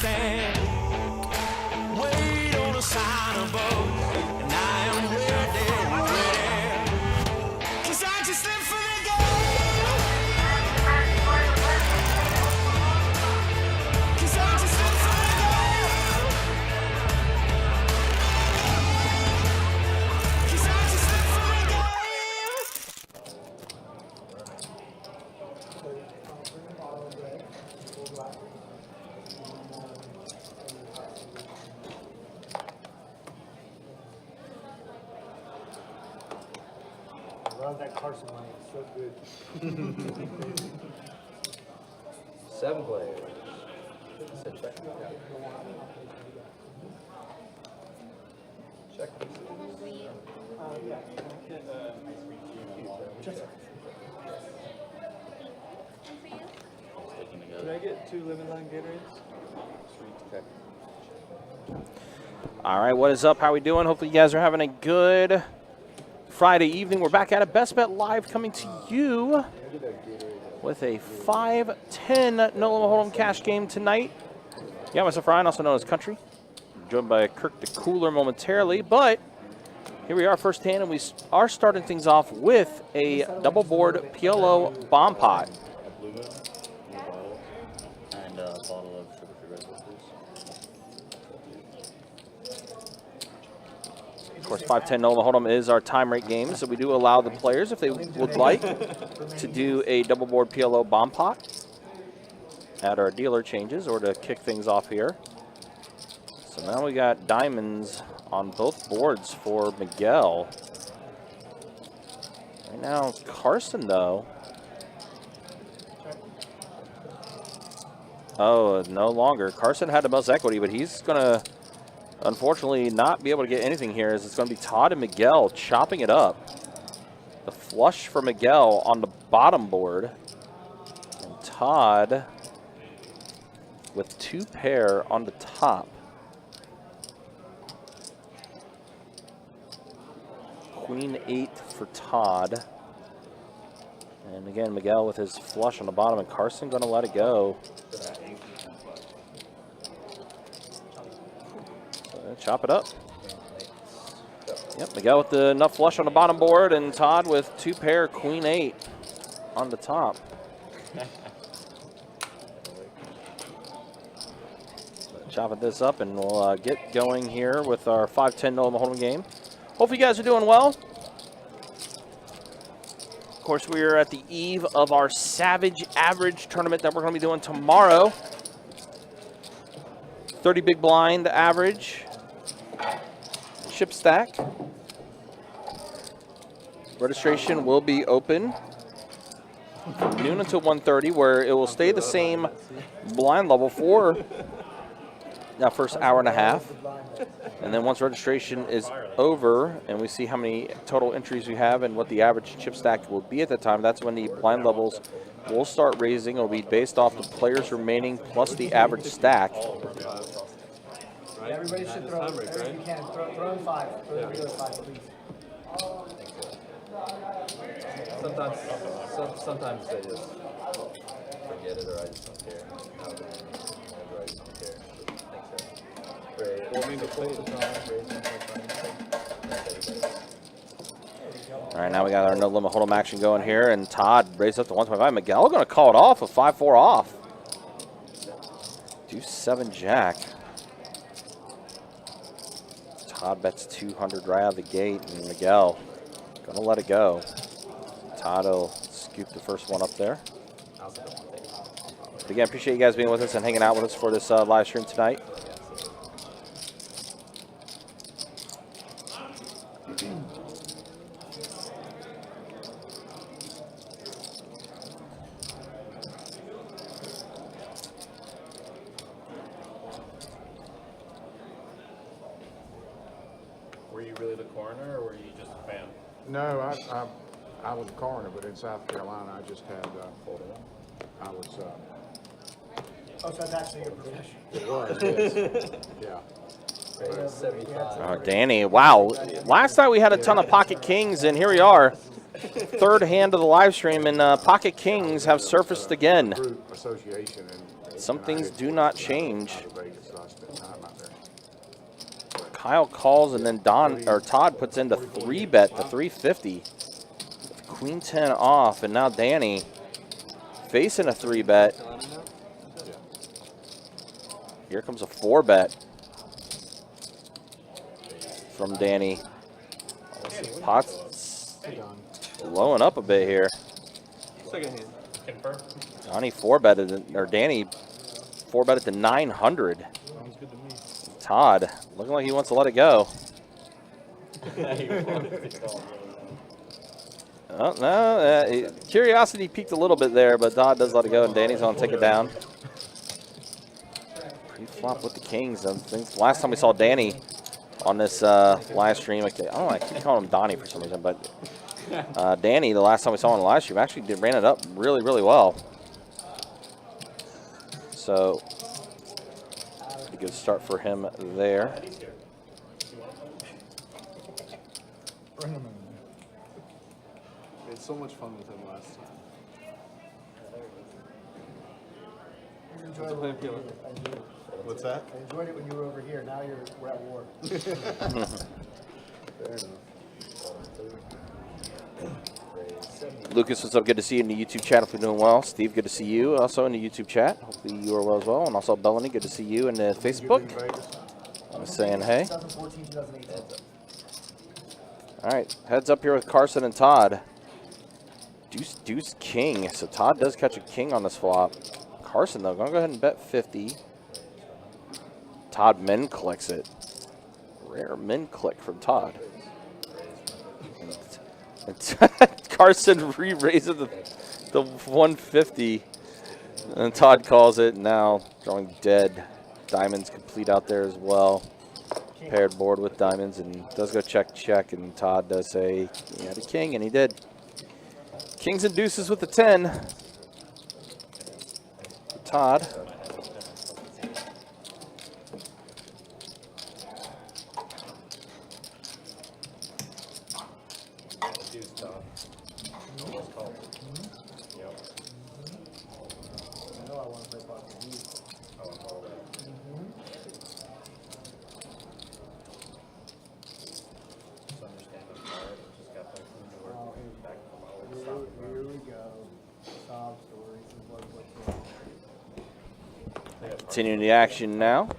stand. Wait on a sign above, and I am ready, ready. 'Cause I just live for the game. 'Cause I just live for the game. 'Cause I just live for the game. I love that Carson money. It's so good. 7 players. Sit check. Check. Can I get 2 lemon lime Gatorades? Okay. All right, what is up? How we doing? Hopefully you guys are having a good Friday evening. We're back at it. Best Bet Live coming to you with a 5-10 No Limit Hold'em cash game tonight. Yeah, myself Ryan, also known as Country. Joined by Kirk the Cooler momentarily, but here we are, first hand, and we are starting things off with a double board PLO bomb pot. A blue moon, blue bottle, and a bottle of sugar-free Red Bull, please. Of course, 5-10 No Limit Hold'em is our time rate game, so we do allow the players, if they would like, to do a double board PLO bomb pot at our dealer changes or to kick things off here. So now we got diamonds on both boards for Miguel. Right now, Carson, though. Oh, no longer. Carson had the most equity, but he's going to, unfortunately, not be able to get anything here, as it's going to be Todd and Miguel chopping it up. The flush for Miguel on the bottom board. And Todd with 2 pair on the top. Queen 8 for Todd. And again, Miguel with his flush on the bottom, and Carson going to let it go. So, chop it up. Yep, Miguel with the nut flush on the bottom board, and Todd with 2 pair, Queen 8 on the top. Chopping this up, and we'll get going here with our 5-10 No Limit Hold'em game. Hopefully you guys are doing well. Of course, we are at the eve of our Savage Average tournament that we're going to be doing tomorrow. 30 big blind average. Chip stack. Registration will be open from noon until 1:30, where it will stay the same blind level for that first hour and a half. And then once registration is over and we see how many total entries we have and what the average chip stack will be at the time, that's when the blind levels will start raising. It will be based off the players remaining plus the average stack. Everybody should throw, if you can, throw in 5. Throw the regular 5, please. Sometimes they just forget it, or I just don't care. Whenever I just don't care. All right, now we got our No Limit Hold'em action going here, and Todd raised up to 125. Miguel going to call it off, a 5-4 off. Do 7 jack. Todd bets 200 right out of the gate, and Miguel going to let it go. Todd will scoop the first one up there. But again, appreciate you guys being with us and hanging out with us for this live stream tonight. Were you really the coroner, or were you just a fan? No, I was a coroner, but in South Carolina, I just had, I was, Oh, so that's actually your profession. it was, yes. Yeah. 75. Oh, Danny, wow. Last night we had a ton of Pocket Kings, and here we are. Third hand of the live stream, and Pocket Kings have surfaced again. Group association. And Some I things did do not out of change. Vegas. I spent time out there. Kyle calls, and then Todd puts in the 3-bet, the 350. Queen 10 off, and now Danny facing a 3-bet. Here comes a 4-bet from Danny. Pot's blowing up a bit here. Second hand. Confirm. Danny 4-betted to 900. Sounds good to me. Todd looking like he wants to let it go. Oh, no, curiosity peaked a little bit there, but Todd does let it go, and Danny's going to take it down. Pre-flop with the Kings. I think last time we saw Danny on this live stream, I don't know, I keep calling him Donnie for some reason, but Danny, the last time we saw on the live stream, actually ran it up really, really well. So, a good start for him there. We had so much fun with him last time. What's that? I enjoyed it when you were over here. Now we're at war. Fair enough. Lucas, what's up? Good to see you in the YouTube chat. Hope you're doing well. Steve, good to see you also in the YouTube chat. Hopefully you are well as well. And also Bellany, good to see you in the Facebook. I'm saying hey. 2014, 2018. All right, heads up here with Carson and Todd. Deuce, deuce, king. So Todd does catch a king on this flop. Carson, though, going to go ahead and bet 50. Todd min clicks it. Rare min click from Todd. And Carson re-raises the 150. And Todd calls it. Now drawing dead. Diamonds complete out there as well. Paired board with diamonds, and does go check, check, and Todd does say he had a king, and he did. Kings and deuces with the 10. Todd. Here we go. Sob stories and what's Continuing the action now.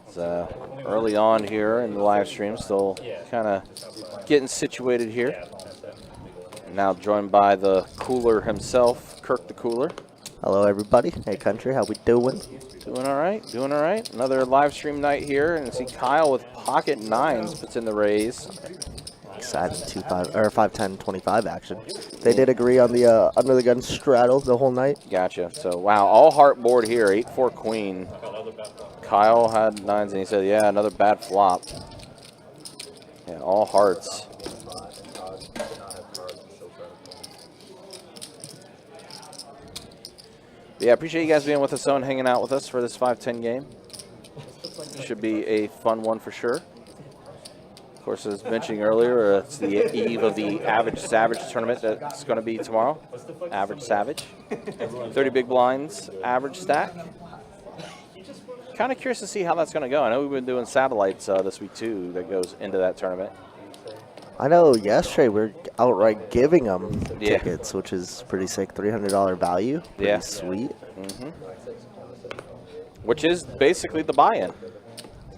It's early on here in the live stream, still kind of getting situated here. And now joined by the cooler himself, Kirk the Cooler. Hello, everybody. Hey, country. How we doing? Doing all right, doing all right. Another live stream night here, and see Kyle with pocket nines puts in the raise. Excited 2-5 or 5-10 25 action. They did agree on the under the gun straddle the whole night. Gotcha. So wow, all heart board here. 8-4 queen. Kyle had nines, and he said, "Yeah, another bad flop." Yeah, all hearts. Yeah, appreciate you guys being with us and hanging out with us for this 5-10 game. Should be a fun one for sure. Of course, as mentioned earlier, it's the eve of the Average Savage tournament that's going to be tomorrow. Average Savage. 30 big blinds, average stack. Kind of curious to see how that's going to go. I know we've been doing satellites this week, too, that goes into that tournament. I know yesterday we're outright giving them tickets, which is pretty sick. $300 value. Pretty sweet. Which is basically the buy-in.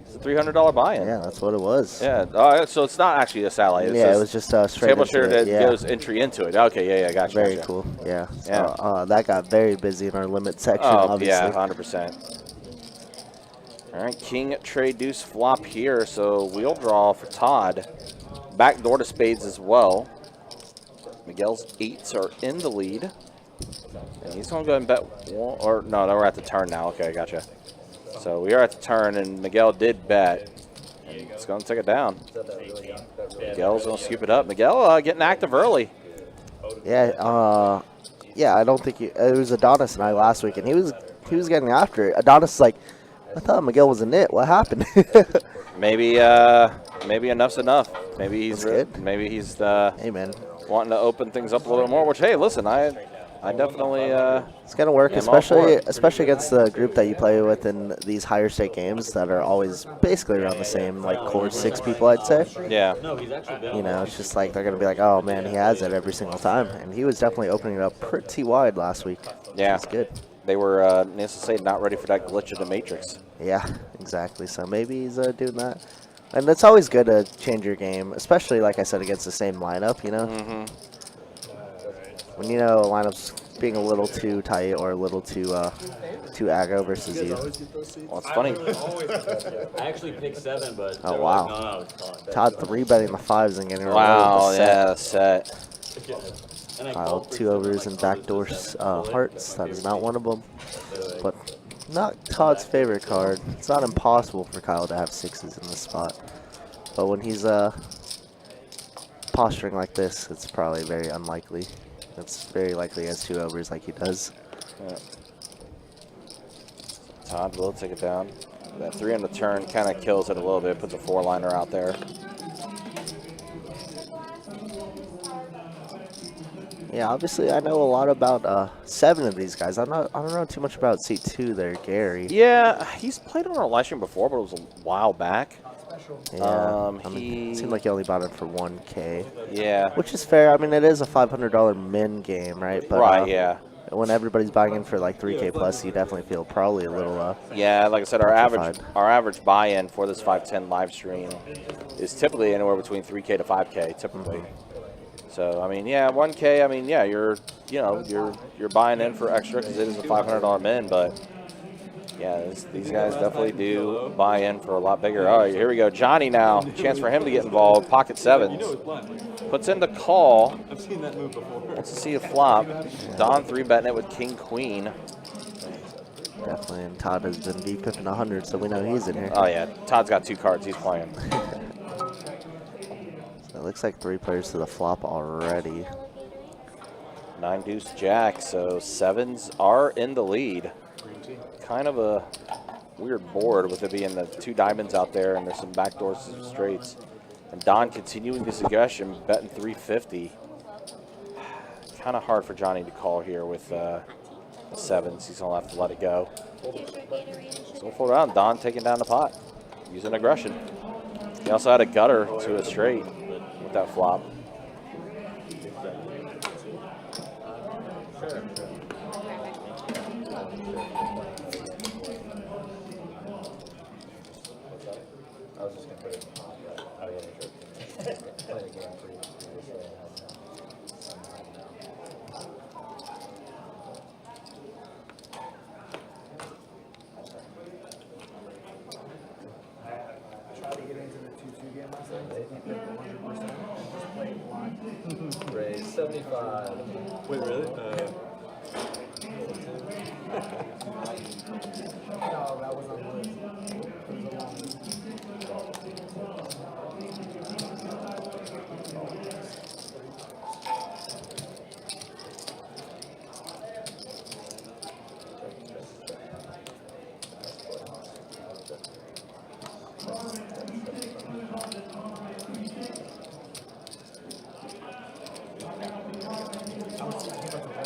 It's a $300 buy-in. Yeah, that's what it was. Yeah, so it's not actually a satellite. It's it was just straight table into share it. that goes entry into it. Okay, yeah, gotcha. Very cool. Yeah. So, that got very busy in our limit section, obviously. Yeah, 100%. All right, king, trade, deuce, flop here. So wheel draw for Todd. Back door to spades as well. Miguel's 8s are in the lead. And he's going to go ahead and bet one, or no, we're at the turn now. Okay, gotcha. So we are at the turn, and Miguel did bet. And he's going to take it down. Miguel's going to scoop it up. Miguel getting active early. Yeah, I don't think it was Adonis and I last week, and he was getting after it. Adonis is like, I thought Miguel was a nit. What happened? Maybe enough's enough. Maybe he's good. Maybe he's hey, man. wanting to open things up a little bit more. Which, hey, listen, I definitely. It's gonna work, Yeah, I'm all for especially it. against the group that you play with in these higher stake games that are always basically around the same, like core 6 people, I'd say. Yeah. You know, it's just like they're gonna be like, oh man, he has it every single time, and he was definitely opening it up pretty wide last week. Yeah. It's good. They were, needless to say, not ready for that glitch of the Matrix. Yeah, exactly. So maybe he's doing that, and it's always good to change your game, especially like I said against the same lineup. You know, when you know a lineup's being a little too tight or a little too aggro versus you. Well, it's funny. I actually picked 7, but Oh, they were wow. like, no, it's not. Todd 3-betting the 5s and getting Wow, away with yeah, the set. set. And I Kyle, called for 2 overs 7, and like, backdoor first hearts. That is not one of them. But not Todd's favorite card. It's not impossible for Kyle to have 6s in this spot. But when he's posturing like this, it's probably very unlikely. It's very likely he has 2 overs like he does. Yeah. Todd will take it down. That 3 on the turn kind of kills it a little bit. Puts a 4-liner out there. Yeah, obviously I know a lot about 7 of these guys. I don't know too much about C2 there, Gary. Yeah, he's played on our live stream before, but it was a while back. Yeah, I mean, he it seemed like he only bought it for 1K. Yeah. Which is fair. I mean, it is a $500 min game, right? But, Right, yeah. When everybody's buying in for like 3K plus, you definitely feel probably a little. Yeah, like I said, our justified. average buy-in for this 510 live stream is typically anywhere between 3K to 5K, typically. So I mean, yeah, 1K. I mean, yeah, you're buying in for extra because it is a $500 min, but yeah, these guys definitely do buy in for a lot bigger. All right, here we go, Johnny now. Chance for him to get involved. Pocket 7s. Puts in the call. I've seen that move before. Wants to see a flop. Don 3-betting it with King Queen. Definitely, and Todd has been deep cooking 100, so we know he's in here. Oh yeah, Todd's got 2 cards. He's playing. So it looks like 3 players to the flop already. 9 deuce jack. So 7s are in the lead. Kind of a weird board with it being the 2 diamonds out there, and there's some backdoor straights. And Don continuing his aggression, betting 350. Kind of hard for Johnny to call here with the 7s. He's gonna have to let it go. So we'll fold around. Don taking down the pot, using aggression. He also had a gutter to a straight with that flop. I was just gonna put it. Oh yeah, sure. Play the game pretty seriously. Tried to get into the 2-2 game last night. I think that 100% just played blind. Raise 75. Wait, really? No, that was on the list. It was a long list. I think that's a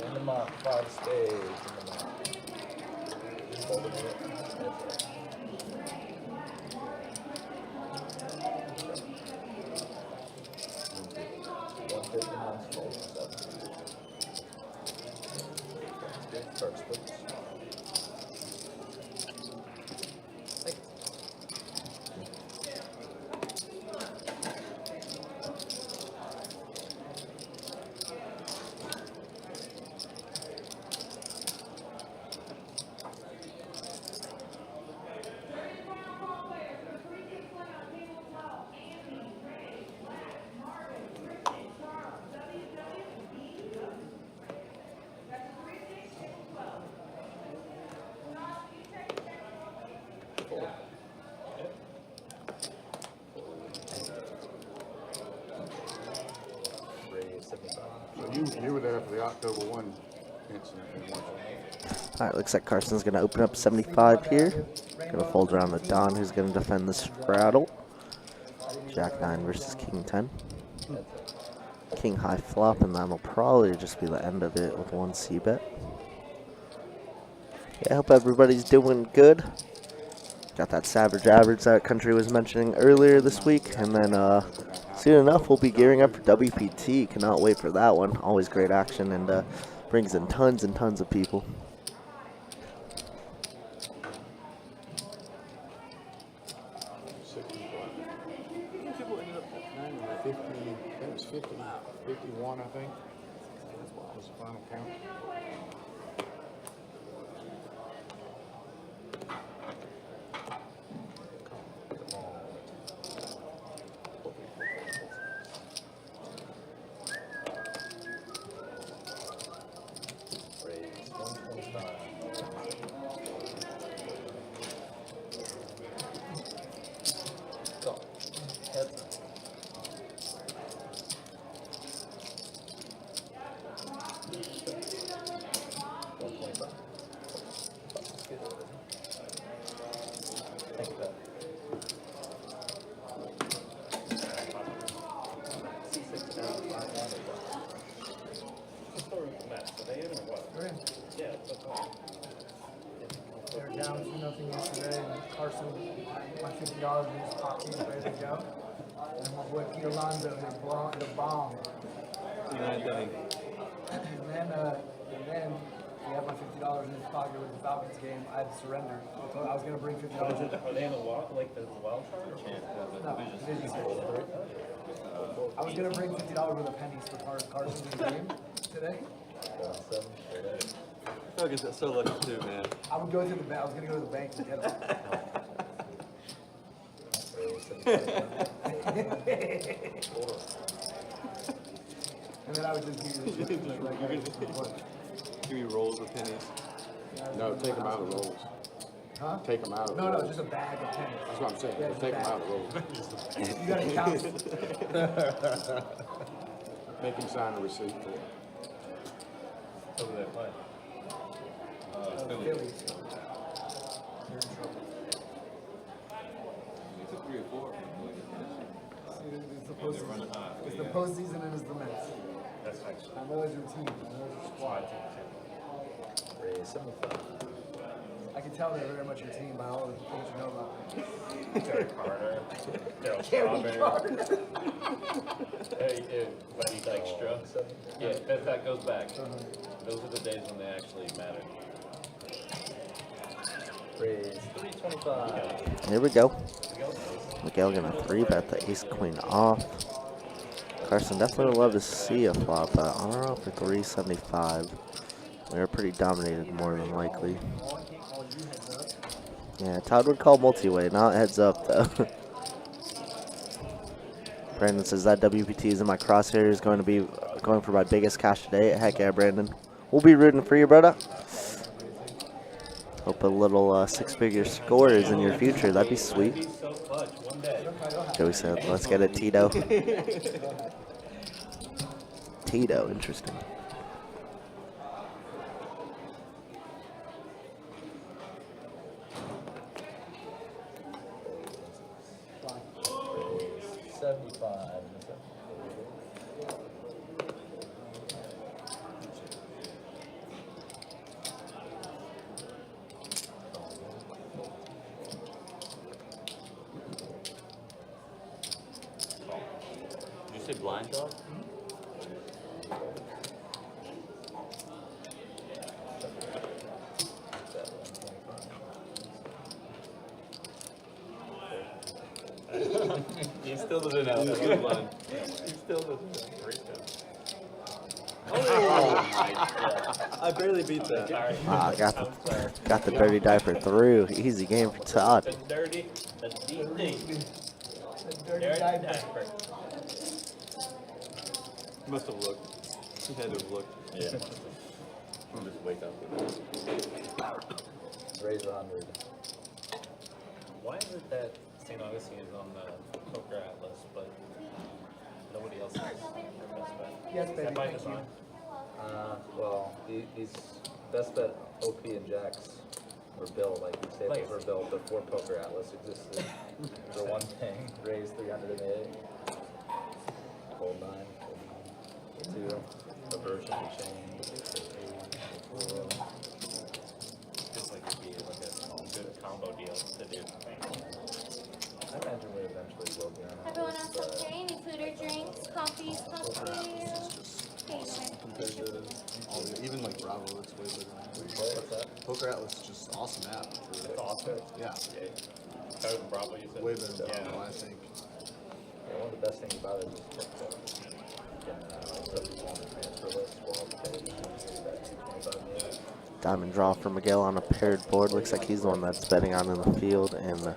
In the muck, 5 spades in the muck. Folding it. That's it. 150 months fold, 7. Good first, please. Thank you. Raise 75. So you were there for the October 1 incident in Washington. All right, looks like Carson's going to open up 75 here. Going to fold around to Don, who's going to defend the straddle. Jack 9 versus King 10. King high flop, and that'll probably just be the end of it with 1 c-bet. Yeah, I hope everybody's doing good. Got that savage average that Country was mentioning earlier this week, and then soon enough we'll be gearing up for WPT. Cannot wait for that one. Always great action, and brings in tons and tons of people. That was 51, I think. That was the final count. Raise 125. Go. Heads. Thank you, Todd. They were down 2-0 yesterday, and Carson, my $50 in his pocket, ready to go. And my boy Peter Lonzo hit a bomb. And then he had my $50 in his pocket with the Falcons game. I had to surrender. I was going to bring $50 in. Are they in the wild, like the wild card? No, division six. I was going to bring $50 worth of pennies for Carson's game today. 7 straight ahead. Falcons got so lucky too, man. I would go to the bank. I was going to go to the bank to get them. Raise 75. And then I would just give you Give me rolls of pennies. No, take them out of the rolls. Huh? Take them out of the No, rolls. just a bag of pennies. That's what I'm saying. Yeah, Just take them out of the rolls. You gotta count. Make him sign a receipt for it. Over there, play. Phillies. It's the postseason and it's the Mets. That's actually. I know it's your team. I know it's your squad. Raise 75. I can tell they're very much your team by all the things you know about them. Terry Carter. Daryl Terry Strawberry. Hey, Buddy Dykstra. Yeah, that goes back. Those are the days when they actually mattered. Raise 325. Here we go. Miguel gonna 3-bet the ace queen off. Carson definitely would love to see a flop, but I don't know for 375. We were pretty dominated more than likely. Yeah, Todd would call multi-way, not heads up though. Brandon says that WPT is in my crosshairs, going to be going for my biggest cash today. Heck yeah, Brandon. We'll be rooting for you, brother. Hope a little six-figure score is in your future. That'd be sweet. Joey said, let's get it, Tito. Tito, interesting. Raise 75. Todd? He still doesn't know. He still doesn't know. I barely beat that. Ah, got the dirty diaper through. Easy game for Todd. The dirty, the deepening. Dirty Dirty diaper. diaper. Must have looked. He had to have looked. Yeah. I'll just wake up with Raise 100. Why is it that St. Augustine is on the Poker Atlas, but nobody else is? Yes, Is baby. that by Thank you. design? Well, these best bet OP and jacks were built, like these tables were built before Poker Atlas existed. For one thing, raise 308. Fold 9, fold 9. 2, reversion to chain. 4. Feels like it'd be like a good combo deal to do. I imagine we eventually will be on Everyone this, else but okay? Any food or drinks? Coffees, cocktails? Okay, Compared to all the, even like Bravo, it's way better. what's that? Poker Atlas is just awesome app. It's awesome. Yeah, Better than Bravo, you said? way better than Yeah. Bravo, I think. Yeah, one of the best things about it is just you can set people on the transfer list while the page is that 25 minutes. Diamond draw for Miguel on a paired board. Looks like he's the one that's betting on in the field. And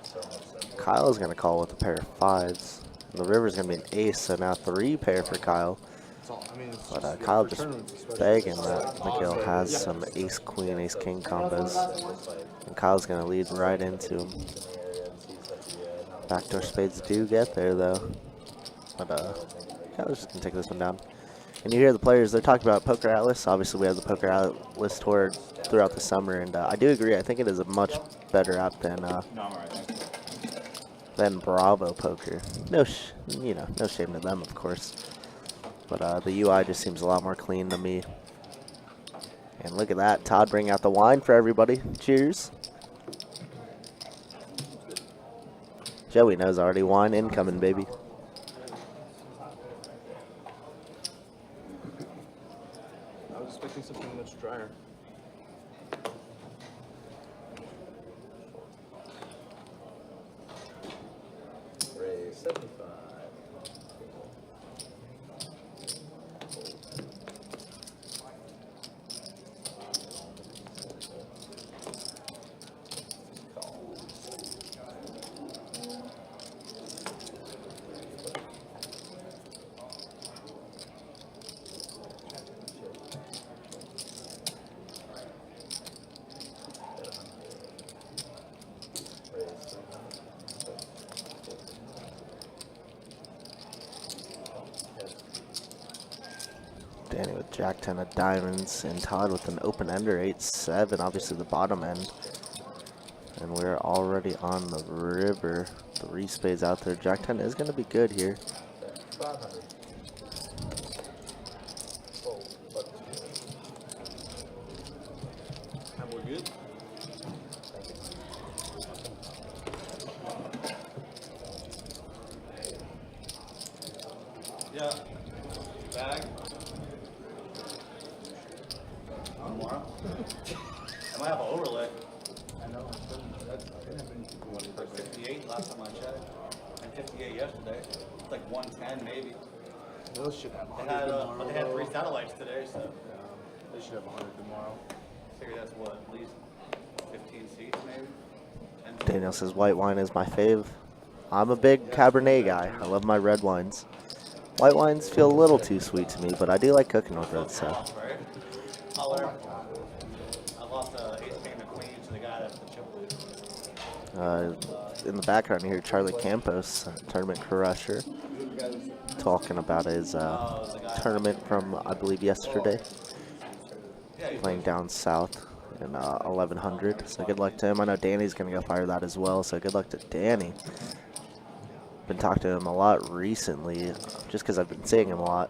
Kyle's going to call with a pair of 5s. And the river's going to be an ace, so now 3 pair for Kyle. It's all, I mean, it's But just, Kyle for just tournaments especially, begging it's that so Miguel awesome. has some ace queen, ace king combos. And Kyle's going to lead right into him. Backdoor spades do get there though. But Kyle's just going to take this one down. And you hear the players, they're talking about Poker Atlas. Obviously, we have the Poker Atlas tour throughout the summer. And I do agree, I think it is a much better app than Bravo Poker. No shame to them, of course. But the UI just seems a lot more clean to me. And look at that, Todd bringing out the wine for everybody. Cheers. Joey knows already, wine incoming, baby. I was expecting something much drier. Raise 75. Danny with Jack 10 of diamonds, and Todd with an open ender 8-7, obviously the bottom end. And we're already on the river. 3 spades out there. Jack 10 is going to be good here. 500. And we're good. Yeah. Bag. Tomorrow. I might have an overlay. I know. That's 58 last time I checked. And 58 yesterday. It's like 110 maybe. Those should have They 100 had, tomorrow. but they had 3 satellites today, so They should have 100 tomorrow. figure that's what, at least 15 seats maybe? 10 seats. Daniel says white wine is my fave. I'm a big Cabernet guy. I love my red wines. White wines feel a little too sweet to me, but I do like cooking with red, so. Right? Color. I lost ace king to queen to the guy that's the chip lead. In the background here, Charlie Campos, tournament crusher, talking about his tournament from, I believe, yesterday, playing down south in 1100. So good luck to him. I know Danny's going to go fire that as well, so good luck to Danny. Been talking to him a lot recently, just because I've been seeing him a lot.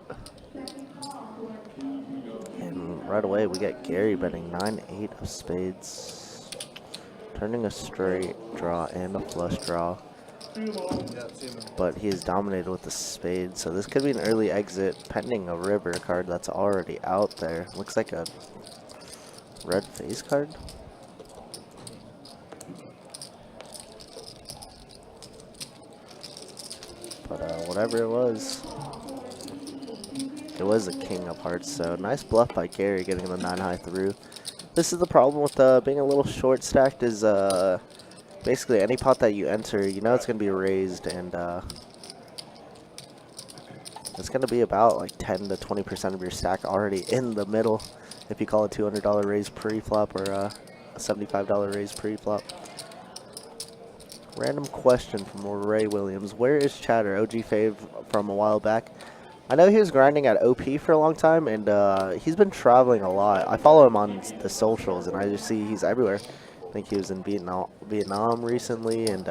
And right away, we got Gary betting 9-8 of spades, turning a straight draw and a flush draw. but he is dominated with the spade. So this could be an early exit pending a river card that's already out there. Looks like a red face card. But whatever it was a king of hearts. So nice bluff by Gary getting the 9 high through. This is the problem with being a little short stacked is basically any pot that you enter, you know it's going to be raised, and it's going to be about like 10 to 20% of your stack already in the middle if you call a $200 raise pre-flop or a $75 raise pre-flop. Random question from Ray Williams. Where is Chatter? OG fave from a while back. I know he was grinding at OP for a long time, and he's been traveling a lot. I follow him on the socials, and I just see he's everywhere. I think he was in Vietnam recently, and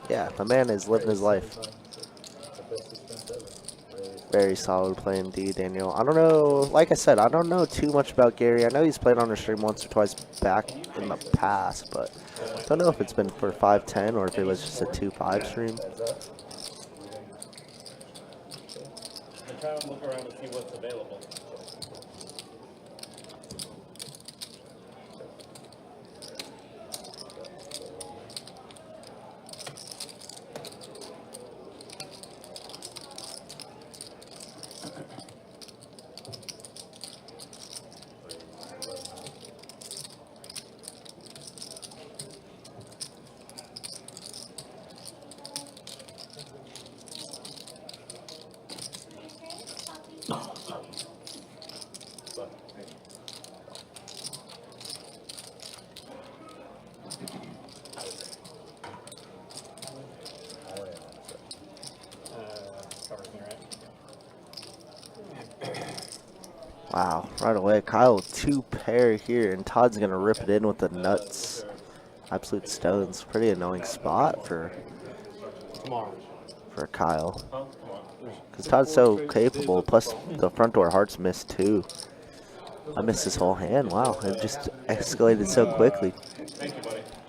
yeah, the man is living his life. Very solid play indeed, Daniel. I don't know, like I said, I don't know too much about Gary. I know he's played on our stream once or twice back in the past, but I don't know if it's been for 5-10 or if it was just a 2-5 stream. I'm trying to look around to see what's available. Wow, right away, Kyle 2-pair here, and Todd's going to rip it in with the nuts. Absolute stones. Pretty annoying spot for Kyle. Because Todd's so capable, plus the front door hearts missed too. I missed his whole hand. Wow, it just escalated so quickly.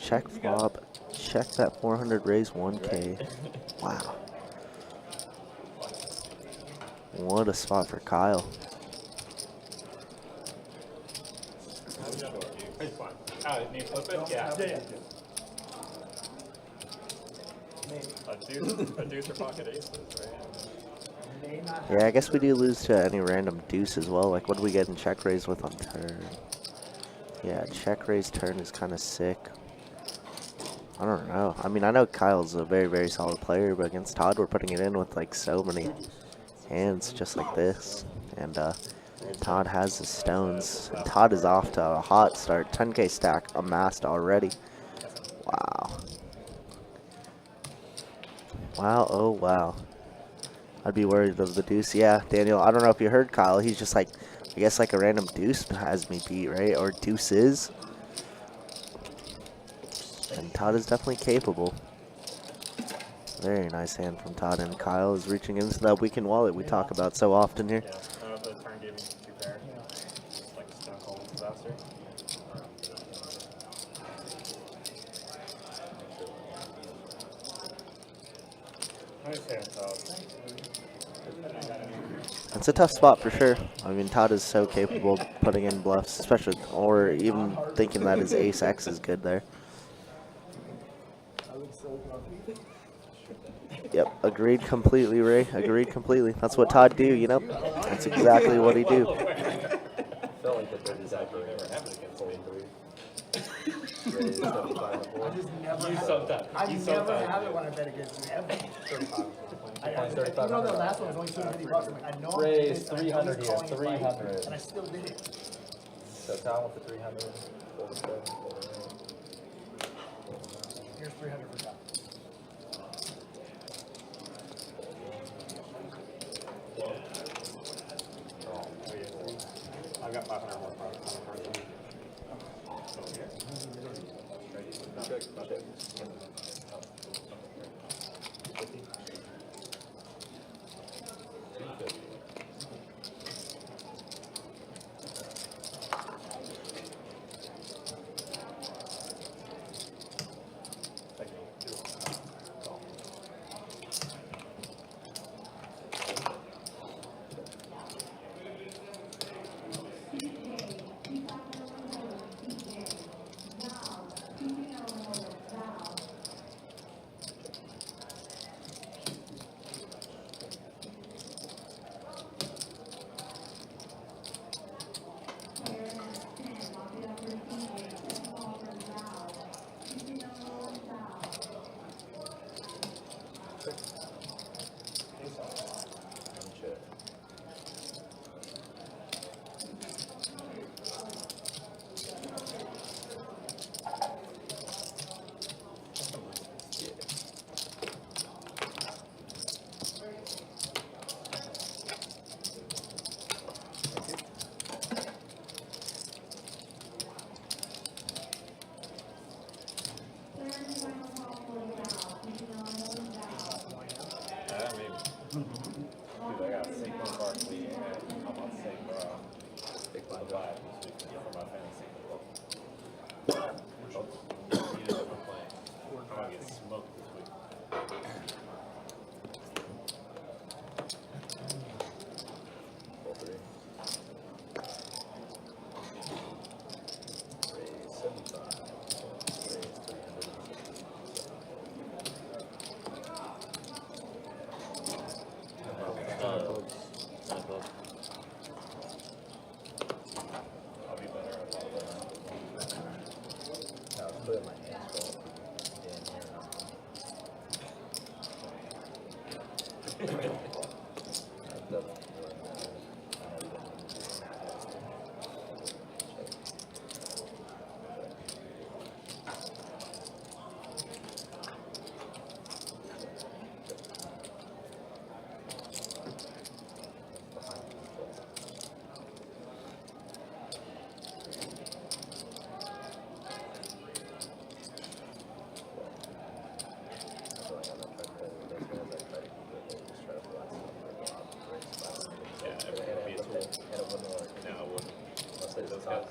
Check flop, check that 400 raise 1K. Wow. What a spot for Kyle. Yeah, I guess we do lose to any random deuce as well. Like, what do we get in check raise with on turn? Yeah, check raise turn is kind of sick. I don't know. I mean, I know Kyle's a very, very solid player, but against Todd, we're putting it in with like so many hands just like this. And Todd has the stones. And Todd is off to a hot start. 10K stack amassed already. Wow. Wow, oh wow. I'd be worried of the deuce. Yeah, Daniel, I don't know if you heard Kyle. He's just like, I guess like a random deuce has me beat, right? Or deuces. And Todd is definitely capable. Very nice hand from Todd, and Kyle is reaching into that weekend wallet we talk about so often here. Yeah, I don't know if the turn gave me 2-pair. Just like a stone cold disaster. Nice hand, Todd. It's a tough spot for sure. I mean, Todd is so capable of putting in bluffs, especially, or even thinking that his ace X is good there. Yep, agreed completely, Ray. Agreed completely. That's what Todd do, you know? That's exactly what he do. Felt like the 30 side for never happened against 43. Raise 75 before. I never have it when I bet against you, ever. You know the last one was only $250. I'm like, I know I'm Raise pissed, and I know 300 he's here, calling it 300. right, and I still did it. So down with the 300. 47, 48. Here's 300 for Todd. I got 500 more products on the first one.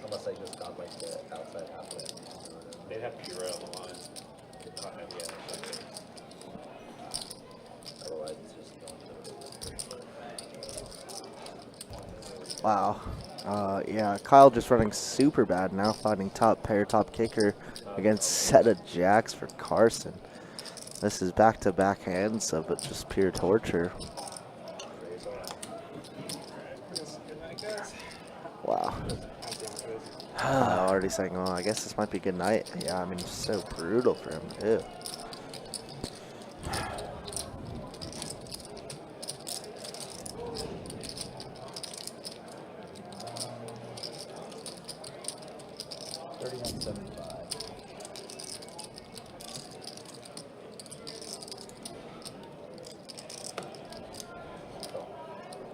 unless I just got like the outside half of it. They'd have to be right on the line. Otherwise, it's just going to. Wow. Yeah, Kyle just running super bad now, finding top pair, top kicker against set of jacks for Carson. This is back-to-back hands of it, just pure torture. Wow. Already saying, well, I guess this might be a good night. Yeah, I mean, so brutal for him, too.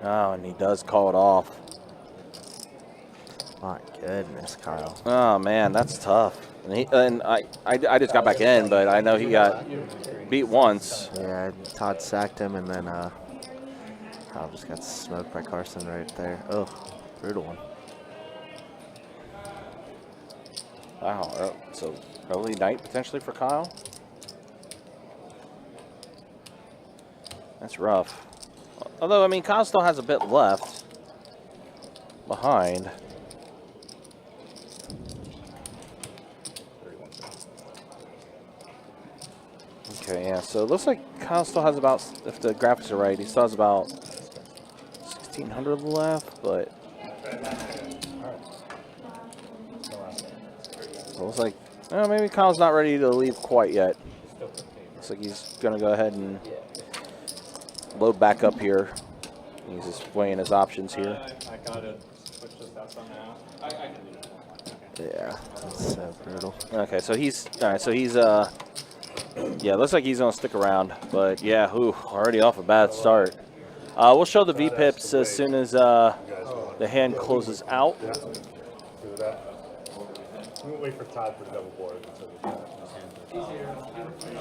Oh, and he does call it off. My goodness, Kyle. Oh man, that's tough. And I just got back in, but I know he got beat once. Yeah, Todd sacked him, and then Kyle just got smoked by Carson right there. Oh, brutal one. Wow, so early night potentially for Kyle. That's rough. Although, I mean, Kyle still has a bit left behind. Okay, yeah, so it looks like Kyle still has about, if the graphics are right, he still has about 1,600 left, but it looks like, maybe Kyle's not ready to leave quite yet. Looks like he's going to go ahead and load back up here. He's just weighing his options here. I gotta switch this out somehow. I can do it. Yeah, that's so brutal. Okay, so he's, all right, so he's, yeah, looks like he's going to stick around. But, yeah, already off a bad start. We'll show the V-pips as soon as the hand closes out. We'll wait for Todd for the double board.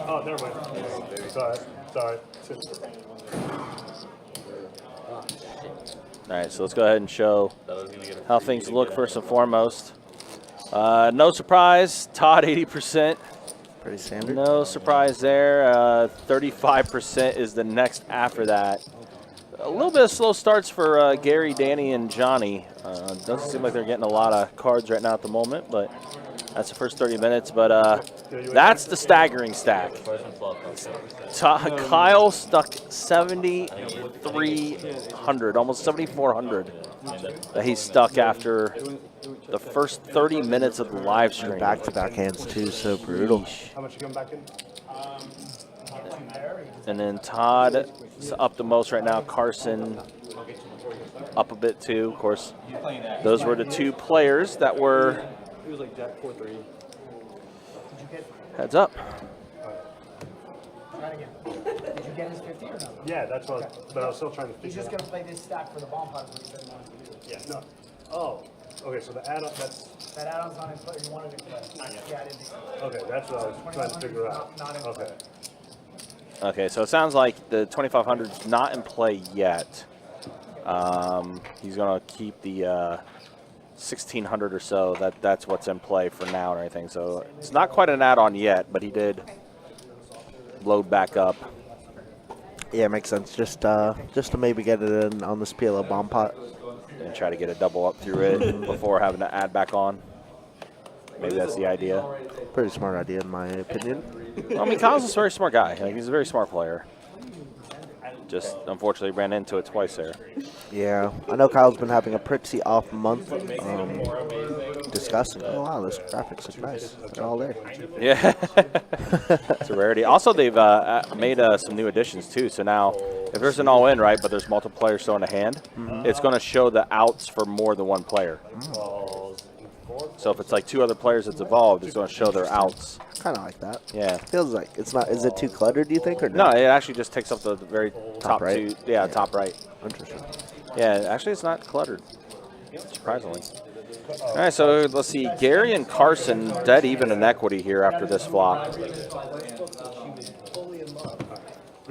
Oh, never mind. Sorry. All right, so let's go ahead and show how things look first and foremost. No surprise, Todd 80%. Pretty standard. No surprise there. 35% is the next after that. A little bit of slow starts for Gary, Danny, and Johnny. Doesn't seem like they're getting a lot of cards right now at the moment, but that's the first 30 minutes. But that's the staggering stack. Kyle stuck 7,300, almost 7,400 that he stuck after the first 30 minutes of the live stream. Back-to-back hands, too, so brutal. How much you coming back in? And then Todd is up the most right now. Carson up a bit, too. Of course, those were the two players that were It was like Jack 4-3. heads up. Try again. Did you get his 50 or no? Yeah, that's what. But I was still trying to He's figure just it going to play this stack for the bomb pot. Is what he said he wanted to do. Yeah, no. Oh, okay, so the add-on, that's, That add-on's not in play. You wanted to play. Yeah, I didn't think so. okay, that's what I was trying to figure out. Not in play. Okay. Okay, so it sounds like the 2,500 is not in play yet. He's going to keep the 1,600 or so. That's what's in play for now and everything. So it's not quite an add-on yet, but he did load back up. Yeah, makes sense. Just to maybe get it in on this PLO bomb pot. And try to get a double up through it before having to add back on. Maybe that's the idea. Pretty smart idea, in my opinion. I mean, Kyle's a very smart guy. Like, he's a very smart player. Just unfortunately ran into it twice there. Yeah, I know Kyle's been having a pretty off month. Discussing. Oh wow, those graphics look nice. They're all there. Yeah, it's a rarity. Also, they've made some new additions too. So now, if there's an all-in, right, but there's multiple players still in a hand, it's going to show the outs for more than one player. So if it's like two other players that's evolved, it's going to show their outs. Kind of like that. Yeah. Feels like it's not. Is it too cluttered? Do you think, or No, it actually just takes up the very top right? two. Yeah, top right. Interesting. Yeah, actually, it's not cluttered. Surprisingly. All right, so let's see. Gary and Carson dead even in equity here after this flop. 3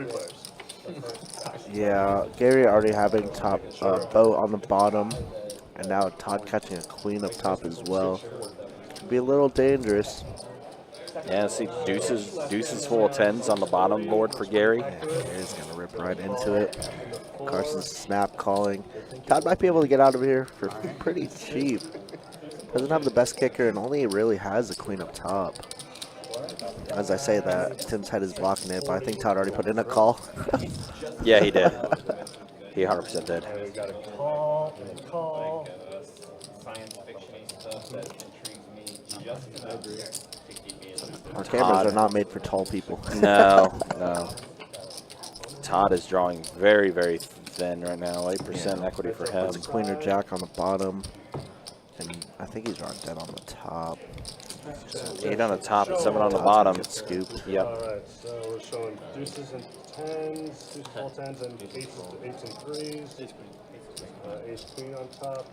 players. Yeah, Gary already having top boat on the bottom. And now Todd catching a queen up top as well. Could be a little dangerous. Yeah, see deuces full of tens on the bottom board for Gary. Yeah, Gary's going to rip right into it. Carson's snap calling. Todd might be able to get out of here for pretty cheap. Doesn't have the best kicker and only really has a queen up top. As I say that, Tim's head is blocking it, but I think Todd already put in a call. Yeah, he did. He 100% did. We got a call and a call. Science fiction stuff that intrigues me just enough to keep me in. Our cameras are not made for tall people. No, no. Todd is drawing very, very thin right now. 8% equity for him. It's a queen or jack on the bottom. And I think he's drawing dead on the top. 8 on the top and 7 on the bottom. Get scooped. Yep. All right, so we're showing deuces and tens, deuces, full tens, and eights and threes. Ace queen on top.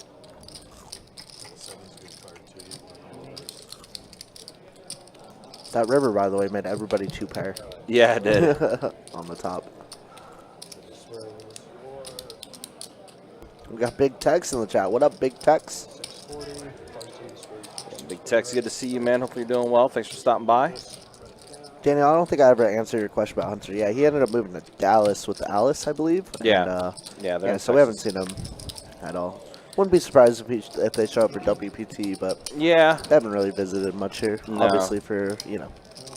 That river, by the way, made everybody 2 pair Yeah, it did. on the top. We got Big Tex in the chat. What up, Big Tex? Big Tex, good to see you, man. Hopefully you're doing well. Thanks for stopping by. Daniel, I don't think I ever answered your question about Hunter. Yeah, he ended up moving to Dallas with Alice, I believe. Yeah. And, Yeah, so we haven't seen him at all. Wouldn't be surprised if they show up for WPT, but yeah, they haven't really visited much here. No. Obviously, for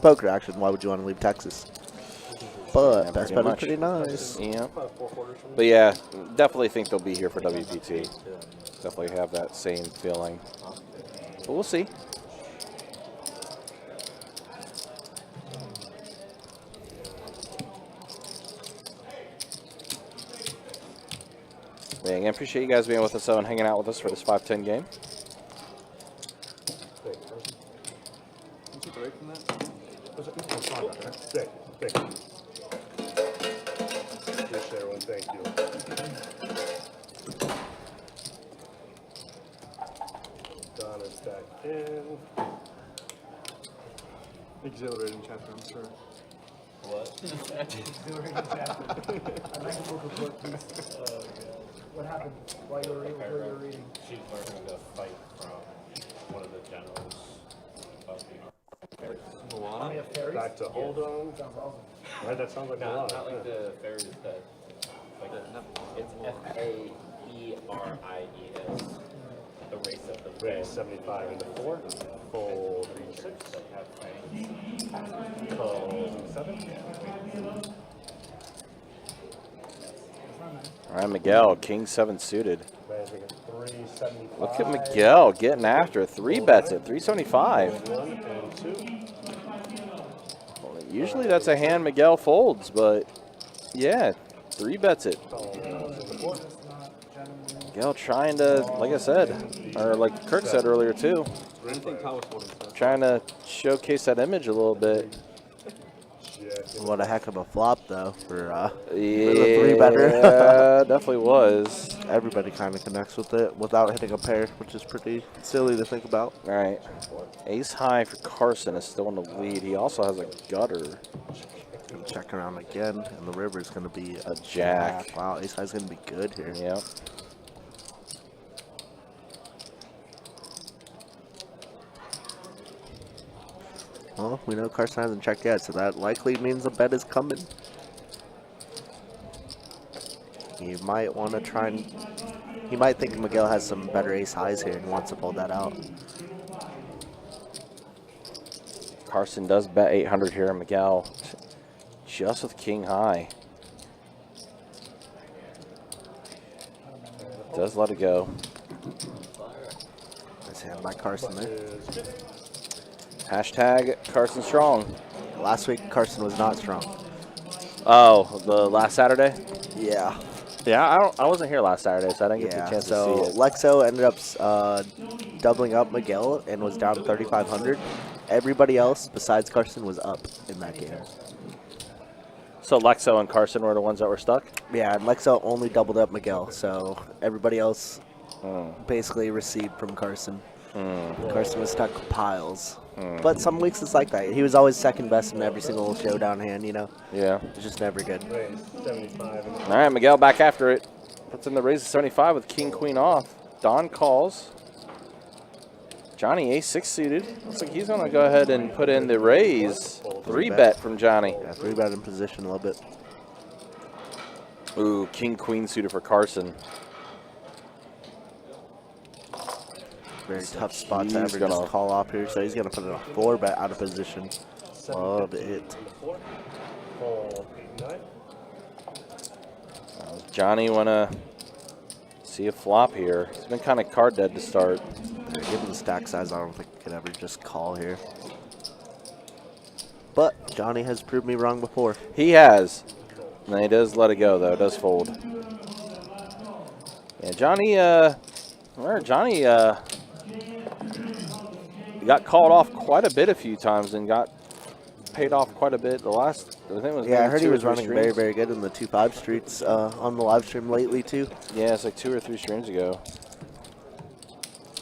poker action, why would you want to leave Texas? But Yeah, that's pretty probably much. pretty nice. Yeah. But yeah, definitely think they'll be here for WPT. Definitely have that same feeling. But we'll see. Yeah, again, appreciate you guys being with us and hanging out with us for this 5-10 game. Appreciate everyone, thank you. Donna's back in. Exhilarating chapter, I'm sure. What happened while you were reading? She's learning to fight from one of the generals of the Back to hold on. Sounds awesome. Right, that sounds like a lot. not like the fairies that like it's FAERIES. The race of the Raise 75 into 4. Fold 6. that have fangs. Call 7. All right, Miguel, King 7 suited. Raising at 375. Look at Miguel getting after it. 3 bets at 375. 1 and 2. Usually that's a hand Miguel folds, but yeah, 3 bets it. Miguel trying to, like I said, or like Kirk said earlier too, trying to showcase that image a little bit. What a heck of a flop, though, for Yeah, the 3-better. Yeah, definitely was. Everybody kind of connects with it without hitting a pair, which is pretty silly to think about. All right, ace high for Carson is still in the lead. He also has a gutter. Gonna check around again, and the river is going to be A jack. Wow, ace high is going to be good here. Yep. Well, we know Carson hasn't checked yet, so that likely means a bet is coming. He might want to try and... He might think Miguel has some better ace highs here and wants to pull that out. Carson does bet 800 here, and Miguel just with king high. Does let it go. Nice hand by Carson there. Hashtag Carson strong. Last week, Carson was not strong. Oh, the last Saturday? Yeah. Yeah, I wasn't here last Saturday, so I didn't get the Yeah, chance so to see it. Lexo ended up doubling up Miguel and was down 3,500. Everybody else besides Carson was up in that game. So Lexo and Carson were the ones that were stuck? Yeah, and Lexo only doubled up Miguel, so everybody else basically received from Carson. Carson was stuck piles. But some weeks it's like that. He was always second best in every single showdown hand, you know? Yeah. It's just never good. Raise 75 into All right, Miguel back after it. Puts in the raise of 75 with king, queen off. Don calls. Johnny ace-6 suited. Looks like he's going to go ahead and put in the raise. 3-bet from Johnny. Yeah, 3-bet in position a little bit. Ooh, king-queen suited for Carson. Very tough spot to ever just call off here, so he's going to put in a 4-bet out of position. Love it. Johnny want to see a flop here. He's been kind of card dead to start. Given the stack size, I don't think he could ever just call here. But Johnny has proved me wrong before. He has. And he does let it go, though. Does fold. Yeah, Johnny, Johnny got called off quite a bit a few times and got paid off quite a bit. The last, I think it was. Yeah, I heard he was running very, very good in the 2-5 streets on the live stream lately, too. Yeah, it's like 2 or 3 streams ago.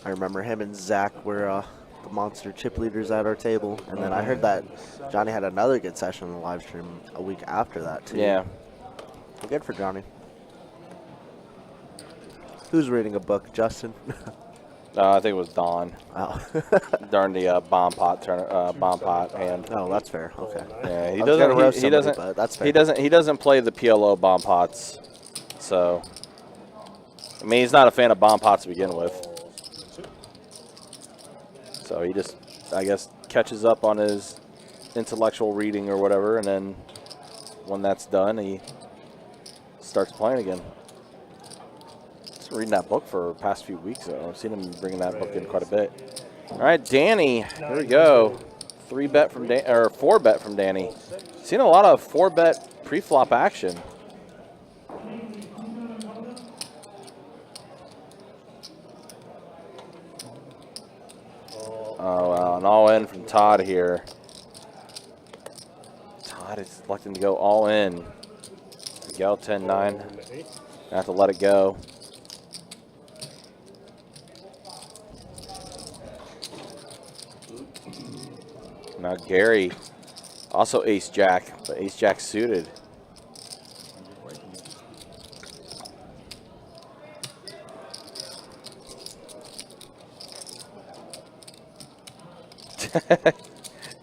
I remember him and Zach were the monster chip leaders at our table. And then I heard that Johnny had another good session on the live stream a week after that, too. Yeah. Good for Johnny. Who's reading a book, Justin? I think it was Don. Oh. During the bomb pot hand. Oh, that's fair. Okay. Yeah, he doesn't. But that's fair. He doesn't play the PLO bomb pots. So, I mean, he's not a fan of bomb pots to begin with. So he just, I guess, catches up on his intellectual reading or whatever, and then when that's done, he starts playing again. He's been reading that book for the past few weeks, though. I've seen him bringing that book in quite a bit. All right, Danny, here we go. 3-bet from Dan, or 4-bet from Danny. Seen a lot of 4-bet pre-flop action. Oh, well, an all-in from Todd here. Todd is electing to go all in. Miguel 10-9. I have to let it go. Now Gary, also ace-jack, but ace-jack suited.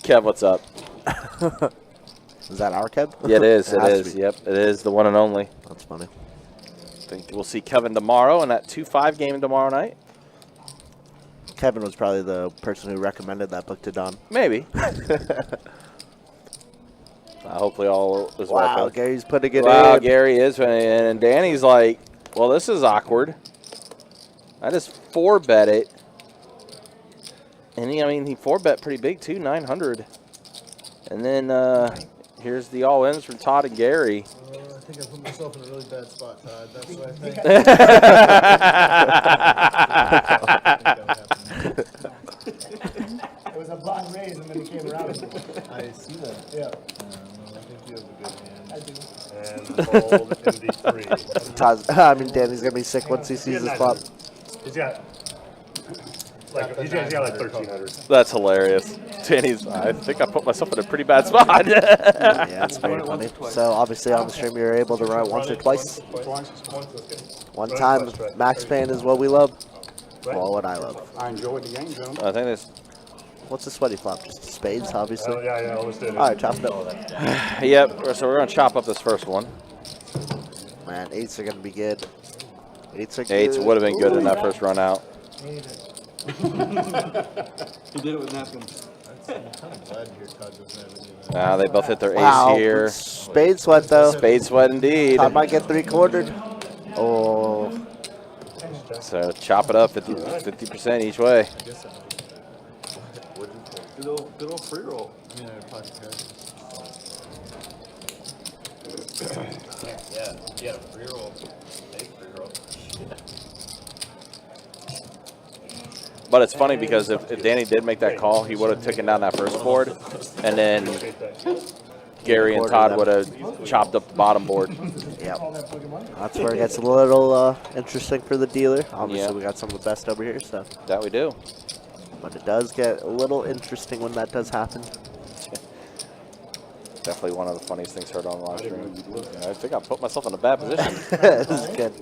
Kev, what's up? Is that our Kev? Yeah, it is. It is. Yep, it is the one and only. That's funny. I think we'll see Kevin tomorrow in that 2-5 game tomorrow night. Kevin was probably the person who recommended that book to Don. Maybe. Hopefully all is well. Wow, Gary's putting it in. Wow, Gary is. And Danny's like, well, this is awkward. I just 4-bet it. And he 4-bet pretty big too, 900. And then here's the all-ins from Todd and Gary. I think I put myself in a really bad spot, Todd. That's what I think. It was a blind raise, and then he came around. I see that. Yeah. I think you have a good hand. I do. And fold MD3. Todd, Danny's going to be sick once he sees this flop. He's got like 1,300. That's hilarious. Danny's, I think I put myself in a pretty bad spot. Yeah, that's very funny. So obviously on the stream you were able to run it once or twice. One time, max pain is what we love. Well, what I love. I enjoyed the game, gentlemen. I think this. What's a sweaty flop? Just spades, obviously. Oh, yeah, almost did it. All right, chop it up. Yep. So we're gonna chop up this first one. Man, 8s are gonna be good. 8s are good. 8s would have been good in that first run out. He did it with napkins. I'm kind of glad your Todd doesn't have any of that. They both hit their Wow, ace here. spade sweat though. Spade sweat indeed. Todd might get 3/4. Oh. So chop it up 50% each way. Good old free roll. Yeah, free roll. Take free roll. But it's funny because if Danny did make that call, he would have taken down that first board, and then Gary and Todd would have chopped up the bottom board. Yep. That's where it gets a little interesting for the dealer. Obviously, Yeah. we got some of the best over here, so. That we do. But it does get a little interesting when that does happen. Definitely one of the funniest things heard on the live stream. I think I put myself in a bad position. This is good.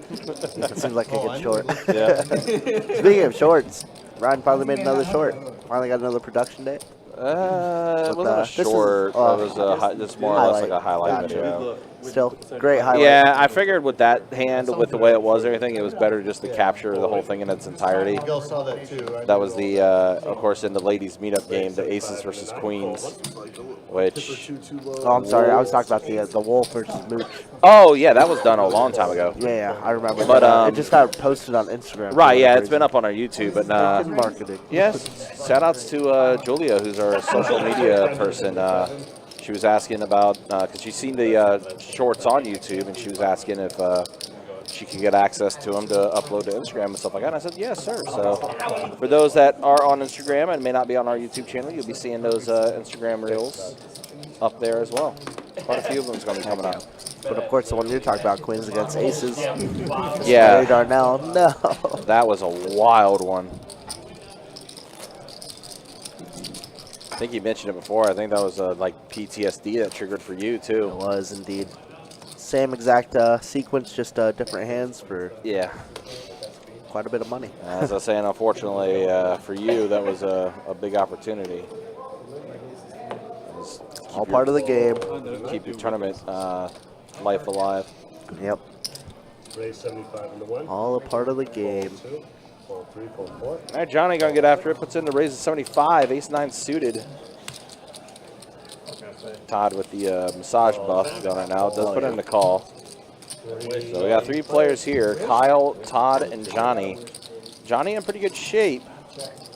It seems like a good short. Yeah. Speaking of shorts, Ryan finally made another short. Finally got another production day. It wasn't a this is- short. oh, That was this more or less like a highlight Gotcha. video. Still, great highlight. Yeah, I figured with that hand, with the way it was and everything, it was better just to capture the whole thing in its entirety. Miguel saw that too, right? That was the, of course, in the ladies' meetup game, the Aces versus Queens, which... Oh, I'm sorry. I was talking about the Wolf versus Mooch. Oh, yeah, that was done a long time ago. Yeah, I remember. But, it just got posted on Instagram. Right, yeah, it's been up on our YouTube, but Good marketing. yes, shout-outs to Julia, who's our social media person. She was asking about, because she's seen the shorts on YouTube, and she was asking if she could get access to them to upload to Instagram and stuff like that. And I said, yes, sir. So for those that are on Instagram and may not be on our YouTube channel, you'll be seeing those Instagram reels up there as well. Quite a few of them is going to be coming out. But of course, the one you talked about, Queens against Aces. Yeah. Barry Darnell. No. That was a wild one. I think you mentioned it before. I think that was like PTSD that triggered for you too. It was indeed. Same exact sequence, just different hands for quite a bit of money. As I was saying, unfortunately for you, that was a big opportunity. All part of the game. Keep your tournament life alive. Yep. Raise 75 into 1. All a part of the game. Fold 2. Fold 3. Fold 4. All right, Johnny gonna get after it. Puts in the raise of 75. Ace-9 suited. Todd with the massage buff going right now. Does put in the call. So we got 3 players here: Kyle, Todd, and Johnny. Johnny in pretty good shape.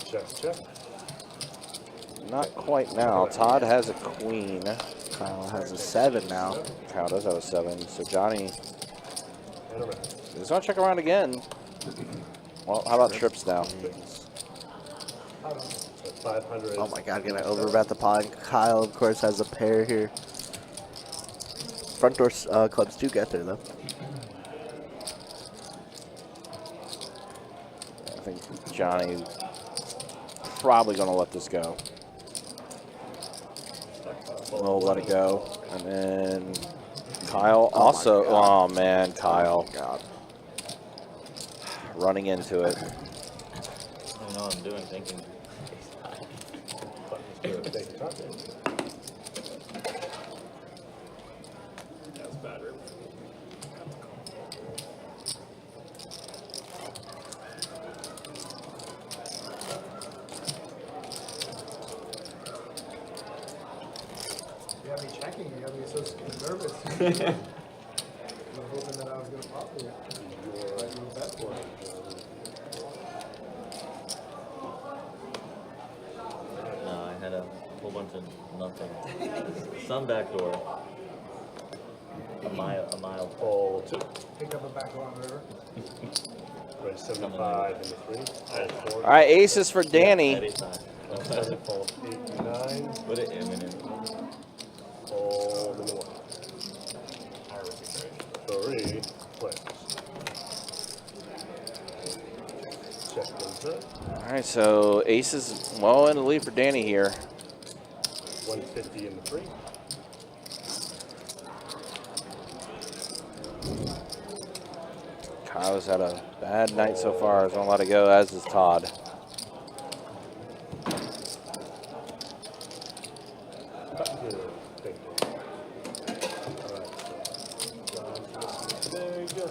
Check, check. Not quite now. Todd has a queen. Kyle has a 7 now. Kyle does have a 7. So Johnny And around. is gonna check around again. Well, how about trips now? So 500. Oh my God, gonna overbet the pot. Kyle, of course, has a pair here. Front door clubs do get there, though. I think Johnny's probably gonna let this go. We'll let it go. And then Kyle also, oh man, Kyle. God. Running into it. I don't know what I'm doing, thinking. That's bad. You had me checking. You had me so nervous. I was hoping that I was going to pop it. No, I had a whole bunch of nothing. Some backdoor. A mile. Fold 2. Pick up a back along the river. Raise 75 into 3. Fold 4. All right, aces for Danny. At ace-9. Fold 8 and 9. Put it in and in. Fold into 1. 3. Play. Check goes up. All right, so aces well in the lead for Danny here. 150 into 3. Kyle's had a bad night so far. He's gonna let it go, as is Todd. There you go.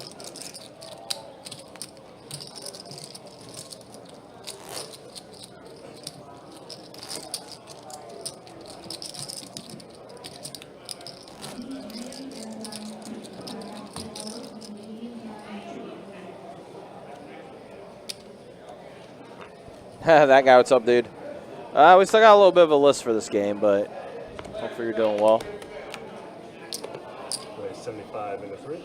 That guy, what's up, dude? We still got a little bit of a list for this game, but hopefully you're doing well. Raise 75 into 3.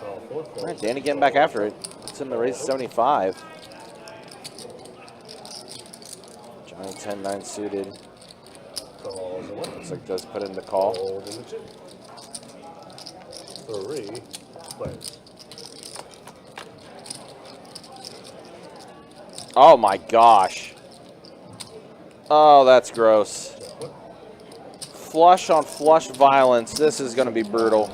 Call 4. All right, Danny getting back after it. It's in the race 75. Johnny 10-9 suited. Calls a 1. Looks like does put in the call. Fold into 2. 3. Plays. Oh my gosh. Oh, that's gross. flush on flush violence. This is going to be brutal.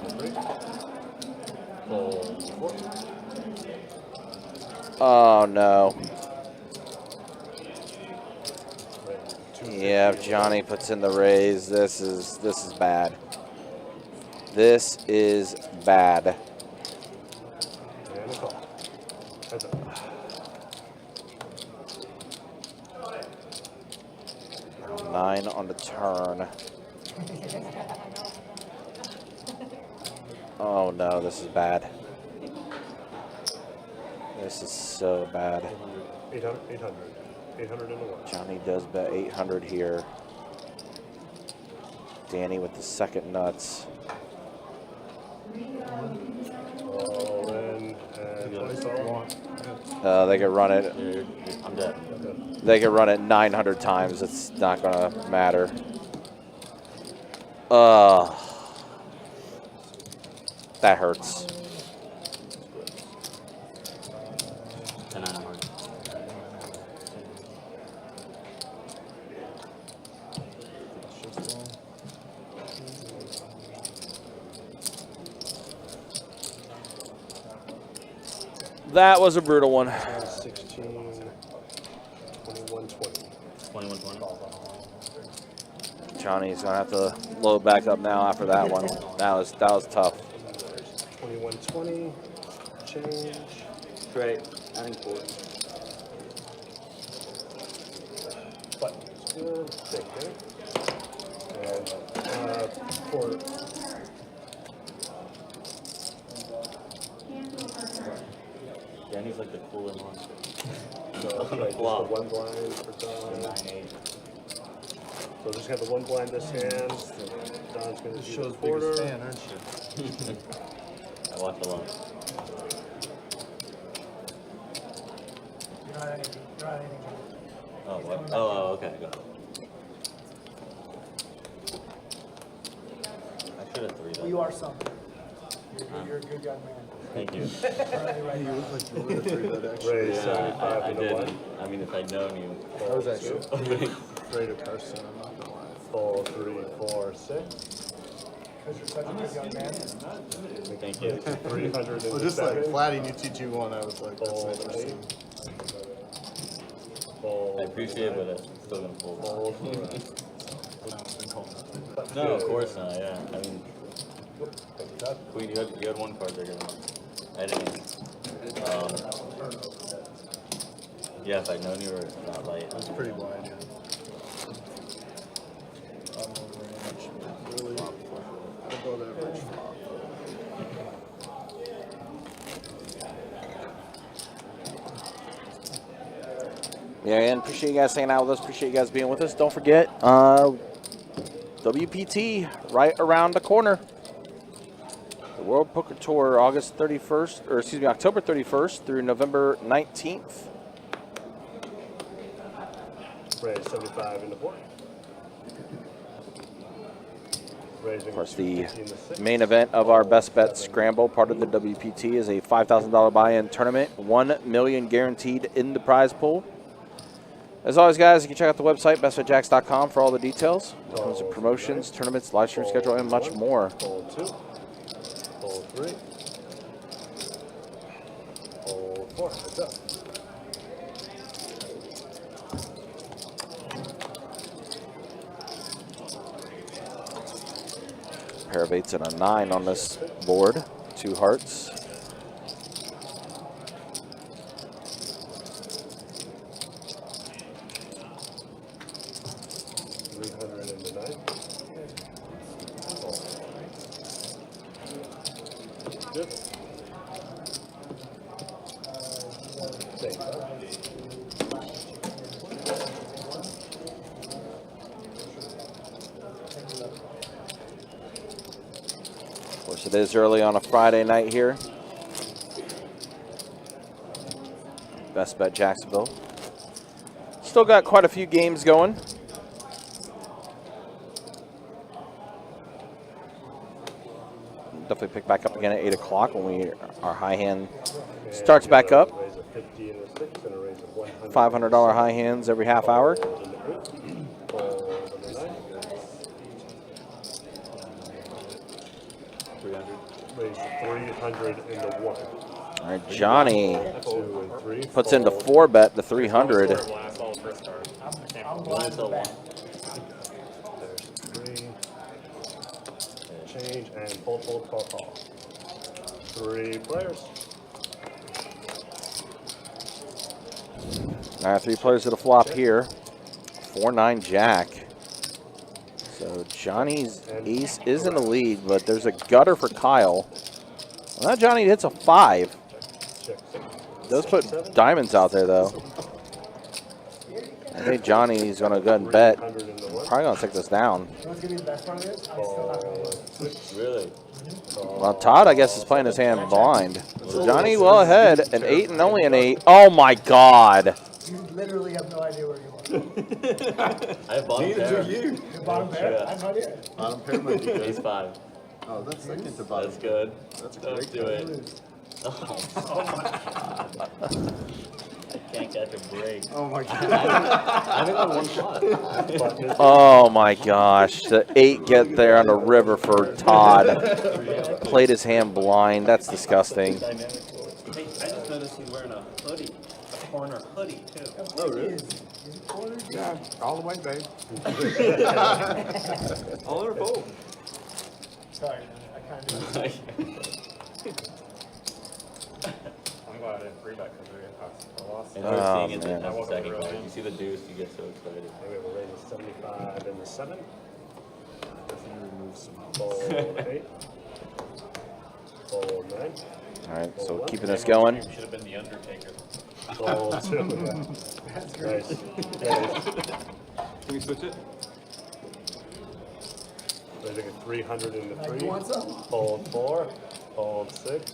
Oh no. Yeah, if Johnny puts in the raise, this is bad. This is bad. And a call. Heads up. Nine on the turn. Oh no, this is bad. This is so bad. 800. 800 in the one. Johnny does bet 800 here. Danny with the second nuts. All in and 20 They could run it. I'm dead. They could run it 900 times. It's not gonna matter. That hurts. 10 on a hard. That was a brutal one. 16, 21, 20. 21, 20. Johnny's gonna have to load back up now after that one. That was tough. 21, 20. Change. Great. Adding 4. Button. Take it. And for Danny's like the cooler one. so right, just the one blind for Don. 9-8. So just have the one blind this hand. Don's going to do the quarter. aren't you? I watch a lot. You're not anything. You're not anything. Oh, what? Oh, okay, go ahead. I should have 3 Well, that. you are something. You're a good young man. Thank you. Currently right now. Raise Yeah, 75 I into did. one. I mean, if I'd known you. I was actually afraid of Carson, I'm not gonna lie. 4, 3, 4, 6. Because you're such a good young man. Thank you. 300 in Well, the just like second. flatting you T2-1, I was like, that's Fold interesting. 8. Fold. I appreciate it, but it's still gonna fold. Fold. No, of course not. Yeah, I mean, Queen, you had one card bigger than mine. I didn't. Yeah, if I'd known you were not light. It's pretty wide, yeah. Really above average flop. Yeah, and appreciate you guys hanging out with us. Appreciate you guys being with us. Don't forget, WPT right around the corner. The World Poker Tour, October 31st through November 19th. Raise 75 into 4. Raising Of course, the 250 in the 6. main event of our Best Bet Scramble, part of the WPT, is a $5,000 buy-in tournament. $1 million guaranteed in the prize pool. As always, guys, you can check out the website, bestbetjacks.com, for all the details. When it comes to promotions, tournaments, live stream schedule, and much more. Fold 2. Fold 3. Fold 4. Heads up. Pair of 8s and a 9 on this board. 2 hearts. Good. Of course, it is early on a Friday night here. Best Bet Jacksonville. Still got quite a few games going. Definitely pick back up again at 8 o'clock when our high hand starts back up. Raise a 50 and a 6 and a raise of 100. $500 high hands every half hour. Fold and a 9. 300. Raise 300 into 1. All right, Johnny 2 and 3. puts into fold. 4-bet the 300. I'm One until blind. one. There's 3. Change and fold, call. 3 players. All right, 3 players to the flop here. 4-9 Jack. So Johnny's ace is in the lead, but there's a gutter for Kyle. Well, now Johnny hits a 5. Check. Does put diamonds out there, though. I think Johnny's going to go ahead and bet. 300 into 1. Probably going to take this down. You know what's gonna be the best part of this? I'm still not gonna win. Really? Well, Todd, I guess, is playing his hand blind. So Johnny well ahead, an 8 and only an 8. Oh, my God. You literally have no idea where you are. I have bottom Neither pair. do you. The bottom pair? I have no idea. Bottom pair might be good. Ace 5. Oh, that's second to bottom. That's good. That's a Don't great do card. it. Oh my god. I can't catch a break. Oh my God. I'm in on one shot. Oh, my gosh. The 8 get there on the river for Todd. Played his hand blind. That's disgusting. Hey, I just noticed he's wearing a hoodie. A corner hoodie, too. Oh, really? Yeah, all the way, babe. All in a fold. Sorry, I kind of. I'm glad I didn't free bet because I lost. And Oh, we're seeing it man. in the second card. You see the deuce, you get so excited. We have a raise of 75 into 7. Remove some. Fold 8. Fold 9. All right, so keeping this going. Should have been the Undertaker. Fold 2. Nice. Can we switch it? Raising a 300 into Like, 3. you want some? Fold 4. Fold 6.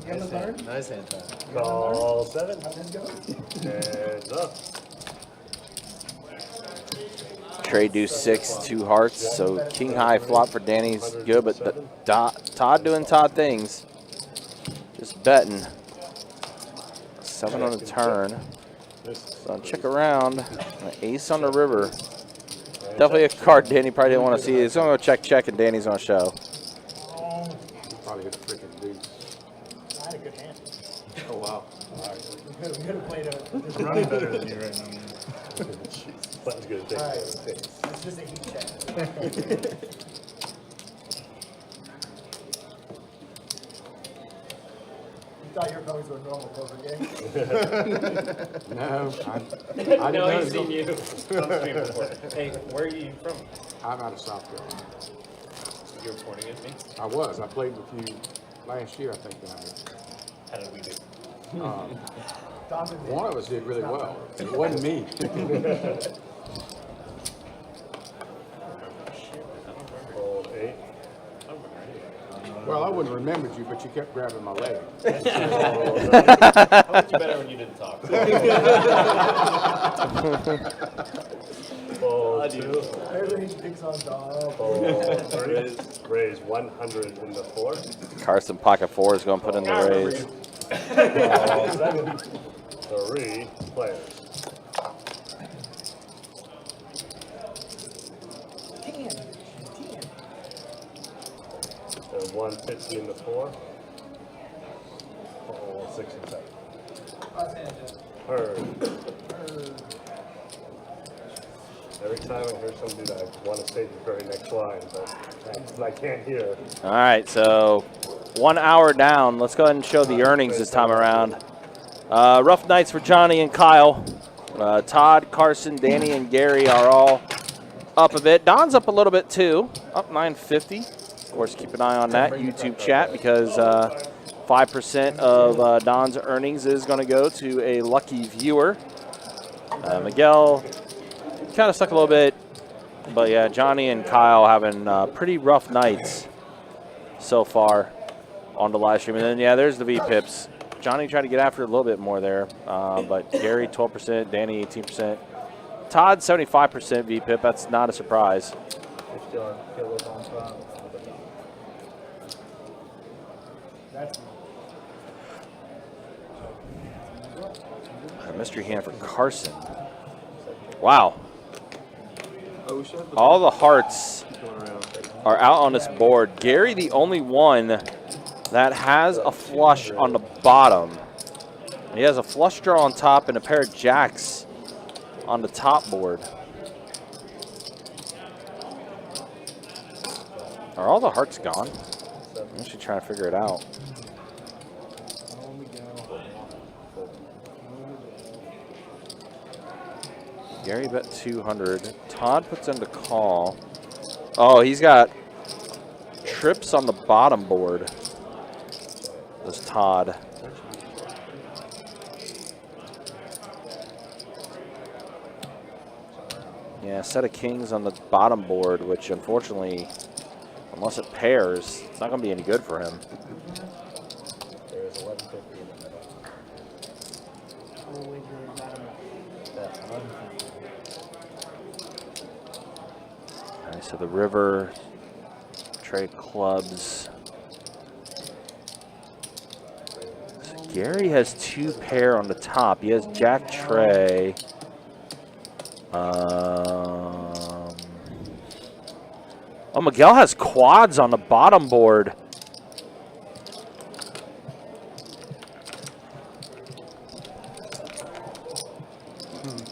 You have a learn? Nice hand time. Call 7. How this goes? And up. Trade deuce 6, 2 hearts. So king high flop for Danny's good, but Todd doing Todd things. Just betting. 7 on the turn. So check around. An ace on the river. Definitely a card Danny probably didn't want to see. He's going to go check, and Danny's going to show. Probably hit a freaking deuce. I had a good hand. Oh, wow. We could have played a. It's running better than you right now. Button's gonna take Alright. it. It's just a heat check. You thought you were coming to a normal poker game? No, I didn't No, know. he's seen you on stream before. Hey, where are you from? I'm out of South Carolina. You're reporting against me? I was. I played with you last year, I think. How did we do? One of us did really well. It wasn't me. Fold 8. Well, I wouldn't have remembered you, but you kept grabbing my leg. How much better when you didn't talk? Fold 2. Everybody thinks on dog. Fold 3. Raise 100 into 4. Carson pocket 4 is going to put in the raise. Fold 7. 3 players. 10. So 150 into 4. Fold 6 and 7. Heard. Every time I hear somebody that I want to say the very next line, but I can't hear. All right, so 1 hour down. Let's go ahead and show the earnings this time around. Rough nights for Johnny and Kyle. Todd, Carson, Danny, and Gary are all up a bit. Don's up a little bit too, up 950. Of course, keep an eye on that YouTube chat because 5% of Don's earnings is going to go to a lucky viewer. Miguel kind of stuck a little bit, but yeah, Johnny and Kyle having pretty rough nights so far on the live stream. And then, yeah, there's the V-Pips. Johnny tried to get after it a little bit more there, but Gary 12%, Danny 18%. Todd 75% V-Pip. That's not a surprise. A mystery hand for Carson. Wow. All the hearts are out on this board. Gary, the only one that has a flush on the bottom. He has a flush draw on top and a pair of jacks on the top board. Are all the hearts gone? I should try to figure it out. Gary bet 200. Todd puts in the call. Oh, he's got trips on the bottom board. This Todd. Yeah, set of kings on the bottom board, which unfortunately, unless it pairs, it's not going to be any good for him. There's 1150 in the middle. All right, so the river, trade clubs. So Gary has 2 pair on the top. He has jack tray. Oh, Miguel has quads on the bottom board.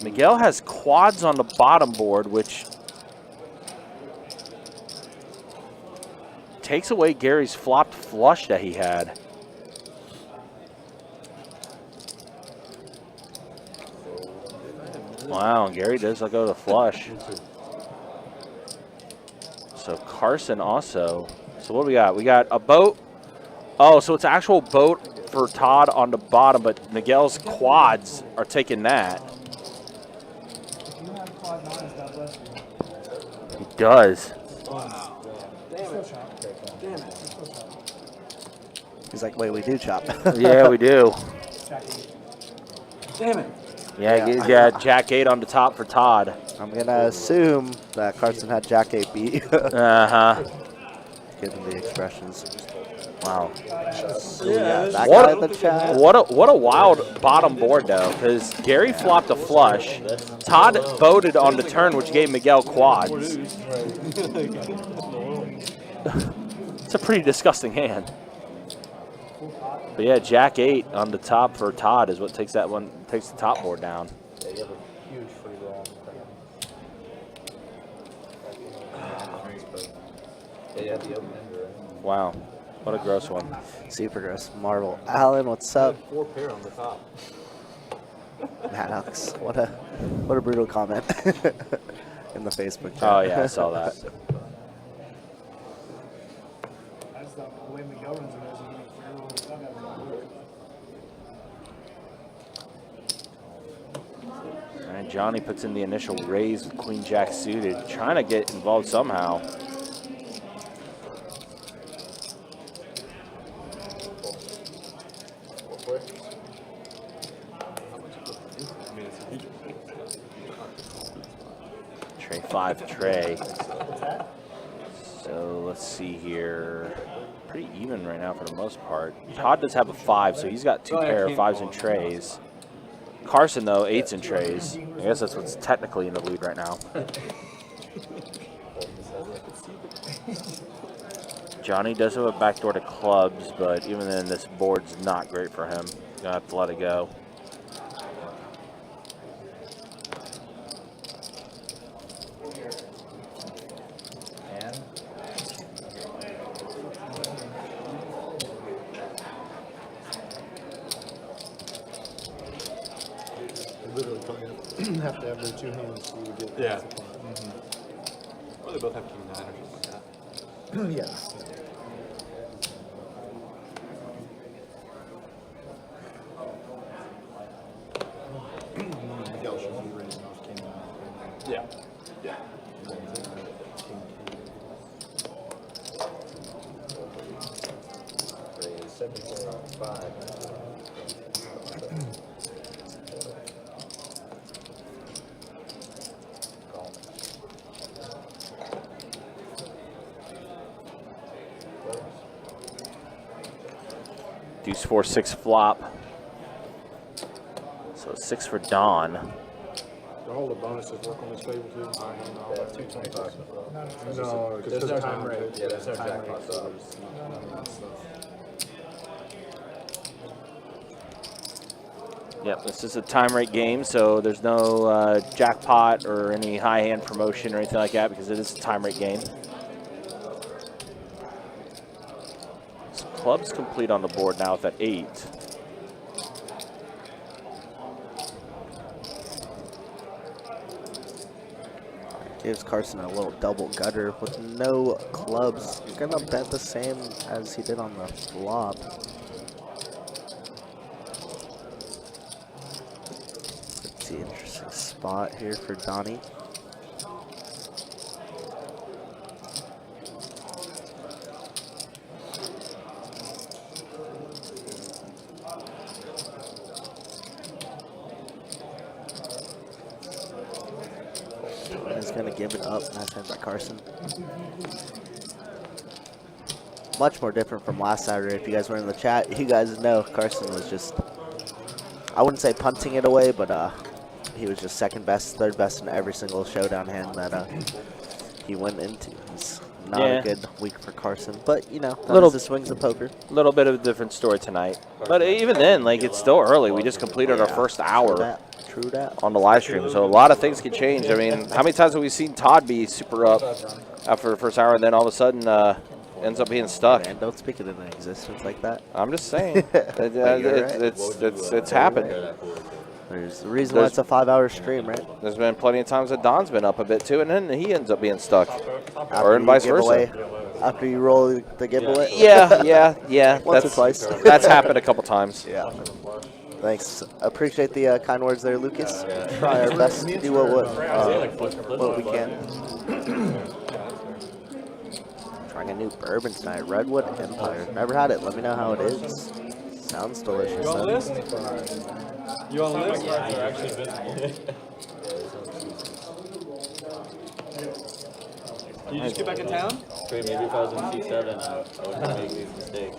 Miguel has quads on the bottom board, which takes away Gary's flopped flush that he had. Wow, Gary does let go of the flush. So Carson also. So what do we got? We got a boat. Oh, so it's actual boat for Todd on the bottom, but Miguel's quads are taking that. If you have quad nines, God bless you. He does. Wow. Damn it. Damn it. He's like, wait, we do chop. Yeah, we do. Damn it. Yeah, Jack 8 on the top for Todd. I'm going to assume that Carson had Jack 8 beat. Uh-huh. Given the expressions. Wow. That guy in the chat. What a wild bottom board, though, because Gary flopped a flush. Todd voted on the turn, which gave Miguel quads. It's a pretty disgusting hand. But yeah, Jack 8 on the top for Todd is what takes that one, takes the top board down. Yeah, you have a huge free roll. Yeah, you have the open ender, right? Wow, what a gross one. Super gross. Marvel. Alan, what's up? 4 pair on the top. Alex, what a brutal comment in the Facebook chat. Oh yeah, I saw that. That's the way Miguel runs it. And Johnny puts in the initial raise with Queen Jack suited, trying to get involved somehow. Tray 5 tray. So let's see here. Pretty even right now for the most part. Todd does have a 5, so he's got 2 pair of 5s and trays. Carson, though, 8s and trays. I guess that's what's technically in the lead right now. Johnny does have a backdoor to clubs, but even then, this board's not great for him. Gonna have to let it go. Literally probably have to have their 2 hands so you would get. Yeah. Or they both have king 9 or something like that. Yeah. Miguel should be raising off king 9. Yeah. Yeah. Raise 74.5. Deuce 4-6 flop. So 6 for Don. Do all the bonuses work on this table too? High hand, all that? 225. No, There's no time rate. Yeah, there's no Time jackpot. rate. So Yep, this is a time rate game, so there's no jackpot or any high hand promotion or anything like that because it is a time rate game. So club's complete on the board now with that 8. Gives Carson a little double gutter with no clubs. He's gonna bet the same as he did on the flop. It's an interesting spot here for Donnie. He's gonna give it up. Nice hand by Carson. Much more different from last Saturday. If you guys were in the chat, you guys know Carson was just, I wouldn't say punting it away, but he was just second best, third best in every single showdown hand that he went into. It's not a good week for Carson, but you know, that is the swings of poker. A little bit of a different story tonight. But even then, like, it's still early. We just completed our first hour on the live stream, so a lot of things could change. I mean, how many times have we seen Todd be super up after the first hour and then all of a sudden ends up being stuck? Man, don't speak it into existence like that. I'm just saying. It's happened. There's the reason why it's a 5-hour stream, right? There's been plenty of times that Don's been up a bit too, and then he ends up being stuck. Or and vice versa. After you roll the giveaway? Yeah. Once or twice. That's happened a couple times. Yeah. Thanks. Appreciate the kind words there, Lucas. Try our best to do what we can. Trying a new bourbon tonight, Redwood Empire. Never had it. Let me know how it is. Sounds delicious. You on the list? You on the list? Yeah. Are actually visible. Did you just get back in town? Maybe if I was in C7, I wouldn't make these mistakes.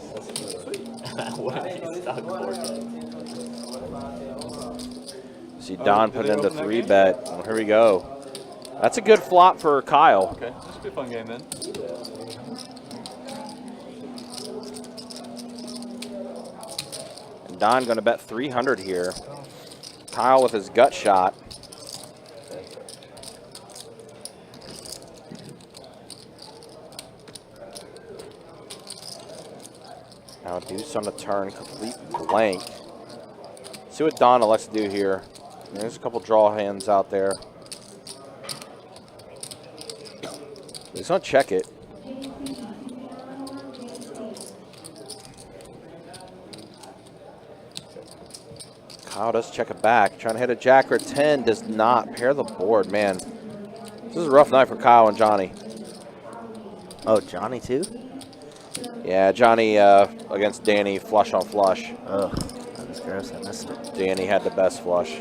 I wouldn't be stuck 4 times. See Don put in the 3-bet. Well, here we go. That's a good flop for Kyle. Okay, this should be a fun game then. And Don going to bet 300 here. Kyle with his gut shot. Now deuce on the turn, complete blank. See what Don elects to do here. There's a couple draw hands out there. He's gonna check it. Kyle does check it back. Trying to hit a jack or 10, does not pair the board, man. This is a rough night for Kyle and Johnny. Oh, Johnny too? Yeah, Johnny against Danny, flush on flush. Ugh, that was gross. I missed it. Danny had the best flush.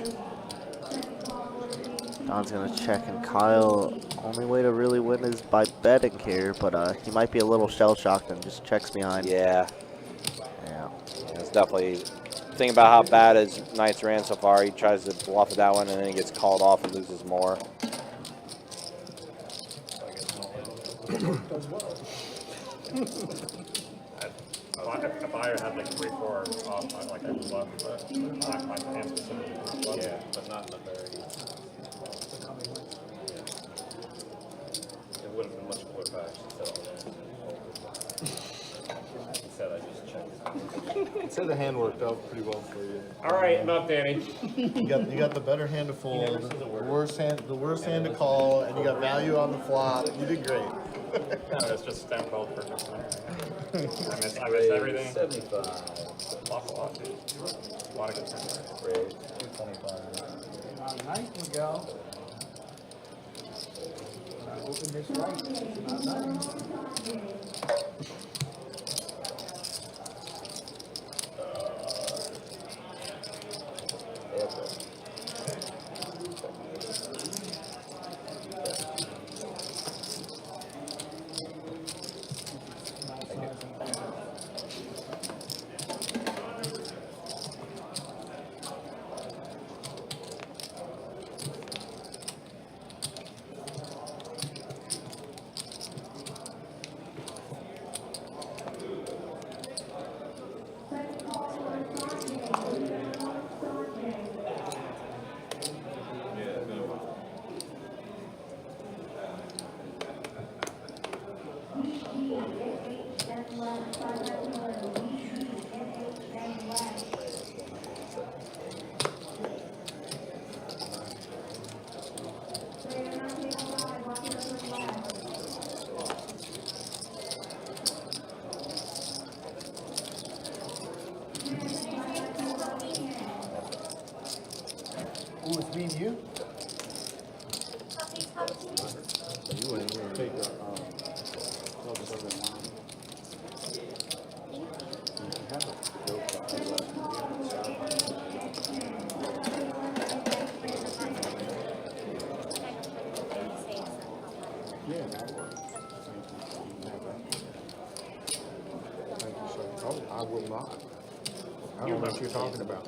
Don's gonna check, and Kyle, only way to really win is by betting here, but he might be a little shell-shocked and just checks behind. Yeah. Yeah. It's definitely, think about how bad his nights ran so far. He tries to bluff at that one, and then he gets called off and loses more. If I had like 3-4 off, I'd like I would love, but my hands are so Yeah, but not in the very. It would have been much cooler if I actually said all that. Instead, I just checked. I'd say the hand worked out pretty well for you. All right, enough, Danny. You got the better hand to fold, the worst hand to call, and you got value on the flop. You did great. No, it's just stamp well perfect. I miss everything. 75. Flop a lot, dude. A lot of good things. Raise 225. Nice, Miguel. Open this right. Not nice. Ooh, it's me and you? Coffee, coffee. You wouldn't even take it. Yeah, that works. Thank you, sir. Oh, I will not. I don't know what you're talking about.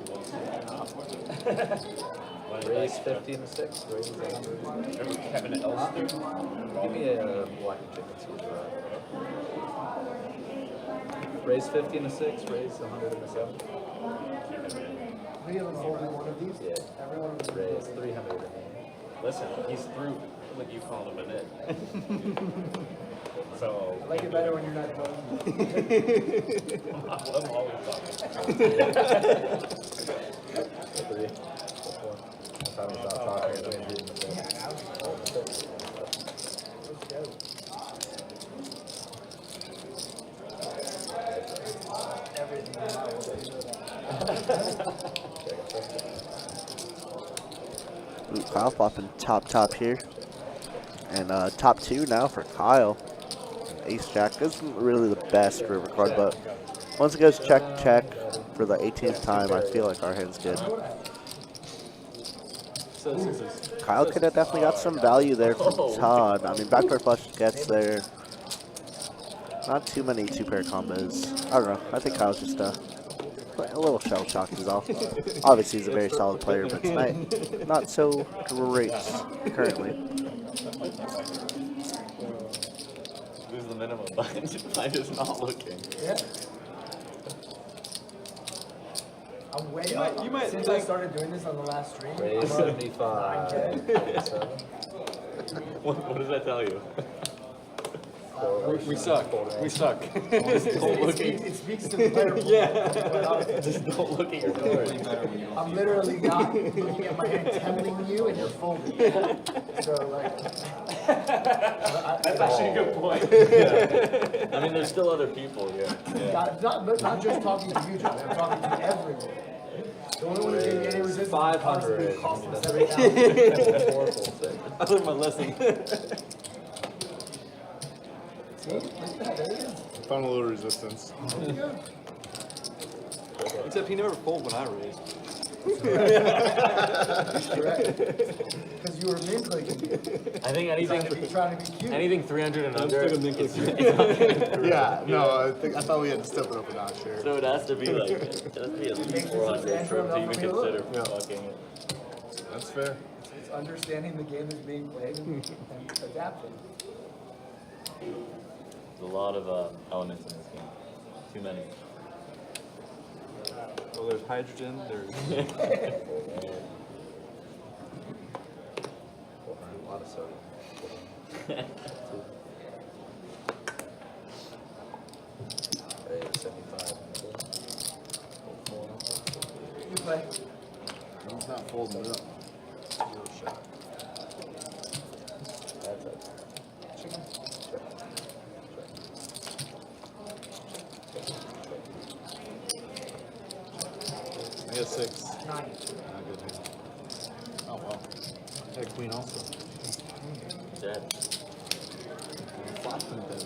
Raise 50 and a 6. Raise 100. Remember Kevin Elster? Give me a black and chicken soup. Raise 50 and a 6. Raise 100 and a 7. We haven't folded one of these? Yeah. Everyone was Raise 300 and a Listen, he's through like you called him a nit. So I like it better when you're not voting. I'm always talking. 3. 4. Time he's not talking. He's reading the book. Ooh, Kyle popping top here. And top 2 now for Kyle. Ace Jack isn't really the best river card, but once it goes check for the 18th time, I feel like our hand's good. Kyle could have definitely got some value there from Todd. I mean, backdoor flush gets there. Not too many 2-pair combos. I don't know. I think Kyle's just a little shell shocked is all. Obviously, he's a very solid player, but tonight, not so great currently. Lose the minimum by just not looking. Yeah. I'm way up. you might Since I started doing this on the last stream, Raise I'm 75. Raise 7. What does that tell you? We suck. We suck. It speaks to the player. Yeah. Just don't look at your card. I'm literally not looking at my hand, telling you, and you're folding. So, like, That's actually a good point. I mean, there's still other people here. not just talking to you, John. I'm talking to everyone. The only one who gave me any resistance 500. cost me 7,000. 4 full 6. I learned my lesson. See? Look at that. There it is. Found a little resistance. Except he never folded when I raised. Correct. Because you were min clicking. I think anything Trying to be cute. anything 300 and under. still gonna It's, Yeah, no, I thought we had to step it up a notch here. so it has to be like it has to be at least 400 for him to even consider fucking it. That's fair. It's understanding the game that's being played and adapting. There's a lot of elements in this game. Too many. Well, there's hydrogen, there's... 400. A lot of soda. Raise 75. You play. He's not folding it up. Zero shot. That's it. I got 6. 9. Not good hand. Oh, well. Hey, queen also. Dead. Flopping dead.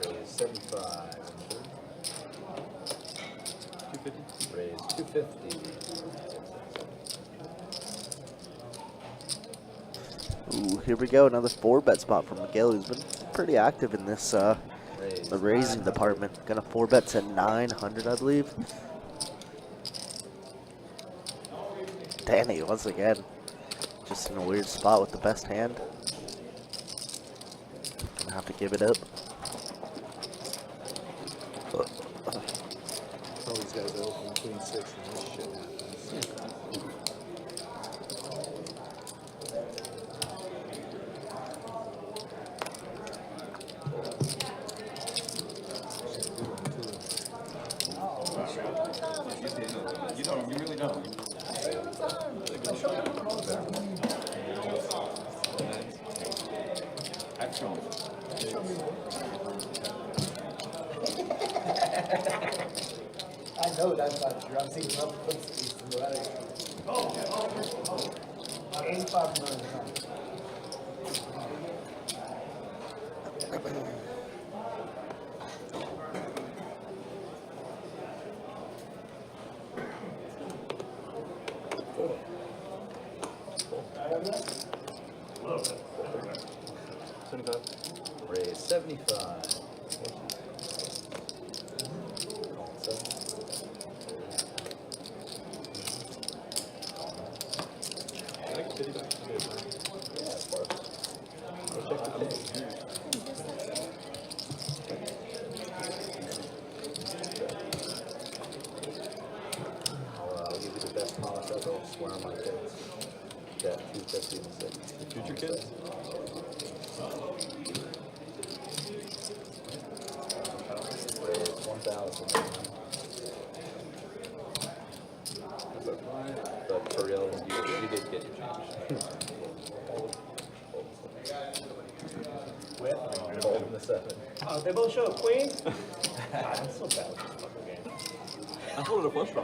Raise 75. 250. Raise 250. Ooh, here we go. Another 4-bet spot for Miguel, who's been pretty active in this the raising department. Gonna 4-bet to 900, I believe. Danny, once again, just in a weird spot with the best hand. Gonna have to give it up. tell these guys to open queen six and this shit happens. You don't, you really don't. I've shown it. I know that's not true. I've seen enough footsteps in the wedding. About 85 million times. Raise 75. I'll give you the best toss ever. I'll swear on my kids. Got 250 and 6. Future kids? Raise 1,000. But for real, you did get your change. Fold in the 7. They both show a queen? I'm so bad with this fucking game. I folded a flush draw.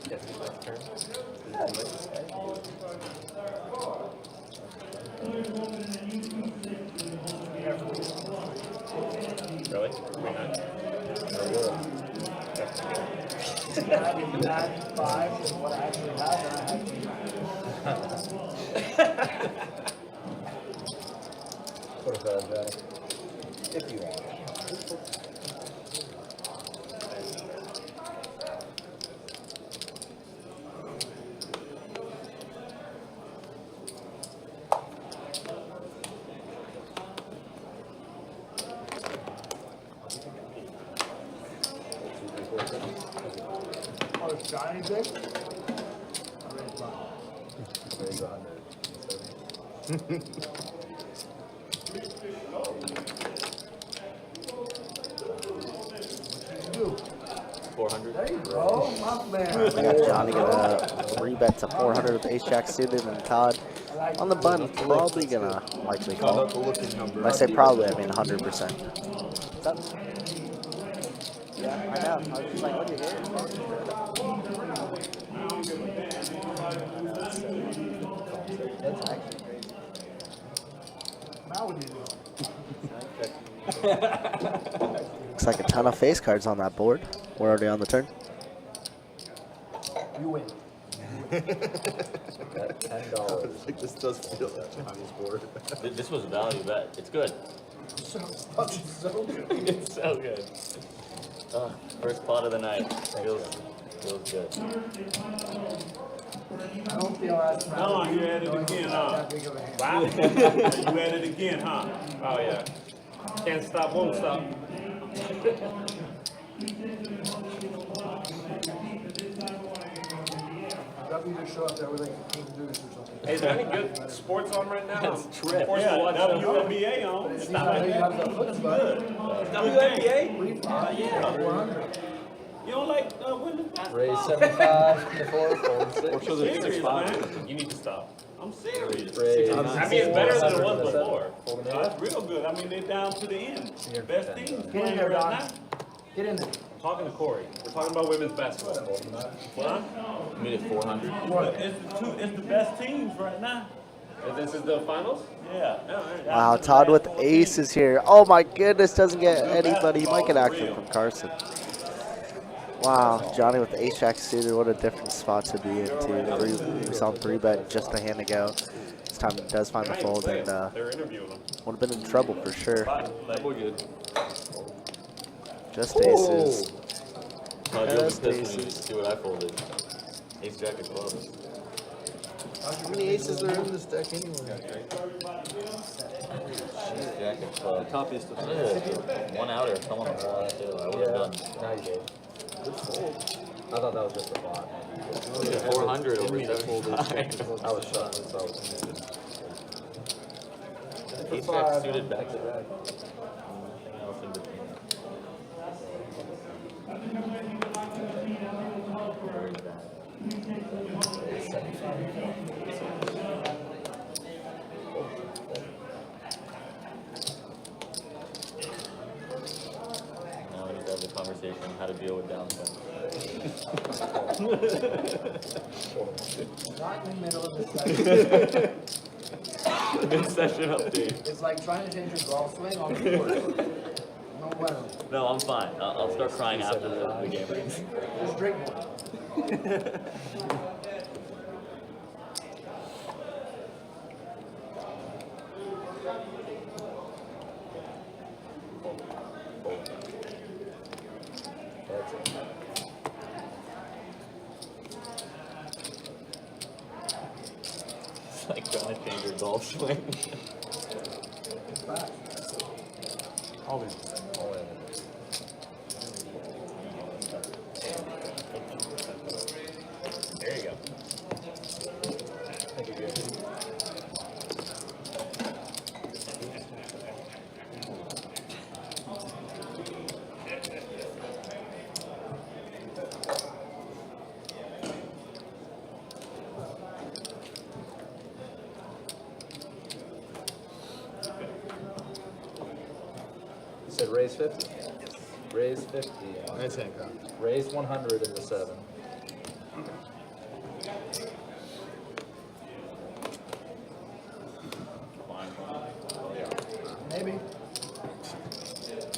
Yes, it's my turn. Really? Queen 9? 95 is what I actually have, and I have 45, Johnny. If you want. Oh, it's Johnny big? Raise 100. You. 400. There you go, my man. We got Johnny gonna rebet to 400 with ace jack suited, and Todd on the button probably gonna likely call. When I say probably, I mean 100%. Yeah, I know. I was just like, what do you hear? That's actually crazy. Now what do you do? Looks like a ton of face cards on that board. We're already on the turn. You win. Got $10. Like this does feel that Johnny's board. This was a value bet. It's good. So fucking so good. It's so good. First pot of the night. Feels good. I don't feel as bad. No, you at it again, huh? That big of a hand. Wow. You at it again, huh? Oh yeah. Can't stop, won't stop. That we just show up there with like a king deuce or something. Hey, is there any good sports on right now? That's trip. Sports Yeah, to watch. WNBA on. It's not like you have the hooks, bud. WNBA? Yeah. 400. You don't like women's basketball? Raise 75 before, fold 6. Or show the Serious, 6-5. man. You need to stop. I'm serious. Raise I mean, it's better than it was 400 before. Fold an That's real good. I mean, they're down to the end. Best teams Get in playing there, right Don. now. Get in there. Talking to Corey. We're talking about women's basketball. Huh? You made it 400. It's the best teams right now. This is the finals? Yeah. Wow, Todd with aces here. Oh my goodness, doesn't get anybody. He might get action from Carson. Wow, Johnny with the ace jack suited. What a different spot to be in too. We saw him 3-bet just a hand ago. This time he does find the fold, and They're interviewing him. would have been in trouble for sure. That boy good. Just aces. Todd, you'll be Just pissed when you aces. see what I folded. Ace jack of clubs. How many aces are in this deck anyway? Jack of clubs. Top is the one outer. Come on, too. I would have done. Now you did. I thought that was just a bot. 400 over 75. I was shocked. So Ace Jack suited back to back. Nothing else in between. Now we need to have the conversation on how to deal with downswing. Not in the middle of the session. Mid-session update. It's like trying to change your golf swing on the course. No bueno. No, I'm fine. I'll start crying after the game ends. Just drink more. that's it. It's like trying to change your golf swing. All in. All in. There you go. Thank you, guys. You said raise 50? Raise 50. Nice handcuff. Raise 100 in the 7. Maybe.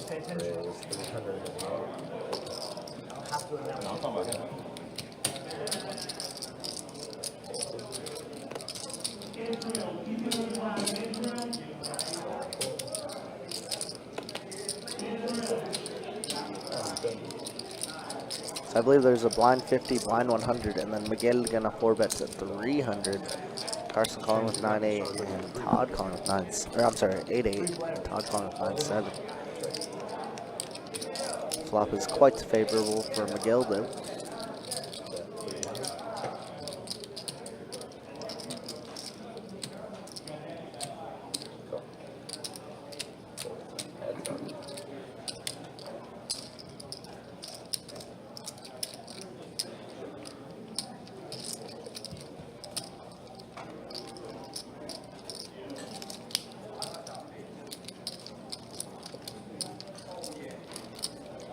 Pay attention. Raise 300 in the 8. I'll have to announce. I'm talking about him. So I believe there's a blind 50, blind 100, and then Miguel gonna 4-bet at 300. Carson calling with 9-8, and Todd calling with 9. Or I'm sorry, 8-8. And Todd calling with 9-7. Flop is quite favorable for Miguel though.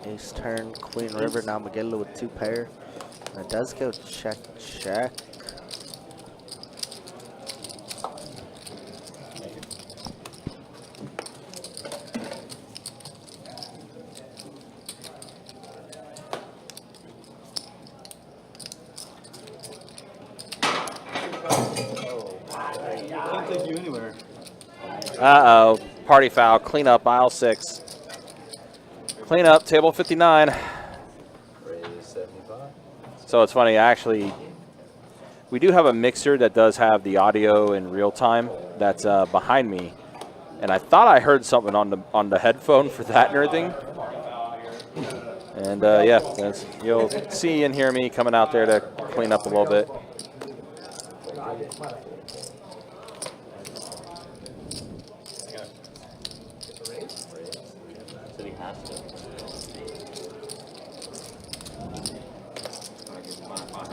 Ace turn, Queen River, now Miguel with 2 pair. And it does go check, check. Can't take you anywhere. Uh-oh. Party foul. Clean up, aisle 6. Clean up, table 59. Raise 75. So it's funny, actually, we do have a mixer that does have the audio in real time that's behind me. And I thought I heard something on the headphone for that and everything. And yeah, you'll see and hear me coming out there to clean up a little bit. So he has to.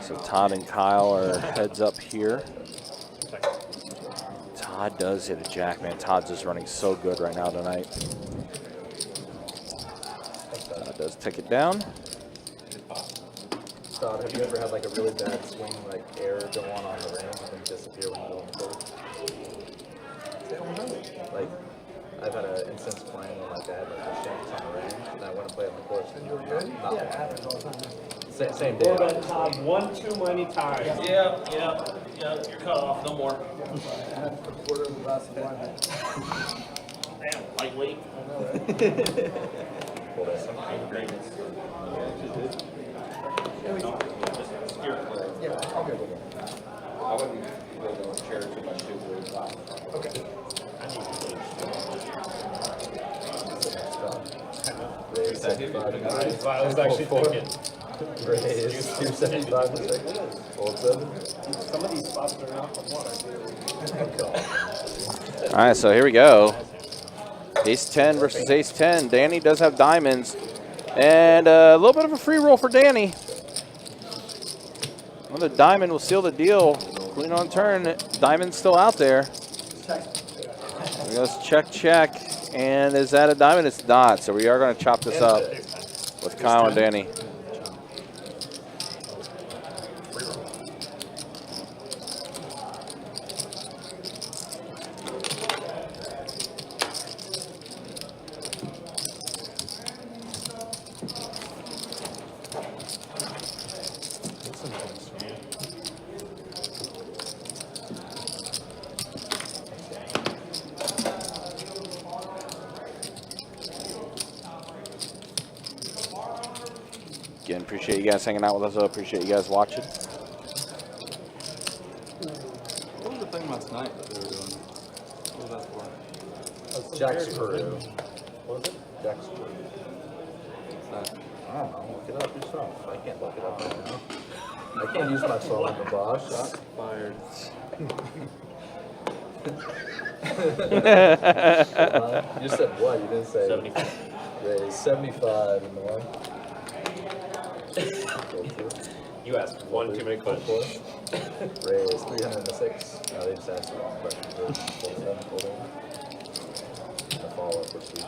So Todd and Kyle are heads up here. Todd does hit a jack, man. Todd's just running so good right now tonight. Todd does take it down. Todd, have you ever had like a really bad swing, like air go on the range and then disappear when you go on the course? Like, I've had an instance playing when like I had like a shanks on the range and I went and played on the course and you were good? Yeah, it happens all the time. Same day. Well, Todd, one too many times. Yeah, you're cut off, no more. I had a quarter of a glass of wine. Damn, lightweight. I know, right? Yeah, okay. I wouldn't go to the chair too much too far. Okay. Raise 75. I was actually thinking. Raise 275 in a second. Fold 7. Some of these spots are off from one. All right, so here we go. Ace 10 versus Ace 10. Danny does have diamonds. And a little bit of a free roll for Danny. Another diamond will seal the deal. Queen on turn. Diamond's still out there. There goes check, check. And is that a diamond? It's not. So we are going to chop this up with Kyle and Danny. Again, appreciate you guys hanging out with us. I appreciate you guys watching. What was the thing last night that they were doing? What was that for? Jack's Peru. What was it? Jack's Peru. What's that? I don't know. Look it up yourself. I can't look it up right now. I can't use my phone in the boss. Shots fired. You said what? You didn't say 75. Raise 75 in the one. You asked one too many questions. Raise 306. No, they just asked the wrong question. The follow-up receipt.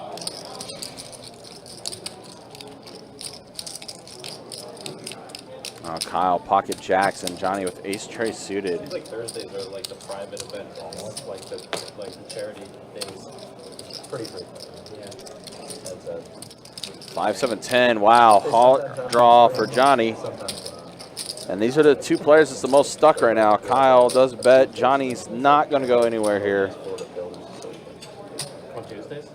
Kyle, pocket jacks, and Johnny with ace tray suited. Seems like Thursdays are like the private event, almost like the charity days. Pretty frequent. Yeah. That's it. 5, 7, 10. Wow, hard draw for Johnny. And these are the two players that's the most stuck right now. Kyle does bet. Johnny's not going to go anywhere here. On Tuesdays?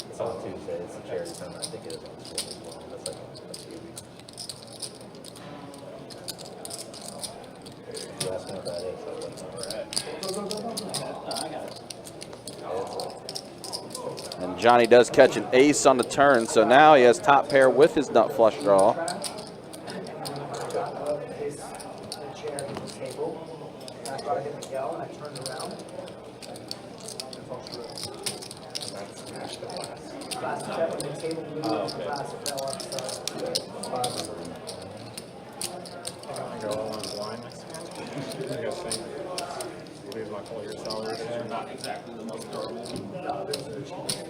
It's on Tuesday. It's the charity tournament. I think it is on Tuesday as well. That's like a few weeks. You asked me what that is. And Johnny does catch an ace on the turn, so now he has top pair with his nut flush draw. Miguel, and I turned around. Glass check, and the table moved, the glass fell up, so. Go all on blind next time. I guess think. Leave my full year salary. They're not exactly the most durable. No, this is the cheapest.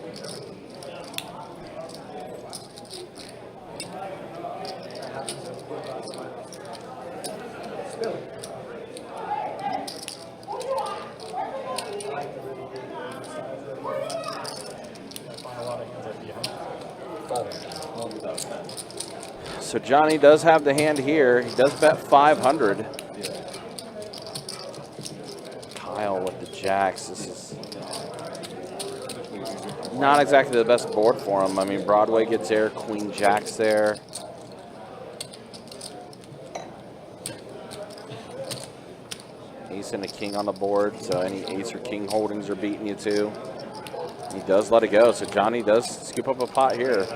So Johnny does have the hand here. He does bet 500. Kyle with the jacks. This is not exactly the best board for him. I mean, Broadway gets there, Queen Jacks there. Ace and a king on the board, so any ace or king holdings are beating you too. He does let it go, so Johnny does scoop up a pot here.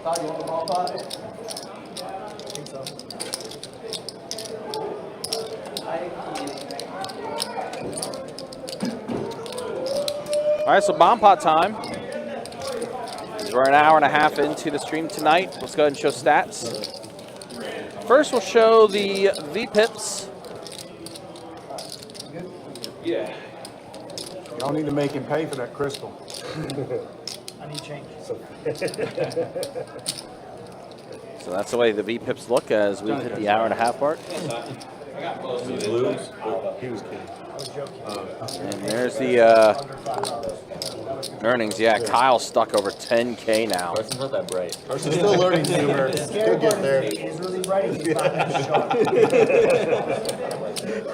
Todd, you want the ball pot? I think so. All right, so bomb pot time. We're an hour and a half into the stream tonight. Let's go ahead and show stats. First, we'll show the V-pips. Yeah. Y'all need to make him pay for that crystal. I need change. So that's the way the V-pips look as we hit the hour and a half mark. He was kidding. And there's the earnings. Yeah, Kyle's stuck over 10K now. Carson's not that bright. Carson's still learning humor. The He'll scary get part there. is he is really bright, he's not that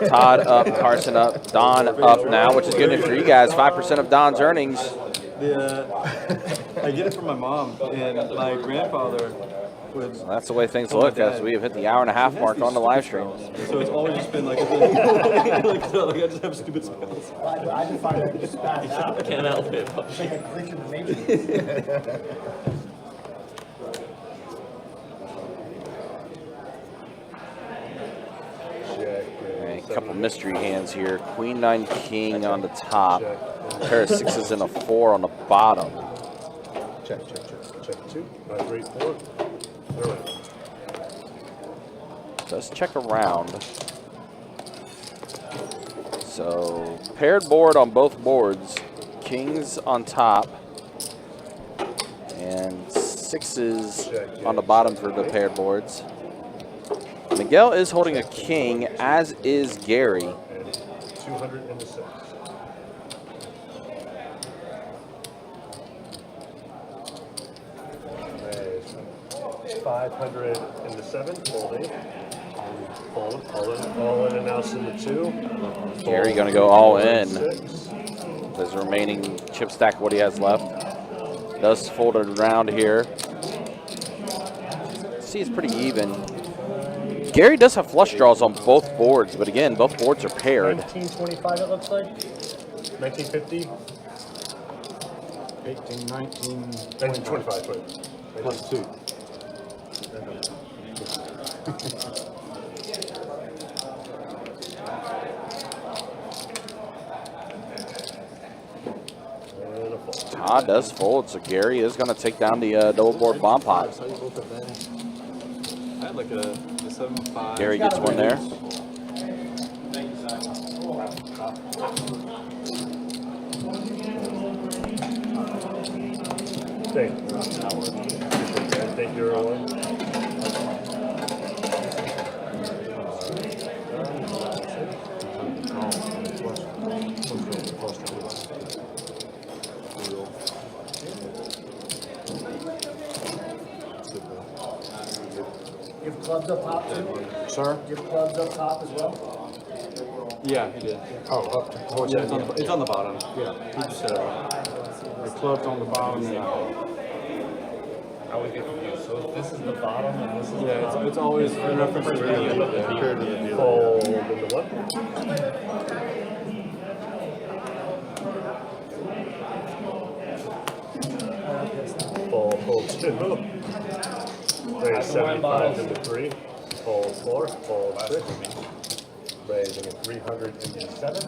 sharp. Todd up, Carson up, Don up now, which is good news for you guys. 5% of Don's earnings. I get it from my mom, and my grandfather So that's the way things look as we have hit the hour-and-a-half mark on the live stream. So it's always just been like, like I just have stupid spells. I just find that just passed out. I can't help it. It's like a glitch in the matrix. A couple mystery hands here. Queen 9 King on the top. Pair of 6s and a 4 on the bottom. Check 2. 5, 3, 4. Let's check around. So paired board on both boards. Kings on top. And 6s on the bottom for the paired boards. Miguel is holding a king, as is Gary. And 206. There's 507. Folding. All in and out in the 2. Gary going to go all in. 6. His remaining chip stack, what he has left. Does fold it around here. See, it's pretty even. Gary does have flush draws on both boards, but again, both boards are paired. 1925 it looks like. 1950. 18, 19, 1925. plus 2. Todd does fold, so Gary is going to take down the double board bomb pot. I had like a 7-5. Gary gets one there. Thank you, everyone. You have clubs up top too? Sir? You have clubs up top as well? Yeah, he did. Oh, up to towards Yeah, the it's on the bottom. Yeah. He just said it. The club's on the bottom. I always get confused. So this is the bottom and this is Yeah, it's always in reference to the Fold into one. Fold 2. Raise 75 into 3. Fold 4. Fold 6. Raising at 307.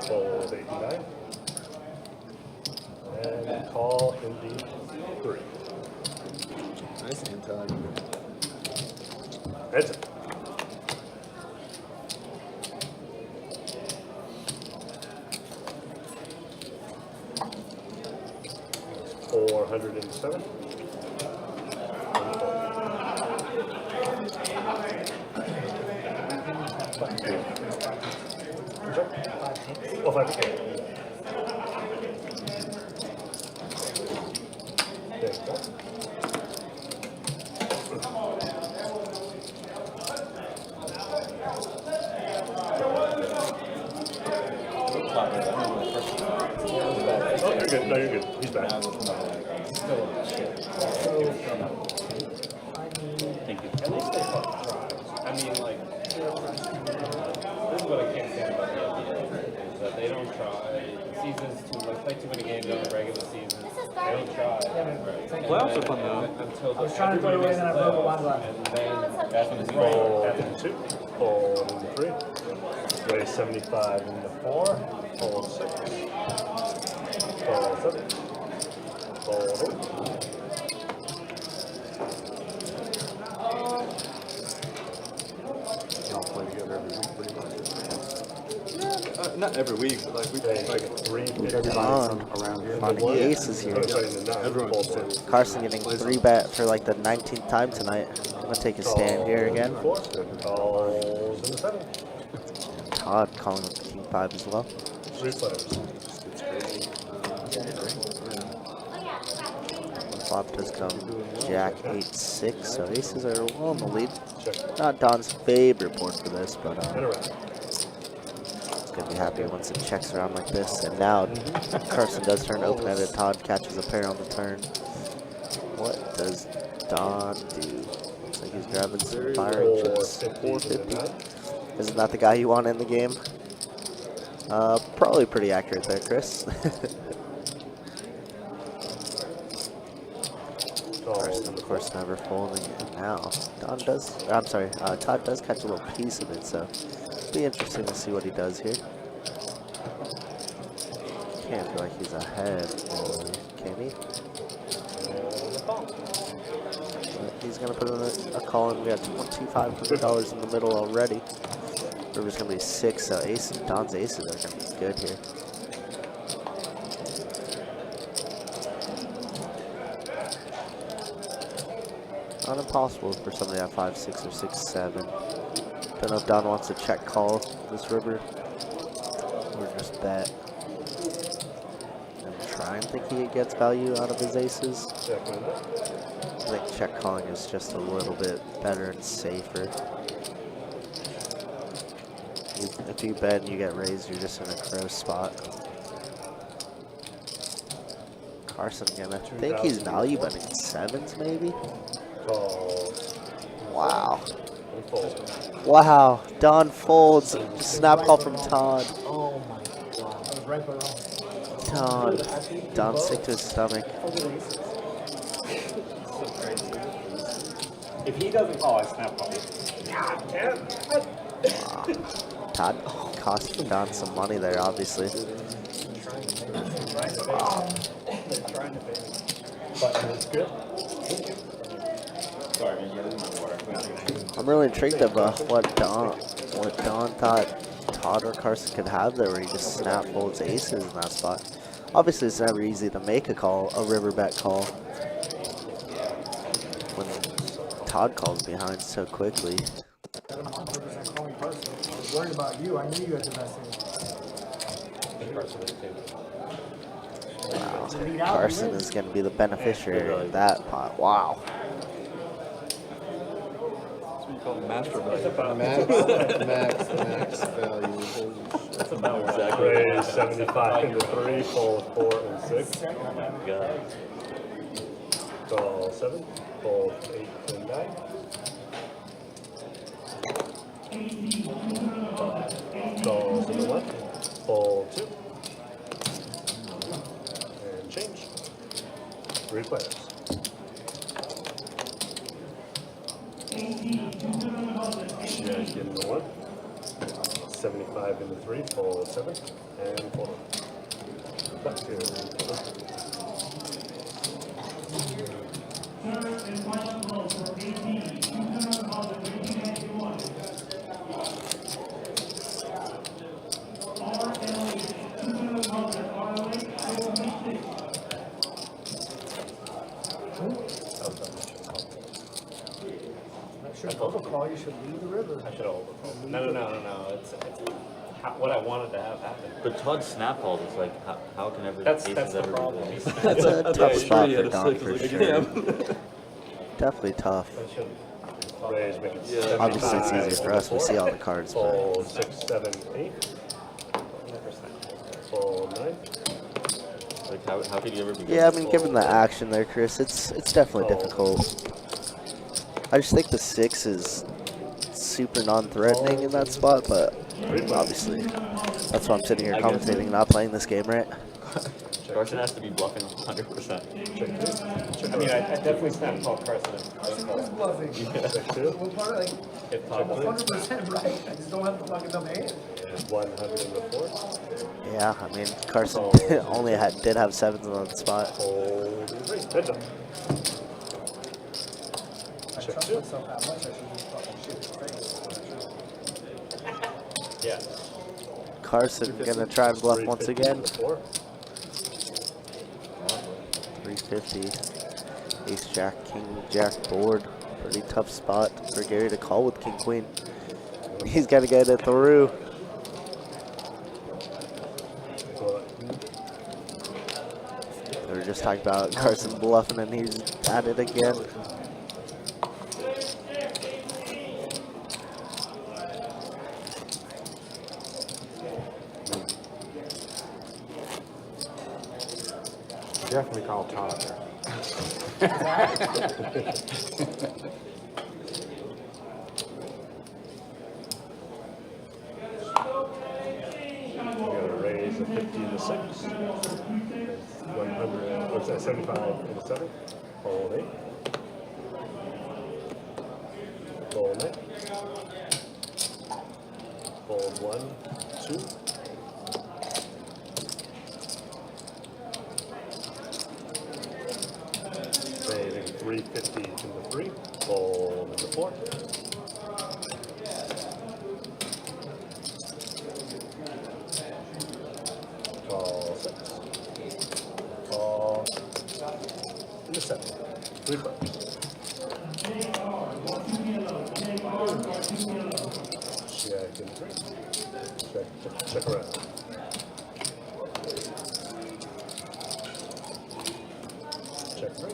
Fold 89. And call indeed 3. Nice hand time. That's it. $407. Oh, 5. There you go. Oh, you're good. No, you're good. He's back. Thank you. At least they fucking try. I mean, like, this is what I can't stand about the NBA, is that they don't try. Seasons too much, play too many games on the regular season. They don't try. Playoffs are fun though. Until I was trying to put it away and then I broke a wine glass. and then that's when it's Fold right. into 2. Fold into 3. Raise 75 into 4. Fold 6. Fold 7. Fold 8. Y'all play together every week pretty much. Not every week, but like we Like 3. Everybody On. from around here. On the aces here. Everyone's Carson getting 3-bet for like the 19th time tonight. I'm going to take a stand here again. Calls into 7. Todd calling up the King 5 as well. 3 players. Flop does come Jack 8-6, so aces are well in the lead. Not Don's favorite board for this, but gonna be happy once it checks around like this. And now Carson does turn open-ended. Todd catches a pair on the turn. What does Don do? Looks like he's grabbing some fire engines. 450. Isn't that the guy you want in the game? Probably pretty accurate there, Chris. Carson, of course, never folding. And now Todd does catch a little piece of it, so it'll be interesting to see what he does here. Can't feel like he's ahead, can he? But he's gonna put in a call, and we got $2,500 in the middle already. River's gonna be 6, so Don's aces are gonna be good here. Not impossible for somebody at 5, 6, or 6, 7. Don't know if Don wants to check call this river or just bet. And try and think he gets value out of his aces. I think check calling is just a little bit better and safer. If you bet and you get raised, you're just in a gross spot. Carson gonna think he's value betting 7s maybe? Wow. Wow. Don folds. Snap call from Todd. Oh my god. That was right but wrong. Todd. Don sick to his stomach. If he doesn't call, I snap call. God damn. Wow. Todd cost Don some money there, obviously. Wow. I'm really intrigued of what Don thought Todd or Carson could have there, where he just snap folds aces in that spot. Obviously, it's never easy to make a river bet call when Todd calls behind so quickly. I was worried about you. I knew you had the best hand. Wow. Carson is going to be the beneficiary of that pot. Wow. Master Max value. That's about Exactly. Raise 75 into 3, fold 4 and 6. God. Call 7, fold 8 and 9. Call to the left, fold 2. And change. 3 players. Yeah, give him the 1. 75 into 3, fold 7, and 4. Back to Should overcall, you should leave the river. I should have overcalled. No. It's what I wanted to have happen. But Todd snap calls is like, how can ever That's aces the ever problem. do that? That's a tough spot for Yeah, Don it's for like, sure. yeah. Definitely tough. I should raise, make it Yeah. Obviously, it's easier for us. We see all the cards, but fold 6, 7, 8. Fold 9. Like, how could you ever be? yeah, I mean, given the action there, Chris, it's definitely difficult. I just think the 6 is super non-threatening in that spot, but obviously, that's why I'm sitting here commentating and not playing this game, right? Carson has to be bluffing 100%. I mean, I definitely snap call Carson. Carson is bluffing. What part, like, If Todd 100% right. I just don't have the fucking dumb hand. And 104. Yeah, I mean, Carson only did have 7s on the spot. Fold and 3. Heads up. I trust myself that much, I should just fucking shoot his face. Yeah. Carson gonna try and bluff once again. 4. 350. Ace Jack, King Jack board. Pretty tough spot for Gary to call with King Queen. He's got to get it through. We were just talking about Carson bluffing, and he's at it again. Definitely call Todd there. We got a raise of 50 to 6. 100, what's that, 75 and a 7. Fold 8. Fold 9. Fold 1, 2. Raising 350 into 3. Fold into 4. Call 6. Call into 7. 3 bucks. Check in 3. Check around. Check 3.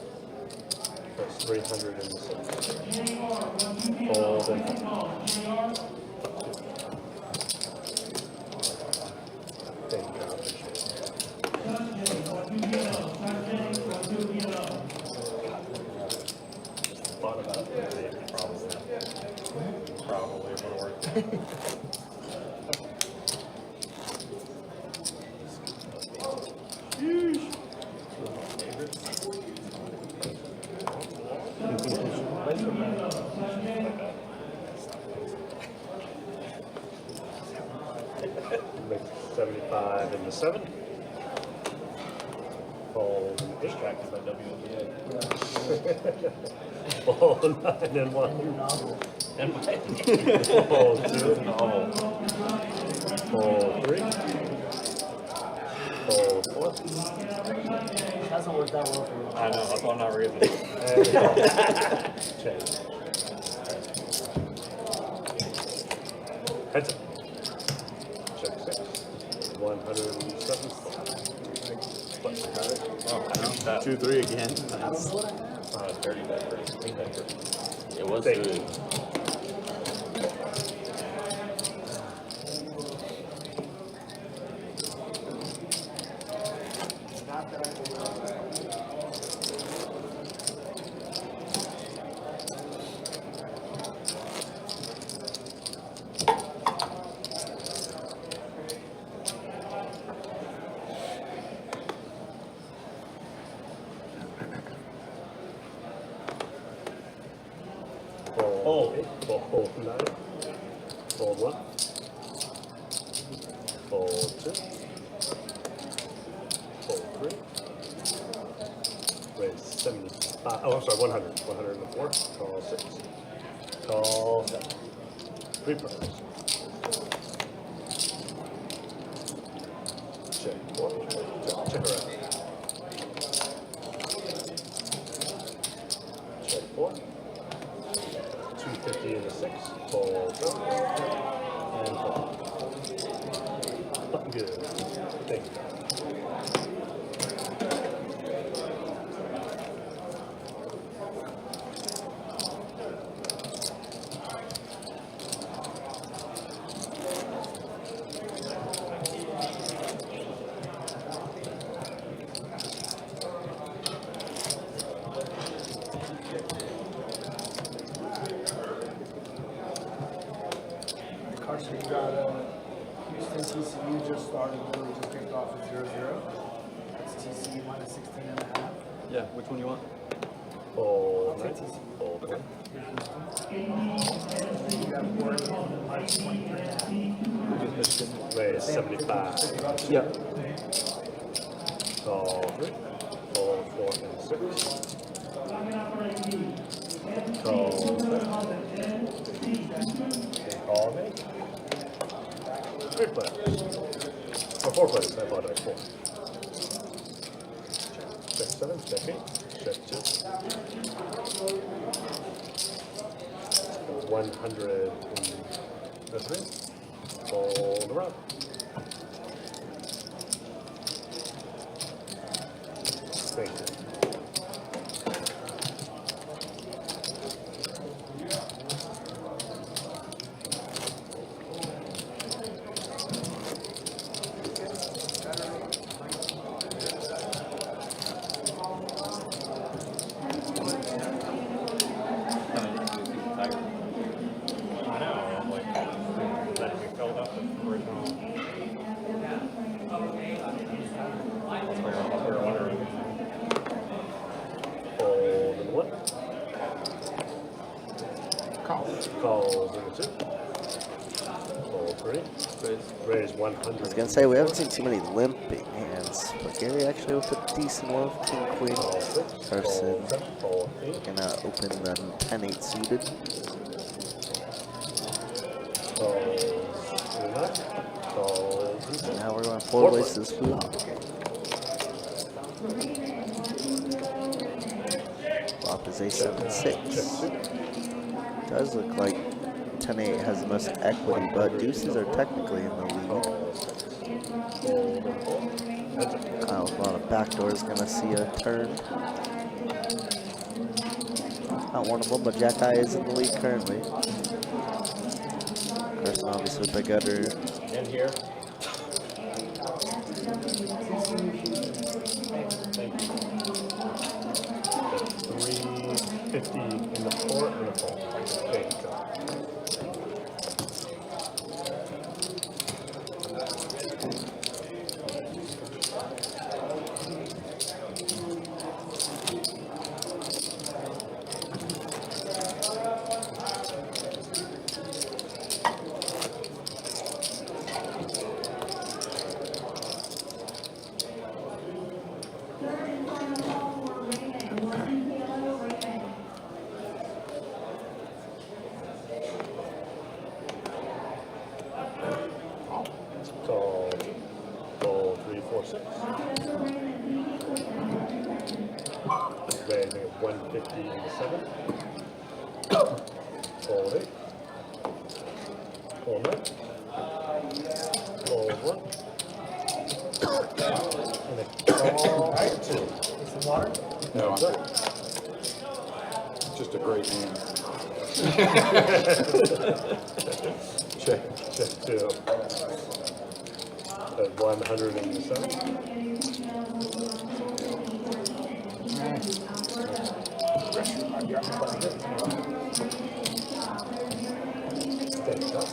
That's 306. Fold and thank you, I appreciate Thought about it, probably would work. Make 75 into 7. Fold and 8. Distracted by WNBA. Fold 9 and 1. And my Fold 2. Fold 3. Fold 4. Hasn't worked out well for you. I know, that's why I'm not raising. And call. Change. Heads up. Check 6. 107. Oh, I know that. 2-3 again. dirty banter. It was Thank good. you. Fold 8, fold 9, fold 1, fold 2, fold 3, raise 75, oh, I'm sorry, 100, 104, call 6, call 7, 3 prices. Check 4, check around. Check 4. 250 into 6, fold 7, and fold. Looking good. Thank you. Carson, you got Houston TCU just started, literally just kicked off at 0-0. That's TCU minus 16.5. Yeah, which one you want? Fold I'll take 9, TCU. fold 1. You got Oregon minus 23.5. Raise 75. Yeah. Call 3, fold 4 and 6. Call 7. Call 8. 3 players. Or 4 players, I apologize, 4. Check 7, check 8, check 2. 103. Fold around. Thank you. 1. Calls in the 2. Fold 3. Raise 100. I was gonna say we haven't seen too many limping hands, but Gary actually with a decent one with King Queen. Carson gonna open the 10-8 suited. Now we're going 4 ways to this flop. Flop is A7-6. Does look like 10-8 has the most equity, but deuces are technically in the lead. Kyle with a lot of backdoors gonna see a turn. Not one of them, but Jack Eye is in the lead currently. Carson obviously with the gutter. In here. Thank you. 350 in the 4 and the 4. Thank you, Todd. Call. Roll 3, 4, 6. Raising at 150 in the 7. Fold 8. Fold 9. Fold 1. And a call 2. Some water? No, I'm good. Just a great hand. Check 2. At 107. Thanks,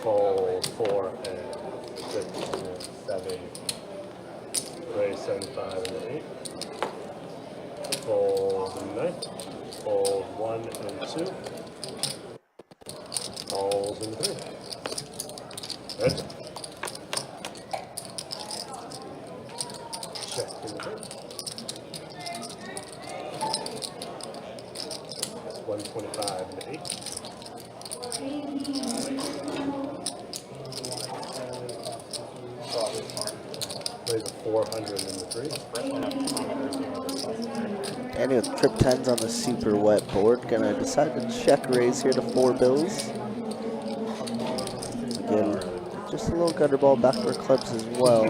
Fold 4 and 6 and 7. Raise 75 and 8. Fold 9. Fold 1 and 2. Calls and 3. Red. Check in the 3. 125 and 8. Raise 400 in the 3. Danny with trip 10s on the super wet board. Gonna decide to check raise here to 4 bills. Again, just a little gutter ball backdoor clubs as well.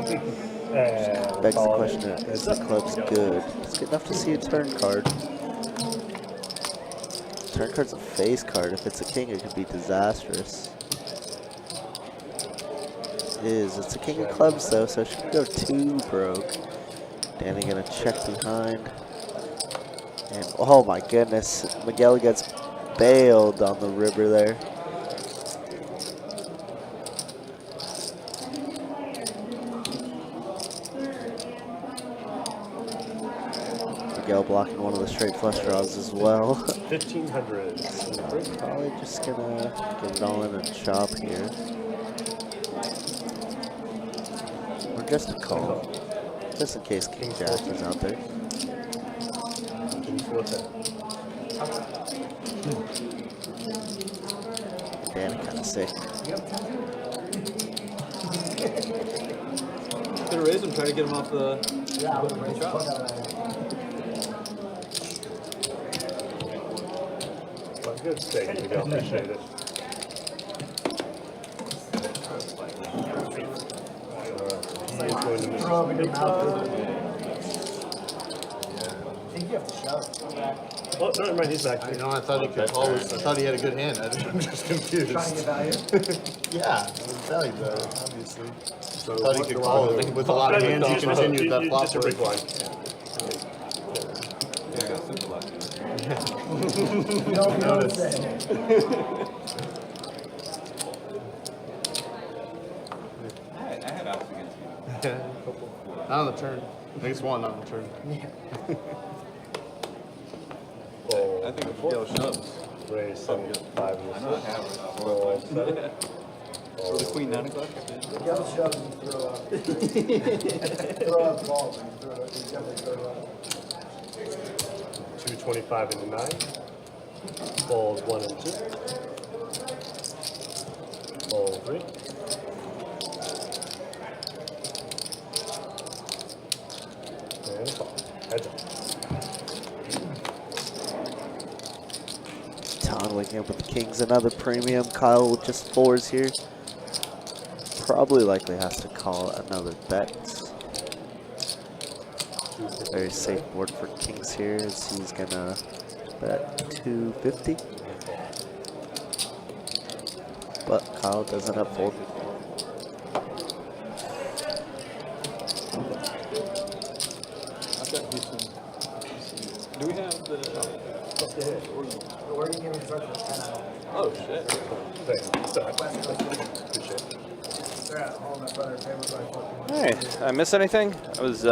Begs the question, is the clubs good? It's good enough to see a turn card. Turn card's a face card. If it's a king, it could be disastrous. It's a king of clubs though, so she can go 2 broke. Danny gonna check behind. And oh my goodness, Miguel gets bailed on the river there. Miguel blocking one of the straight flush draws as well. 1500. Probably just gonna get it all in a chop here. Or just a call. Just in case King Jack is out there. Danny kind of sick. Gonna raise him, try to get him off the chop. Well, good steak, Miguel. Appreciate it. Throw him in your mouth. I think you have to shove. Oh, no, never mind, he's back. I know, I thought he could call. I thought he had a good hand. I'm just confused. Trying to get value. Yeah, it was value better, obviously. So I thought he what could do call. I With do? a lot of No, hands, he just- continued that flop. Just a break line. Yeah, I got simple left. You don't say. I had outs against you. Not on the turn. I think it's one on the turn. Fold I think Miguel shoves. raise 75 in I the know I six. have Fold 7. So the queen 9 o'clock? Miguel shoves and throw up. Throw up balls. You definitely throw up. 225 into 9. Fold 1 and 2. Fold 3. And call. Heads up. Todd waking up with the kings, another premium. Kyle with just 4s here. Probably likely has to call another bet. Very safe board for kings here as he's gonna bet 250. But Kyle doesn't upfold. I've got Houston. Do we have the... The wording game starts with 10 out. Oh, shit. Thanks. Appreciate it. They're at home. My brother favorite rifle. Hey, did I miss anything? I was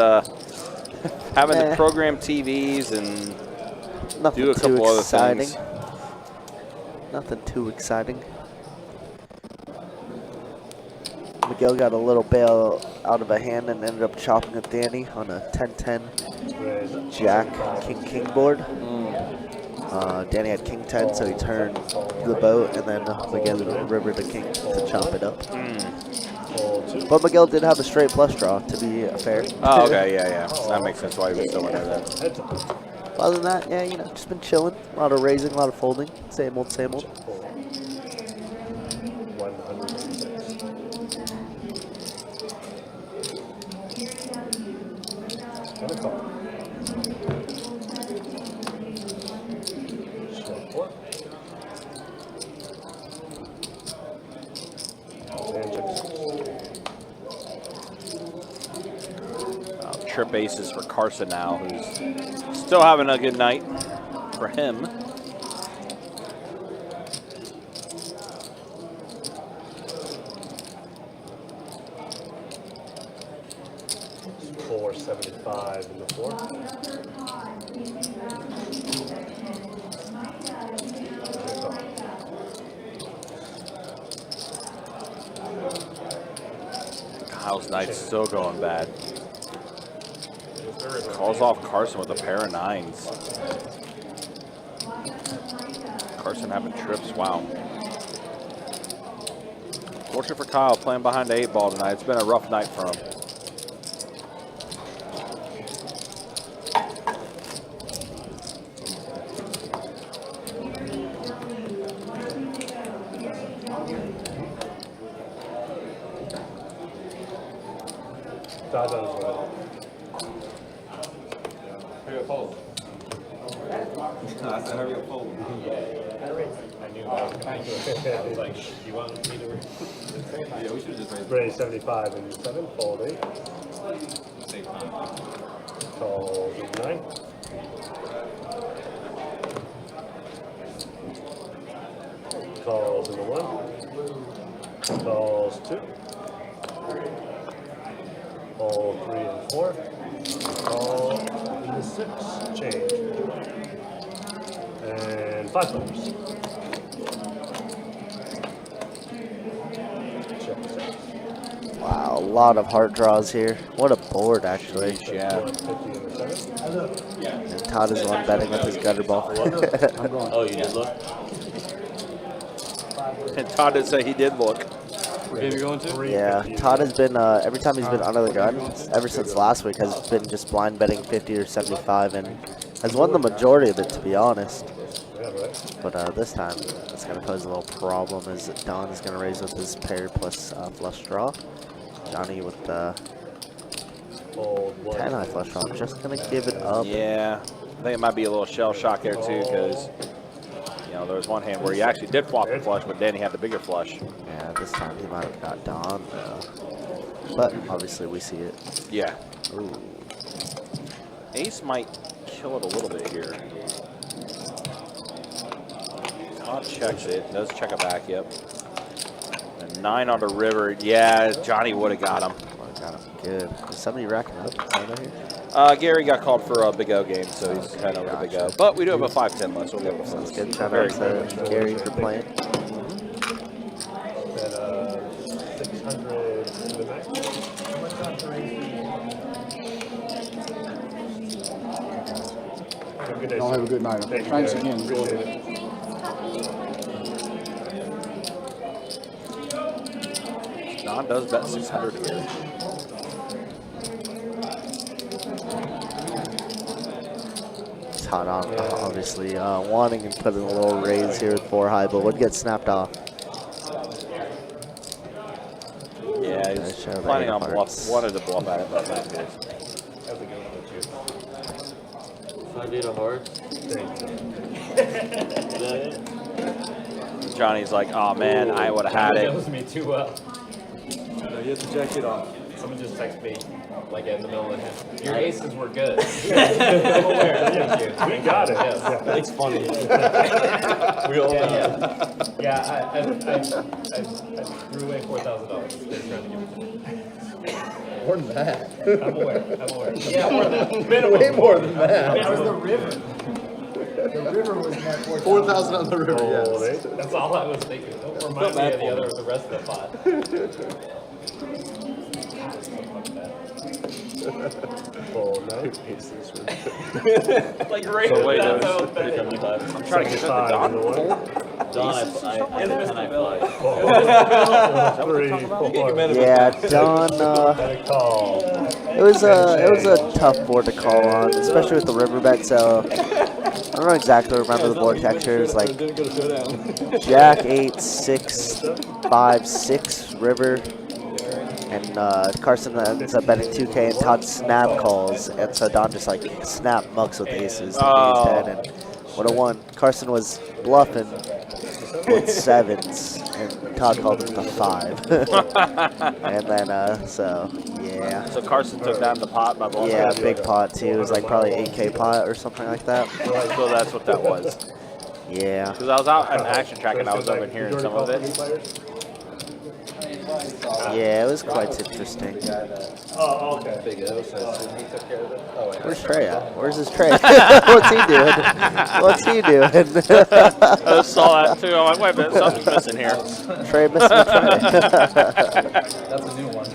having to program TVs and Nothing do a couple too other exciting. things. Nothing too exciting. Miguel got a little bail out of a hand and ended up chopping with Danny on a 10-10 Jack King board. Danny had King 10, so he turned the boat, and then Miguel rivered the king to chop it up. But Miguel did have a straight flush draw, to be fair. Oh, okay, yeah. That makes sense why he was still in there. Other than that, yeah, you know, just been chilling. A lot of raising, a lot of folding. Same old, same old. 106. And a call. Short 4. And check 6. Trip aces for Carson now, who's still having a good night for him. $475 in the 4. Kyle's night's still going bad. Calls off Carson with a pair of 9s. Carson having trips, wow. Fortunate for Kyle playing behind the 8-ball tonight. It's been a rough night for him. Todd on his way. Hurry up, fold. I said hurry up, fold. I knew that. I was like, you want me to... Yeah, we should have just raised Raise 75 in 7. Fold 8. safe time. Call 9. Calls in the 1. Calls 2. Call 3 and 4. Call in the 6. Change. And $5. Check 6. Wow, a lot of heart draws here. What a board, actually. Yeah. 150 in the 7. And Todd is the one betting with his gutter ball. Oh, you did look? And Todd did say he did look. What game you going to? Yeah, Todd has been, every time he's been under the gun, ever since last week, has been just blind betting 50 or 75 and has won the majority of it, to be honest. Yeah, right. But this time, it's going to pose a little problem as Don is going to raise with his pair plus flush draw. Johnny with the Fold 1. 10 high flush draw, just going to give it up. Yeah. I think it might be a little shell shock there too, because you know there was one hand where he actually did flop the flush, but then he had the bigger flush. Yeah, this time he might have got Don, but obviously we see it. Yeah. Ooh. Ace might kill it a little bit here. Todd checks it. Does check it back. Yep. And 9 on the river. Yeah, Johnny would have got him. Got him. Good. Is somebody racking up? Here? Gary got called for a Big O game, so he's kind of over the Big O. But we do have a 5-10 left, so we'll be able to Sounds good. Shout out to Gary for playing. Then 600 to the max. Have a good day. Y'all have a good night. Thank you, Thanks Gary. again. Appreciate it. Don does bet 600 here. Todd obviously wanting and putting a little raise here with 4 high, but would get snapped off. Yeah, he's planning on bluff. Wanted to bluff at it, but not good. How's it going with you? 5-8 of hearts. Johnny's like, oh man, I would have had That it. knows me too well. No, you have to jack it off. Someone just texted me, like in the middle of the hand. Your aces were good. I'm aware. Thank you. We got it. Yes. Yeah. It's funny. We all know. Yeah, I threw away $4,000. They're trying to give it to me. More than that. I'm aware. Yeah, more than that. Minimum. Way more than that. That was the river. The river was net 4,000 on the river, Oh, yes. That's all I was thinking. Don't remind me of the rest of the pot. Full night. Like right So wait, that's those- how bad. I'm trying to get the Don. Don, I Yeah, Don. It was a tough board to call on, especially with the river bet. So I don't know exactly remember the board textures. Like Jack 8, 6, 5, 6 river, and Carson ends up betting 2K, and Todd snap calls, and so Don just like snap mucks with aces, thinking he's dead, and would have won. Carson was bluffing with 7s, and Todd called him the 5. And then, so, yeah. So Carson took down the pot by bluffing. Yeah, big pot too. It was like probably 8K pot or something like that. So that's what that was. Yeah. Because I was out at Action Track and I was over hearing some of it. Yeah, it was quite interesting. Oh, okay. Big O, so I assume he took care of it. Oh, wait. Where's Trey at? Where's his Trey? What's he doing? What's he doing? I saw that too. I'm like, wait a minute, something's missing here. Trey missing a Trey. That's a new one.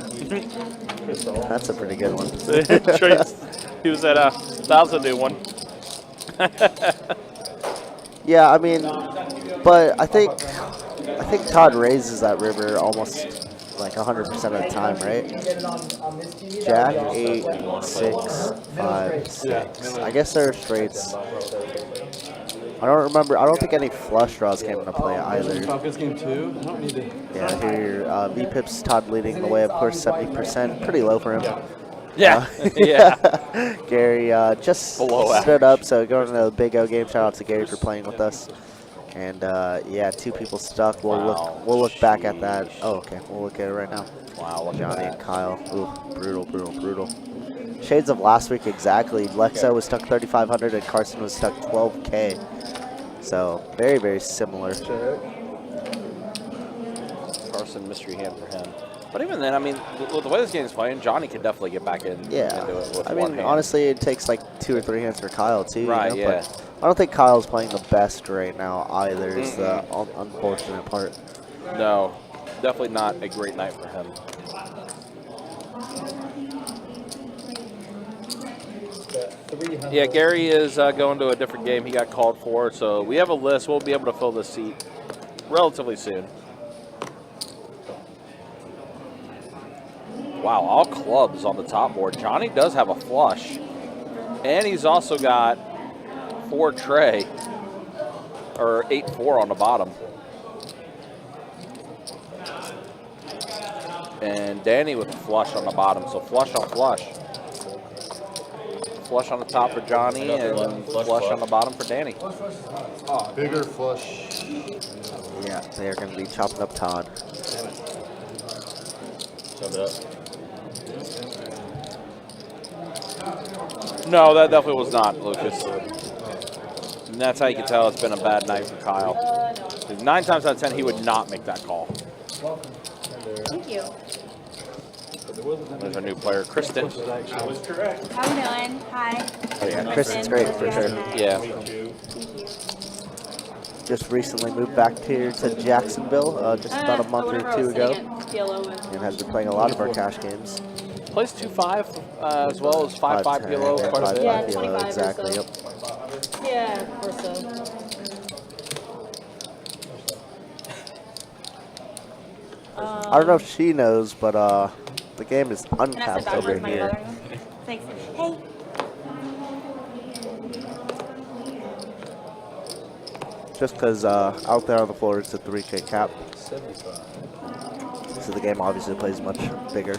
That's a pretty good one. He was at that was a new one. Yeah, I mean, but I think Todd raises that river almost like 100% of the time, right? Jack 8, 6, 5, 6. I guess there are straights. I don't remember. I don't think any flush draws came into play either. Falcons game 2? I don't need to. Yeah, here V-Pips Todd leading the way, of course, 70%. Pretty low for him. Yeah, yeah. Gary just stood up, so going to the Big O game. Shout out to Gary for playing with us. And yeah, 2 people stuck. We'll look back at that. Oh, okay. We'll look at it right now. Wow, Johnny and Kyle. Ooh, brutal. Shades of last week exactly. Lexo was stuck 3,500 and Carson was stuck 12K. So very, very similar. Carson mystery hand for him. But even then, I mean, with the way this game is playing, Johnny could definitely get back in. Yeah. Into it with I one mean, hand. honestly, it takes like 2 or 3 hands for Kyle too. Right, you know? yeah. But I don't think Kyle's playing the best right now either. Is the unfortunate part. No, definitely not a great night for him. Yeah, Gary is going to a different game. He got called for, so we have a list. We'll be able to fill this seat relatively soon. Wow, all clubs on the top board. Johnny does have a flush, and he's also got 4 tray, or 8-4 on the bottom. And Danny with a flush on the bottom, so flush on flush. Flush on the top for Johnny and flush on the bottom for Danny. Bigger flush. Yeah, they're going to be chopping up Todd. Chop it up. No, that definitely was not Lucas. And that's how you can tell it's been a bad night for Kyle. 'Cause 9 times out of 10, he would not make that call. Thank you. There's our new player, Kristen. I was correct. How we doing? Hi. Oh yeah, Kristen's great for sure. Yeah. Thank you. Just recently moved back here to Jacksonville, just about a month or two ago, and has been playing a lot of our cash games. Plays 2-5 as well as 5-5 PLO quite a bit. 5-5 PLO, exactly. Yep. Yeah, or so. I don't know if she knows, but the game is Can I sit uncapped back over with my here. brother? Thanks. Hey. Just because out there on the floor it's a 3K cap, 75. so the game obviously plays much bigger.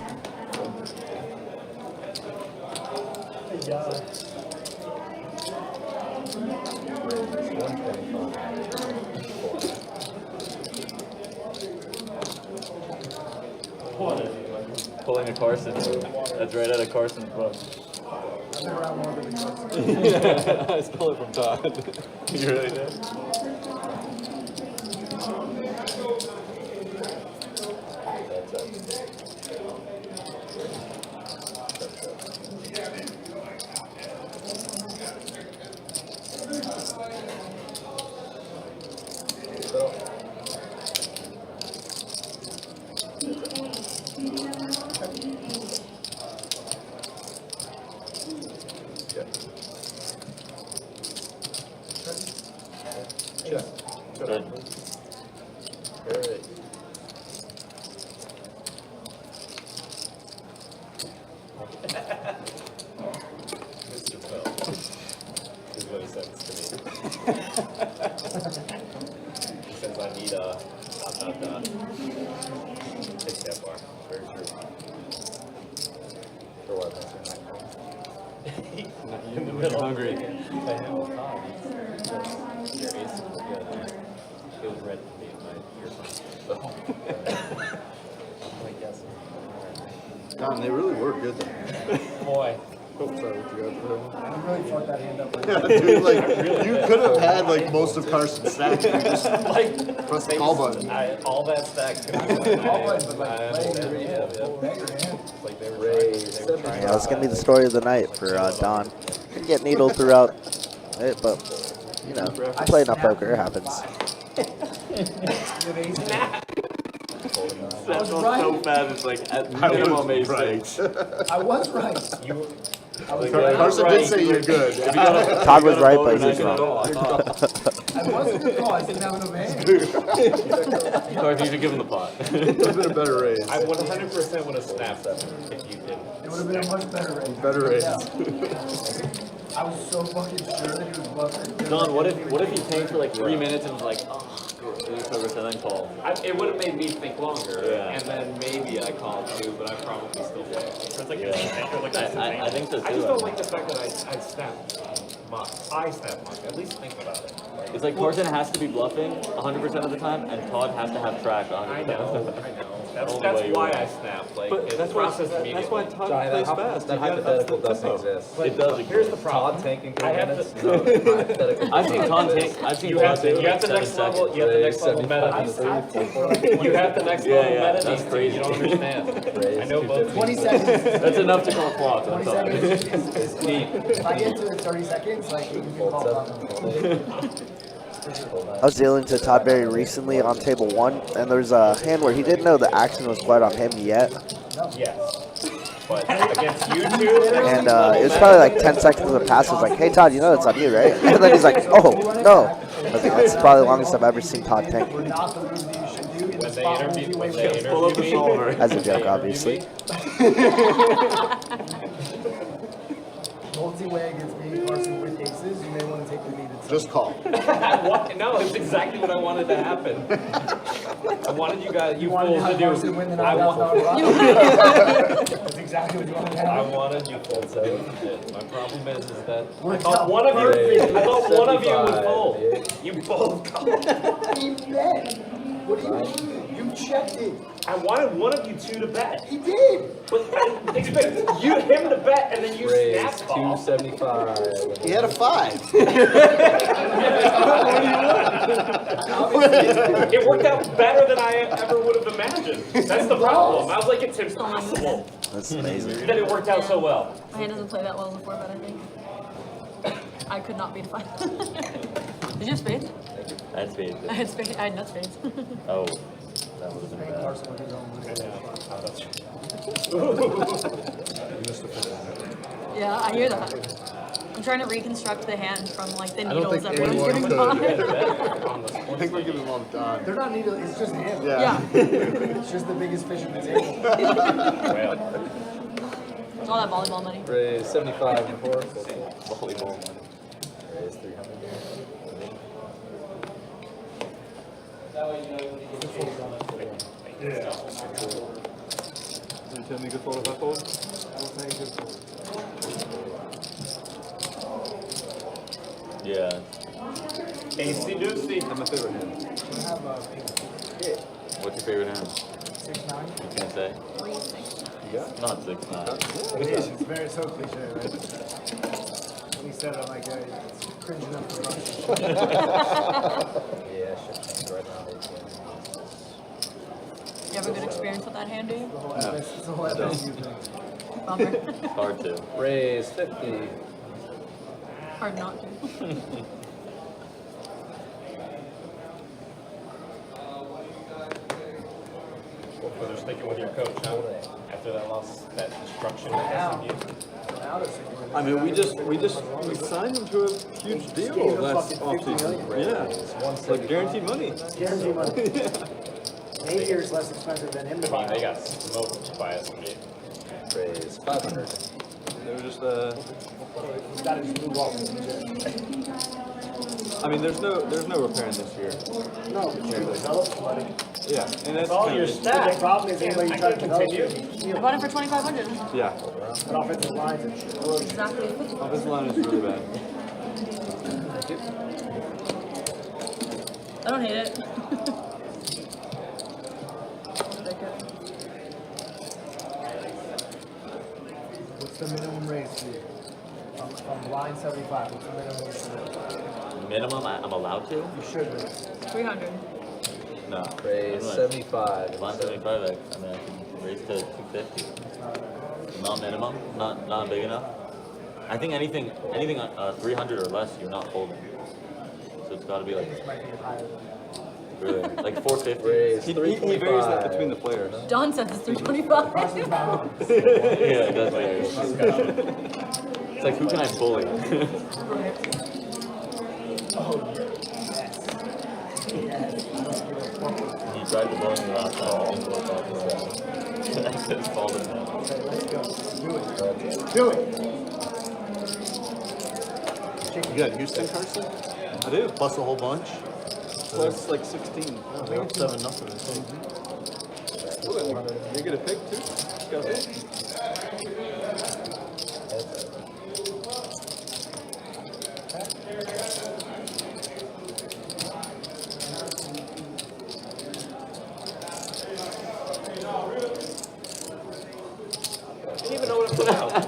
Pulling a Carson. That's right out of Carson's book. I stole it from Todd. You really did? Good. Alright. Mr. Bell. This is what he says to me. He says I need a dot. Take that bar. Very true. For what? In the middle. Hungry. I am Todd. Your ace is good. It was red for me in my earphones. Like, yes. God, they really were good. Boy. Oh, sorry, what you got for him? I really fucked that hand up. Yeah, dude, like, you could have had, like, most of Carson's stacks. You just press the call button. All that stack could be All right, but like playing your hand, full back your hand. like they were trying. Yeah, that's gonna be the story of the night for Don. Can get needled throughout it, but you know, play enough poker, it happens. I was right. So bad, it's like at minimum ace six. I was right. I was Carson did say you're good. Todd was right, but he's wrong. I was a good call. I didn't have enough hands. Or if you should give him the pot. It would have been a better raise. I 100% would have snapped that if you didn't. It would have been a much better raise. Better raise. Yeah. I was so fucking sure that he was bluffing. Don, what if he tanked for like 3 minutes and was like, oh, and then called? It would have made me think longer, Yeah. and then maybe I called too, but I probably still would. It's like I think so too. I just don't like the fact that I snapped much. I snapped much. At least think about it. It's like Carson has to be bluffing 100% of the time, and Todd has to have track 100%. I know. That's Only way you why win. I snapped. Like, But it that's why processed Todd immediately. plays fast. That hypothetical doesn't exist. It does. Here's the problem. Todd tanking 3 I have minutes. to- No, hypothetical I've seen doesn't Todd exist. tank. I've seen You Todd have tank the next 7 level. seconds. You have the next level meta. You have the next level Yeah, meta. that's crazy. You don't understand. I know both. 20 seconds. That's enough to call flop. 20 That's all. seconds. It's deep. If I get to 30 seconds, like, you can call on I was dealing to Todd very recently on table 1, and there's a hand where he didn't know the action was quite on him yet, Yes. But against you two, and it was probably like 10 seconds of the pass. I was like, hey Todd, you know it's on you, right? And then he's like, oh, no. I was like, that's probably the longest I've ever seen Todd tank. not the reason you should do in the when they spot interview Pull up the me, shoulder. As a joke, obviously. multi-way against me, Carson with aces, you may want to take the lead. Just call. no, it's exactly what I wanted to happen. I wanted you guys, you wanted fools, to to have Carson do. win the I $9,000 want- That's exactly what you wanted to I have. wanted you fools to do it. My problem is that I Worked thought out one of you, perfect. I thought one of you would 75, fold. yeah. You both called. He bet. What do you checked it. I wanted one of you two to bet. He did. But I didn't expect him to bet and then you Raise snap ball. 275. He had a 5. It worked out better than I ever would have imagined. That's the problem. I was like, it's impossible That's amazing. that it worked out so well. My hand doesn't play that well before, but I think I could not be defined. Did you have spades? I had spades. I had spades. I had nut spades. Oh, that would have been bad. Carson with his own Yeah, I hear that. I'm trying to reconstruct the hand from like the I don't needles think everyone's anyone giving could. Todd. I think we're giving him all the time. They're not needle, it's just him. Yeah. It's just the biggest fish at the table. Well, It's all that volleyball money. Raise 75 and 4. Volleyball money. Raise 300. You tell me good fold if I fold? Yeah. Casey Doocy. That's my favorite hand. We have a What's your favorite hand? 6-9. You can say. 3-6. Not 6-9. It is, it's very so cliche, right? When he said it, I'm like, it's cringe enough for us. Yeah, shit changed right now. You have a good experience with that hand, do you? The whole FS, it's the whole FSU thing. Bummer. Hard to. Raise 50. Hard not to. Hopefully they're sticking with your coach, huh? After that loss, that destruction at SMU. Now they're sticking with it. I mean, we signed him to a huge deal Gave him last fucking $50 offseason. million. Yeah, it's like guaranteed money. Guaranteed money. 8 years less expensive than him to I buy. mean, they got smoked by SMU. Raise 500. They were just He's got to just move off. I mean, there's no repairing this year. No, but you can develop somebody. Yeah, and that's All kind your of- stats. The problem is anybody I trying to can develop continue. I bought it for 2,500. Yeah, But offensive lines and shit. Exactly. offensive line is really bad. I don't hate it. Take it. What's the minimum raise for you? From line 75, what's the minimum raise for you? Minimum, I'm allowed to? You should raise. 300. No. Raise 75. Line 75, I mean, I can raise to 250. Not minimum, not big enough. I think anything 300 or less, you're not folding. So it's got to be like This might be higher than that. really like 450. Raise He varies that 325. between the players. Don says it's 325. Yeah, it does vary. It's like, who can I bully? He tried to bully me last time. I didn't work out, so I just called him now. Okay, let's go. Do it. Do it. You got Houston, Carson? I do. Plus a whole bunch? Plus like 16. Oh, they're up 7-0, I think. You get a pick too? Just got a pick. I didn't even know what to put out.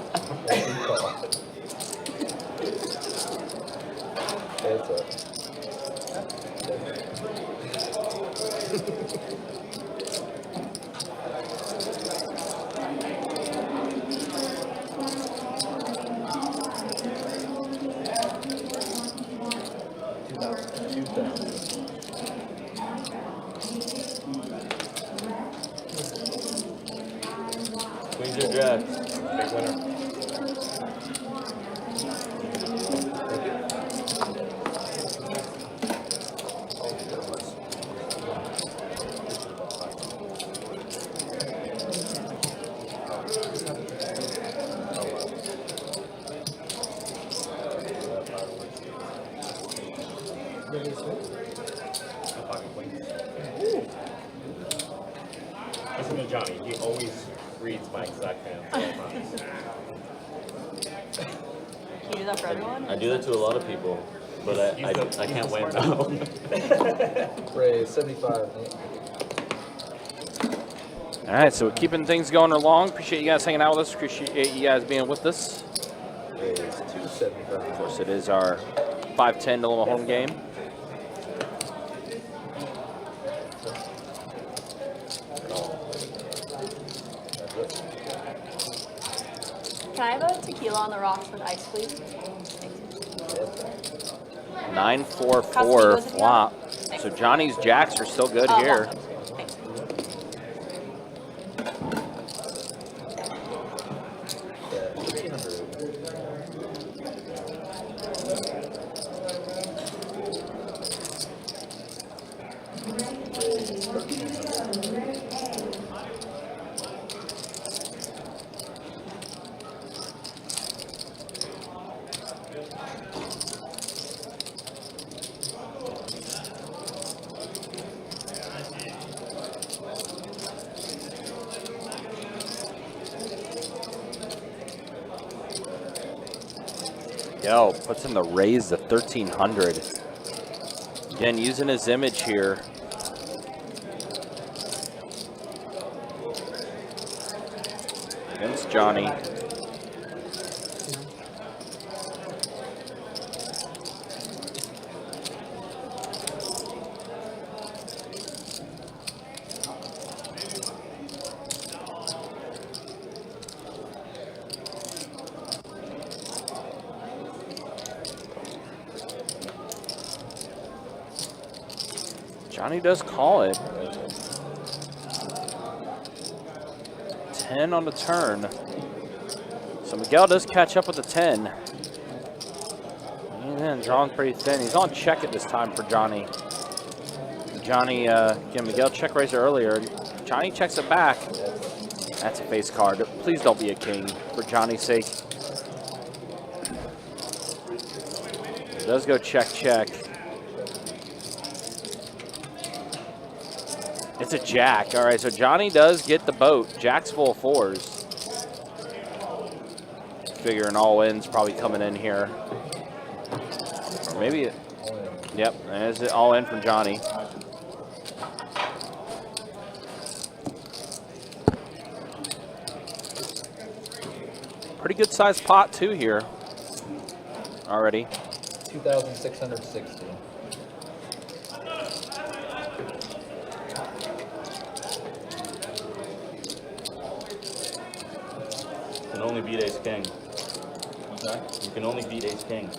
Queens or jacks? Big winner. pocket queens. Listen to Johnny. He always reads my exact hand. Can you do that for everyone? I do that to a lot of people, but I can't win now. Ray, 75. All right, so we're keeping things going along. Appreciate you guys hanging out with us. Appreciate you guys being with us. Ray is 275. Of course, it is our 5-10 Dilemma home game. Can I have a tequila on the rocks with ice, please? 9-4-4 flop. So Johnny's jacks are still good here. Miguel puts in the raise to 1,300. Again, using his image here. Against Johnny. Johnny does call it. 10 on the turn. So Miguel does catch up with the 10. And drawing pretty thin. He's on check at this time for Johnny. Johnny, again, Miguel check raiser earlier. Johnny checks it back. That's a face card. Please don't be a king for Johnny's sake. It does go check, check. It's a jack. All right, so Johnny does get the boat. Jack's full of fours. Figuring all in's probably coming in here. Or maybe it. Yep, there's it all in from Johnny. Pretty good sized pot too here. Already. 2,660. You can only beat ace king. What's that? You can only beat ace king.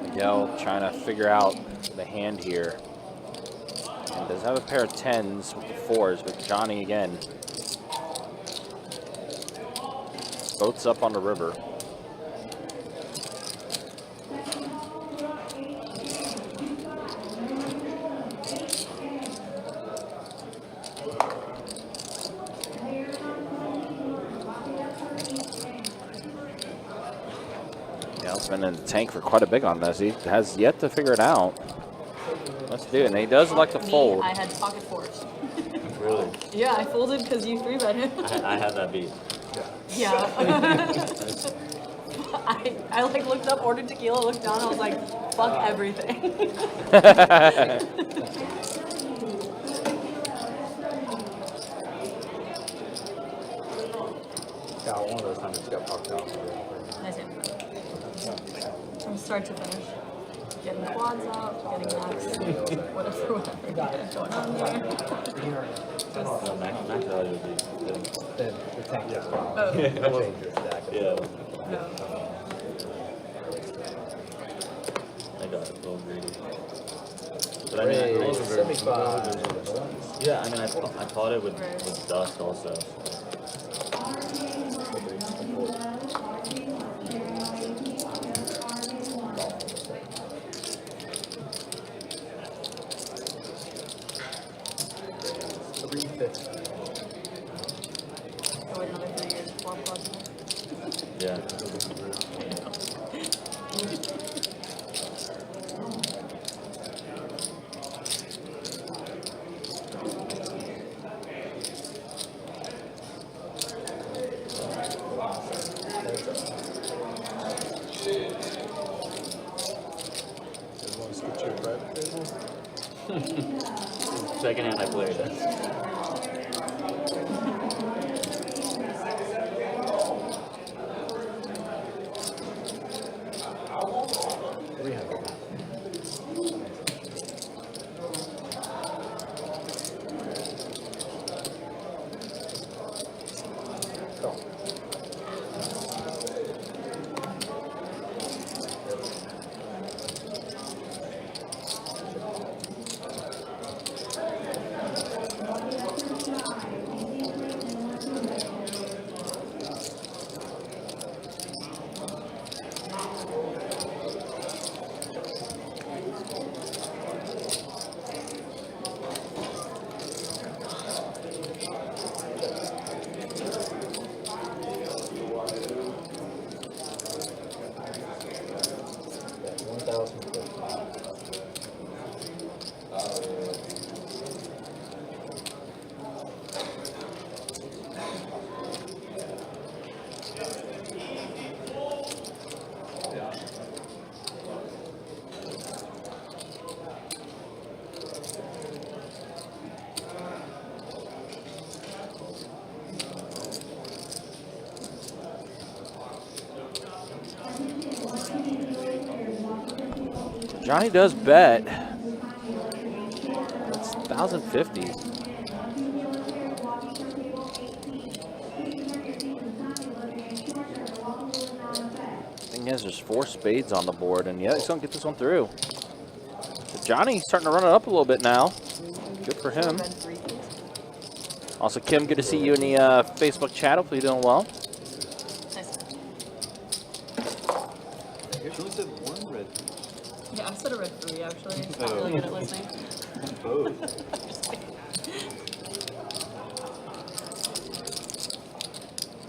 Miguel trying to figure out the hand here. And does have a pair of 10s with the 4s, but Johnny again. Boats up on the river. Miguel's been in the tank for quite a bit on this. He has yet to figure it out. Let's do it. And he does like to fold. I had pocket fours. Really? Yeah, I folded because you 3-bet him. I had that beat. Yeah. I like looked up, ordered tequila, looked down, I was like, fuck everything. Yeah, one of those times it's got popped out. Nice hand. From start to finish. Getting quads out, getting max, whatever going on there. No, max value would be good. Then the tank gets popped. Oh. Change your stack. Yeah. No. I got it, a little greedy. But I mean, I also 75. yeah, I mean, I thought it with dust also. wait another 3 years before I'm possible. Yeah. Want to switch your private table? Second hand I played. Johnny does bet. It's 1,050. Thing is, there's 4 spades on the board, and yeah, he's gonna get this one through. So Johnny's starting to run it up a little bit now. Good for him. Also, Kim, good to see you in the Facebook chat. Hopefully you're doing well. You only said one red. Yeah, I said a red 3 actually. I'm Oh. really good at listening. Both.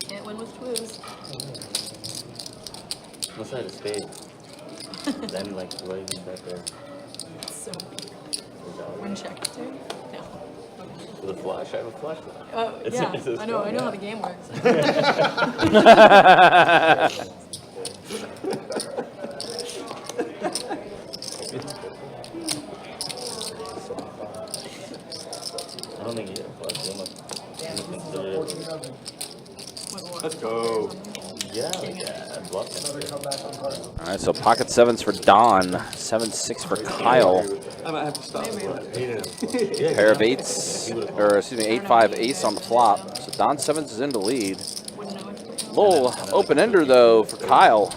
Can't win with twos. Unless I had a spade. Then, like, what even better? So win check too? No. With a flush? I have a flush. Oh, It's- yeah. it's a I know strong, how the game works. I don't think he had a flush. He must consider it. Let's go. Yeah, like, yeah, bluffing. All right, so pocket sevens for Don, 7-6 for Kyle. I might have to stop. Pair of eights, or excuse me, 8-5 ace on the flop. So Don Sevens is in the lead. Little open ender though for Kyle.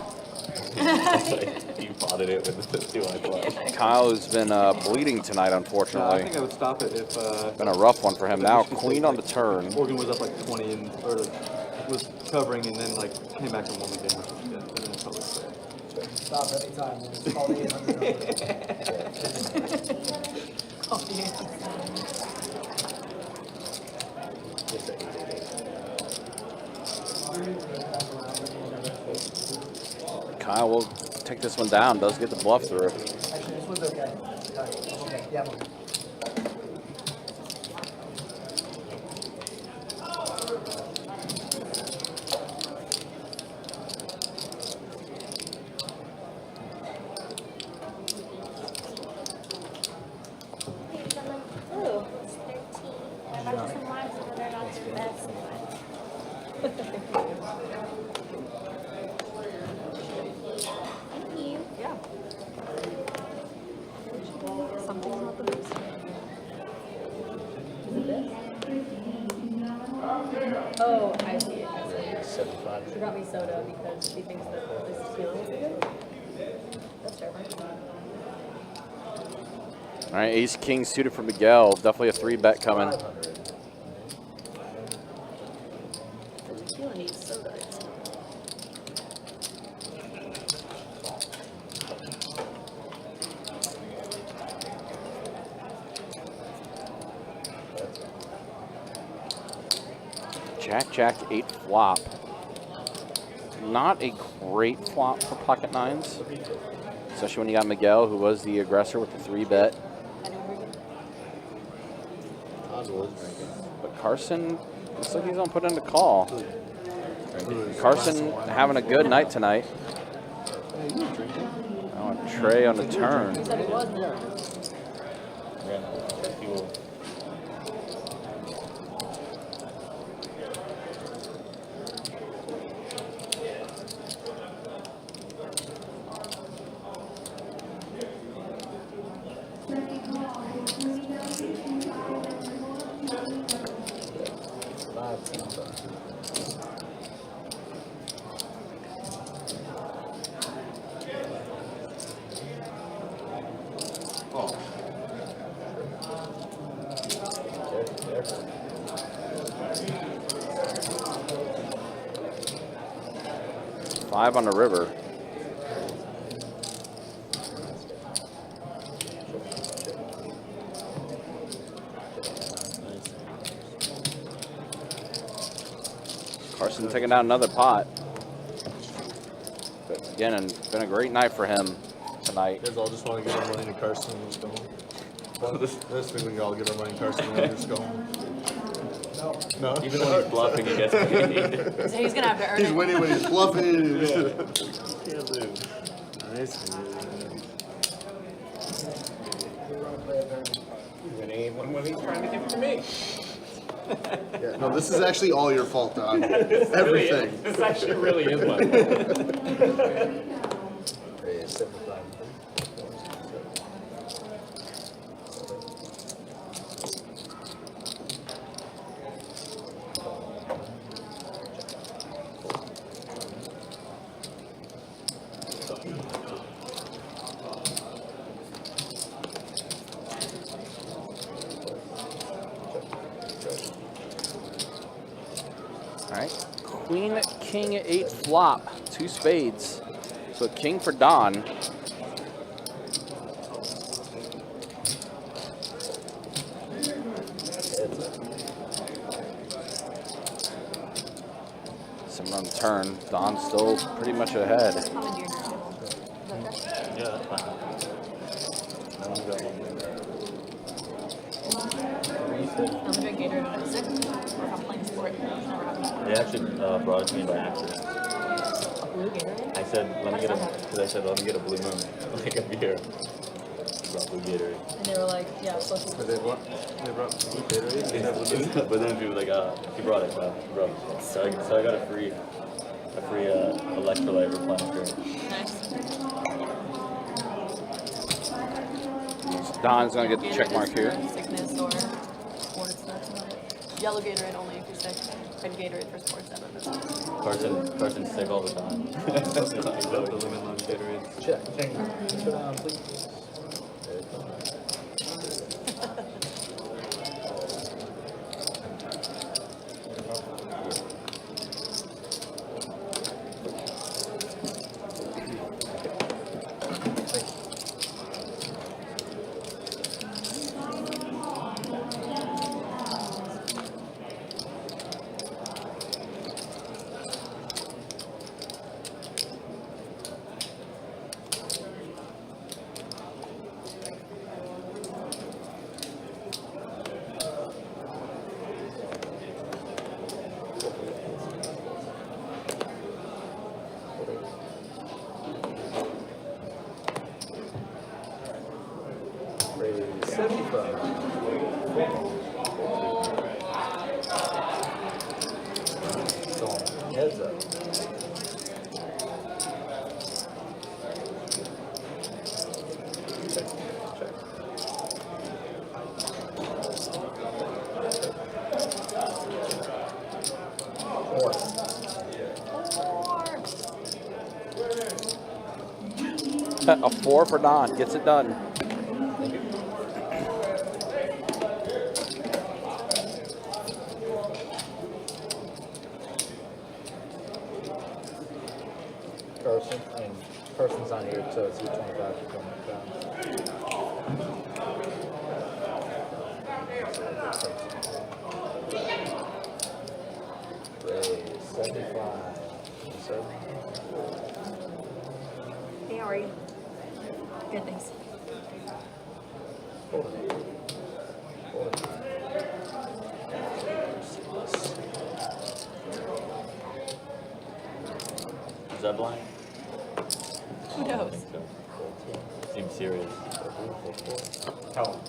You potted it with the 2-eye flush. Kyle has been bleeding tonight, I unfortunately. think I would stop it if. Been a rough one for him. Now queen on the turn. Oregon was up like 20 and or like, was covering and then like came back and won the game. Yeah, and then probably stay. Stop anytime, man. Call the 800 number. Call the 800. Kyle will take this one down. Does get the bluff through. Actually, this one's okay. Okay, yeah, I'm okay. Ooh, it's 13. I got you some lines over there, not your best. Thank you. Yeah. Something's not the best. Oh, I see it. I see it. She got me soda because she thinks that this feeling is good. That's terrible. All right, ace king suited for Miguel. Definitely a 3-bet coming. Tequila needs soda. Jack, Jack, 8 flop. Not a great flop for pocket nines, especially when you got Miguel, who was the aggressor with the 3-bet. But Carson looks like he's gonna put in a call. Carson having a good night tonight. Oh, a tray on the turn. He said he was. Five on the river. Carson taking down another pot. But again, and been a great night for him tonight. You guys all just want to give our money to Carson and just go home? This thing we can all give our money to Carson and just go home. No. Even when he's bluffing, he gets paid. So he's gonna have to earn He's it. winning when he's bluffing. Can't lose. Nice. Winning even when he's trying to give it to me. Yeah, no, this is actually all your fault, Todd. Everything. This actually really is my fault. Raise 75. All right, Queen, King, 8 flop, 2 spades. So King for Don. Seven on the turn. Don's still pretty much ahead. Yeah, that's fine. I'm gonna drink Gatorade when I'm sick, or if I'm playing sport. It's never happened. They actually brought it to me by accident. A blue Gatorade? I said, let me get a, because I said, let me get a blue moon, like a beer. Brought blue Gatorade. And they were like, yeah, so it's They brought blue Gatorade? But then she was like, she brought it, bro. So I got a free electrolyte replenisher. nice. Don's gonna get the check mark here. Sickness or sports, that's about it. Yellow Gatorade only if you're sick. Red Gatorade for sports, that doesn't. Carson's sick all the time. The lemon lime Gatorade. Check. Put on, please. Raise 75. So, heads up. Check. A 4 for Don. Gets it done. Thank you. Carson's on here, so it's 25 for coming down. 75. So, Hey, how are you? Good, thanks. Is that blind? Who knows? Seems serious. Tell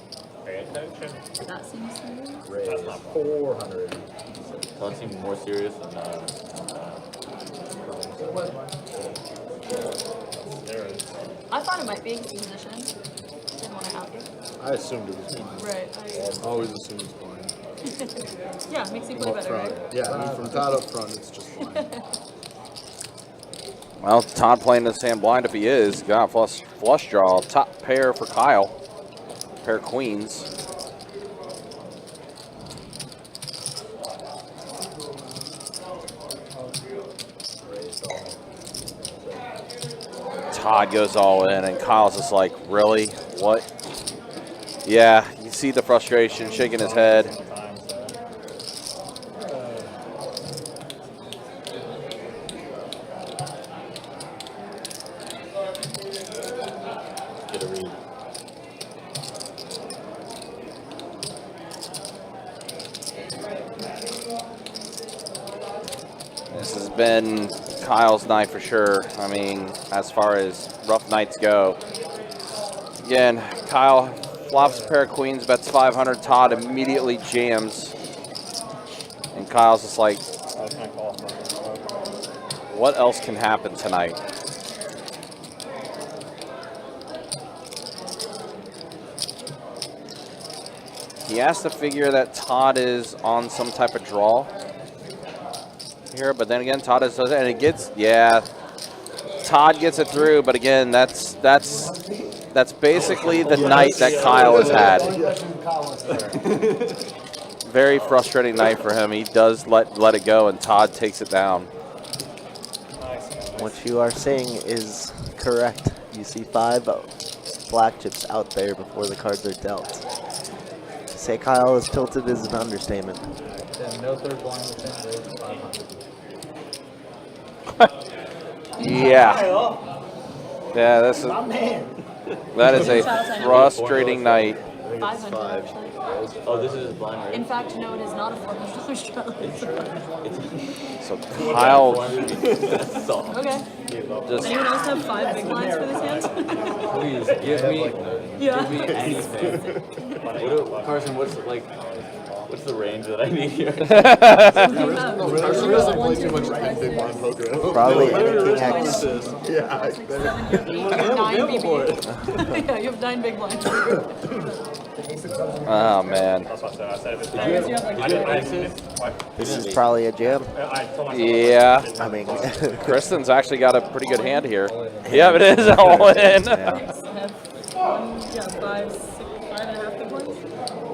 pay attention. That seems serious. raise 400. Todd seemed more serious than I thought it might be position. Didn't want to out you. I assumed it was blind. Right. I always assume it's blind. Yeah, makes you play Up better, front. right? Yeah, I mean, from Todd up front, it's just blind. Well, Todd playing this hand blind if he is. Got flush draw. Top pair for Kyle. Pair of queens. Todd goes all in, and Kyle's just like, really? What? Yeah, you see the frustration, shaking his head. get a read. This has been Kyle's night for sure. I mean, as far as rough nights go. Again, Kyle flops a pair of queens, bets 500. Todd immediately jams. And Kyle's just like, what else can happen tonight? He has to figure that Todd is on some type of draw here, but then again, Todd is, and it gets, yeah, Todd gets it through, but again, that's basically the night that Kyle has had. Very frustrating night for him. He does let it go, and Todd takes it down. What you are saying is correct. You see 5 black chips out there before the cards are dealt. To say Kyle is tilted is an understatement. Then no third blind with him, raise 500. Yeah. Yeah, this is, that is a frustrating night. 500 actually. Oh, this is blind, right? In fact, no, it is not a $400 So Kyle, Okay. just Does anyone else have 5 big blinds for this hand? Please give me Yeah. anything. Carson, what's the range that I need here? Carson doesn't play too much big blind poker. Probably anything X. Yeah, 9 BB. Yeah, you have 9 big blinds. oh man. This is probably a jam. Yeah. I mean, Kristen's actually got a pretty good hand here. Yeah, it is all in. Yeah, 5, 6, 5.5 big blinds.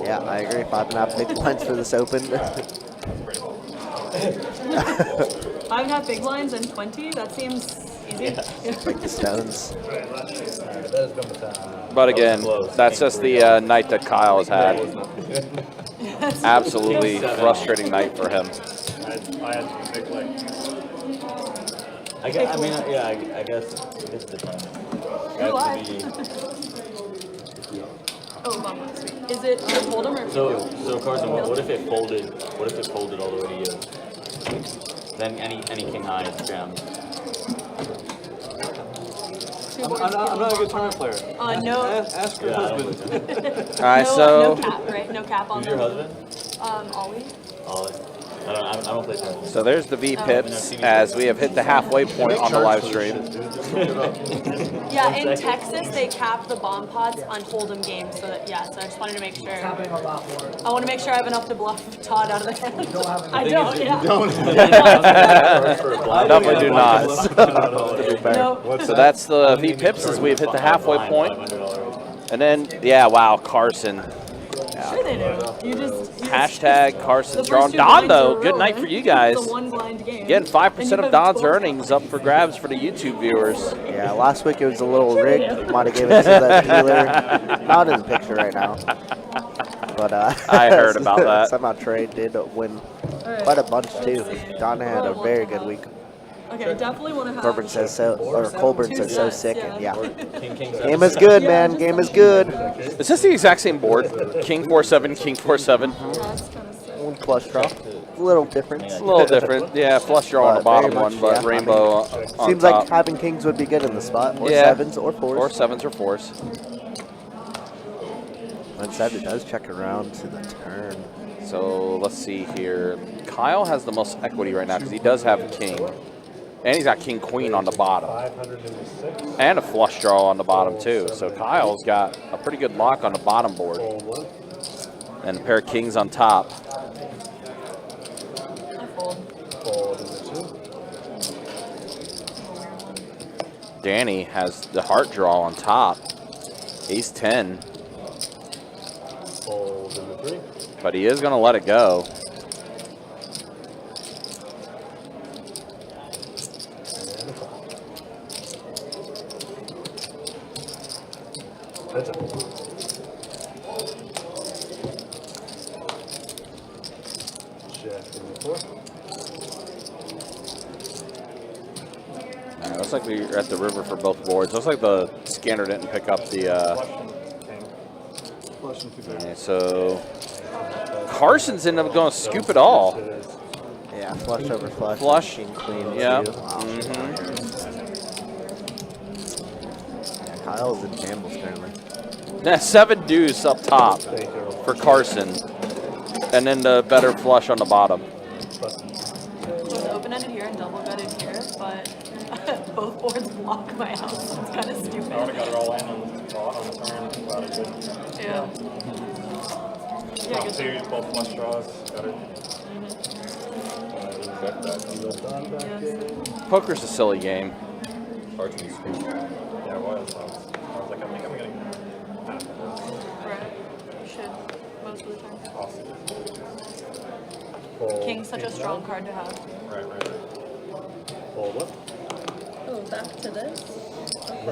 yeah, I agree. 5.5 big blinds for this open. 5.5 big blinds and 20? That seems easy. Like the stones. But again, that's just the night that Kyle has had. Absolutely frustrating night for him. I guess it depends. Oh, bummer. Is it Hold'em or So Carson, what if it folded? What if it folded all the way to you? Then any king high is jammed. I'm not a good tournament player. No. Ask your husband. All right, so No cap, right? No cap on Who's your husband? Ollie. Oh, I don't play tournaments. so there's the V pips as we have hit the halfway point on the live stream. Yeah, in Texas, they cap the bomb pots on Hold'em games. So that, so I just wanted to make sure. Tapping a lot more. I want to make sure I have enough to bluff Todd out of the hand. I don't, yeah. Definitely do not. No. So that's the V pips as we've hit the halfway point. And then, yeah, wow, Carson. Sure they do. You just Hashtag Carson's the drawn. first 2 Don, blinds though, are good night for you guys. It's a 1 blind game. Again, And 5% you of have Don's 12 earnings up for grabs for the YouTube viewers. Yeah, last week it was a little rigged. Might have given it to the dealer. Not in the picture right now. But I heard about that. Somehow Trey did win Alright. Quite a bunch too. Donna had a very good week. Okay, definitely want to have. Coburn says so, or Colburn says so sets, sick, yeah. and yeah. King, Game is good, man. Game is good. Is this the exact same board? King 4-7, King 4-7. Yeah, that's kind of sick. One flush draw. A little different. It's a little different. Yeah, flush draw on the But very bottom much, one, but yeah. rainbow on Seems top. like having kings would be good in the spot, or Yeah. sevens, or fours. Or 7s or 4s. That said, it does check around to the turn. So let's see here. Kyle has the most equity right now because he does have a king. And he's got king queen on the bottom. 506. And a flush draw on the bottom too. So Kyle's got a pretty good lock on the bottom board. Fold 1. And a pair of kings on top. I fold. Fold into 2. Danny has the heart draw on top. Ace 10. Fold into 3. But he is going to let it go. And a call. Heads up. Jack into 4. All right, looks like we're at the river for both boards. Looks like the scanner didn't pick up the... yeah, so Carson's ended up going to scoop it all. Yeah, flush over flush. Flush. King queen. Yeah. Too. Wow. Yeah, Kyle's in shambles currently. Yeah, 7 deuce up top for Carson. And then the better flush on the bottom. It was open-ended here and double-gutted here, but both boards block my house. It's kind of stupid. I would have got it all in on the turn. Glad I did. Yeah. Yeah, good. Series, both flush draws. Got it. Poker's a silly game. Yeah, it was. I was like, I think I'm getting half of Right. You should most of the time. this. Awesome. Fold. King's such a strong card to have. Right. Fold 1. Oh, back to this?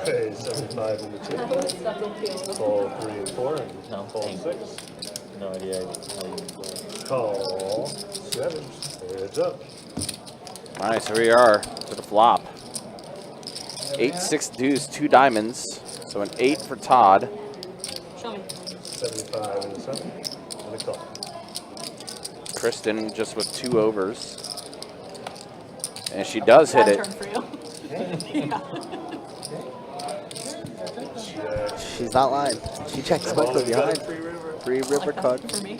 Raise 75 into 2. Fold 3 and 4. And No, fold king. 6. No idea how you play. Call 7. Heads up. All right, so here we are to the flop. 8-6 deuce, 2 diamonds. So an 8 for Todd. Show me. 75 into 7. And a call. Kristen just with 2 overs. And she does hit Bad it. turn for you. Yeah. Jack. She's not lying. She checks quickly behind. Free river Like card. that for me.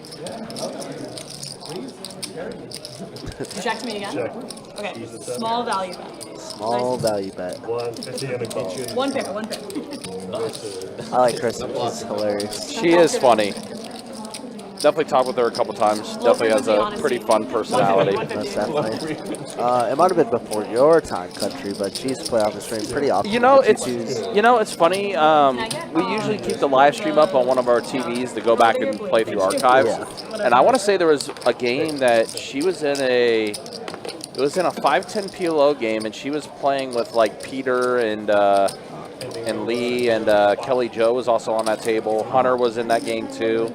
Jack to me again. Check. Okay. She's a 7. Small value bet. Small value bet. 150 and a call. One pair. One pair. Versus I like Kristen. She's hilarious. She is funny. Definitely talked with her a couple times. Definitely has a pretty fun personality. Most definitely. It might have been before your time, country, but she used to play on the stream pretty often. You know, Would you it's choose- funny. We usually keep the live stream up on one of our TVs to go back and play through archives. Yeah. And I want to say there was a game that she was in a 5-10 PLO game, and she was playing with like Peter and Lee, and Kelly Joe was also on that table. Hunter was in that game too.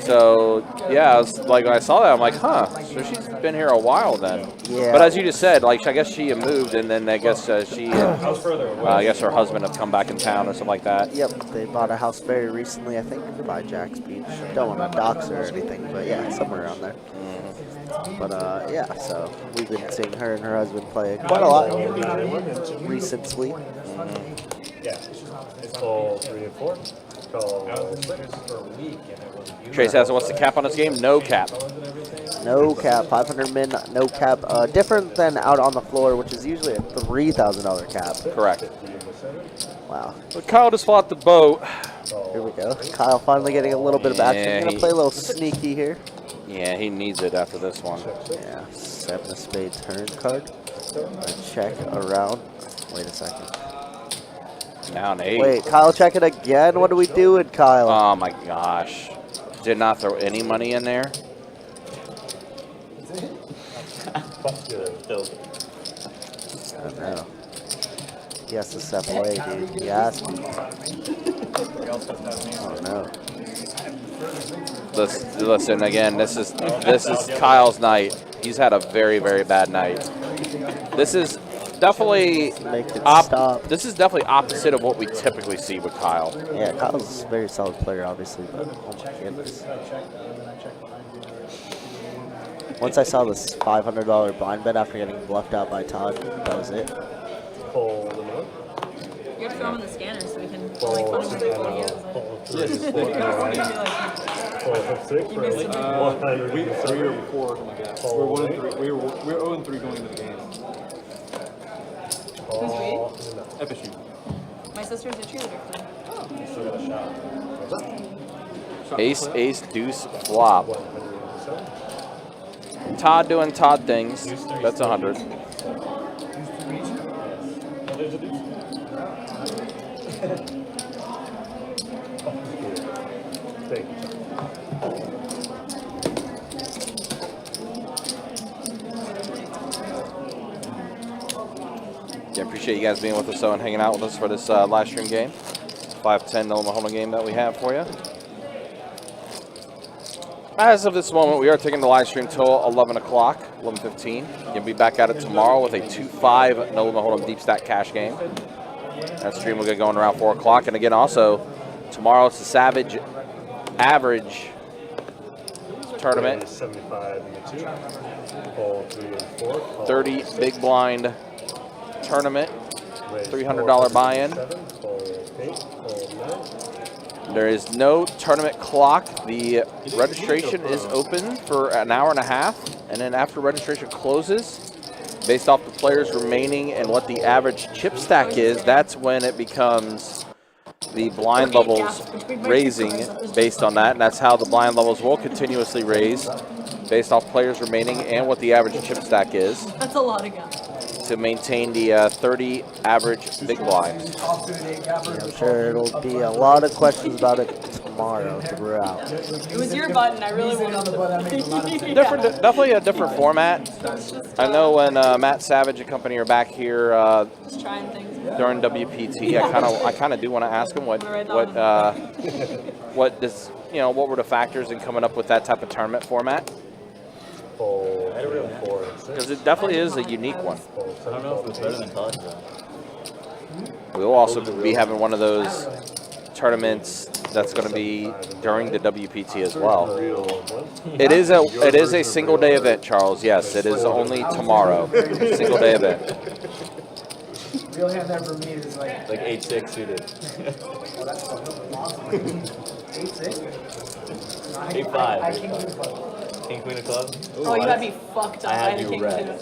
So yeah, I was like, when I saw that, I'm like, huh. So she's been here a while then. Yeah. But as you just said, like I guess she had moved, and then I guess she, and, How's further away? I guess her husband have come back in town or something like that. Yep, they bought a house very recently, I think, by Jack's Beach. Don't want to dox her or anything, but yeah, somewhere around there. But yeah, so we've been seeing her and her husband play quite a lot recently. Yeah. Fold 3 and 4. Call I was in 6. Texas for a week and it was beautiful. Trace has what's the cap on this game? No cap. No cap, 500 min, no cap. Different than out on the floor, which is usually a $3,000 cap. Correct. Wow. But Kyle just fought the boat. Here we go. Kyle finally getting a little bit of action. Yeah, Gonna play a little sneaky here. Yeah, he needs it after this one. Yeah, 7 of spades turn card. A check around. Wait a second. Now an 8. Wait, Kyle check it again? What are we doing, Kyle? Oh my gosh. Did not throw any money in there. I don't know. He has to step away, dude. He has to. Oh no. Listen again. This is Kyle's night. He's had a very, very bad night. This is definitely stop. This is definitely opposite of what we typically see with Kyle. Yeah, Kyle's a very solid player, obviously, but oh my goodness. Once I saw this $500 blind bet after getting bluffed out by Todd, that was it. Fold them up. You have to throw him in the scanner so we can make fun of him for what he is. We were 4 We're 1-3. We're 0-3 going into the game. Who's we? FSU. My sister's a cheerleader for them. Still got a shot. Ace, ace, deuce, flop. Todd doing Todd things. That's 100. Yeah, appreciate you guys being with us and hanging out with us for this live stream game. 5-10 Oklahoma game that we have for you. As of this moment, we are taking the live stream till 11 o'clock, 11:15. You'll be back at it tomorrow with a 2-5 Nova Hold'em Deep Stack Cash game. That stream will get going around 4 o'clock. And again, also, tomorrow it's the Savage Average Tournament. 75 and 2. Fold 3 and 4. 30 Big Blind Tournament. $300 buy-in. Fold 8. Fold 9. There is no tournament clock. The registration is open for an hour and a half, and then after registration closes, based off the players remaining and what the average chip stack is, that's when it becomes the blind levels raising based on that, and that's how the blind levels will continuously raise based off players remaining and what the average chip stack is That's a lot of guns. to maintain the 30 average big blind. I'm sure it'll be a lot of questions about it tomorrow throughout. It was your button. I really wanted to. Different, definitely a different format. I know when Matt Savage and company are back here Just trying things. during WPT, I kind of do want to ask them what does, you know, what were the factors in coming up with that type of tournament format? Because it definitely is a unique one. I don't know if it's better than Todd though. We'll also be having one of those tournaments that's going to be during the WPT as well. It is a single day event, Charles. Yes, it is only tomorrow. Single day event. Real hand there for me is like 8-6 suited. Oh, that's fucking awesome. 8-6? 8-5. King Queen of Clubs. Oh, you had me fucked up. I had a you king red. too.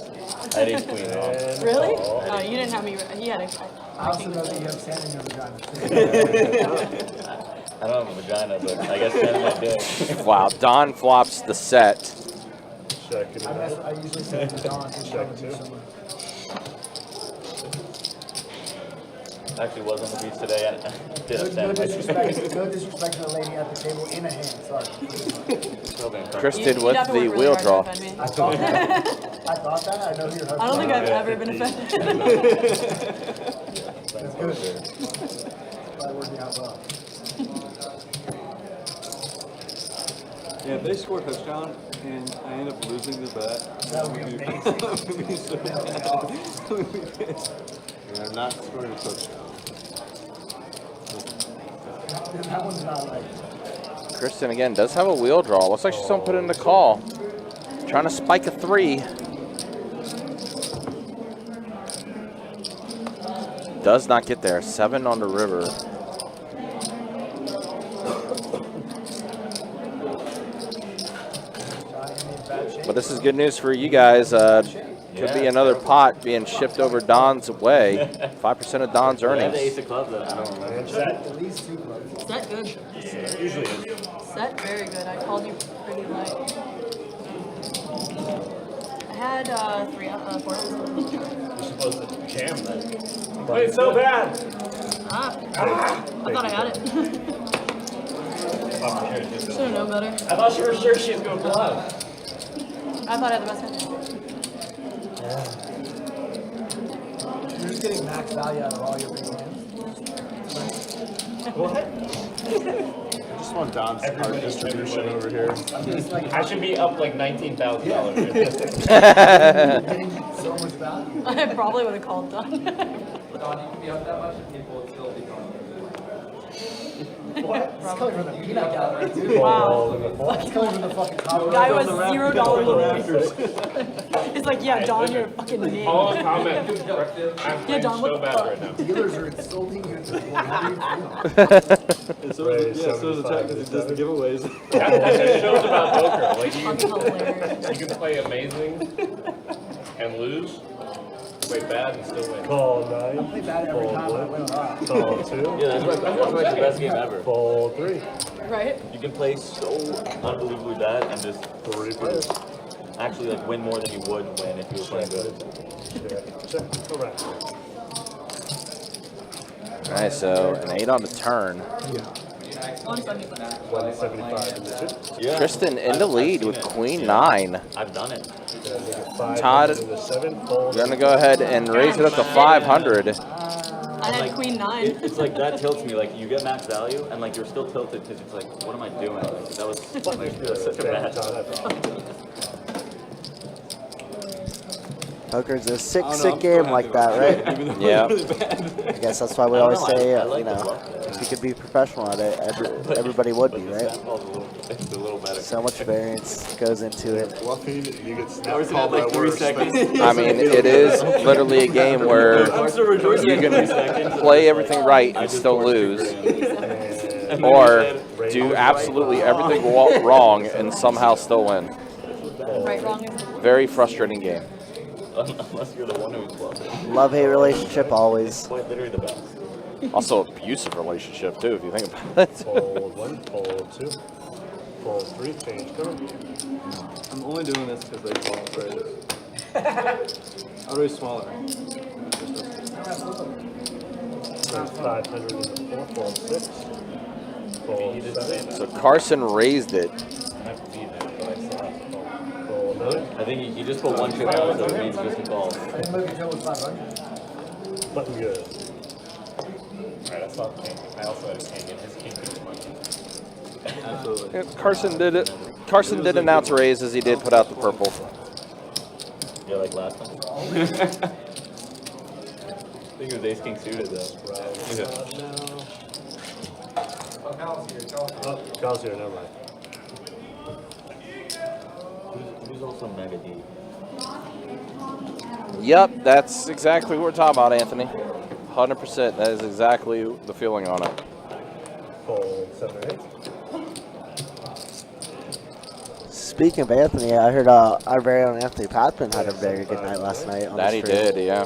I had ace queen wrong. Really? Oh, you didn't have me. He had a. I also know that you have sand in your vagina. I don't have a vagina, but I guess that's my dick. Wow, Don flops the set. Check it I usually say to Dawn to show you someone. Actually was on the beach today and did No upset disrespect to the lady at the table in a hand. Sorry. Chris did with the wheel draw. I thought that. I thought that. I know your husband. I don't think I've ever been offended. That's good. That worked out well. Yeah, if they score a touchdown and I end up losing the bet, That would be amazing. And I'm not scoring a touchdown. That one's not like. Kristen again does have a wheel draw. Looks like she's going to put in the call. Trying to spike a 3. Does not get there. 7 on the river. But this is good news for you guys. Could be another pot being shipped over Don's way. 5% of Don's I had earnings. the ace of clubs that I don't remember. At least 2 clubs. Set good. Usually is. Set very good. I called you pretty light. I had 3 forces. You're supposed to jam that. Played so bad. I thought I had it. Should have known better. I thought you were sure she was going to bluff. I thought I had the best hand. You're just getting max value out of all your big hands. What? just want Don's card distribution over here. I should be up like $19,000. So much value. I probably would have called Todd. Don, you can be up that much and people would still be calling you. What? It's coming from the peanut gallery, dude. Wow. It's coming from the fucking top. Guy was $0. It's like, yeah, Don, you're a fucking name. All comment. I'm Yeah, Don, so what the bad fuck? right now. Dealers are insulting you. How do you feel? Ray, So does the tech because he does the giveaways. That just shows about poker. Like Fucking hilarious. you can play amazing and lose, play bad and still win. Call I 9. play bad every time. I win a lot. Call 2. Yeah, that's why it's the best game ever. Call 3. Right? You can play so unbelievably bad and just 3 players. actually like win more than you would win if you were playing good. Check. Correct. All right, so an 8 on the turn. 175. 175 in the 2. Yeah. Tristan in the lead with Queen 9. I've done it. Todd, in the 7. Fold. We're gonna go ahead and raise it up to 500. I had Queen 9. It's like that tilts me. Like you get max value and like you're still tilted because it's like, what am I doing? Like, that was such a bad. Poker's a sick game like that, right? Yeah. I guess that's why we always say, you know, if you could be professional at it, everybody would be, right? It's a little better. So much variance goes into it. Fluffy, you get Ours snapped had called like by 3 worse. seconds. I mean, it is literally a game where I'm still rejoicing. you can play everything right and still lose, or do absolutely everything wrong and somehow still win. Right, wrong is Very frustrating game. Unless you're the one who's bluffing. Love-hate relationship always. Quite literally the best. Also abusive relationship too, if you think about it. Fold 1. Fold 2. Fold 3. Change color. I'm only doing this because they qualify it. I'll raise smaller. 500 in the 4. Fold 6. Fold 7. So Carson raised it. Fold 9. I think you just put one chip out, so it means just a call. I didn't look until it was 500. Button good. Alright, that's not king. I also had a king and his king took the money. Absolutely. Yeah, Carson did it. Carson did announce a raise as he did put out the purple. Yeah, like last time. I think it was ace king suited though. Oh, Cal's here, never mind. Who's also mega deep? Yep, that's exactly what we're talking about, Anthony. 100%. That is exactly the feeling on it. Fold 7 and 8. Speaking of Anthony, I heard our very own Anthony Patman had a very good night last night on That the he stream. did, yeah.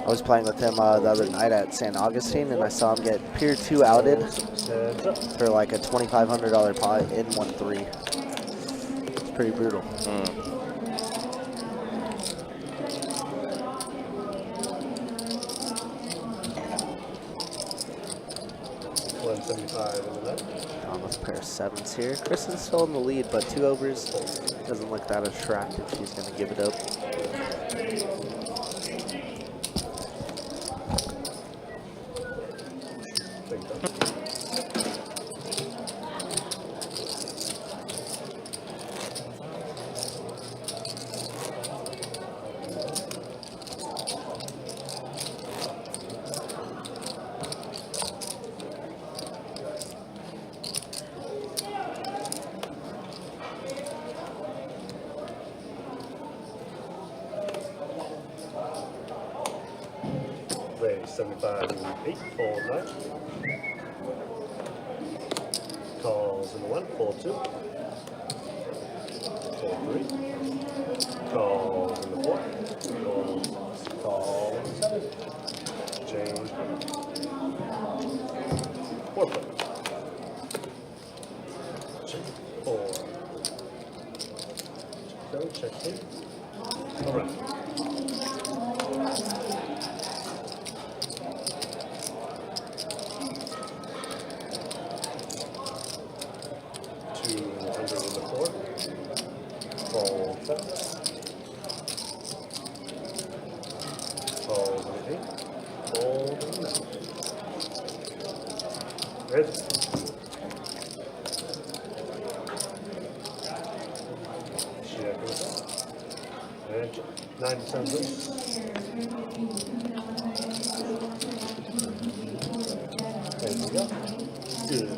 I was playing with him the other night at San Augustine, and I saw him get Pier 2 outed for like a $2,500 pot in 1-3. It's pretty brutal. 175 in the net. Almost a pair of 7s here. Kristen's still in the lead, but 2 overs doesn't look that attractive. She's going to give it up. Raise 75 and 8. Fold 9. Calls in the 1. Fold 2. Fold 3. Calls in the 4. Call in the 7. Change. 4 play. Check 4. Go check 8. All right. Ready? Check it out. And 90 cents. There we go. Good.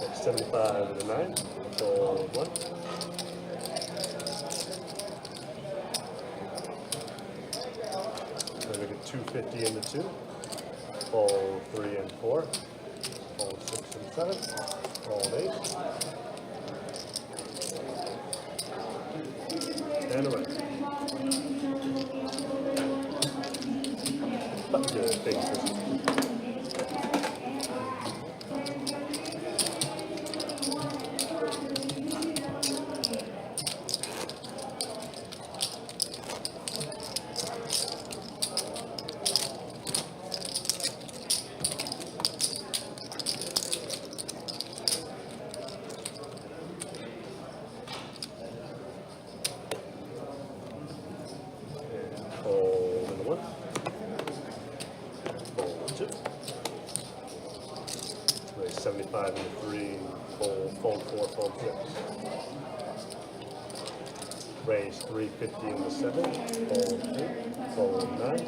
That's 75 and a 9. Fold 1. Then we get 250 into 2. Fold 3 and 4. Fold 6 and 7. Fold 8. And a right. Good, big person. Fold and 1. Fold 2. Raise 75 into 3. Fold 4, fold 6. Raise 350 into 7. Fold 8. Fold 9.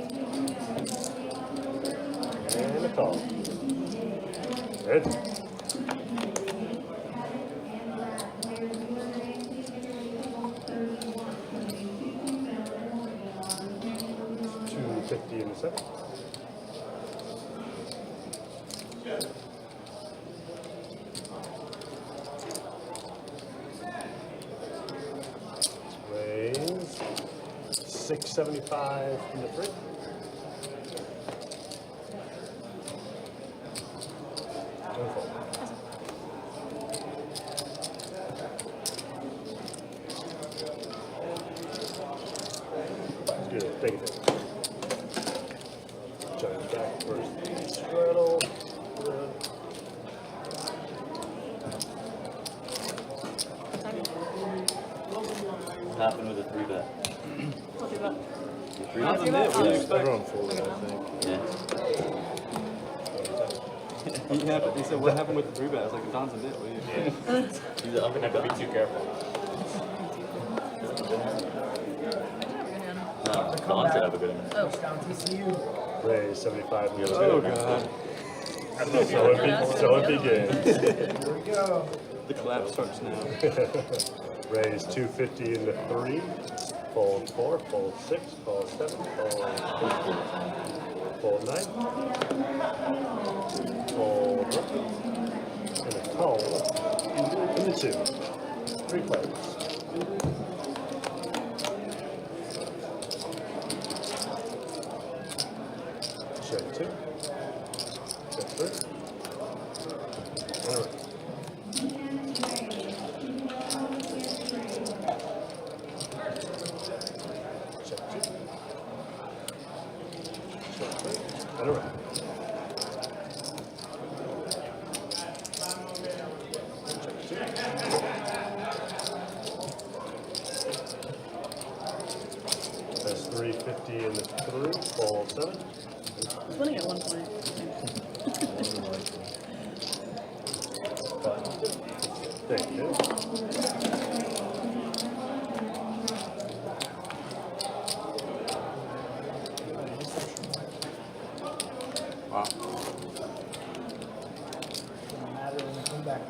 And a call. Good. $250 into 7. Raise 675 into 3. And fold. Good, take it. Giant back first. Straddle. What happened with the 3-bet? What about? The 3-bet? Nothing there. What do you expect? Everyone folded, I think. Yeah. He said, what happened with the 3-bet? I was like, Don's a nit. What do you He's up and Have to be too careful. No, Don should have a good one. Touchdown TCU. Raise 75 into 2. Oh, God. So it begins. Here we go. The collapse starts now. Raise 250 into 3. Fold 4, fold 6, fold 7, fold 9. Fold 1. And a call into 2. 3 players. Check 2. Check 3. And a right. Check 2. Check 3. And a right. Check 2. That's 350 in the 3. Fold 7. I was winning at one point. Thank you. Wow. Doesn't matter when we come back.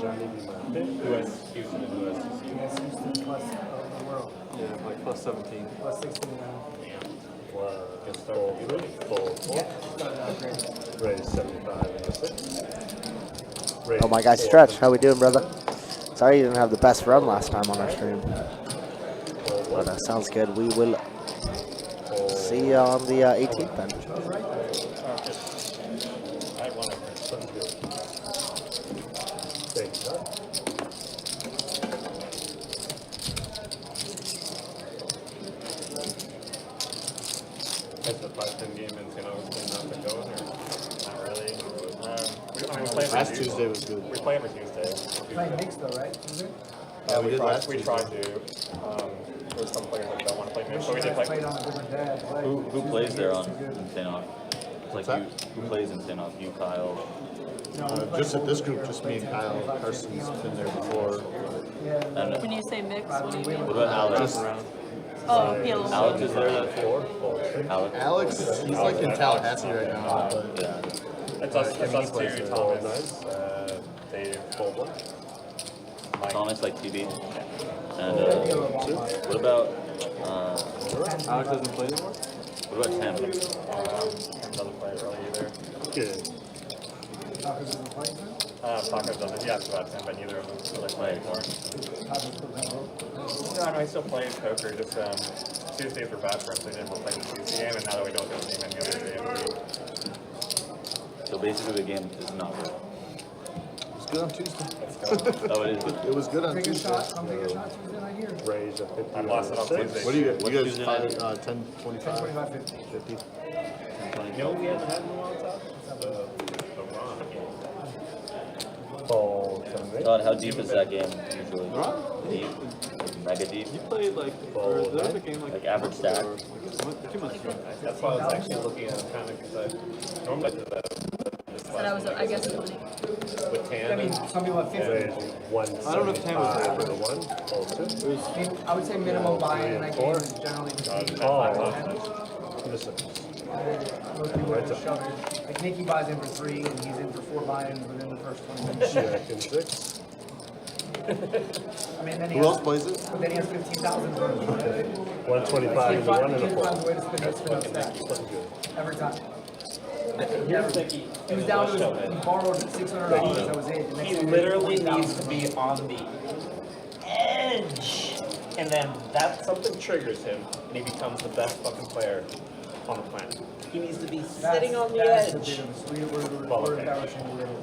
Johnny be my pick. Who has Houston and who has TCU? Yes, Houston plus the world. Yeah, like plus 17. Plus 16 now. Fold 3. Fold 4. Yeah, started out great. Raise 75 into 6. Oh, my guy Stretch. How we doing, brother? Sorry you didn't have the best run last time on our stream. But sounds good. We will see you on the 18th then. Thanks, Todd. It's a 5-10 game in St. Augustine not been going, or not really? We play Last Tuesday was good. We play every Tuesday. Playing mixed though, right? We did last We Tuesday. tried to. There's some players that don't want to play mixed, so we did play. Played on a different day. Who plays there on in St. Aug? Like you, who plays in St. Aug? You, Kyle. Just at this group, just me and Kyle. Carson's been there before. And When you say mix, what do you mean? what about Alex? Oh, yeah, Alex is there that four? Alex. Alex, he's like in Tallahassee right now, but Yeah. It's us two, Thomas, Dave, Goldblum. Thomas like TB. And what about Alex doesn't play anymore? what about Tim? Doesn't play really either. Good. Taco doesn't. He asked about Tim, but neither of them really play anymore. No, I know he still plays poker. Just Tuesdays were bad for him, so he didn't play the Tuesday game, and now that we don't get to see him any other day of the week. So basically the game is not good. it was good on Tuesday. Oh, it is good. It was good on Take a Tuesday. shot. Come take a shot Tuesday night here. Raise a 50 I'm lost it on Tuesday. What do you What's guys Tuesday find night? 10, 25, 25, 50. 50? You know what we haven't had in a while, Todd? The Ron game. Ball 7 Todd, how deep is that game usually? Ron? Deep? Mega deep? You played like, or there was a game like average stack? 2 months ago. That's why I was actually looking at it kind of because I normally do that. Said I was, I guess, 20. With Tan. I mean, some people have 50. I don't know if Tam was there, for the but one. Ball 2. I would say minimum buy-in in that game is generally between Listen. most people are just shoving. Like Nicky buys in for 3 and he's in for 4 buy-ins within the first 20 minutes. Check and 6. I mean, then he Who has, else plays it? but then he has 15,000 for 125 and the 1 and a He 4. finds a way to spin up stacks. Looking good. Every time. He was down to his, he borrowed $600, that was it. The next He day, literally 40,000. needs to be on the edge. And then that something triggers him and he becomes the best fucking player on the planet. He needs to be sitting on the That's a edge. bit of a sweet we're embellishing a little.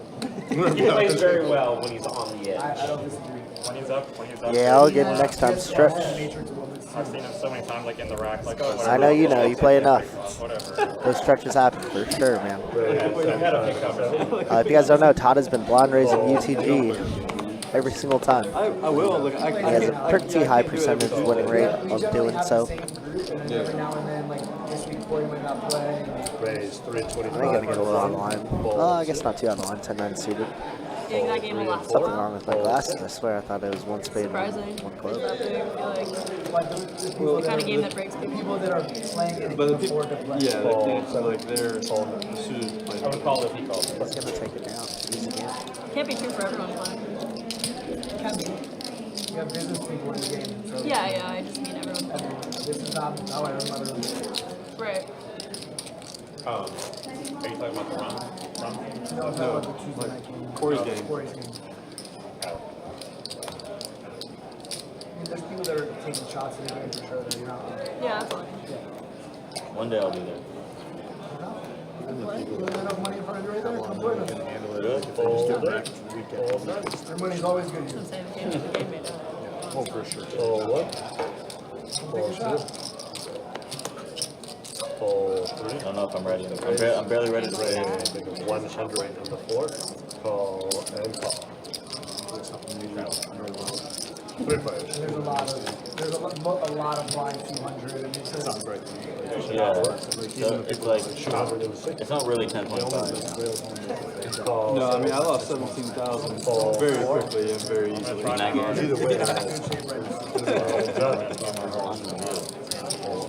He plays very well when he's on the edge. I don't disagree. When he's up. Yeah, I'll get next time Stretch. I've seen him so many times, like in the rack, like. I know you know. You play enough. Whatever. Those stretches happen for sure, man. We had a big conversation. If you guys don't know, Todd has been blind raising UTG every single time. I will. Look, I He has a pretty high percentage winning rate of doing so. Every now and then, like this week, Corey might not play. Raise I think 325. I'm gonna get a little online. I guess not too online. 10-9 suited. Getting that game will last a Something while. wrong with my glasses. I swear I thought it was one spade and Surprising. one It's club. that big, I feel like. The kind of game that breaks people. People that are playing it But the can people, afford to play. yeah, they can't, so like they're suited to I would play. call it if he called it. He's gonna take it down. Easy game. Can't be true for everyone playing. Can be. You have business people in the game. So Yeah, I just mean everyone. This is not how I run my room. Right. Are you talking about the run game? No, it's not the Tuesday night game. Corey's game. Corey's game. I mean, there's people that are taking shots in the game for sure that you're not. Yeah, that's fine. One day I'll be there. You have enough money in front of you right there? Come join us. Their money's always good here. Say the game made it. Oh, for sure. Ball 1. Take a shot. Ball 3. I don't know if I'm ready. I'm barely ready to play. 100 and the 4. Call and call. 3 players. There's a lot of blind 200. And it's just, Sounds right to me. Yeah. So it's like it's not really 10.5. No, I mean I lost 17,000 very quickly and very easily. Either way,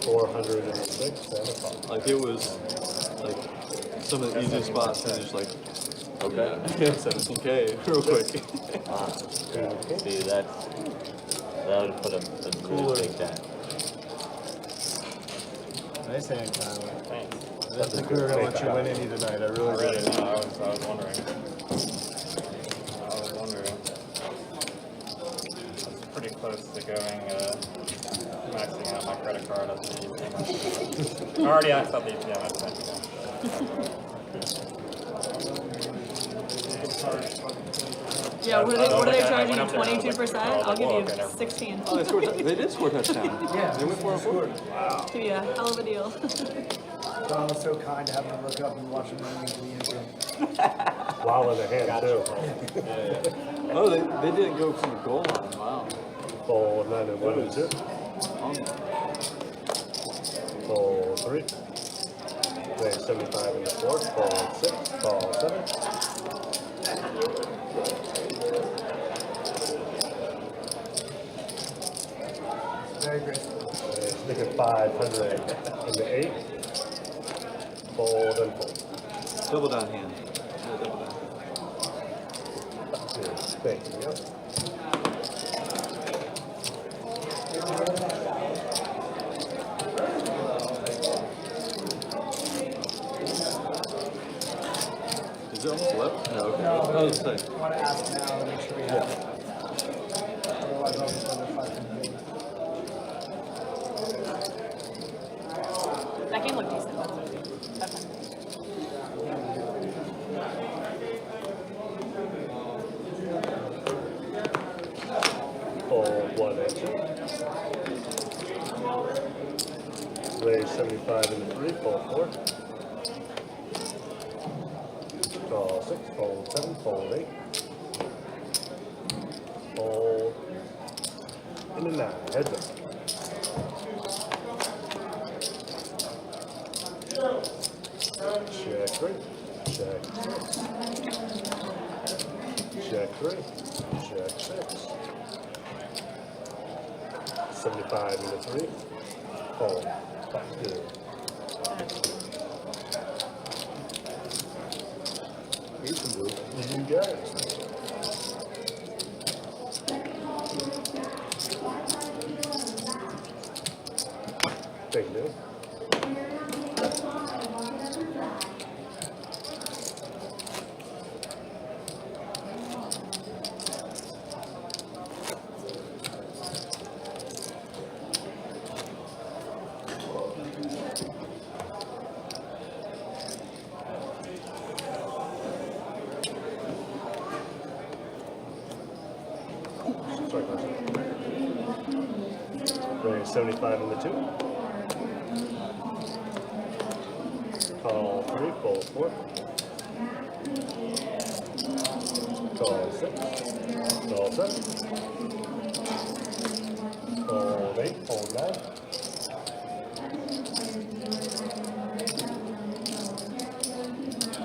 406 and a call. Like it was like some of the easiest spots and just like Okay. 17K real quick. See, that would put a really big dent. nice hand, Tyler. Thanks. I think we were gonna let you win any tonight. I really did. I was wondering. close to going, maxing out my credit card at the ATM. I already axed out the ATM at the Yeah, what are they charging you? 22%? I'll give you okay, never mind. 16. Oh, they did score a touchdown. Yeah, They went for a score. Wow. Give you a hell of a deal. Don was so kind to have me look up and watch him run into the end zone. Wow in the hand, too. Oh, they didn't go from the goal line. Wow. Ball 9 and 1 and 2. Ball 3. Play 75 in the 4. Ball 6. Ball 7. Very graceful. Stick at 500 in the 8. Fold and fold. Double down hand. Yeah, double down. Thank you. Yep. Is it almost left? No, okay. No, I was I saying. want to ask now to make sure we have it. Otherwise, I'll just under 500. That game looked decent. Fold 1 and 2. Play 75 in the 3. Fold 4. Call 6. Fold 7. Fold 8. Fold in the 9. Heads up. Check 3. Check 6. Check 3. Check 6. 75 in the 3. Fold. Back good. You can do it. You got it. Thank you. Sorry, Carson. Bring 75 in the 2. Call 3, fold 4. Call 6. Call 7. Fold 8, fold 9.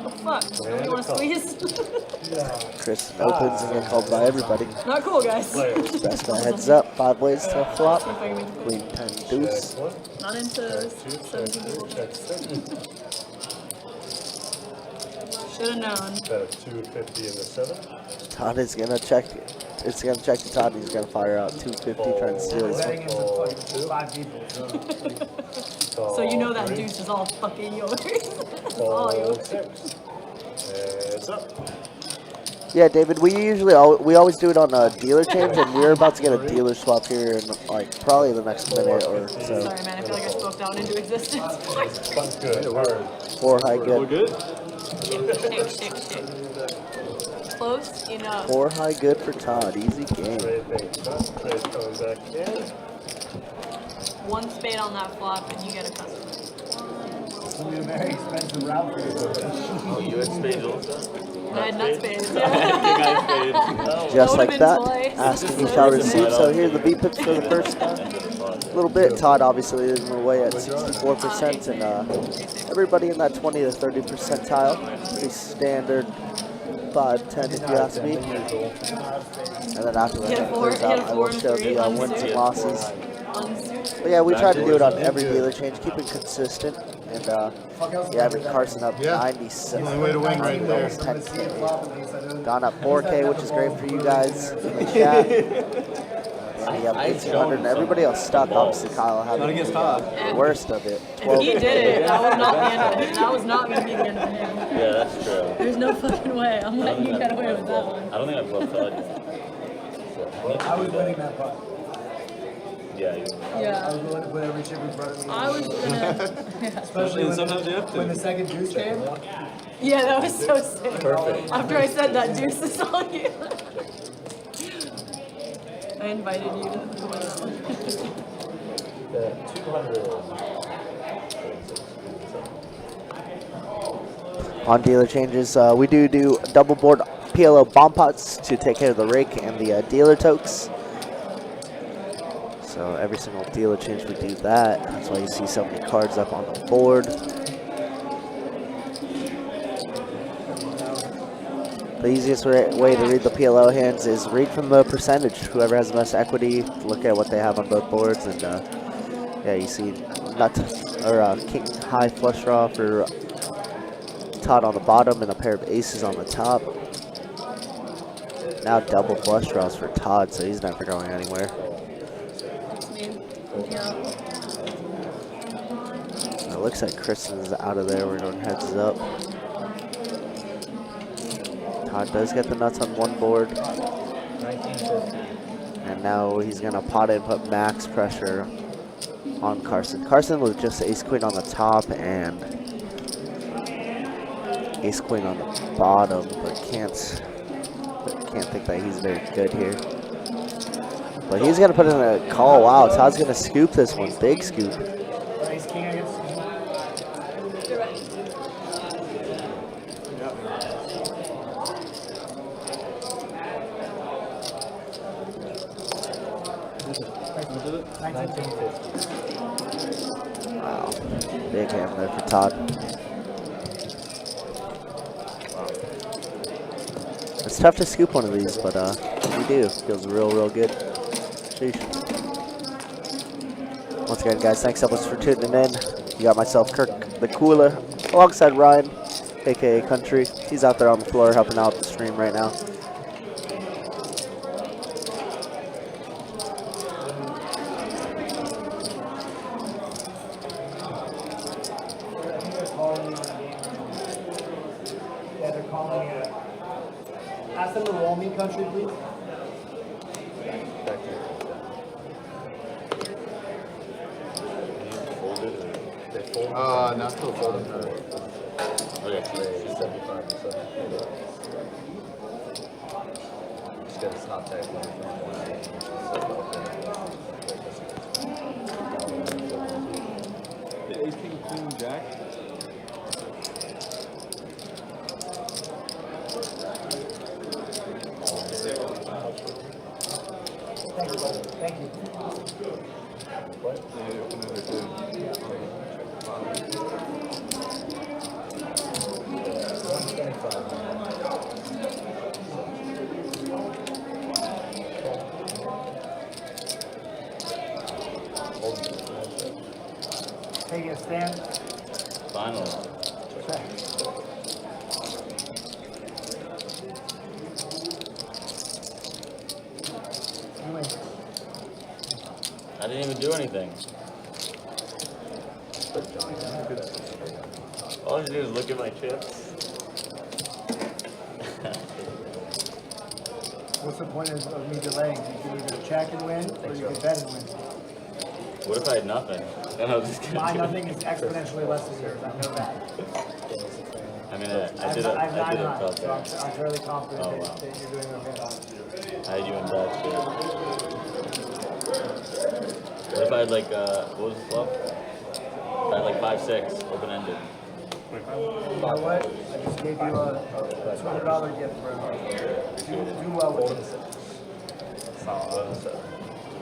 Oh, fuck. Nobody want to squeeze? Chris opens and get called by everybody. Not cool, guys. Best guy heads up. 5 ways to flop. Queen 10 deuce. Not into 17 people. Should have known. Got a 250 in the 7. Todd is gonna check. It's gonna check to Todd. He's gonna fire out 250 trying to steal his Betting one. into fucking 5 people. So you know that deuce is all fucking yours. It's all Fold yours. 6. Heads up. Yeah, David. We always do it on a dealer change, and we're about to get a dealer swap here in like probably the next minute or so. Sorry, man. I feel like I spoke down into existence. That's good. Hard. 4 high We're good. good? Shake. Close enough. 4 high good for Todd. Easy game. Trade things up. Trade coming back in. One spade on that flop and you get a customer. It's going to be a very expensive route for you. Oh, you had spades also? I had nut spades. Just like that. Asking you shall receive. So here are the B pips for the first time. A little bit. Todd obviously is away at 64%, and everybody in that 20 to 30 percentile. Pretty standard 5-10 if you ask me. And then after that, it clears out. I will show the wins and losses. But yeah, we try to do it on every dealer change, keep it consistent. And yeah, having Carson up 97. Only way to win right there. 10K. Gone up 4K, which is great for you guys in the chat. And he got 1,800, and everybody else stuck. Obviously, Kyle had Not against Todd. the worst of it. If he did it, that was not the end of it. That was not going to be the end of him. Yeah, that's true. There's no fucking way. I'm letting you get away with that one. I don't think I bluffed Todd. I was winning that putt. Yeah. I was willing to put every chip in front of me. I was gonna. Yeah. Especially when, Sometimes you have to. when the second juice came. Yeah, that was so sick. Perfect. After I said that, juice is on you. I invited you to the one. The 200. On dealer changes, we do double board PLO bomb pots to take care of the rake and the dealer tokes. So every single dealer change we do that. That's why you see so many cards up on the board. The easiest way to read the PLO hands is read from the percentage. Whoever has the most equity, look at what they have on both boards, and yeah, you see nut or king high flush draw for Todd on the bottom and a pair of aces on the top. Now double flush draws for Todd, so he's never going anywhere. It looks like Kristen's out of there. We're going heads up. Todd does get the nuts on one board. 1950. And now he's going to pot it and put max pressure on Carson. Carson with just ace queen on the top and ace queen on the bottom, but can't think that he's very good here. But he's going to put in a call. Wow, Todd's going to scoop this one. Big scoop. Ace king against. Wow, big hand there for Todd. It's tough to scoop one of these, but we do. Feels real good. Sheesh. Once again, guys, thanks so much for tuning in. You got myself, Kirk the Cooler, alongside Ryan, aka Country. He's out there on the floor helping out the stream right now. Yeah, they're calling it. Ask them to roll me, Country, please. Not till folded. Okay, 75%. Just because it's not technically. The ace, king, queen, jack. Thank you. What? They open it again. Taking a stand. Finally. I didn't even do anything. All you do is look at my chips. What's the point of me delaying? You can either check and win, or you can bet and win. What if I had nothing? Then I was just My gonna nothing is exponentially less than yours. I know that. I mean, I did I have it 900, felt so there. I'm fairly confident Oh, wow. that you're doing okay. I had you in bad too. What if I had like, what was the flop? If I had like 5-6, open-ended. You know what? I just gave you a $200 gift, bro. Do well with it.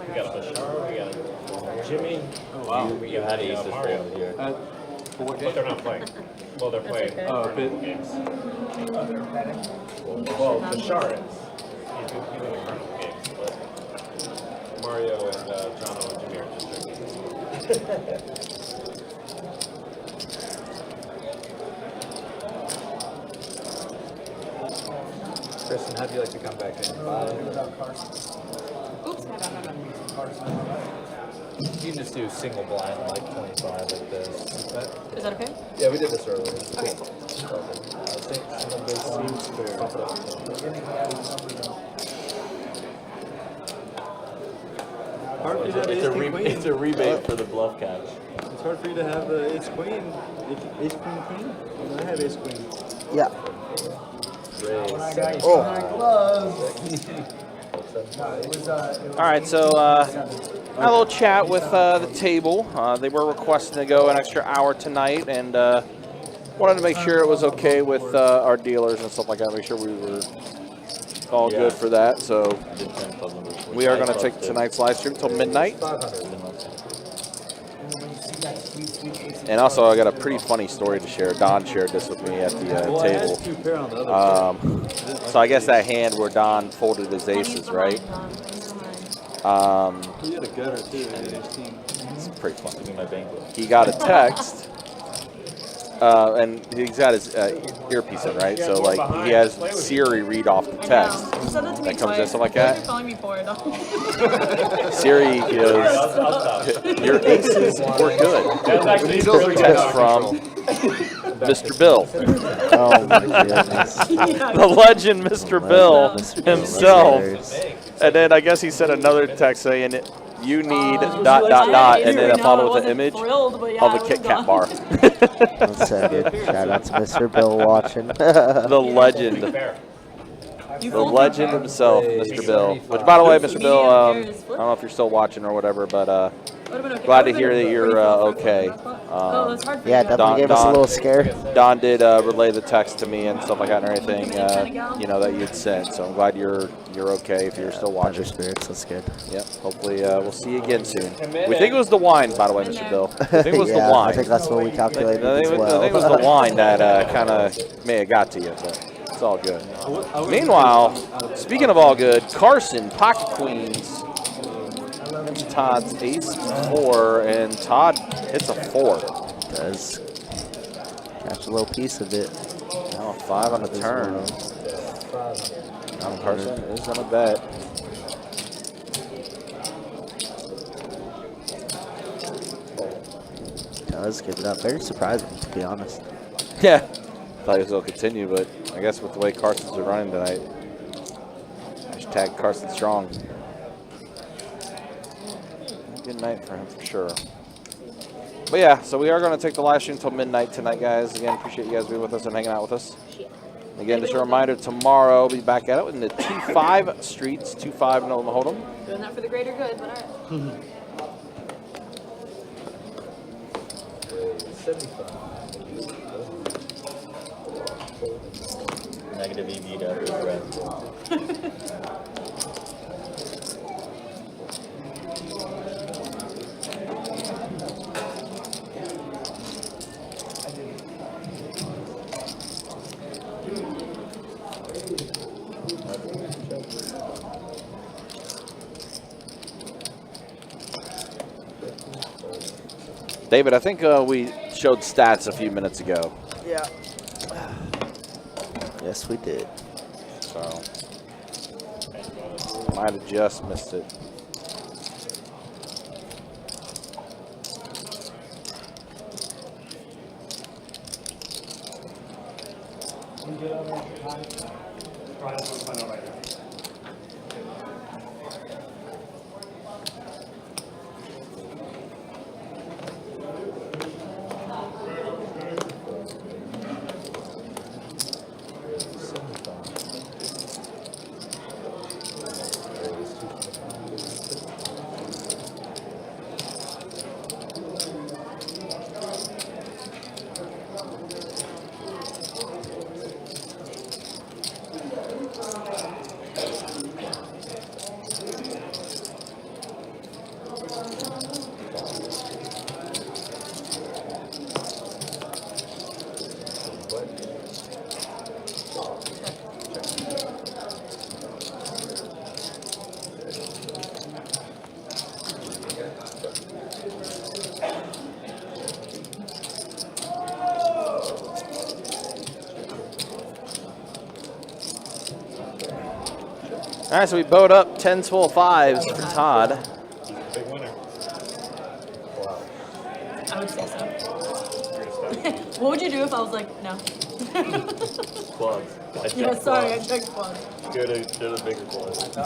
We got a Bashar, we got a Jimmy. Oh, wow. We You got had aces Mario. folded here. For what But game? they're not playing. Well, they're playing okay. Oh, tournament bit. games. They're betting. Well, Bashar is. He's in the tournament games, but Mario and Jono and Jimmy are just drinking. Kristen, how'd you like to come back in? Without Carson. Oops. You can just do single blind, like 25, like this. Is that okay? Yeah, we did this earlier. Okay. Single base seems fair. Pop it up. hard for you to have It's ace a, king queen. it's a rebate for the bluff catch. It's hard for you to have ace queen, ace queen queen. I have ace queen. Yeah. Oh. All right, so had a little chat with the table. They were requesting to go an extra hour tonight, and wanted to make sure it was okay with our dealers and stuff like that. Make sure we were all good for that. So we are going to take tonight's live stream until midnight. And also, I got a pretty funny story to share. Don shared this with me at the table. So I guess that hand where Don folded his aces, right? He had a gutter too. It's pretty funny. He got a text, and he's got his earpiece in, right? So like he has Siri read off the text that comes in, stuff like that. Siri goes, "Your aces were good." Text from Mr. Bill. Oh my goodness. The legend, Mr. Bill himself. And then I guess he sent another text saying, "You need ... and then a follow with an image of a Kit Kat bar. That's good. Shout out to Mr. Bill watching. The legend. The legend himself, Mr. Bill. Which, by the way, Mr. Bill, I don't know if you're still watching or whatever, but glad to hear that you're okay. Yeah, definitely gave us a little scare. Don did relay the text to me and stuff like that and everything, you know, that you'd sent. So I'm glad you're okay if you're still watching. Spirits, that's good. Yep. Hopefully we'll see you again soon. We think it was the wine, by the way, Mr. Bill. I think it was the wine. I think that's what we calculated I think it was the wine that kind of may have got to you, but it's all good. Meanwhile, speaking of all good, Carson, pocket queens. Todd's ace-4, and Todd hits a 4. Does catch a little piece of it. Now a 5 on the turn. Now Carson is on a bet. Does give it up. Very surprising, to be honest. Yeah. Thought he was going to continue, but I guess with the way Carson's are running tonight, hashtag Carson strong. Good night for him for sure. But yeah, so we are going to take the live stream until midnight tonight, guys. Again, appreciate you guys being with us and hanging out with us. Again, just a reminder, tomorrow we'll be back at it in the 2-5 streets, 2-5 no Hold'em. Doing that for the greater good, but all right. 75. Negative EV to regret. David, I think we showed stats a few minutes ago. Yeah. Yes, we did. So, might have just missed it. All right, so we bowed up 10s full of 5s for Todd. Big winner. I I would say so. What would you do if I was like, no? Quads. Yeah, sorry, I checked quads. Go to the bigger quads.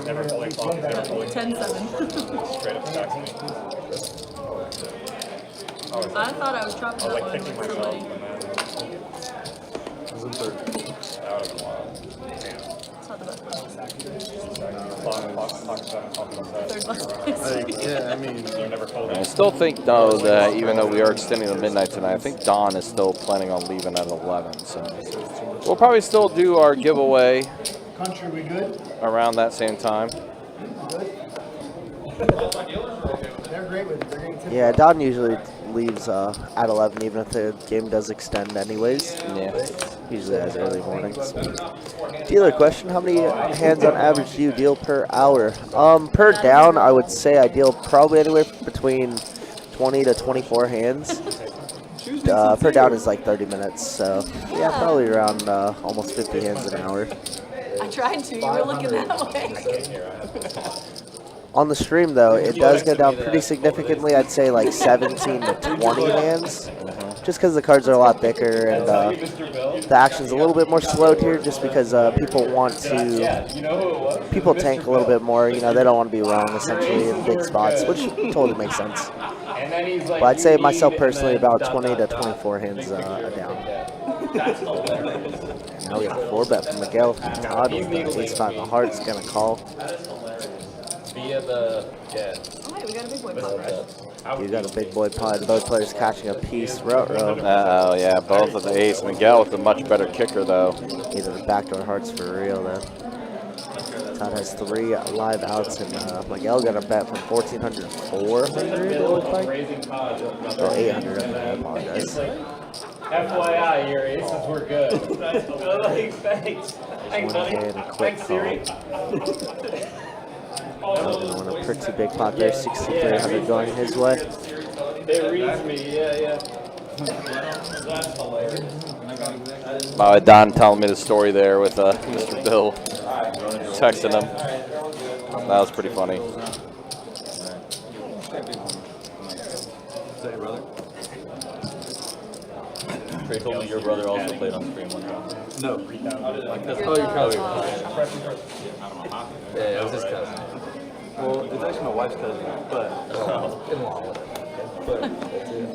Never fully clocked, never fully 10-7. straight up stacks me. I thought I was dropping I was that like one kicking with myself, somebody. and then I was in third. that would have been wild. Damn. It's not the best place. Third Yeah, I mean, They're never folding. I still think, though, that even though we are extending to midnight tonight, I think Don is still planning on leaving at 11. So we'll probably still do our giveaway Country, we good? around that same time. They're great with it. They're getting tipped Yeah, off. Don usually leaves at 11, even if the game does extend anyways. Yeah. Usually has early mornings. Dealer question, how many hands on average do you deal per hour? Per down, I would say I deal probably anywhere between 20 to 24 hands. Per down is like 30 minutes, so yeah, probably around almost 50 hands an hour. I tried to. You were looking that way. On the stream, though, it does go down pretty significantly. I'd say like 17 to 20 hands, just because the cards are a lot thicker and the action's a little bit more slowed here, just because people want to, people tank a little bit more. You know, they don't want to be wrong, essentially, in big spots, which totally makes sense. But I'd say myself personally about 20 to 24 hands down. Now we got a 4-bet from Miguel. Todd with the ace-5 of hearts, gonna call. Via the, yeah. Oh, wait, we got a big boy pot. You got a big boy pot. Both players catching a piece. Row. Oh, yeah, both of the ace. Miguel with a much better kicker, though. Either the backdoor hearts for real, though. Todd has 3 live outs, and Miguel got a bet from 1,400 to 400, it looks like. Or 800, I apologize. FYI, your aces were good. Like, thanks. Thanks, buddy. Quick Thanks, Siri. On a pretty big pot there, 6,300 going his way. It reads me, yeah. That's hilarious. Don telling me the story there with Mr. Bill texting him. That was pretty funny. Trey told me your brother also played on stream one time. No. That's Oh, your cousin. Yeah, it was his cousin. Well, it's actually my wife's cousin, but In-law, whatever. But that's it.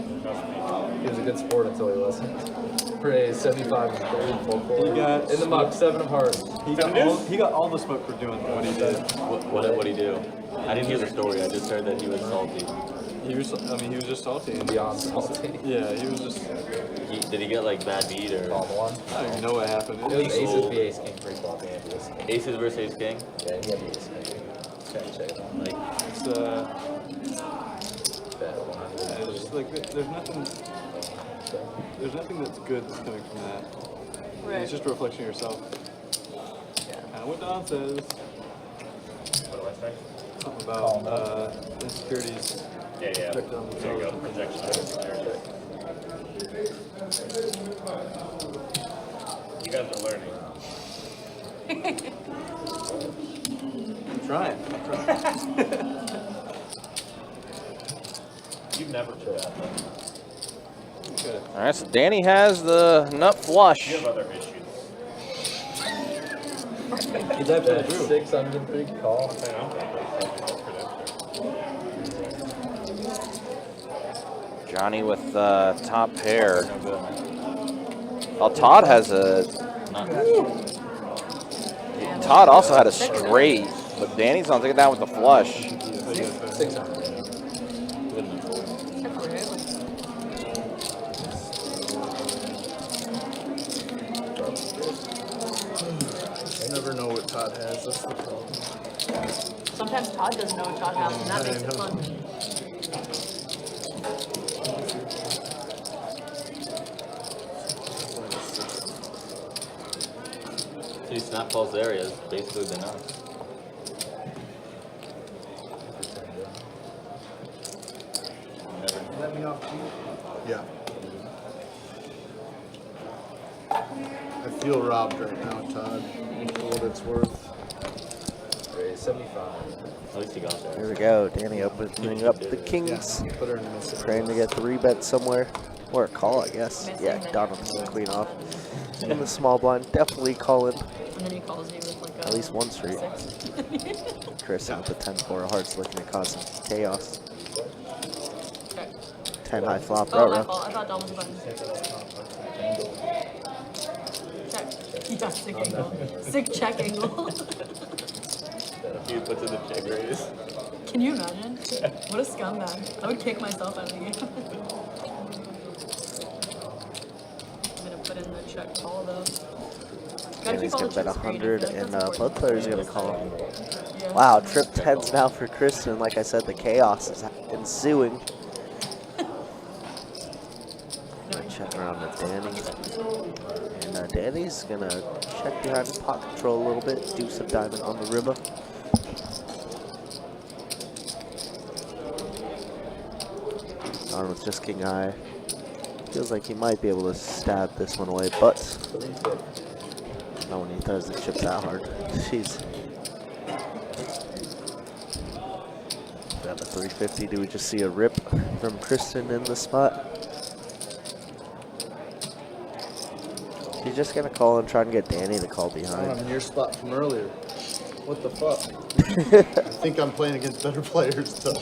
He was a good sport until he wasn't. Praise 75 and 30 full fold. he got In the muck, 7 of hearts. He got all the smoke for doing what he did. What did he do? I didn't hear the story. I just heard that he was salty. He was just salty. And Beyond salty. Yeah, he was just. Did he get like bad beat or? On one. I don't even know what happened. It was aces v ace king pre-flop and ace king. Aces versus ace king? Yeah, he had the ace king. Check it out. Like, It's Bet 100. yeah, it's just like there's nothing that's good that's coming from that. Right. It's just a reflection of yourself. Kind of what Don says. What do I say? Something about insecurities. Yeah. Projected on There you go. themselves. Projection. You guys are learning. I'm trying. You've never tried that. Good. All right, so Danny has the nut flush. You have other issues. He's at that 603 call. I know. Johnny with top pair. Oh, Todd has a. Todd also had a straight, but Danny's not taking down with the flush. 600. I never know what Todd has. That's the problem. Sometimes Todd doesn't know what Todd has, and that makes it fun. see, snap falls there is basically the nuts. Let me off. Yeah. I feel robbed right now, Todd, for what it's worth. Raise 75. At least he got there. Here we go. Danny opening up the kings. Put her in the miss. Trying to get 3-bet somewhere. Or a call, I guess. Yeah, Don with the king queen off. In the small blind, definitely calling. And then he calls you with like a At least one street. 6. Carson with the 10-4 of hearts looking to cause some chaos. Okay. 10 high flop, Oh, my ruh-roh. fault. I thought Dom was a button. Check. Yeah, sick angle. Sick check angle. He puts in the check raise. Can you imagine? What a scumbag. I would kick myself out of the game. I'm gonna put in the check call though. Gotta Danny's keep all gonna the bet chips green. 100, I feel like and that's both important. players are gonna call. Yeah. Wow, trip 10s now for Kristen. Like I said, the chaos is ensuing. Check around to Danny. And Danny's gonna check behind his pot control a little bit. Deuce of diamond on the river. On with just king high. Feels like he might be able to stab this one away, but not when he throws the chips that hard. Jeez. Got the 350. Do we just see a rip from Kristen in the spot? She's just gonna call and try and get Danny to call I'm behind. in your spot from earlier. What the fuck? I think I'm playing against better players though.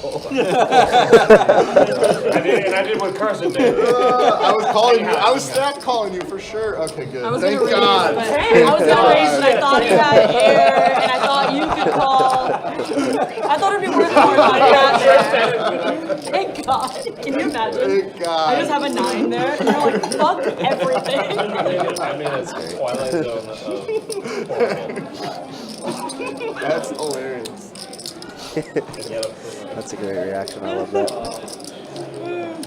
I did what Carson did. I was calling you. I was stack calling you for sure. Okay, good. I was Thank gonna God. raise, but I was gonna raise, and I thought you had air, and I thought you could call. I thought it'd be worth more than I got there. Thank God. Can you imagine? Thank God. I just have a 9 there, and you're like, fuck everything. I mean, it's Twilight Zone of horrible. That's hilarious. That's a great reaction. I love that.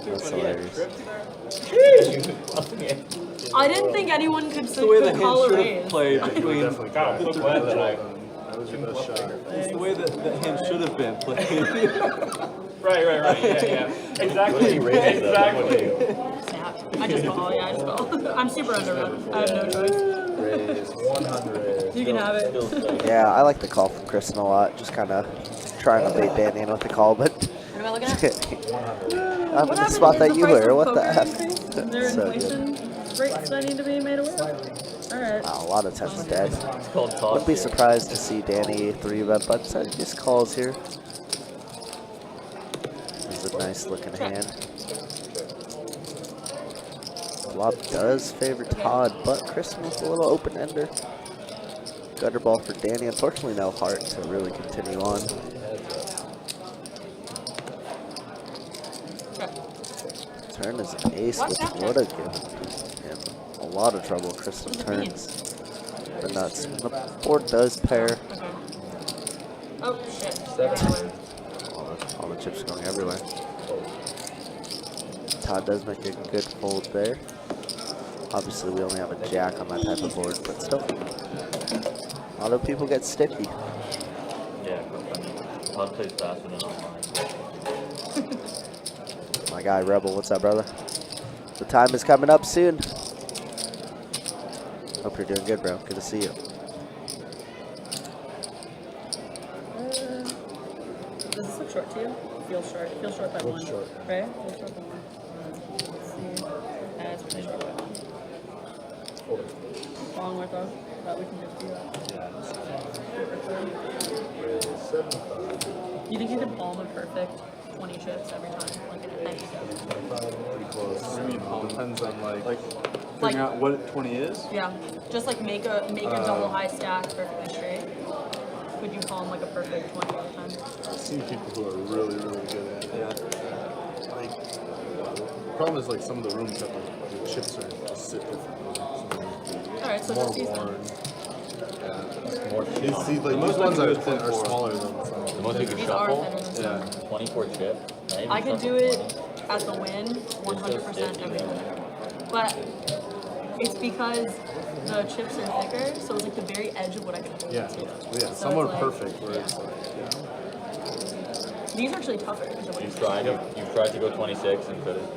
That's hilarious. I didn't think anyone could The way the hand call a should raise. have played between. God, I'm so glad that I. That was your best shot. It's the way that the hand should have been played. Right, yeah. Exactly. Exactly. Snap. I just call, yeah, I just call. I'm super underrun. I have no choice. Raise 100. You can have it. Yeah, I like the call from Kristen a lot. Just kind of trying to bait Danny in with the call, but What am I looking at? I'm in the spot that you were. What the F? Is there So good. inflation rates that need to be made aware of? Alright. Wow, a lot of 10s dead. It's called toss. Wouldn't be surprised to see Danny 3-bet, but just calls here. This is a nice looking hand. Flop does favor Todd, but Kristen with a little open ender. Gutter ball for Danny. Unfortunately, no heart to really continue on. Turn is an ace, which would have given him a lot of trouble. Kristen turns the nuts. The board does pair. Oh, shit. All the chips going everywhere. Todd does make a good fold there. Obviously, we only have a jack on that type of board, but still. A lot of people get sticky. Yeah, Todd plays faster than online. My guy, Rebel, what's up, brother? The time is coming up soon. Hope you're doing good, bro. Good to see you. Does this look short to you? Feels short. Feels short by one. short. Right? Feels short by one. Let's see. It's pretty short by one. Long way though. That we can just do that. You think you could palm a perfect 20 chips every time? Like in a night? Pretty close. What do you mean? Depends on like Figuring out what 20 is? Yeah. Just like make a double high stack perfectly straight. Could you palm like a perfect 20 every time? I've seen people who are really, really good at it. Yeah. Like, the problem is like some of the rooms have like the chips are just sit differently. Alright, so More just use them. worn. Yeah. More you see, like these ones are smaller than some. The most you can These are shuffle, thinner than some. 24 chip. I could do it at the win 100% every time. But it's because the chips are thicker, so it's like the very edge of what I can do. Yeah. So Some are it's like- perfect where it's like, These are actually tougher. Than what You've tried to go 26 and couldn't.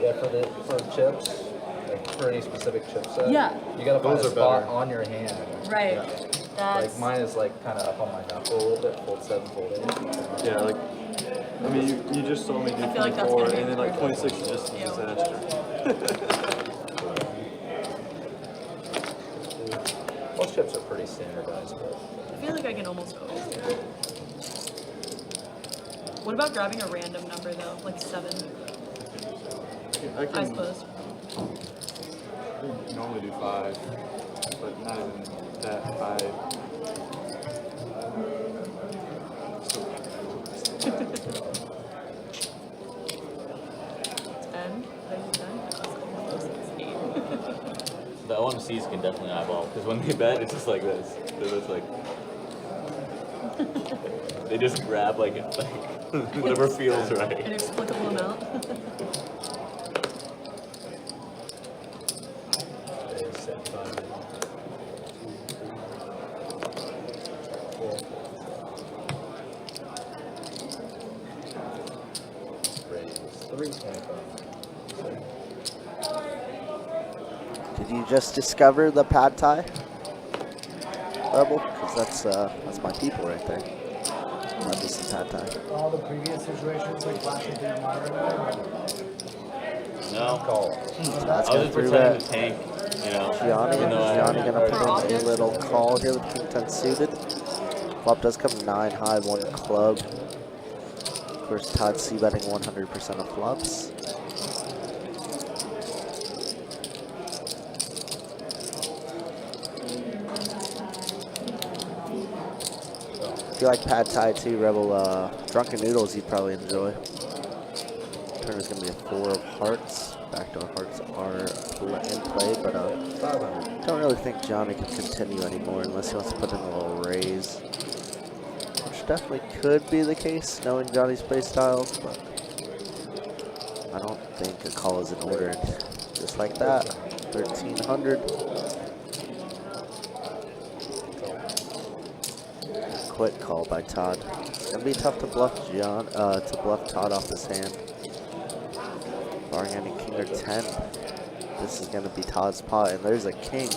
Yeah, for the chips, like for any specific chip set. Yeah. You gotta find Those a are spot better. on your hand. Right. That's Like mine is like kind of up on my knuckle a little bit, fold 7, fold 8. Yeah, like, I mean, you just saw me do I feel like that's 24, gonna be and then like hard. 26 is just a disaster. Most chips are pretty standardized, but I feel like I can almost always do it. What about grabbing a random number though, like 7? I suppose. I normally do 5, but not even that high. 10? The OMCs can definitely eyeball because when they bet, it's just like this. They're just like they just grab like whatever feels right. An explicable amount. Did you just discover the pad thai, Rebel? Because that's my people right there. Love me some pad thai. All the previous situations, like flashing through my radar. No. Call. That's I gonna was just through pretending that. to tank, you know. Gianni even though I- gonna put in a little call here with king 10 suited. Flop does come 9 high, 1 club. Of course, Todd c-betting 100% of flops. If you like pad thai too, Rebel, drunken noodles you'd probably enjoy. Turn is gonna be a 4 of hearts. Backdoor hearts are in play, but don't really think Johnny can continue anymore unless he wants to put in a little raise. Which definitely could be the case, knowing Johnny's play styles, but I don't think a call is in order. Just like that, 1300. Quick call by Todd. It's gonna be tough to bluff Todd off this hand. Barring any king or 10. This is gonna be Todd's pot, and there's a king.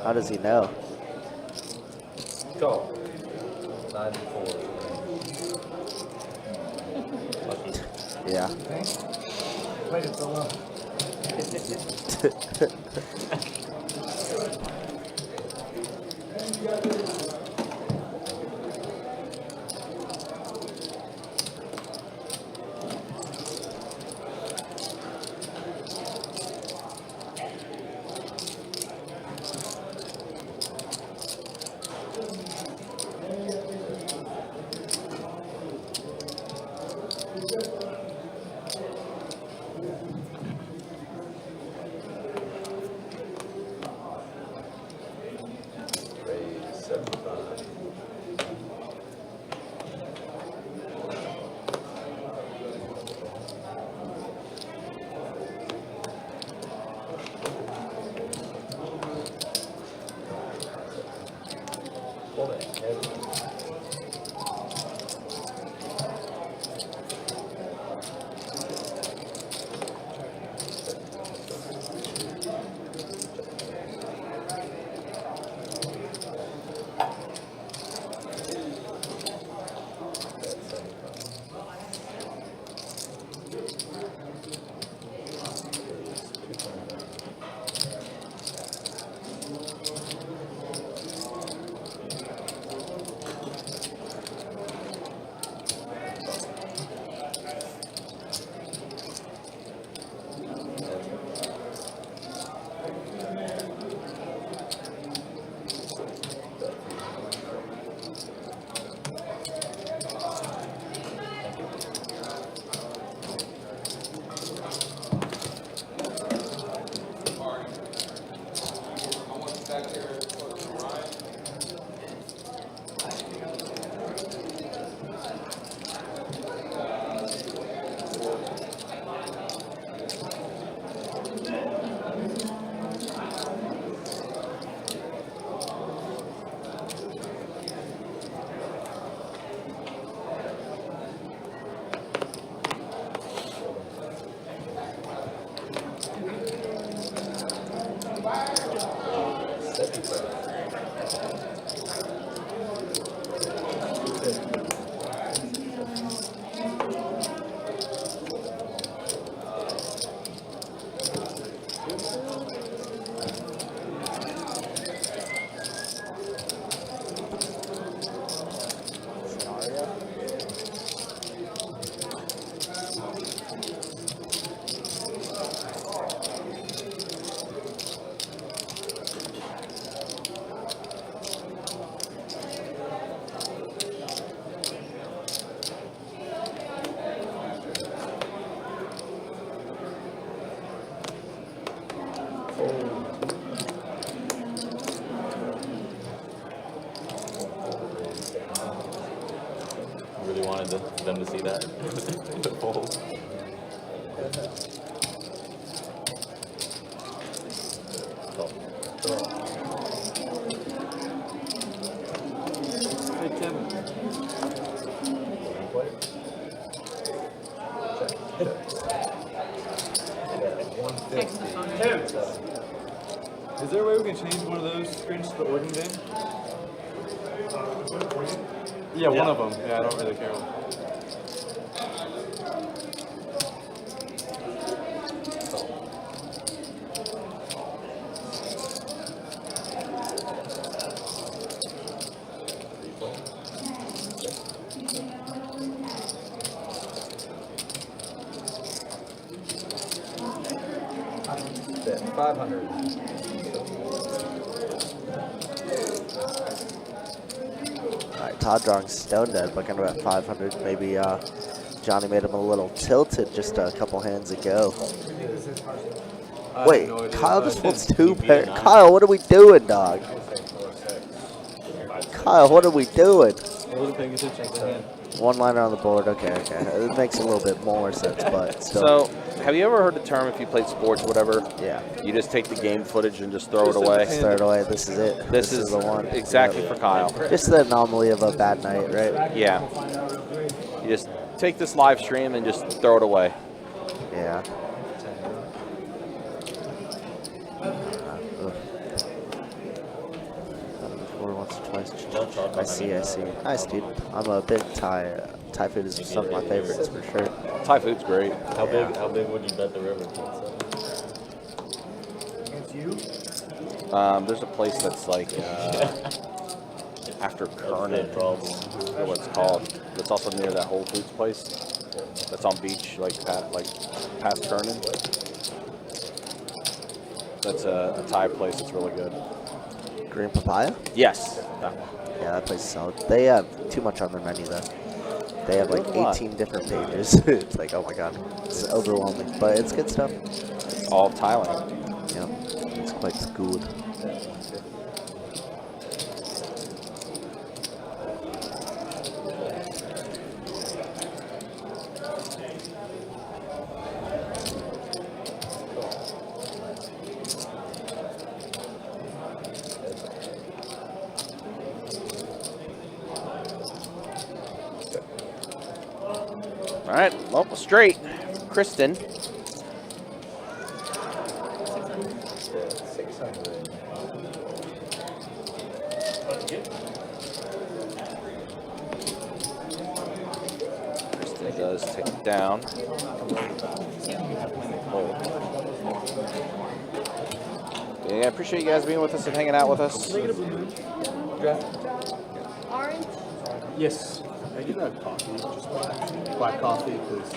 How does he know? Go. 9-4. Yeah. Played it so well. Really wanted them to see that. The fold. Hey, Tim. Is there a way we can change one of those screens to the Oregon game? Yeah, one of them. Yeah, I don't really care. Bet 500. Alright, Todd drawing Stone Dead, looking at 500. Maybe Johnny made him a little tilted just a couple hands ago. Wait, Kyle just folds 2 pairs. Kyle, what are we doing, dog? Kyle, what are we doing? One liner on the board. Okay. It makes a little bit more sense, but still. So, have you ever heard the term if you played sports, whatever? Yeah. You just take the game footage and just throw it away? Throw it away. This is it. This is the one. exactly for Kyle. Just the anomaly of a bad night, right? Yeah. You just take this live stream and just throw it away. Yeah. Once or twice. I see. Nice, dude. I'm a big Thai food is some of my favorites for sure. Thai food's great. How big would you bet the river pizza? Against you? There's a place that's like after Kernan. I forget what it's called. It's also near that Whole Foods place. That's on beach, like past Kernan. That's a Thai place. It's really good. Green papaya? Yes. Yeah, that place is solid. They have too much on their menu though. They have like 18 different pages. It's like, oh my god, it's overwhelming, but it's good stuff. It's all Thailand. Yeah, it's quite good. All right, well, straight. Kristen. 600. Kristen does take it down. Yeah, I appreciate you guys being with us and hanging out with us. Orange? Yes. I do have coffee, just black coffee, please.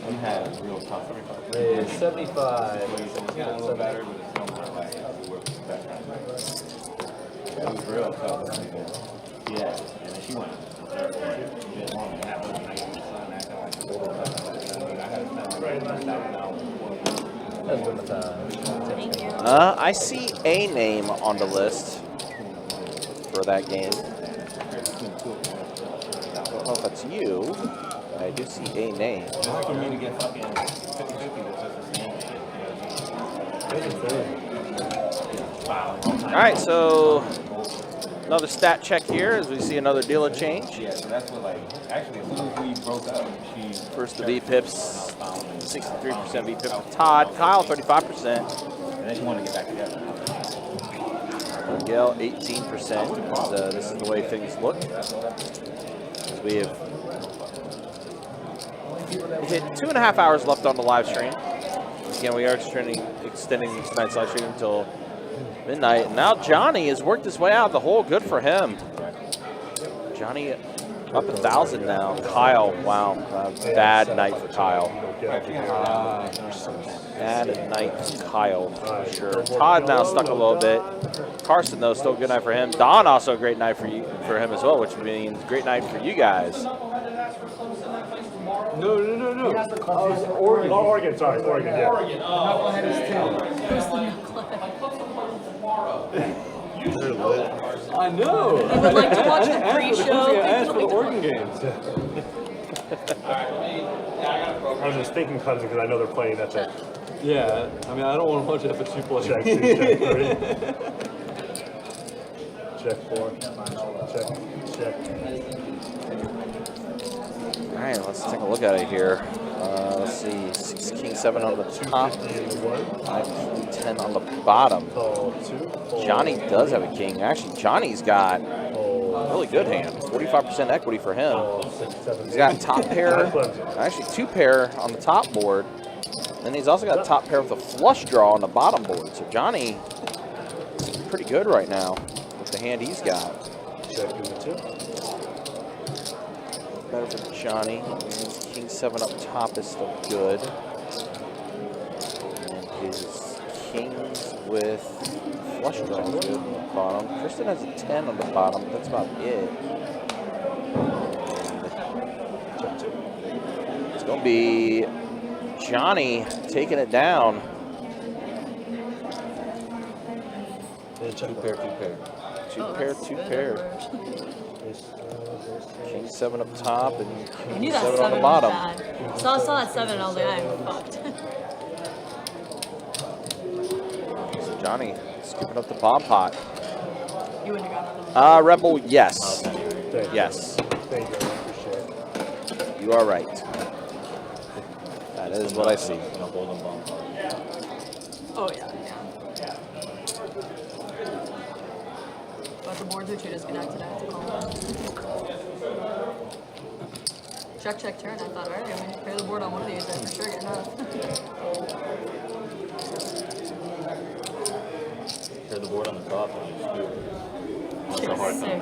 We had real coffee. Raise 75. Yeah, a little better, but it's not like we work better. It was real tough. Yeah, and then she went to the third one. That was nice in the sun. I see a name on the list for that game. I don't know if that's you. I do see a name. Just for me to get fucking 50-50 was just his name. Wow. All right, so another stat check here as we see another dealer change. Yeah, so that's what, like, actually, as soon as we broke up, she... First the V-Pips, 63% V-Pip with Todd. Kyle, 35%. And then she wanted to get back together. Miguel, 18%. This is the way things look. As we have hit 2.5 hours left on the live stream. Again, we are extending tonight's live stream until midnight. And now Johnny has worked his way out of the hole. Good for him. Johnny up 1,000 now. Kyle, wow. Bad night for Kyle. Bad night, Kyle, for sure. Todd now stuck a little bit. Carson, though, still a good night for him. Don, also a great night for him as well, which means great night for you guys. No. Oregon. Oh, Oregon, sorry. Oregon, yeah. Knucklehead is 2. Who's the knucklehead? I know. You would like to watch the pre-show? I asked for the Oregon games. I was just thinking Clemson because I know they're playing at the Yeah, I mean, I don't want to watch FSU play. check 2, check 3. Check 4. Check. All right, let's take a look at it here. Let's see, 6 king 7 on the top, 5 king 10 on the bottom. Johnny does have a king. Actually, Johnny's got a really good hand. 45% equity for him. He's got top pair, actually 2 pair on the top board. Then he's also got top pair with a flush draw on the bottom board. So Johnny is pretty good right now with the hand he's got. Better for Johnny. King 7 up top is still good. And his kings with flush draw is good on the bottom. Kristen has a 10 on the bottom. That's about it. And it's going to be Johnny taking it down. 2 pair. 2 pair. King 7 up top and I King knew that 7 on 7 the was bottom. bad. So I saw that 7 and I was like, I am fucked. So Johnny scooping up the bomb pot. You wouldn't have gotten Rebel, yes. Yes. Thank you. I appreciate it. You are right. That is what I see. Oh, yeah. But the boards are too disconnected. I have to call them. Check, turn. I thought, alright, I'm going to clear the board on one of these. I for sure get enough. Clear the board on the top. That's a hard time.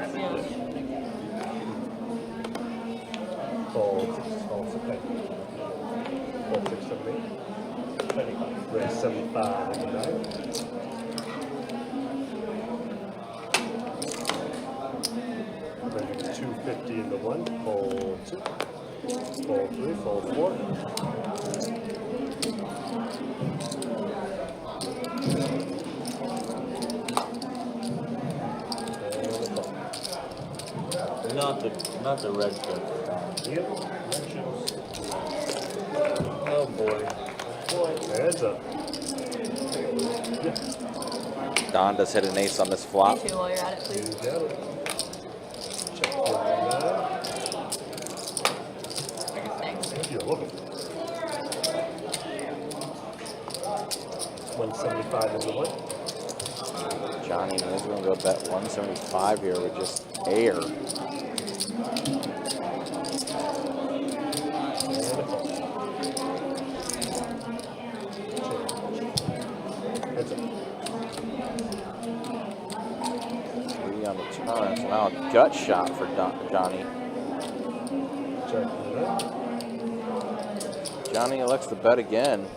Fold 6, 7, 8. Raise 75 and 9. Ready to 250 in the 1. Fold 2. Fold 3. Fold 4. Not the red shirt. Yep. Oh boy. Heads up. Don does hit an ace on this flop. Me too, while you're at it, please. You got it. Check 49. You're welcome. 175 is the 1. Johnny is going to go bet 175 here with just air. Three on the turn. So now a gut shot for Johnny. Johnny elects to bet again.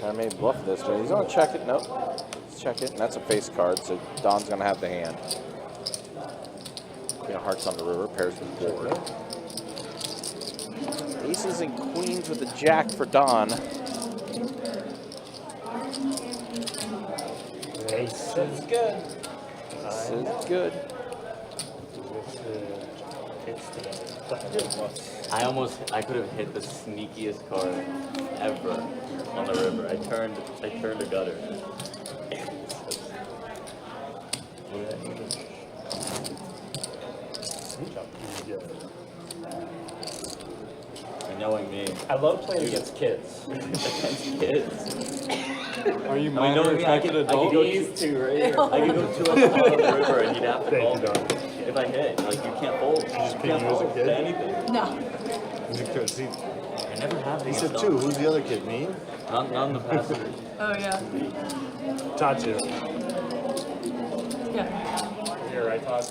Trying to maybe bluff this, but he's going to check it. Nope. Let's check it. And that's a face card, so Don's going to have the hand. Queen of Hearts on the river, pairs with the board. Aces and queens with the jack for Don. Ace is good. This is good. I could have hit the sneakiest card ever on the river. I turned a gutter. And knowing me, I love playing against kids. Against kids. Are you I minor attracted I could adults? go these two right here. I could go 2 on the river and you'd have to call me. If I hit, like you can't fold. You just can't picked you as a fold kid? to anything. No. I never have He these. said 2. Who's the other kid? Me? Not in the passenger. Oh, yeah. Todd 2. Yeah. You're right, Todd.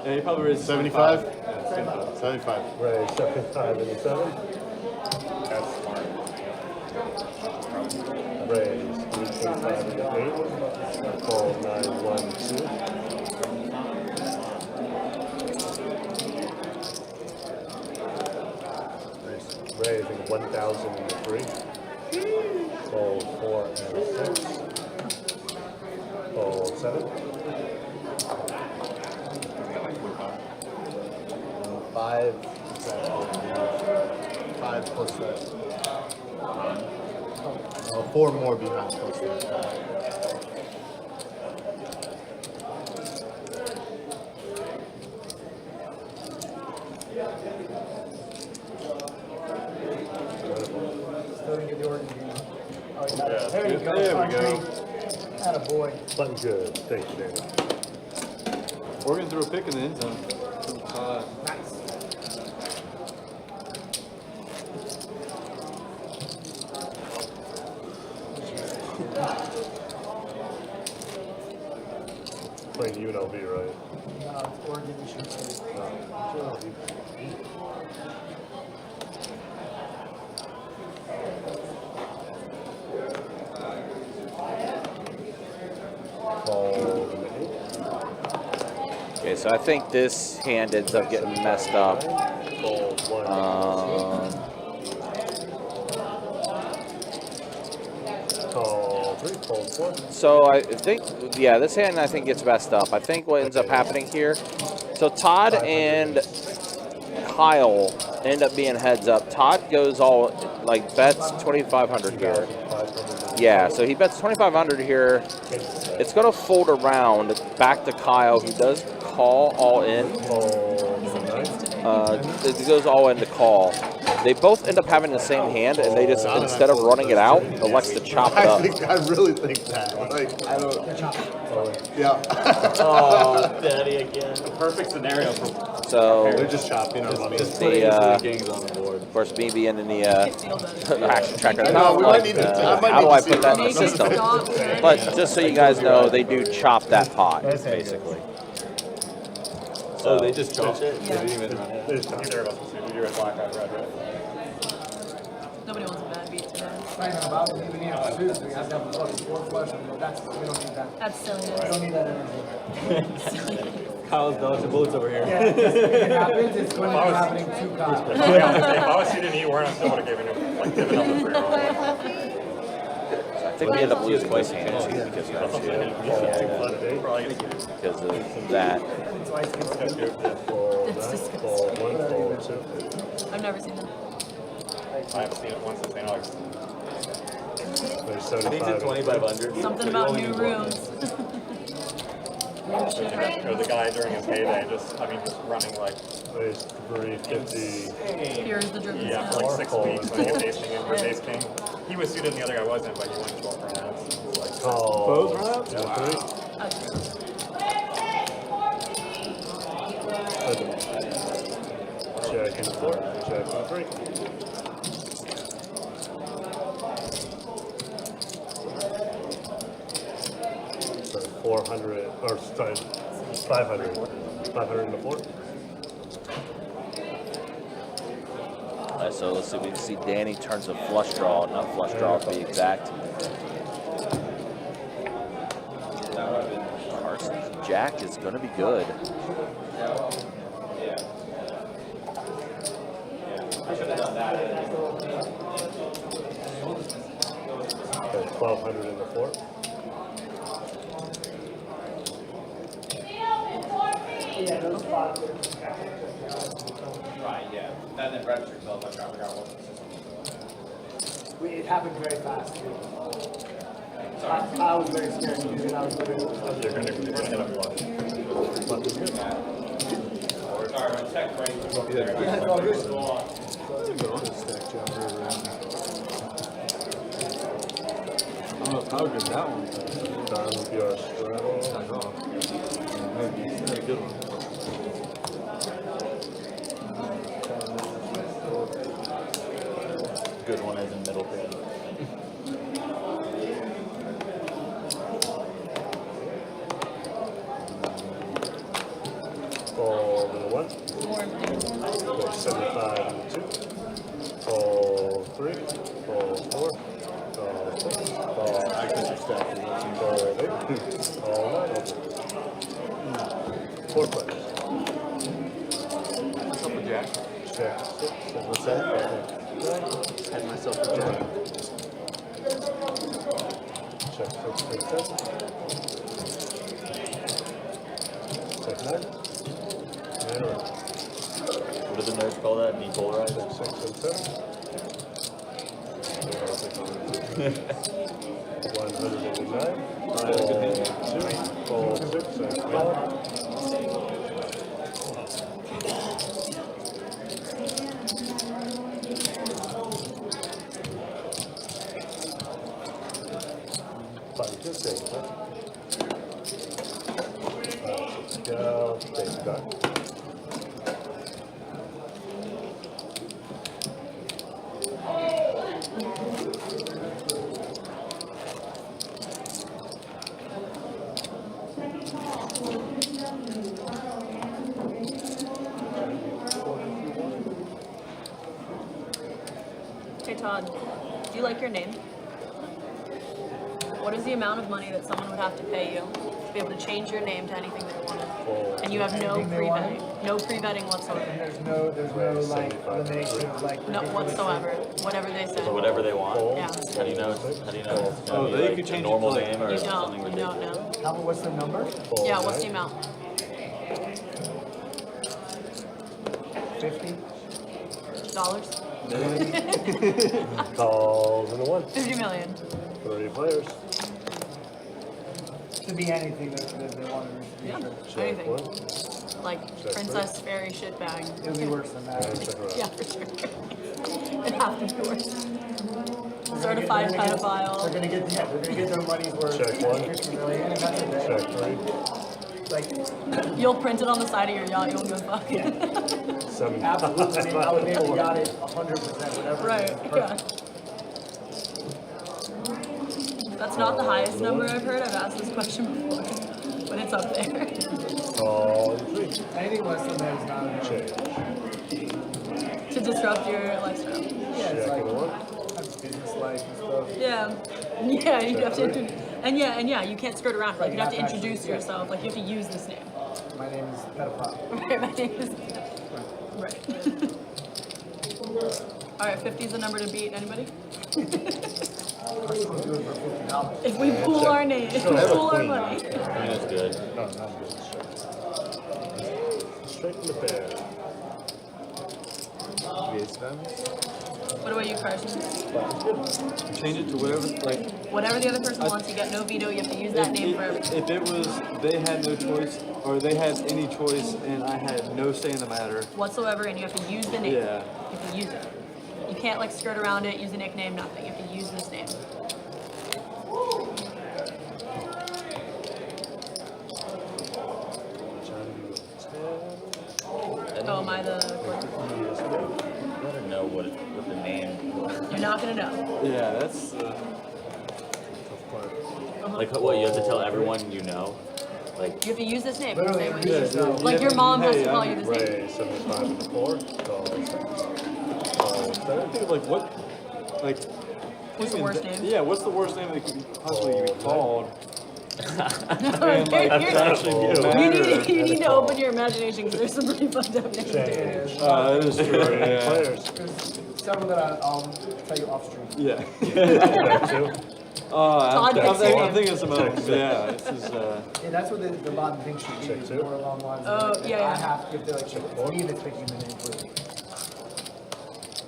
Yeah, he probably raised 75? 75. 75. Raise 75 and 7. That's smart. Raise 325 and 8. Call 912. Raising 1,000 and 3. Call 4 and 6. Call 7. 5. 5 plus that. 4 more behind plus that. Still didn't get the organ game. Oh, you got it. Yeah, There you go. there we go. Attaboy. Button good. Thank you, Danny. Oregon threw a pick in the end zone. Nice. Playing UNLV, right? No, it's Oregon Michigan State. Okay, so I think this hand ends up getting messed up. Call 3, call 4. So I think, yeah, this hand I think gets messed up. I think what ends up happening here, so Todd and Kyle end up being heads up. Todd goes all, like, bets 2,500 here. Yeah, so he bets 2,500 here. It's going to fold around back to Kyle, who does call all in. It goes all in to call. They both end up having the same hand, and they just, instead of running it out, elects to chop it up. I really think that. Like, I don't. Yeah. Oh, daddy again. The perfect scenario for. So They're just chopping our money. of course, me being in the action tracker, I know, we might need to- I might how do need I to see put that in the Make it system? stop. But just so you guys know, they do chop that pot, basically. So they just chopped it? Yeah. They didn't even run it? Neither of us will see. You're a blackout red, right? Nobody wants a bad beat today. It's not even about it. Even if we have to have a fucking 4 flush. We don't need that. That's silly. We don't need that energy. Kyle's dodging bullets over here. Yeah, if it happens, it's going to be happening to Kyle. If I was seated and you weren't, I still would have given up the 3-year-old. I think we end up losing this hand too because of that shit. Because of that. It's disgusting. I've never seen that. I haven't seen it once in St. Augustine. There's I think it's 2,500. Something about new rooms. Or the guy during his heyday, just running like. There's 350. Here's the driven Yeah, for like 6 weeks when he was tasting in for Ace King. He was suited and the other guy wasn't, but he went 12 rounds. It was like, Call. Both rounds? Yeah, 3. Check and 4. Check and 3. So 400, or sorry, 500. 500 and a 4. Alright, so let's see. We can see Danny turns a flush draw, not flush draw to be exact. Carson's jack is going to be good. Okay, 1,200 and a 4. Right, yeah. And then register yourself, I'm trying to figure out what the system is. It happened very fast, too. I was very scared to do it. I was literally. you're going to get a flush. Sorry, my check range was over there. Yeah, it's all good. Stack job right around. I don't know how good that one is. Don with your straddle. Back off. Very good one. Good one is in middle pair. Call the 1. Call 75 and 2. Call 3. stack is that seems all right. All nine over. 4 players. Myself a jack. Check. What's that? Had myself a jack. Check 6, 3, 7. Check 9. 9 or What do the nerds call that? Depolarizer? 6 and 7. 189. Fold 2. Fold 6 and 5. Just take it. Go, take it back. Hey Todd, do you like your name? What is the amount of money that someone would have to pay you to be able to change your name to anything they wanted? And you have no Anything they pre-vetting. No pre-vetting whatsoever. And there's no like elimination of like No whatsoever. Whatever they say. So whatever they want? Yeah. How do you know? How do you know? It's gonna Oh, be they like could a change it normal to, like- name or You something don't ridiculous? know. What's the number? Yeah, what's the amount? 50? Dollars? Calls in a 1. 50 million. 30 players. To be anything that they want to Yeah, research. Check anything. 1. Like Check princess fairy shitbag. It'll be worse than that. And check her out. Yeah, for sure. It'd have to be worse. Certified They're pedophile. gonna get their money's worth. Check 1. 50 million, and that's it. Check 3. Like, You'll print it on the side of your yacht, you won't give a fuck. 7. absolutely, I would name the yacht it 100%, whatever. Right, yeah. That's not the highest number I've heard. I've asked this question before, but it's up there. Call in 3. Anything less than that is not enough. Change. To disrupt your lifestyle. Yeah, it's Check like in a 1. that's business life and stuff. Yeah. Yeah, you have to and yeah, you can't skirt around. Like you have to introduce yourself. Like you have to use this name. My name is pedophile. Right, my name is right. All right, 50 is the number to beat. Anybody? If we pool our name, if we pool our money. I mean, that's good. No, not good. Straight in the bear. What about you, Carson? Change it to whatever, like. Whatever the other person wants, you get no veto. You have to use that name for everything. If it was, they had no choice, or they had any choice, and I had no say in the matter. Whatsoever, and you have to use the name. Yeah. You have to use it. You can't like skirt around it, use a nickname, nothing. You have to use this name. Oh, am I the clerk? I don't know what the name. You're not gonna know. Yeah, that's. Like what? You have to tell everyone you know. Like You have to use this name. Literally, Same way yeah, you- yeah, like your mom has to call you this name. Ray, 75 and 4. Call in 6. I think of like what, like. What's the worst name? Yeah, what's the worst name that could possibly be called? And, like, actually be a matter. you need to open your imagination because there's some pretty fucked up names. That is true. Yeah. Players. There's several that I'll tell you off stream. Yeah. Check 2. Todd I'm picks your thinking of some else. Yeah, this is. Yeah, that's what the bottom thing should be. Check Is two. more along the lines Oh, of like, yeah, I yeah. have to, if they're like, it's me that's picking the name for you.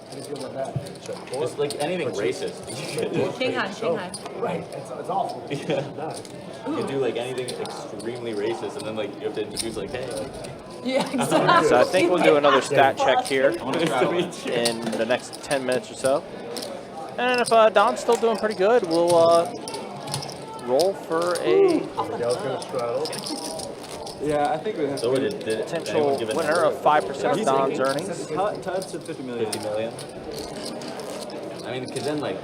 How do you feel about that? Check 4. it's like anything racist. King high, king high. Right, it's awful. Yeah. 9. You can do like anything extremely racist, and then like you have to introduce like, hey, like, Yeah, exactly. So I think we'll do another stat check here I want to try one. in the next 10 minutes or so. And if Don's still doing pretty good, we'll roll for a Miguel's gonna straddle. Yeah, I think we have So to. did anyone potential give a winner number? of 5% of Don's earnings. Todd said 50 million. 50 million. I mean, because then like,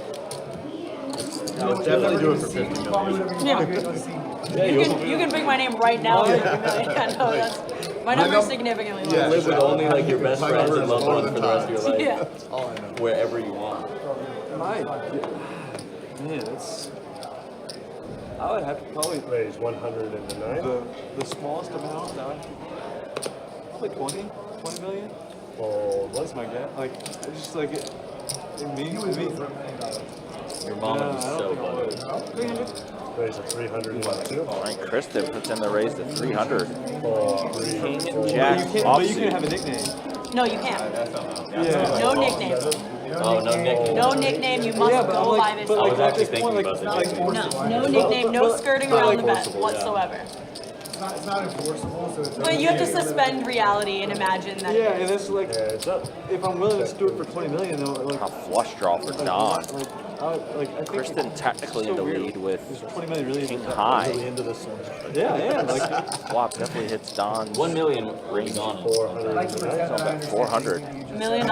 I would definitely do it for 50 Call me million. whatever you want. You're gonna see me. You can pick my name right now. I know that's my number's significantly you lower. live with only like your best friends and loved ones for the rest of your life, Yeah. That's all I know. wherever you want. Man, it's. I would have to probably raise 109. The smallest amount. Probably 20 million. Fold That's my guess. Like it's just like it means to me. Your mom would be so buttered. 300. Raise a 302. All right, Kristen puts in the raise to 300. King But Jack you can't have a nickname. No, you can't. Yeah. No nickname. Oh, no nickname. No nickname. You must go by this. I was name. actually thinking about the nickname. No nickname. No skirting around the bet whatsoever. It's not enforceable, so it's But you have to suspend reality and imagine that. Yeah, it and is. it's like if I'm willing to do it for 20 million, though, like A flush draw for Don. I think Kristen technically in the lead with 20 million really King isn't that High. really into this one. Yeah, like Flop definitely hits Don's 1 million rings on it. 400. $1 million.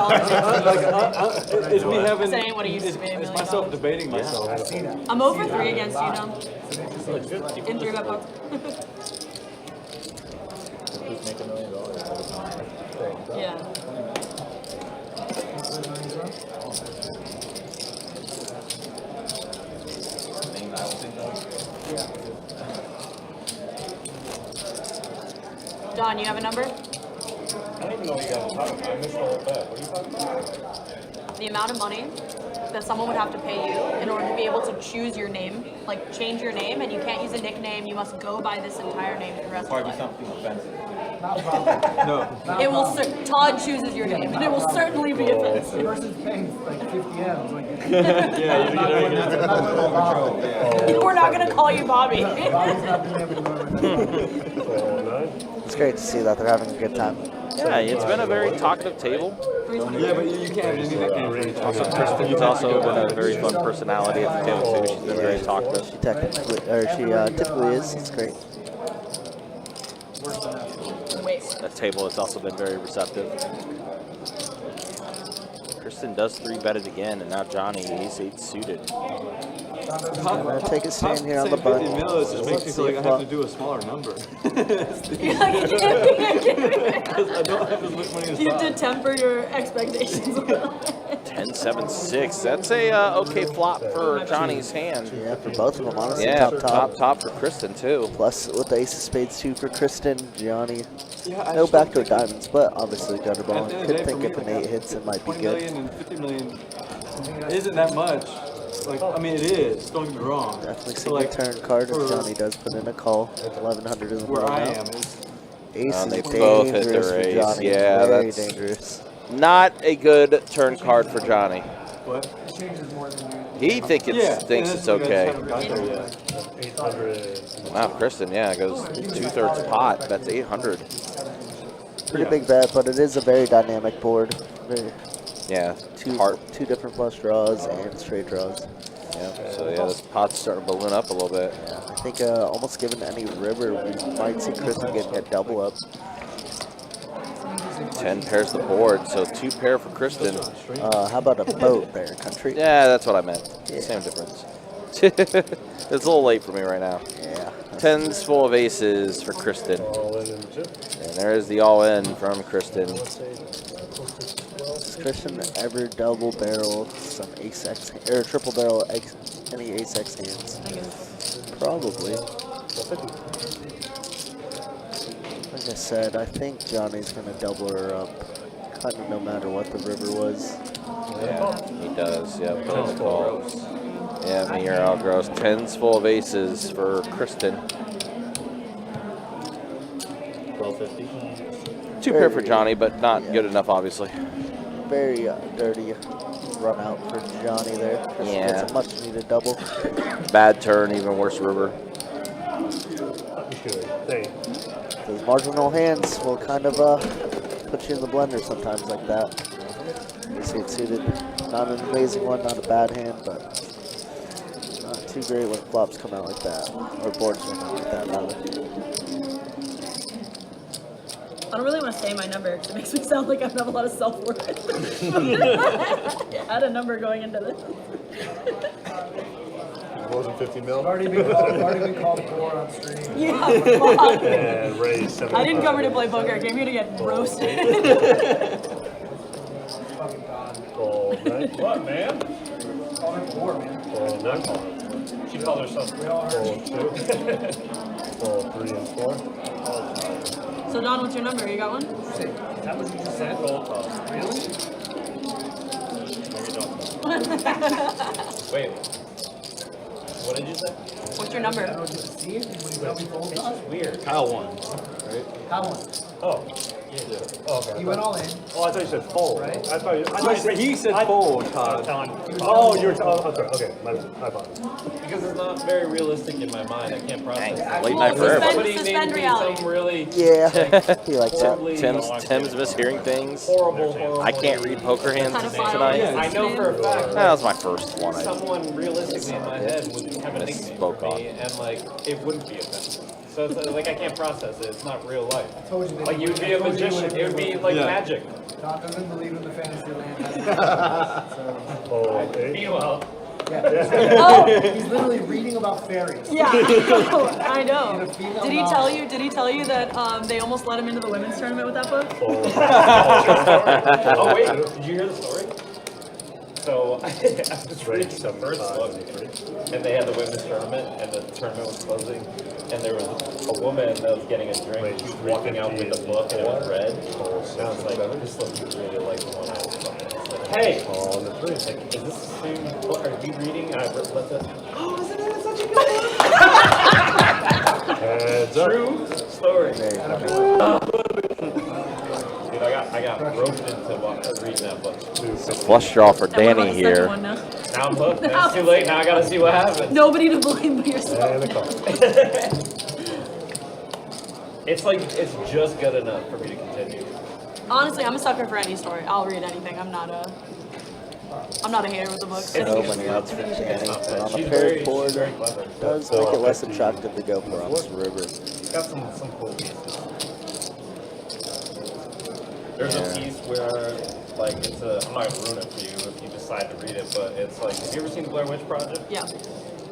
it's me having. Saying what it used to be, $1 It's million. myself debating myself. I'm over 3 against you now. In 3 bet book. Just make $1 million all the time. Yeah. Don, you have a number? I don't even know what you guys are talking about. I missed the whole bet. What are you talking about? The amount of money that someone would have to pay you in order to be able to choose your name, like change your name, and you can't use a nickname. You must go by this entire name for the rest of your life. Something offensive. No. It will. Todd chooses your name, and it will certainly be offensive. versus paying like 50 M's. Like, Yeah, We're not gonna call you Bobby. Bobby's not being able to remember. It's great to see that they're having a good time. Yeah, it's been a very talkative table. Yeah, but you can't have any nickname. Also, Kristen's also been a very fun personality at the table too. She's been very talkative. She typically is. It's great. That table has also been very receptive. Kristen does 3-bet it again, and now Johnny, he's 8 suited. Gonna take a stand here on the button. 50 mil, it just makes me feel like I have to do a smaller number. Because I don't have as much money as You have to Todd. temper your expectations a little bit. 10-7-6. That's a okay flop for Johnny's hand. Yeah, for both of them, honestly. Yeah, top. top for Kristen too. Plus, with the ace of spades too for Kristen, Gianni. Yeah, I No just backdoor diamonds, but obviously gutterball. At the end of the Could day, think for if me, an 8 hits, it might be 20 good. million and 50 million isn't that much. Like, I mean, it is. Don't get me wrong. Definitely But, single like, turn card if for Johnny does put in a call. 1100 isn't where low I now. am is Ace They is both hit dangerous their for ace. Johnny. Yeah, Very that's dangerous. not a good turn card for Johnny. what? He thinks it's okay. Haven't got there yet. 800. Wow, Kristen, yeah, goes 2/3 pot. That's 800. Pretty big bet, but it is a very dynamic board. Very, Yeah, two different flush draws and straight draws. Yeah, so yeah, this pot's starting to balloon up a little bit. Yeah, I think almost given any river, we might see Kristen getting a double up. 10 pairs the board, so 2 pair for Kristen. How about a boat there, country? Yeah, that's what I meant. Yeah. Same difference. It's a little late for me right now. Yeah. 10's full of aces for Kristen. All in and chip. And there's the all-in from Kristen. Does Kristen ever double barrel some ace X or triple barrel any ace X hands? Probably. Like I said, I think Johnny's gonna double her up, kind of no matter what the river was. Yeah, he does. Yep, 10's full. Yeah, Miguel gross. 10's full of aces for Kristen. 1250. 2 pair for Johnny, but not good enough, obviously. Very dirty run out for Johnny there. Kristen Yeah. gets a much needed double. Bad turn, even worse river. Those marginal hands will kind of put you in the blender sometimes like that. You see it suited. Not an amazing one, not a bad hand, but not too great when flops come out like that. Or boards come out like that, rather. I don't really want to say my number because it makes me sound like I don't have a lot of self-worth. Add a number going into this. It wasn't 50 mil. Already been called poor on stream. Yeah, fuck. And raise 75. I didn't come here to play poker. I came here to get roasted. Fold 9. What, man? Called him poor, man. Fold 9. She called herself. Fold 2. Fold 3 and 4. So Don, what's your number? You got one? Is that what you just said? Really? Wait. What did you say? What's your number? I don't get to see it when you tell me fold on. Weird. Kyle won, right? How one? Oh. Oh, okay. He went all in. Oh, I thought you said fold. Right? I thought you. He said fold, Todd. Oh, you were. Okay. My apologies. Because it's not very realistic in my mind. I can't process it. Late night for everybody. Suspend reality. Some really Yeah, he likes it. horribly Tim's mishearing things. horrible. I can't read poker hands tonight. I know for a fact That was my first one. someone realistically in my head would have a nickname Spoke for on. me, and like it wouldn't be offensive. So it's like I can't process it. It's not real life. Told you that Like you'd be a magician. It would be like magic. Don doesn't believe in the fantasy land. Fold 8. Meanwhile, Oh. He's literally reading about fairies. Yeah, I know. In a female Did he novel. tell you? Did he tell you that they almost let him into the women's tournament with that book? oh wait, did you hear the story? So I was reading the first book, and they had the women's tournament, and the tournament was closing, and there was a woman that was getting a drink. She was walking out with a book, and it was red. And I was like, this looks really like the one I was fucking. Hey! On the 3. Like, is this the same book? Are you reading? And I read it. Oh, isn't it such a good Heads up. book? True story. Dude, I got roped into reading that book. Flush draw for And what about Danny the here. second one now? Now I'm hooked. It's too late. Now I gotta see what happens. Nobody to blame but yourself. And a call. It's like it's just good enough for me to continue. Honestly, I'm a sucker for any story. I'll read anything. I'm not a hater with the books. So many odds for Danny, but on She's a very paired board, clever. does make it less attractive to go for on this river. Got some cool pieces. There's a piece where like it's a. I'm not gonna ruin it for you if you decide to read it, but it's like. Have you ever seen the Blair Witch Project? Yeah.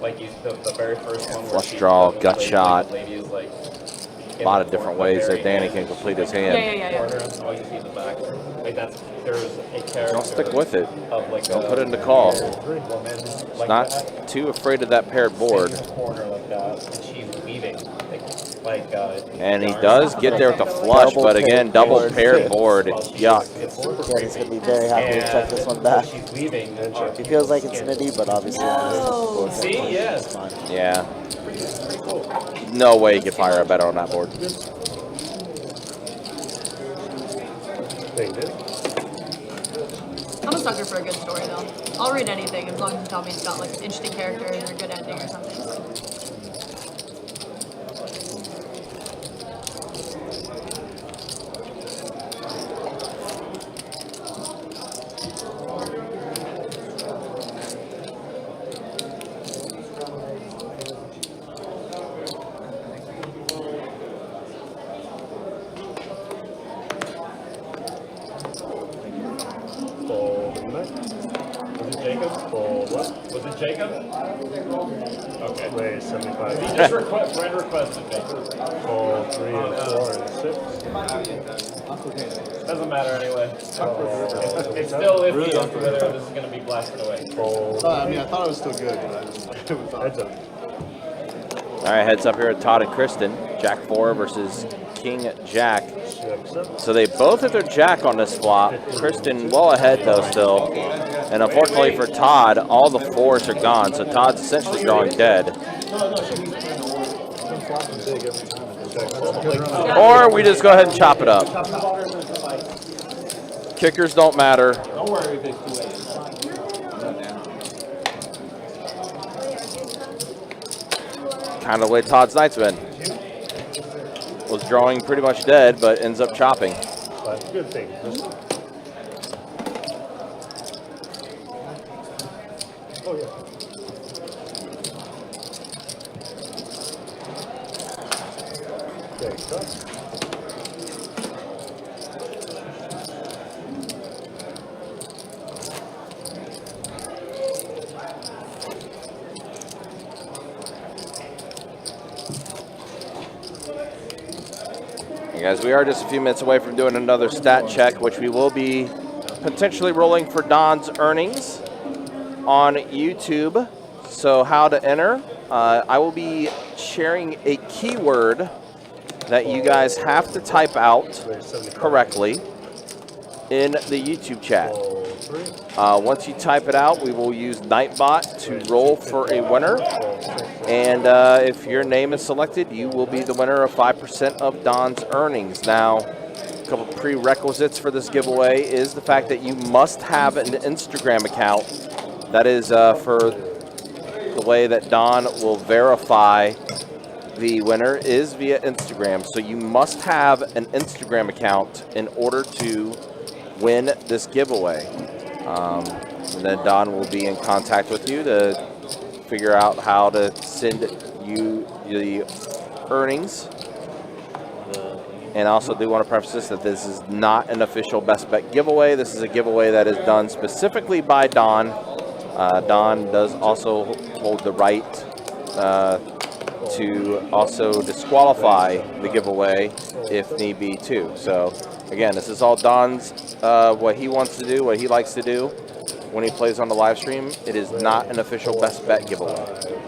Like the very first one. Where Flush she- draw, the gut lady- shot. the lady is like. A lot of different ways that Danny can complete his hand. Yeah. Corner, that's all you see in the back. Like there's a character. Don't stick with it. Of like Don't put it into call. Woman, like Not that, too afraid of that paired board. in the corner like that, and she's weaving. And he does get there with a flush, but again, double paired board. Yuck. Danny's going to be very happy to check this one back. He feels like it's nitty, but obviously See, yeah. it's fine. Yeah. No way you could fire a better on that board. I'm a sucker for a good story though. I'll read anything as long as you tell me it's got like interesting characters or a good ending or something. Was it Jacob? What? Was it Jacob? Okay. Wait, 75. He just friend requested Jacob. 3 and 4 and 6. Doesn't matter anyway. It's still iffy as to whether this is going to be blasted away. I mean, I thought it was still good, but it was Heads up. All right, heads up here at Todd and Kristen. Jack 4 versus King Jack. So they both hit their jack on this flop. Kristen well ahead though still. And unfortunately for Todd, all the 4s are gone. So Todd's essentially drawing dead. Or we just go ahead and chop it up. Kickers don't matter. Don't worry if it's too late. Kind of the way Todd's night's been. Was drawing pretty much dead, but ends up chopping. That's a good thing. Oh, yeah. Okay, cut. Guys, we are just a few minutes away from doing another stat check, which we will be potentially rolling for Don's earnings on YouTube. So how to enter? I will be sharing a keyword that you guys have to type out correctly in the YouTube chat. Once you type it out, we will use Nightbot to roll for a winner. And if your name is selected, you will be the winner of 5% of Don's earnings. Now, a couple prerequisites for this giveaway is the fact that you must have an Instagram account. That is for the way that Don will verify the winner is via Instagram. So you must have an Instagram account in order to win this giveaway. And then Don will be in contact with you to figure out how to send you the earnings. And I also do want to preface this that this is not an official best bet giveaway. This is a giveaway that is done specifically by Don. Don does also hold the right to also disqualify the giveaway if need be too. So again, this is all Don's, what he wants to do, what he likes to do when he plays on the live stream. It is not an official best bet giveaway.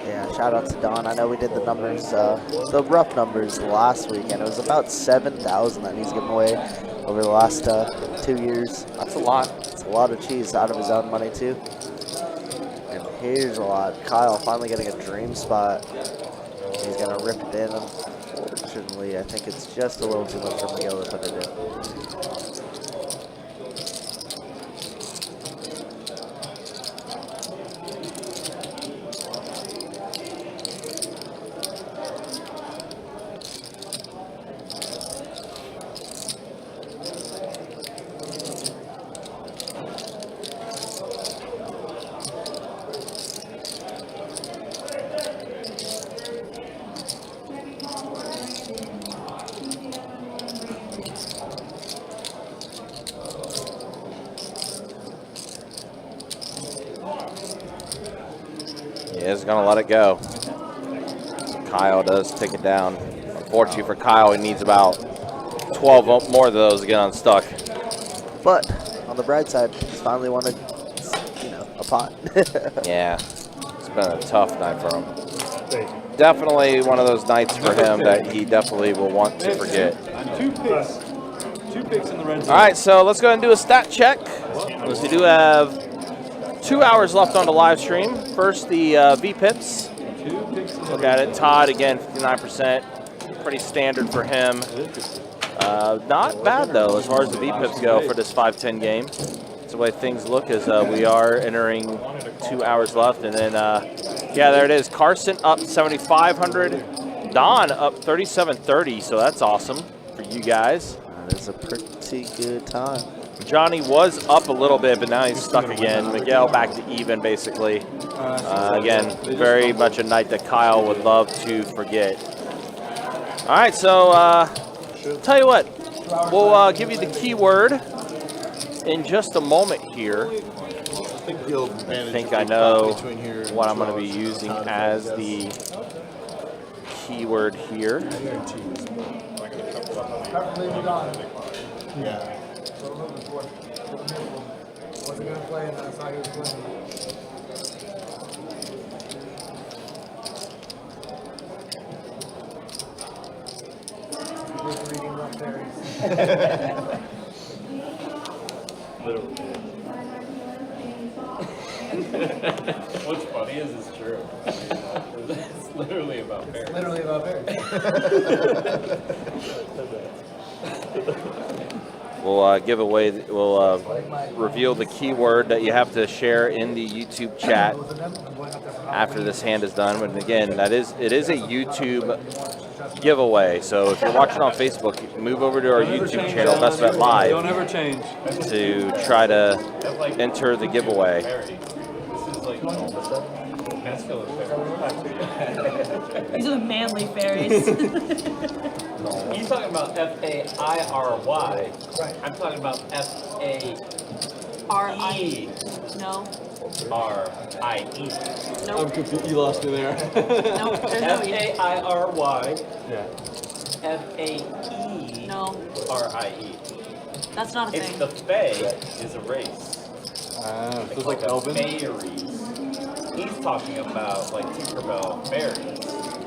Yeah, shout out to Don. I know we did the numbers, the rough numbers last week, and it was about 7,000 that he's given away over the last 2 years. That's a lot. It's a lot of cheese out of his own money too. And here's a lot. Kyle finally getting a dream spot. He's gonna rip it in. Unfortunately, I think it's just a little too much for Miguel to put it in. Is going to let it go. Kyle does take it down. Unfortunately for Kyle, he needs about 12 more of those to get unstuck. But on the bright side, he's finally won a pot. Yeah, it's been a tough night for him. Definitely one of those nights for him that he definitely will want to forget. 2 picks in the red zone. All right, so let's go ahead and do a stat check. Because we do have 2 hours left on the live stream. First, the VPIPs. Look at it. Todd, again, 59%. Pretty standard for him. Not bad, though, as far as the VPIPs go for this 5-10 game. That's the way things look as we are entering 2 hours left. And then, yeah, there it is. Carson up 7,500. Don up 3,730, so that's awesome for you guys. That is a pretty good time. Johnny was up a little bit, but now he's stuck again. Miguel back to even, basically. Again, very much a night that Kyle would love to forget. All right, so tell you what, we'll give you the keyword in just a moment here. I think I know what I'm going to be using as the keyword here. Yeah. Wasn't gonna play, and that's how he was playing. He was reading rough berries. What's funny is it's true. It's literally about berries. It's literally about berries. We'll give away, we'll reveal the keyword that you have to share in the YouTube chat after this hand is done. And again, it is a YouTube giveaway. So if you're watching on Facebook, you can move over to our YouTube channel, Best Bet Live. Don't ever change. To try to enter the giveaway. These are the manly fairies. He's talking about F-A-I-R-Y. Right. I'm talking about F-A-R-I-E. No. R-I-E. Nope. I'm confused. You lost me there. Nope. There's no E. F-A-I-R-Y. Yeah. F-A-E. No. R-I-E. That's not a It's thing. the Fae is a race. So it's like Elvin? Fairies. He's talking about like Tinkerbell fairies.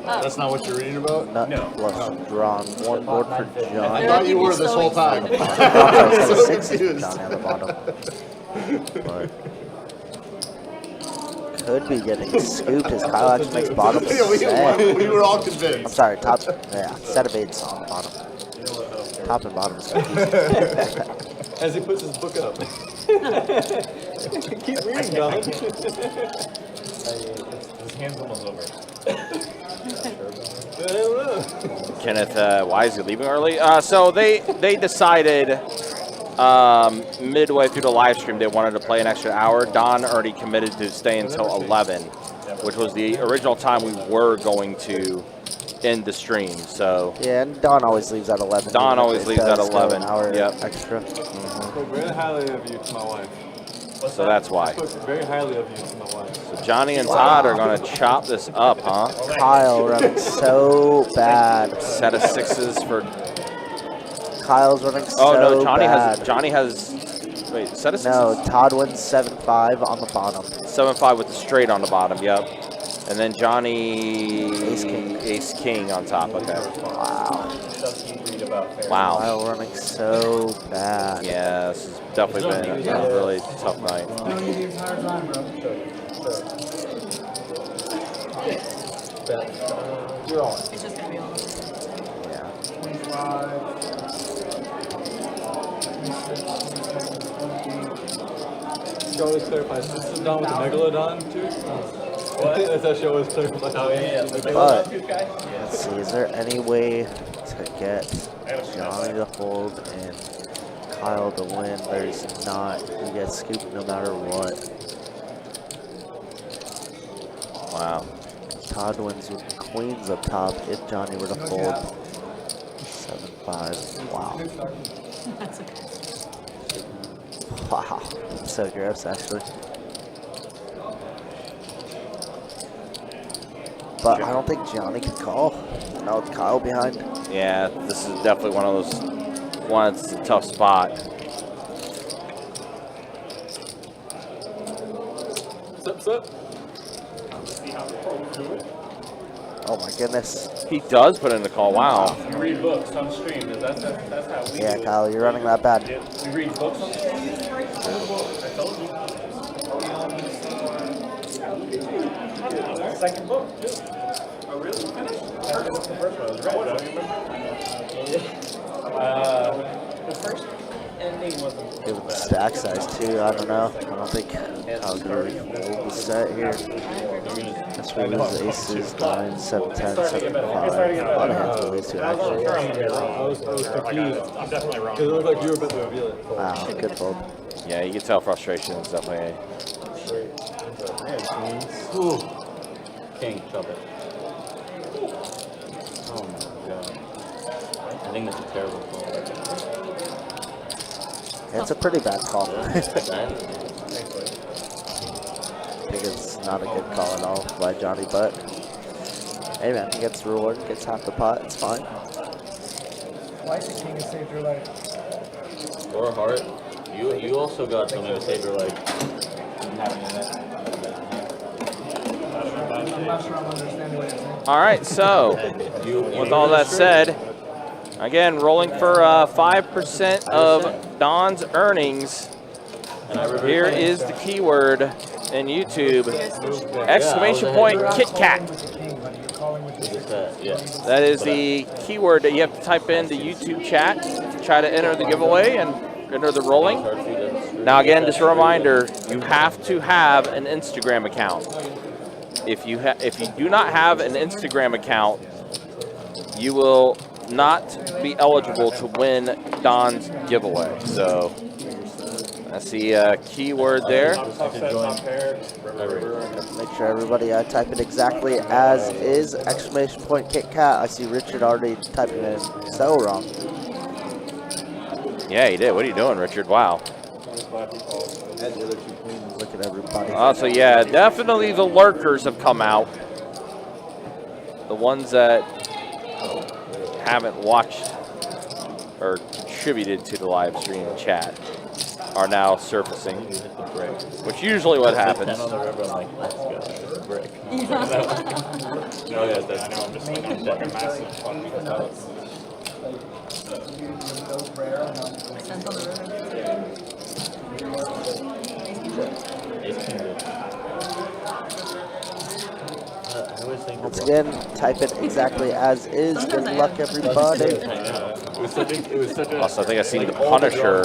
That's not what you're reading about? Nut plus drawn. One board for John. I thought you were this whole time. I So was 6 confused. Johnny on the bottom. But could be getting scooped as Kyle actually makes bottom set. We were all I'm convinced. sorry, top. Yeah, set of eights on the bottom. Top and bottom is confusing. As he puts his book up. Keep reading, Don. His hand's almost over. Kenneth, why is he leaving early? So they decided midway through the live stream they wanted to play an extra hour. Don already committed to stay until 11, which was the original time we were going to end the stream. So yeah, and Don always leaves at 11. Don always leaves at 11. An hour Yep. extra. Spoke very highly of you to my wife. So that's why. Spoke very highly of you to my wife. So Johnny and Todd are going to chop this up, huh? Kyle running so bad. Set of sixes for. Kyle's running so Oh no, bad. Johnny has. Wait, set of sixes. No, Todd wins 7-5 on the bottom. 7-5 with the straight on the bottom. Yep. And then Johnny Ace King on top. Okay. Wow. Wow. Kyle running so bad. Yeah, this has definitely been a really tough night. No, you the entire time, bro. You're on. It's just gonna be on. Yeah. 25. She always clarifies, this is done with the Megalodon too? What? That's how she always clarifies. Oh, yeah. But, let's see, is there any way to get Johnny to hold and Kyle to win? There's not. You get scooped no matter what. Wow. Todd wins with queens up top if Johnny were to fold. 7-5. Wow. That's okay. Wow. So gross, actually. But I don't think Johnny can call. Now with Kyle behind. Yeah, this is definitely one of those ones. It's a tough spot. Sup. Oh my goodness. He does put in the call. Wow. You read books on stream. That's how we Yeah, do it. Kyle, you're running that bad. We read books on stream. I told you. Second book, too. Oh, really? You finished? That was the first one. It was read, don't you remember? The first ending wasn't Give him the stack size too. I don't know. I don't think Kyle's gonna really hold the set here. That's where we lose aces, 9, 7, 10, 7, 5. A lot of hands will lose to actually. I was confused. I'm definitely wrong. Because it looked like you were about to reveal it. Wow, good fold. Yeah, you can tell frustration is definitely. King, chop it. Oh my god. I think that's a terrible call. It's a pretty bad call. I Right? think it's not a good call at all by Johnny, but hey man, he gets rewarded, gets half the pot, it's fine. Twice the king has saved your life. Or heart. You also got something to save your life. I'm not sure I'm understanding what you're saying. All right, so with all that said, again, rolling for 5% of Don's earnings. Here is the keyword in YouTube. Exclamation point Kit Kat. That is the keyword that you have to type in the YouTube chat to try to enter the giveaway and enter the rolling. Now again, just a reminder, you have to have an Instagram account. If you do not have an Instagram account, you will not be eligible to win Don's giveaway. So that's the keyword there. Make sure everybody type it exactly as is. Exclamation point Kit Kat. I see Richard already typing it in so wrong. Yeah, he did. What are you doing, Richard? Wow. Look at everybody. So yeah, definitely the lurkers have come out. The ones that haven't watched or contributed to the live stream chat are now surfacing, which usually what happens. 10 on the river, I'm like, let's go. It's a brick. Yeah. No, yeah, that's I know, I'm just like a massive fucking house. Cents on the I always think Once again, type it exactly as is. Good luck, everybody. I know. It was such a Also, I think I seen the Punisher,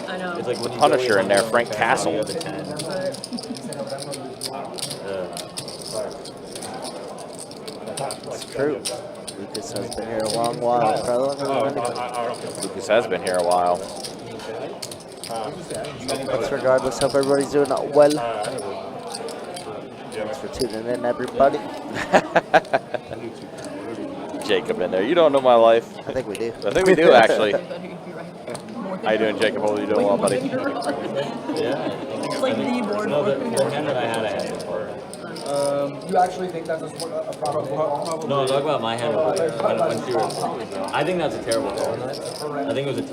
I know. It's like when the you Punisher go in there, on Frank the Castle. you have a 10. It's true. Lucas has been here a long while, fella. Lucas has been here a while. But regardless, hope everybody's doing well. Thanks for tuning in, everybody. Jacob in there. You don't know my life. I think we do. I think we do, actually. How you doing, Jacob? Hope you doing well, buddy. Yeah. It's like the board. No, the hand that I had before. You actually think that's a proper call? No, talk about my hand when she was. I think that's a terrible call. I think it was a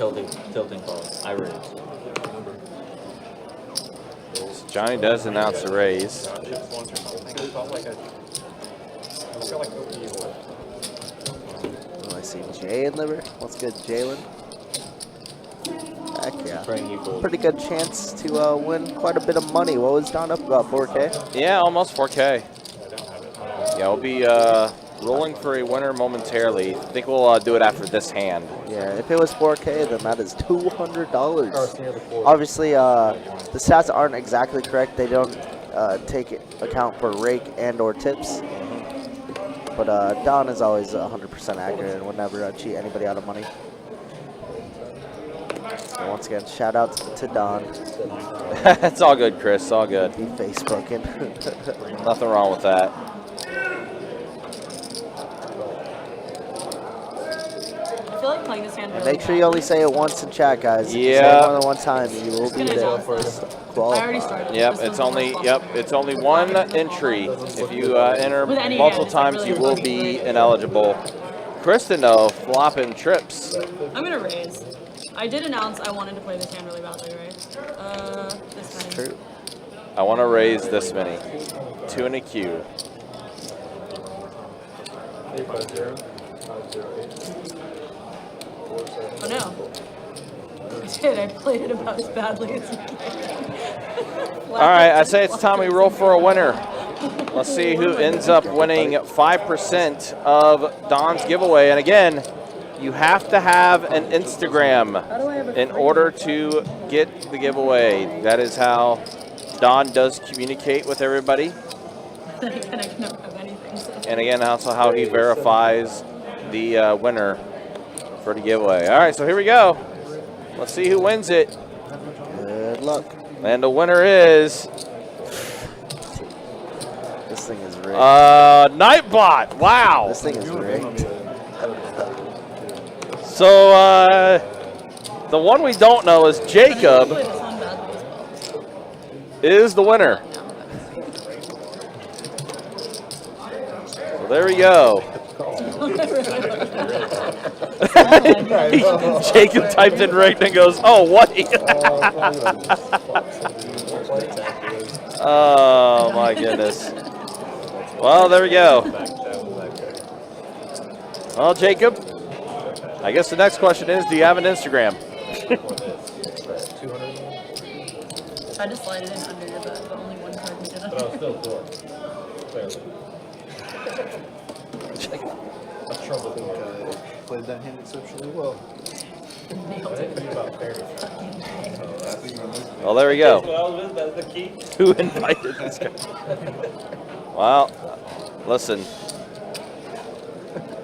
tilting call. I raised. Johnny does announce a raise. Oh, I see Jay in the. What's good, Jalen? Heck yeah. Pretty good chance to win quite a bit of money. What was Don up about 4K? Yeah, almost 4K. Yeah, we'll be rolling for a winner momentarily. I think we'll do it after this hand. Yeah, if it was 4K, then that is $200. Obviously, the stats aren't exactly correct. They don't take account for rake and or tips. But Don is always 100% accurate and would never cheat anybody out of money. So once again, shout out to Don. It's all good, Chris. It's all good. Be Facebooking. Nothing wrong with that. I feel like playing this hand really Make sure you only say it once in chat, guys. If you say it Yeah. more than one time, you will be there for I already started. Yep, This it's one's only more it's only one entry. If you enter With any multiple hand, times, really you will be ineligible. Kristen, though, flopping trips. I'm gonna raise. I did announce I wanted to play this hand really badly, right? This time. True. I want to raise this many. 2 and a Q. Oh no. I did. I played it about as badly as you can. All right, I say it's time we roll for a winner. Let's see who ends up winning 5% of Don's giveaway. And again, you have to have an Instagram in order to get the giveaway. That is how Don does communicate with everybody. Then again, I can never have anything. So. And again, also how he verifies the winner for the giveaway. All right, so here we go. Let's see who wins it. Good luck. And the winner is This thing is rigged. Nightbot. Wow. This thing is rigged. So the one we don't know is Jacob is the winner. So there we go. Jacob typed in rigged and goes, oh, what? Oh, my goodness. Well, there we go. Well, Jacob, I guess the next question is, do you have an Instagram? Tried to slide it in under your butt, but only one card did it. But I was still short. Clearly. I think I played that hand exceptionally well. Well, there we go. That's the key. Who invited this guy? Well, listen.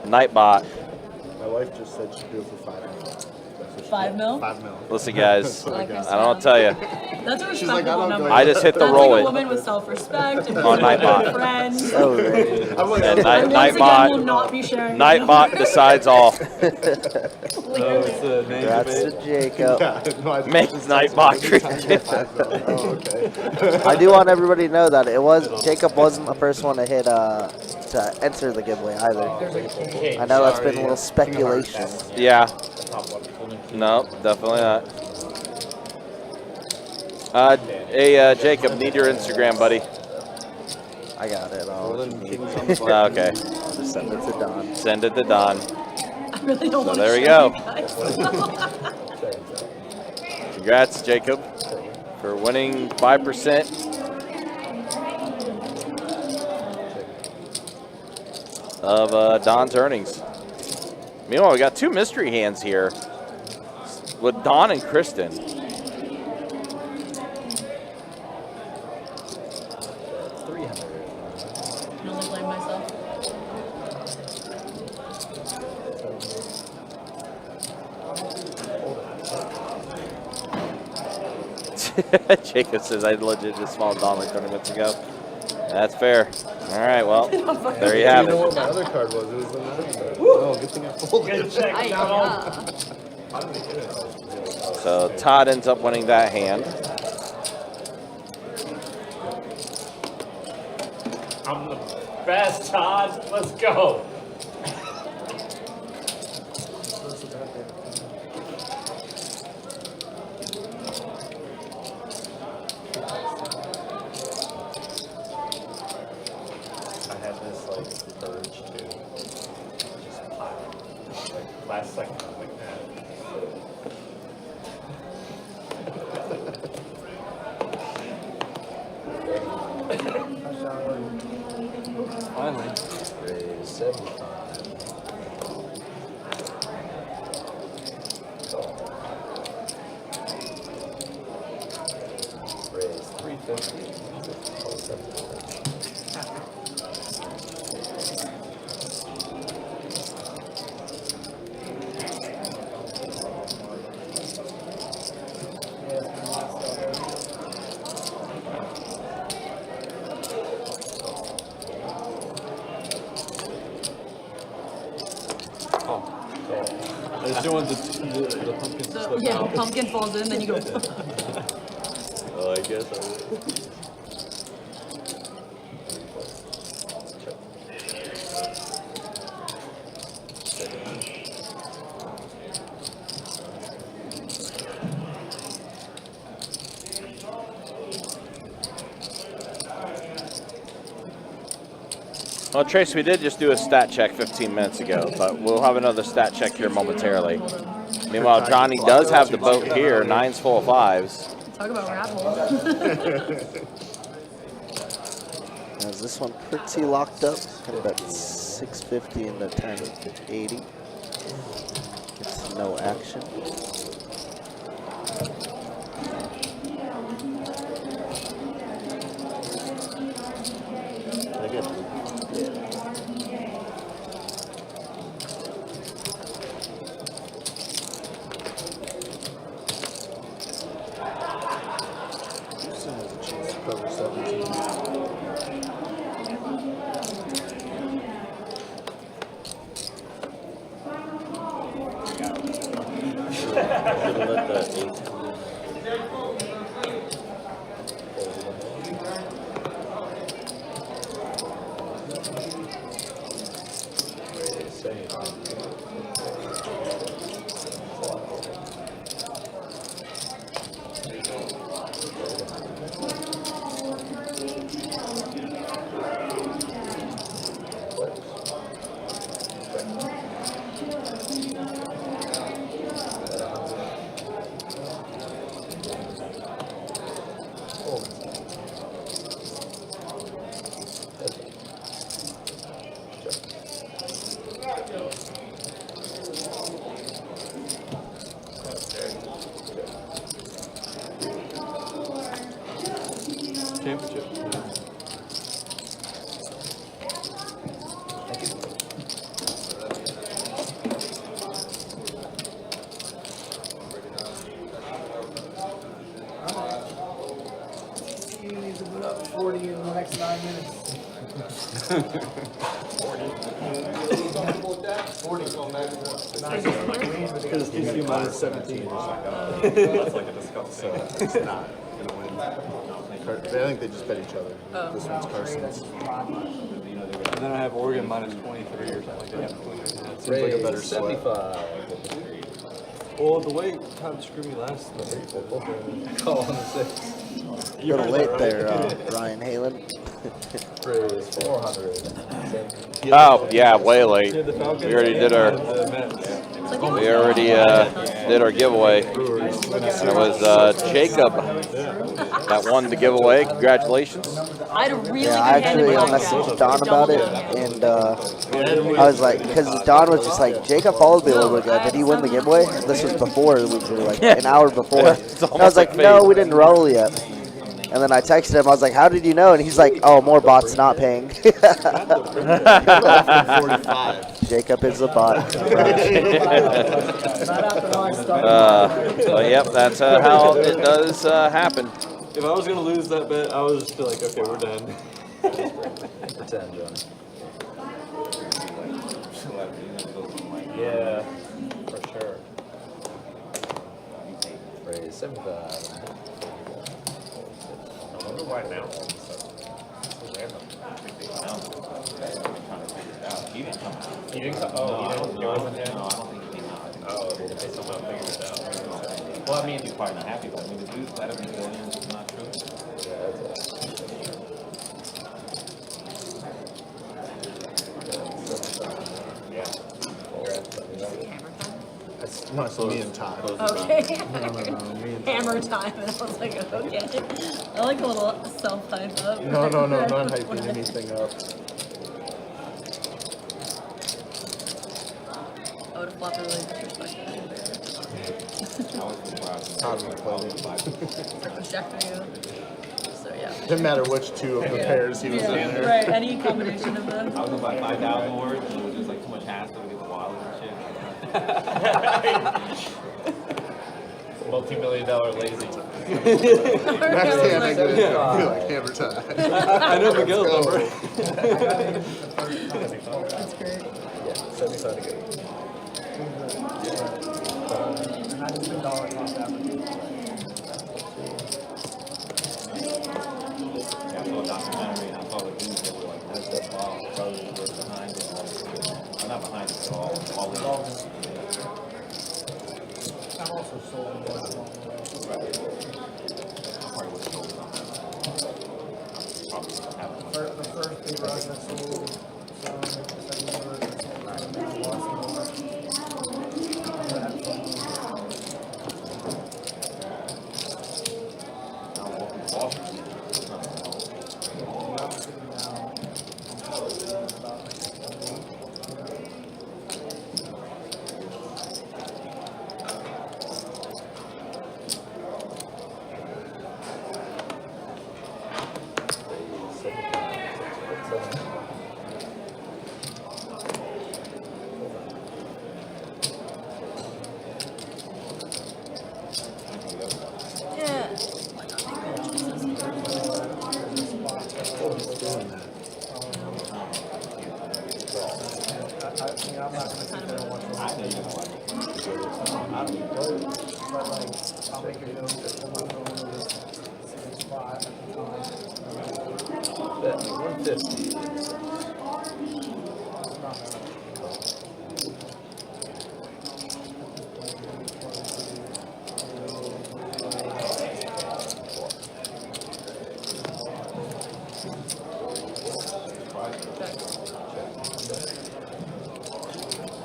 Nightbot. My wife just said she'd do it for 5 mil. 5 mil? 5 mil. Listen, guys, That's what I don't know what to tell you. That's a She's like, respectable I don't number. go- I just hit the That's roll like it. a woman with self-respect and On Nightbot. friends. So rigged. And Once again, will Nightbot, not be sharing. Nightbot decides all. Congrats to Jacob. Make Nightbot I do want everybody to know that Jacob wasn't the first one to hit to enter the giveaway either. I know that's been a little speculation. Yeah. No, definitely not. Hey, Jacob, need your Instagram, buddy. I got it. Okay. I'll just send it to Don. Send it to Don. I really don't So want there to we show go. you guys. Congrats, Jacob, for winning 5% of Don's earnings. Meanwhile, we got 2 mystery hands here with Don and Kristen. I can only blame myself. Jacob says I legit just followed Don like 30 minutes ago. That's fair. All right, well, there you have You know what it. my other card was? It was the 9. Oh, good thing I folded. Good check, Donald. So Todd ends up winning that hand. I'm the best, Todd. Let's go. I had this like urge to just pile. Like last second, I was like, nah. Finally. Raise 75. Raise 350. Oh, 700. I just don't want the pumpkins to slip Yeah, out. pumpkin falls in, then you go. Oh, I guess I will. Well, Trace, we did just do a stat check 15 minutes ago, but we'll have another stat check here momentarily. Meanwhile, Johnny does have the boat here. 9's full of 5s. Talk about raffle. Is this one pretty locked up? Got about 650 in the time of 80. It's no action. I get Houston has a chance to cover 17. Should've let the 8. Championship. He needs to put up 40 in the next 9 minutes. 40. Because it gives you minus 17. That's like a disgusting. It's not going to win. I think they just bet each other. This one's Carson's. And then I have Oregon minus 23 or something like that. Seems like a better sweat. 75. Well, the way Todd screwed me last time. Call on the 6. A little late there, Ryan Halen. Raise 400. Oh, yeah, way late. We already did our giveaway. And it was Jacob that won the giveaway. Congratulations. I had a really Yeah, good I hand in actually blackjack. messaged Don about it, and I was like, because Don was just like, Jacob followed me a little bit ago. Did he win the giveaway? This was before we drew, like an hour before. And I was like, no, we didn't roll yet. And then I texted him. I was like, how did you know? And he's like, oh, more bots not paying. Jacob is a bot. But yep, that's how it does happen. If I was gonna lose that bet, I would just be like, okay, we're done. Pretend, John. Yeah, for sure. Raise 75. I wonder why now. So random. He didn't come out. He didn't come. Oh, he wasn't him. No, I don't think he came out. Oh, they somehow figured it out. Well, I mean, he's probably not happy, but I mean, the dude that have been billions is not true. Yeah, that's it. No, it's me and Todd. Okay. No, me and Hammer time, and I was like, okay. I like a little self-hype up. No, not hyping anything up. I would have flopped a really disrespectful. Todd would play it. Pretty much jack for you. So yeah. Didn't matter which two of the pairs he was in there. Right, any combination of them. I was about 5,000 words, and it was just like too much hassle to get the wallet and shit. Multi-million-dollar lazy. Next hand I get it, I'll be like, hammer time. I know Miguel's number. That's great. Yeah, 75 to go. I saw a documentary and I saw the dudes that were like, that's that wow, brothers were behind it. Well, not behind it, but all in. I've also sold them along the way. The first big rush I sold some, the second one I sold 9 and lost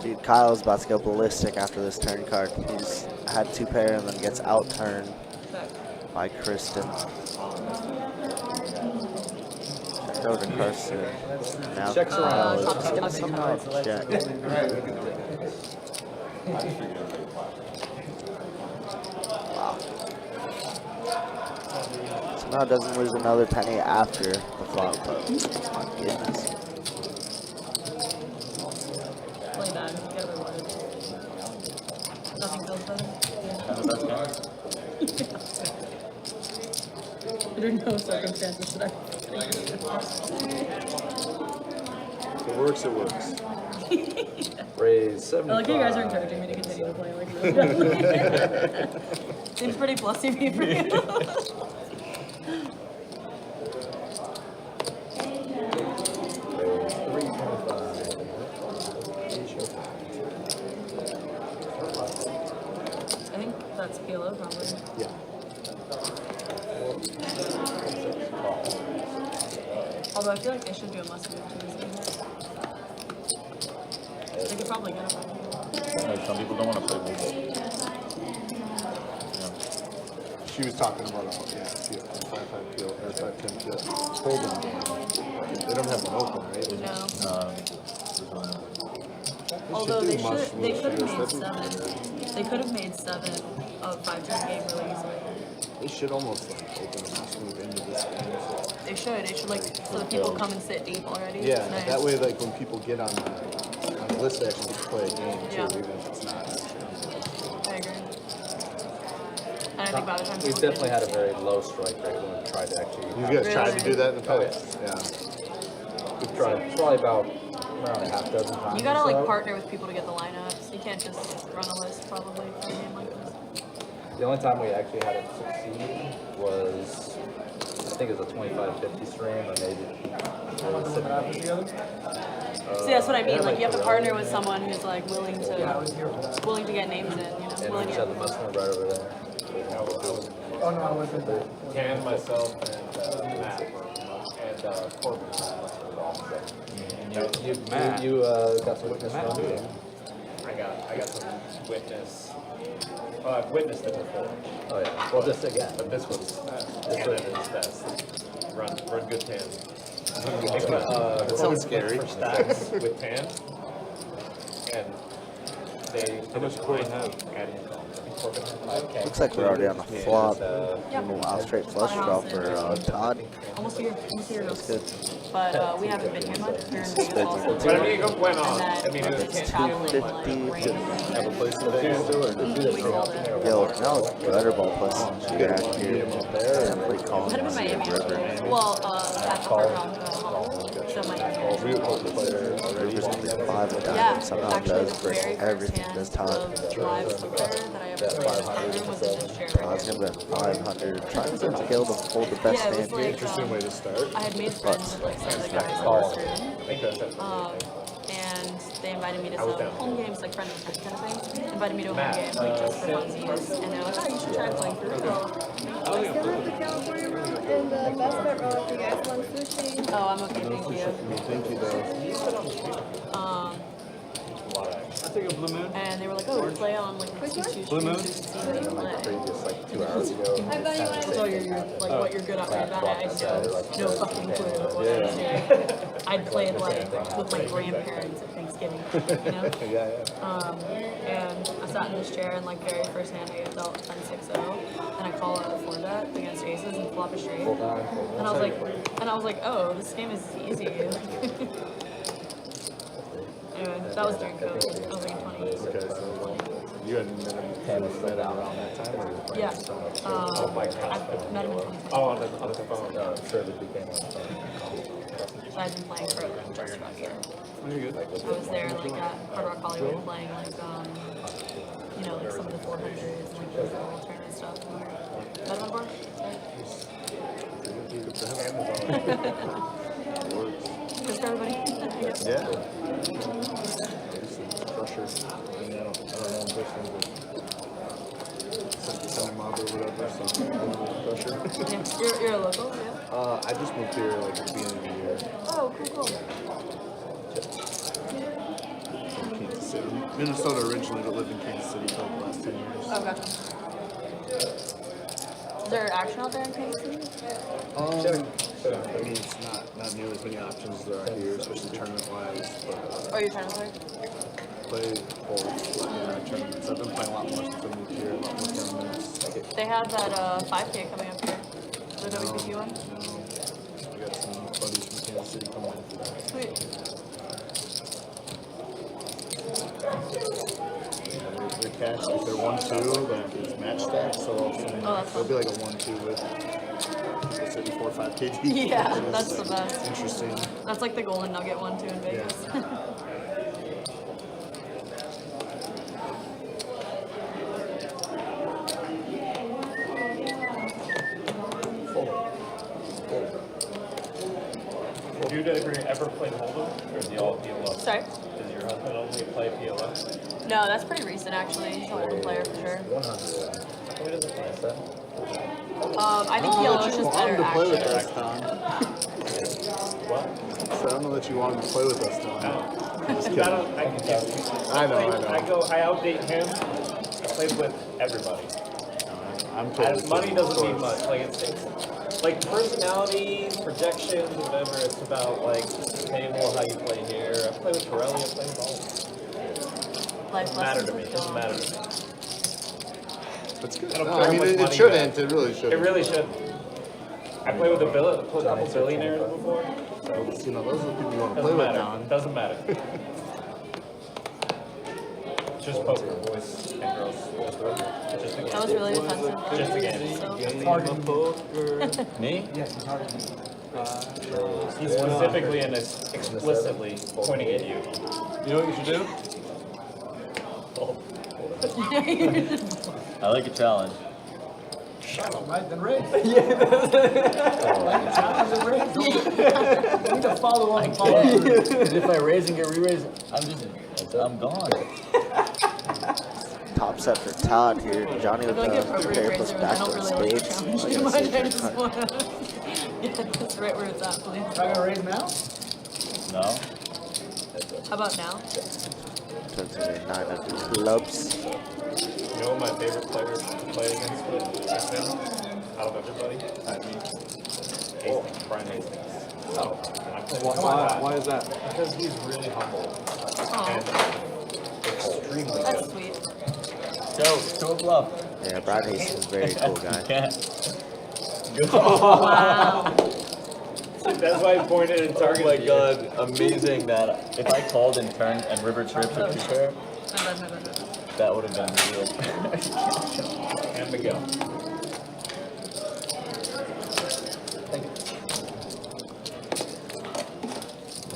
Dude, Kyle's about to go ballistic after this turn card. He's had 2 pair and then gets out-turned by Kristen. Check over to Carson. Now Checks Kyle is around. just going to somehow check. Wow. Somehow doesn't lose another penny after the flop, but my goodness. Play bad. Get rewarded. Nothing feels better. Under no circumstances should I. If it works, it works. Raise 75. I like how you guys are encouraging me to continue to play like this. Seems pretty blussy for you. I think that's PLO probably. Yeah. Although I feel like they should do a must move to this game. They could probably get him. Like, some people don't want to play Miguel. She was talking about a 5-5 peel or 5-10 peel holding game. They don't have one open, right? No. Although they could have made 7. They could have made 7 of 5-10 game really easily. They should almost like open a must move into this game. So. They should like so that people come and sit deep already. Yeah, It's nice. that way like when people get on the list, they actually get to play a game too, Yeah. even if it's not. I agree. And I think by the time We've people definitely had a very low strike rate when we tried to actually. You guys tried to do that in the Oh, past? Yeah. We've tried probably about around a half dozen times. you gotta or like so. partner with people to get the lineups. You can't just run a list probably for a game like this. The only time we actually had it succeed was, I think it was a 25-50 stream, or maybe. See, that's what I mean. Like you have to partner with someone who's like willing to get names in. You know, And we willing just to had the must move right over there. Oh no, I wasn't there. Can, myself, and Matt, and Corbin. You got some witness from the game. I got some witness. Well, I've witnessed it before. Oh yeah. Well, just again. But this was Canada's best. Run good tan. That sounds scary. For stacks with tan, and they. How much Corbin have? Looks like we're already on a flop. Wow, straight flush draw for Todd. almost here. That's good. But we haven't been here much. We're in Vegas also. But I mean, it went on. And I mean, it was it's traveling like 250 random. Have a place to stay still, or did you We sold it. Yo, now it's better ball plus shooter out here. Definitely calling Might have been the Miami. river. Well, at the Hard Rock Honolulu. So Miami. River's gonna be 5 with Yeah, diamond. Somehow actually, does the break very everything first this hand time. of live snooker that I ever played as partner was in this chair right Todd's here. gonna bet 500. Trying to kill to hold the best Yeah, it was hand here. like, Interesting way to start. I had made friends with like some of the guys in this room. And they invited me to some home games, like friend kind of thing. Invited me to a home game, like just for funsies. And they're like, oh, you should try playing for real. I still have the California room and the best bet roll if you guys want sushi. Oh, I'm okay, thank you. Thank you, though. I think a blue moon. And they were like, oh, we play on like Which one? Blue moon? to see what you play. Previous like 2 hours ago. I thought you wanted So you're like what you're good at, what you're bad at. I just have no fucking clue what I was doing. I'd played like with my grandparents at Thanksgiving, you know? And I sat in this chair and like very first hand I get dealt 10-6-0 and I call out a 4-bet against aces and flop a straight. And I was like, oh, this game is easy. Anyway, that was during COVID. I was like 20. Okay, so you had met him around that time? Or Yeah. I met him in 2020. Oh, on the phone. Surely became So I've been playing for just about a year. Oh, you're good. I was there like at Hard Rock Hollywood playing like you know, like some of the 400s and like the world tournament stuff. Met him on board? Good for everybody. Yeah. Crusher. I mean, I don't know in person, but Sunny Mob or whatever, so Crusher. Yeah. You're a local, yeah? I just moved here like at the beginning of the year. Oh, cool. From Kansas City. Minnesota originally, but lived in Kansas City for like the last 10 years. Oh, gotcha. Is there action out there in Kansas City? I mean, it's not near as many options as there are here, especially tournament-wise. But Oh, you're trying to play? play both tournaments. I've been playing a lot more since I moved here, a lot more tournaments. They have that 5K coming up here. The WPT one? No, I got some buddies from Kansas City coming in for that. Sweet. They're cash, if they're 1-2, then it's match stack, so it'll be like a 1-2 with people sitting 4 or 5 KD. Yeah, that's the best. Interesting. That's like the golden nugget 1-2 in Vegas. Do you ever play Hold'em, or is he all PLO? Sorry? Does your husband only play PLO? No, that's pretty recent actually. He's a Holden player for sure. 100. Who doesn't play that? I think yellow is just better, to play with actually. us, Tom. What? So I don't know that you wanted to play with us, Tom. Just kidding. I know. I outdate him. I played with everybody. I'm totally Money kidding, doesn't of mean course. much. Like it's like personality, projections, whatever. It's about like table, how you play here. I play with Corelli. I play with all. Life Doesn't matter to lessons me. with Doesn't Dawn. matter to me. That's good. I don't No, care I how mean, much it money you shouldn't. have. It really should. It really should. I played with a couple billionaires before. You know, those are the people you want to play Doesn't with, matter. Don. Doesn't matter. Just poker, boys and girls. Just a game. That was really offensive. Just a game. So, Me? Yes, he's hard. He's specifically and explicitly pointing at you. You know what you should do? I like a challenge. Right, then raise. Like a challenge and raise. You need to follow on. Because if I raise and get re-raised, I'm gone. Top set for Todd here. Johnny I with feel like the appropriate pair razors. plus I back don't to really like to spades. challenge Like too I much. said, I third just card. want to get this right where it's at, please. Try to raise now? No? How about now? Turns to a 9 of clubs. You know what my favorite player to play against with him? Out of everybody? Hastings, Brian Hastings. So, and I play with him a lot. Why is that? Because he's really humble and extremely That's good. sweet. Show a bluff. Yeah, Brad Hastings is a very cool guy. Good. Wow. That's why I pointed and Oh targeted my you. god, amazing that if I called and turned and river tripped a two pair, My bad. that would have been real. And Miguel.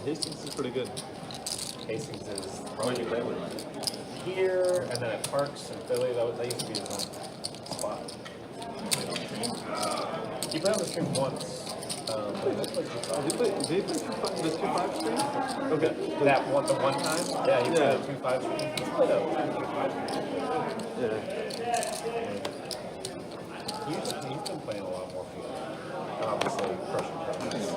Hastings is pretty good. Hastings is probably here, and then at Parks in Philly. That used to be his own spot. He played on the stream once. Did he play the 2-5 stream? Okay. That one, the one time? Yeah, he played Yeah. a 2-5 stream. He's played a 2-5 stream. Yeah. He's been playing a lot more field. And obviously, crushing practice.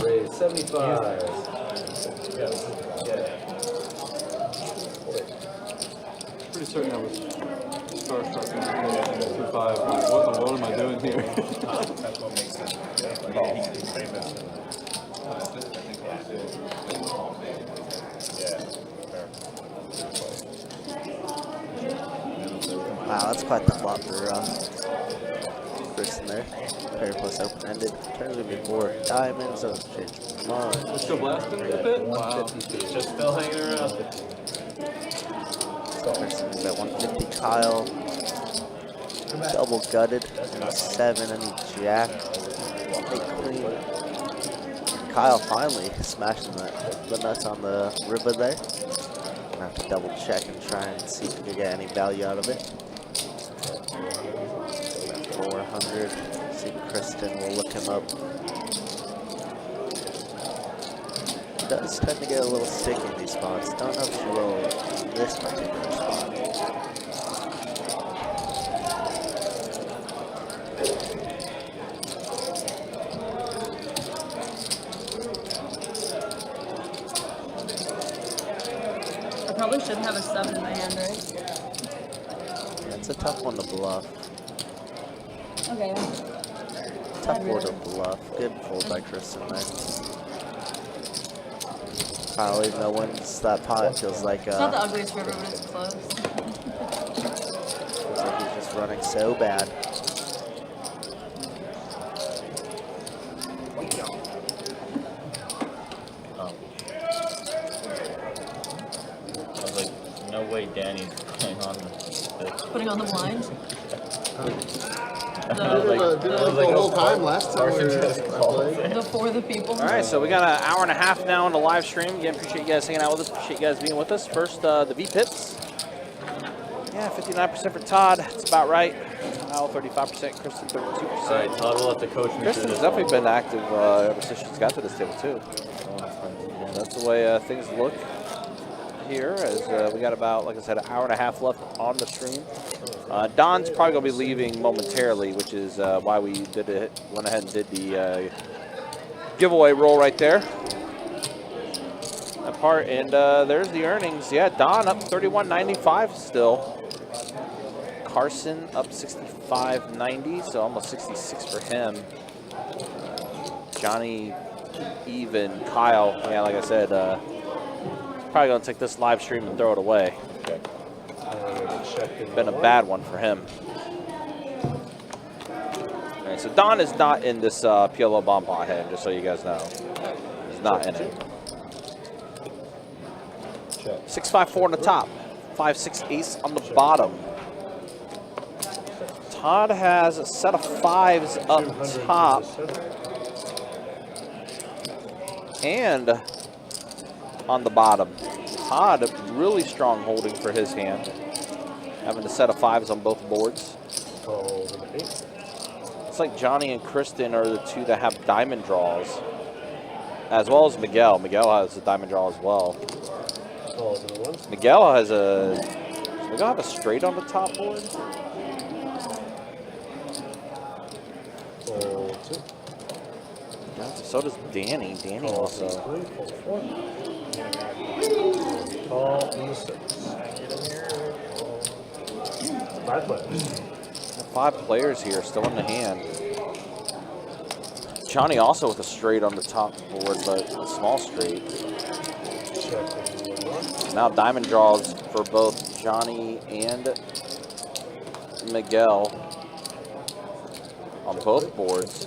Raise 75. Yeah. Pretty certain I was starstruck when I played 2-5. What in the world am I doing here? That's what makes him he's famous. Wow, that's quite the flop for Chris in there. Pair plus open-ended. Turns to be 4 diamonds. So change much. We're still blasting the pit? Wow. Just still hanging around. Carson's at 150. Kyle. Double gutted. And 7. I need Jack. 8 clean. And Kyle finally smashing the nuts on the river there. Gonna have to double check and try and see if we can get any value out of it. 400. See if Kristen will look him up. Does tend to get a little sticky in these spots. Don't know if she will in this particular spot. I probably should have a 7 in my hand, right? Yeah, it's a tough one to bluff. Okay. Tough one to bluff. Good fold by Kristen there. Kyle, even though wins that pot, it feels like It's not the ugliest river, but it's close. feels like he's just running so bad. I was like, no way Danny's playing on the Putting on the blind. Did it the whole time last time we played? Before the people. All right, so we got an hour and a half now on the live stream. Again, appreciate you guys hanging out with us. Appreciate you guys being with us. First, the V pips. Yeah, 59% for Todd. That's about right. Kyle, 35%. Kristen, 32%. All right, Todd will have to coach me Kristen's through this definitely one. been active ever since she's got to this table, too. So, that's the way things look here, as we got about, like I said, an hour and a half left on the stream. Don's probably going to be leaving momentarily, which is why we went ahead and did the giveaway roll right there. That part, and there's the earnings. Yeah, Don up 31.95 still. Carson up 65.90, so almost 66 for him. Johnny, even Kyle, yeah, like I said, probably going to take this live stream and throw it away. Been a bad one for him. All right, so Don is not in this PLO bomb pot head, just so you guys know. He's not in it. 654 on the top, 5-6 ace on the bottom. Todd has a set of 5s up top. And on the bottom. Todd, really strong holding for his hand. Having a set of 5s on both boards. It's like Johnny and Kristen are the two that have diamond draws. As well as Miguel. Miguel has a diamond draw as well. Miguel has does Miguel have a straight on the top board? Yeah, so does Danny. Danny also. Five players here still in the hand. Johnny also with a straight on the top board, but a small straight. Now diamond draws for both Johnny and Miguel on both boards.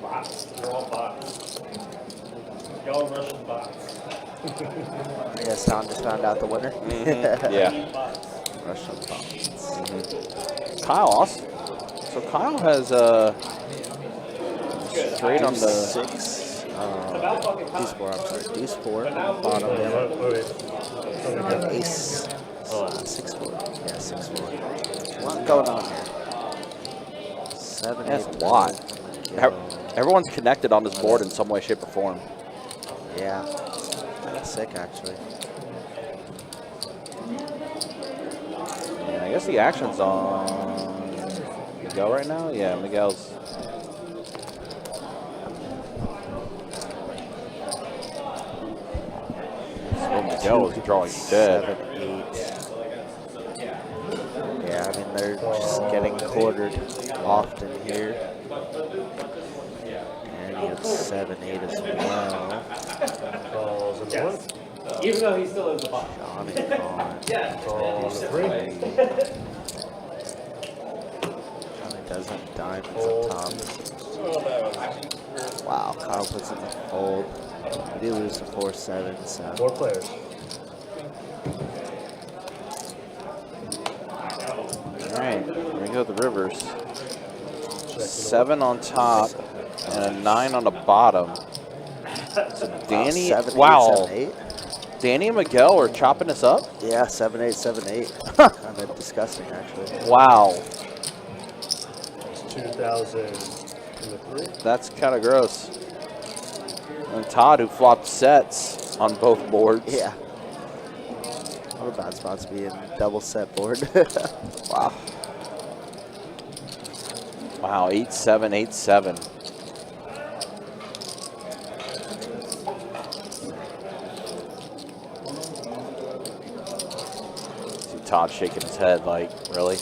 Bots. They're all bots. Y'all Russian bots. I guess Tom just found out the winner. Yeah. Russian bots. Kyle also. So Kyle has a straight on the 6. Deuce 4, I'm sorry. Deuce 4 on the bottom. Ace. 6-4. Yeah, 6-4. A lot going on here. 7, That's 8, a lot. Everyone's connected on this board in some way, shape, or form. Yeah. That's sick, actually. Yeah, I guess the action's on Miguel right now. Yeah, Miguel's. So Miguel is drawing dead. 7, 8. Yeah, I mean, they're just getting quartered often here. And he had 7, 8 as well. Yes. Even though he still is a bot. Johnny Con. Johnny doesn't dime on top. Wow, Kyle puts in the fold. We do lose to 4-7, so. 4 players. All right, here we go, the rivers. 7 on top and a 9 on the bottom. So Danny, 7, 8, wow. 7, 8. Danny and Miguel are chopping this up? Yeah, 7, 8, 7, 8. Kind of disgusting, actually. Wow. 2,000 in the 3. That's kind of gross. And Todd, who flopped sets on both boards. Yeah. What a bad spot to be in double set board. Wow. Wow, 8-7, 8-7. See Todd shaking his head like, really?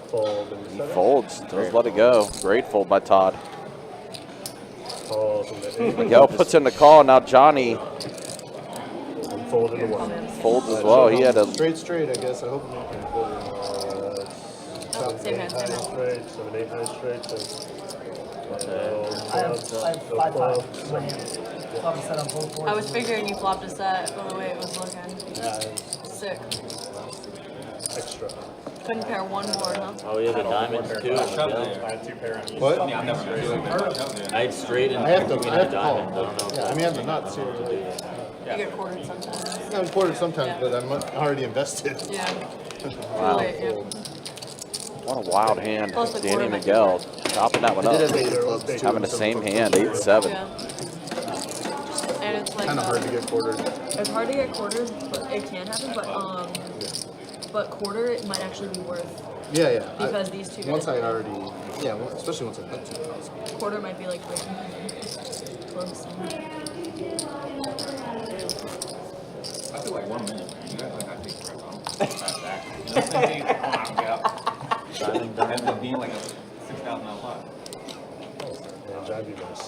Fold in the He 7. folds, does let it go. Great fold by Todd. Falls in the 8. Miguel puts in the call, now Johnny And fold in the 1. folds as well. He had a Straight, I guess. I hope I'm not going to go Top Same 8 hand, high same hand. straight, 7, 8 high straight. I have 5-5 in my hand. Flop a set on both boards. I was figuring you flopped a set by the way it was looking. Yeah, Sick. extra. Couldn't pair one board, huh? Oh, yeah, the diamonds too. I had 2 pair on each. What? I mean, I'm never going to do it. I had straight and I have to queen call. and diamond. I don't know. Yeah, I mean, I have the nuts here. You get quartered sometimes. Yeah, I'm quartered sometimes, but I'm already invested. Yeah. Wow. Too late, yeah. What a wild hand. Plus the Danny quarter Miguel chopping that one I up. did have 8 of clubs, too, Having the and same 7 hand, clubs. 8-7. Yeah. And it's like Kind of hard to get quartered. it's hard to get quartered, but it can happen. But quarter it might actually be worth. Yeah, yeah. Because these two Once guys- I already, yeah, well, especially once I put 2,000. Quarter might be like breaking close. I feel like 1 minute. You guys like I take forever. I'm fast back. You know, same thing. Ends up being like a $6,000 pot. Yeah, that'd be nice.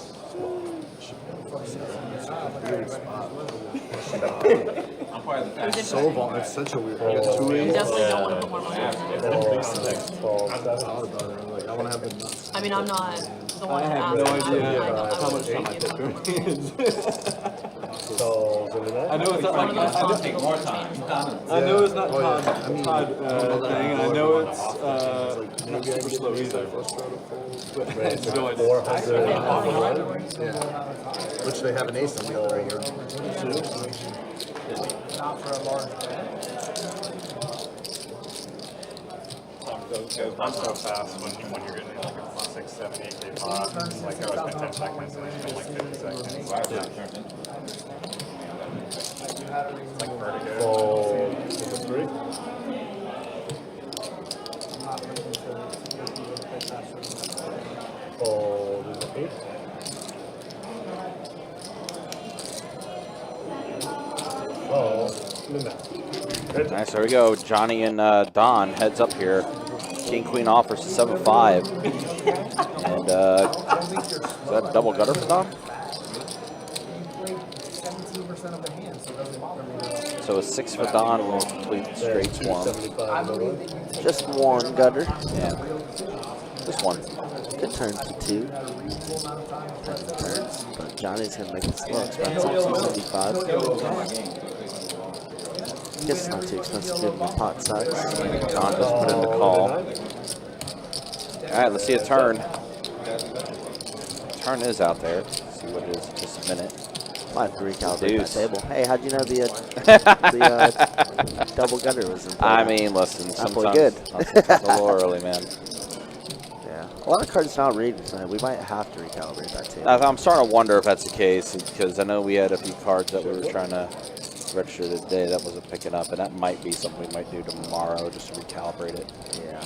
I'm probably the fastest. So long. It's such a weird. You definitely don't want to put more money into it. I want to have the nuts. I mean, I'm not the one I to have ask. no idea I how much time I take during I know it's not One of like those Take more time. I know it's not Oh, yeah. Todd, I mean, Todd thing, and I know it's not Maybe I super can slow get either. either. But I have no idea. 400. Yeah. Which they have an ace on the other right here. Not for a large bet. I'm so fast when you're getting like a 6, 7, 8K pot. Like I always spend 10 seconds and it's been like 50 seconds. It's like vertigo. Fold to the 3. Fold to the 8. Fold. Nice, there we go. Johnny and Don heads up here. King Queen offers 7-5. And is that a double gutter for Don? 17% of the hand, so it doesn't bother me. So a 6 for Don will complete the straight swarm. I believe that you take Just one gutter. Yeah. Just one. Good turn to 2. a reasonable amount of time to press the turns. But Johnny's going to make it slow expensive. 275. I guess it's not too expensive given the pot size. Don just put in the call. Alright, let's see a turn. Turn is out there. Let's see what it is in just a minute. Might have to recalibrate Deuce. that table. Hey, how'd you know the double gutter was in play? I mean, listen, Not sometimes, play good. sometimes a little early, man. Yeah. A lot of cards not reading tonight. We might have to recalibrate that table. I'm starting to wonder if that's the case because I know we had a few cards that we were trying to register today that wasn't picking up, and that might be something we might do tomorrow just to recalibrate it. Yeah.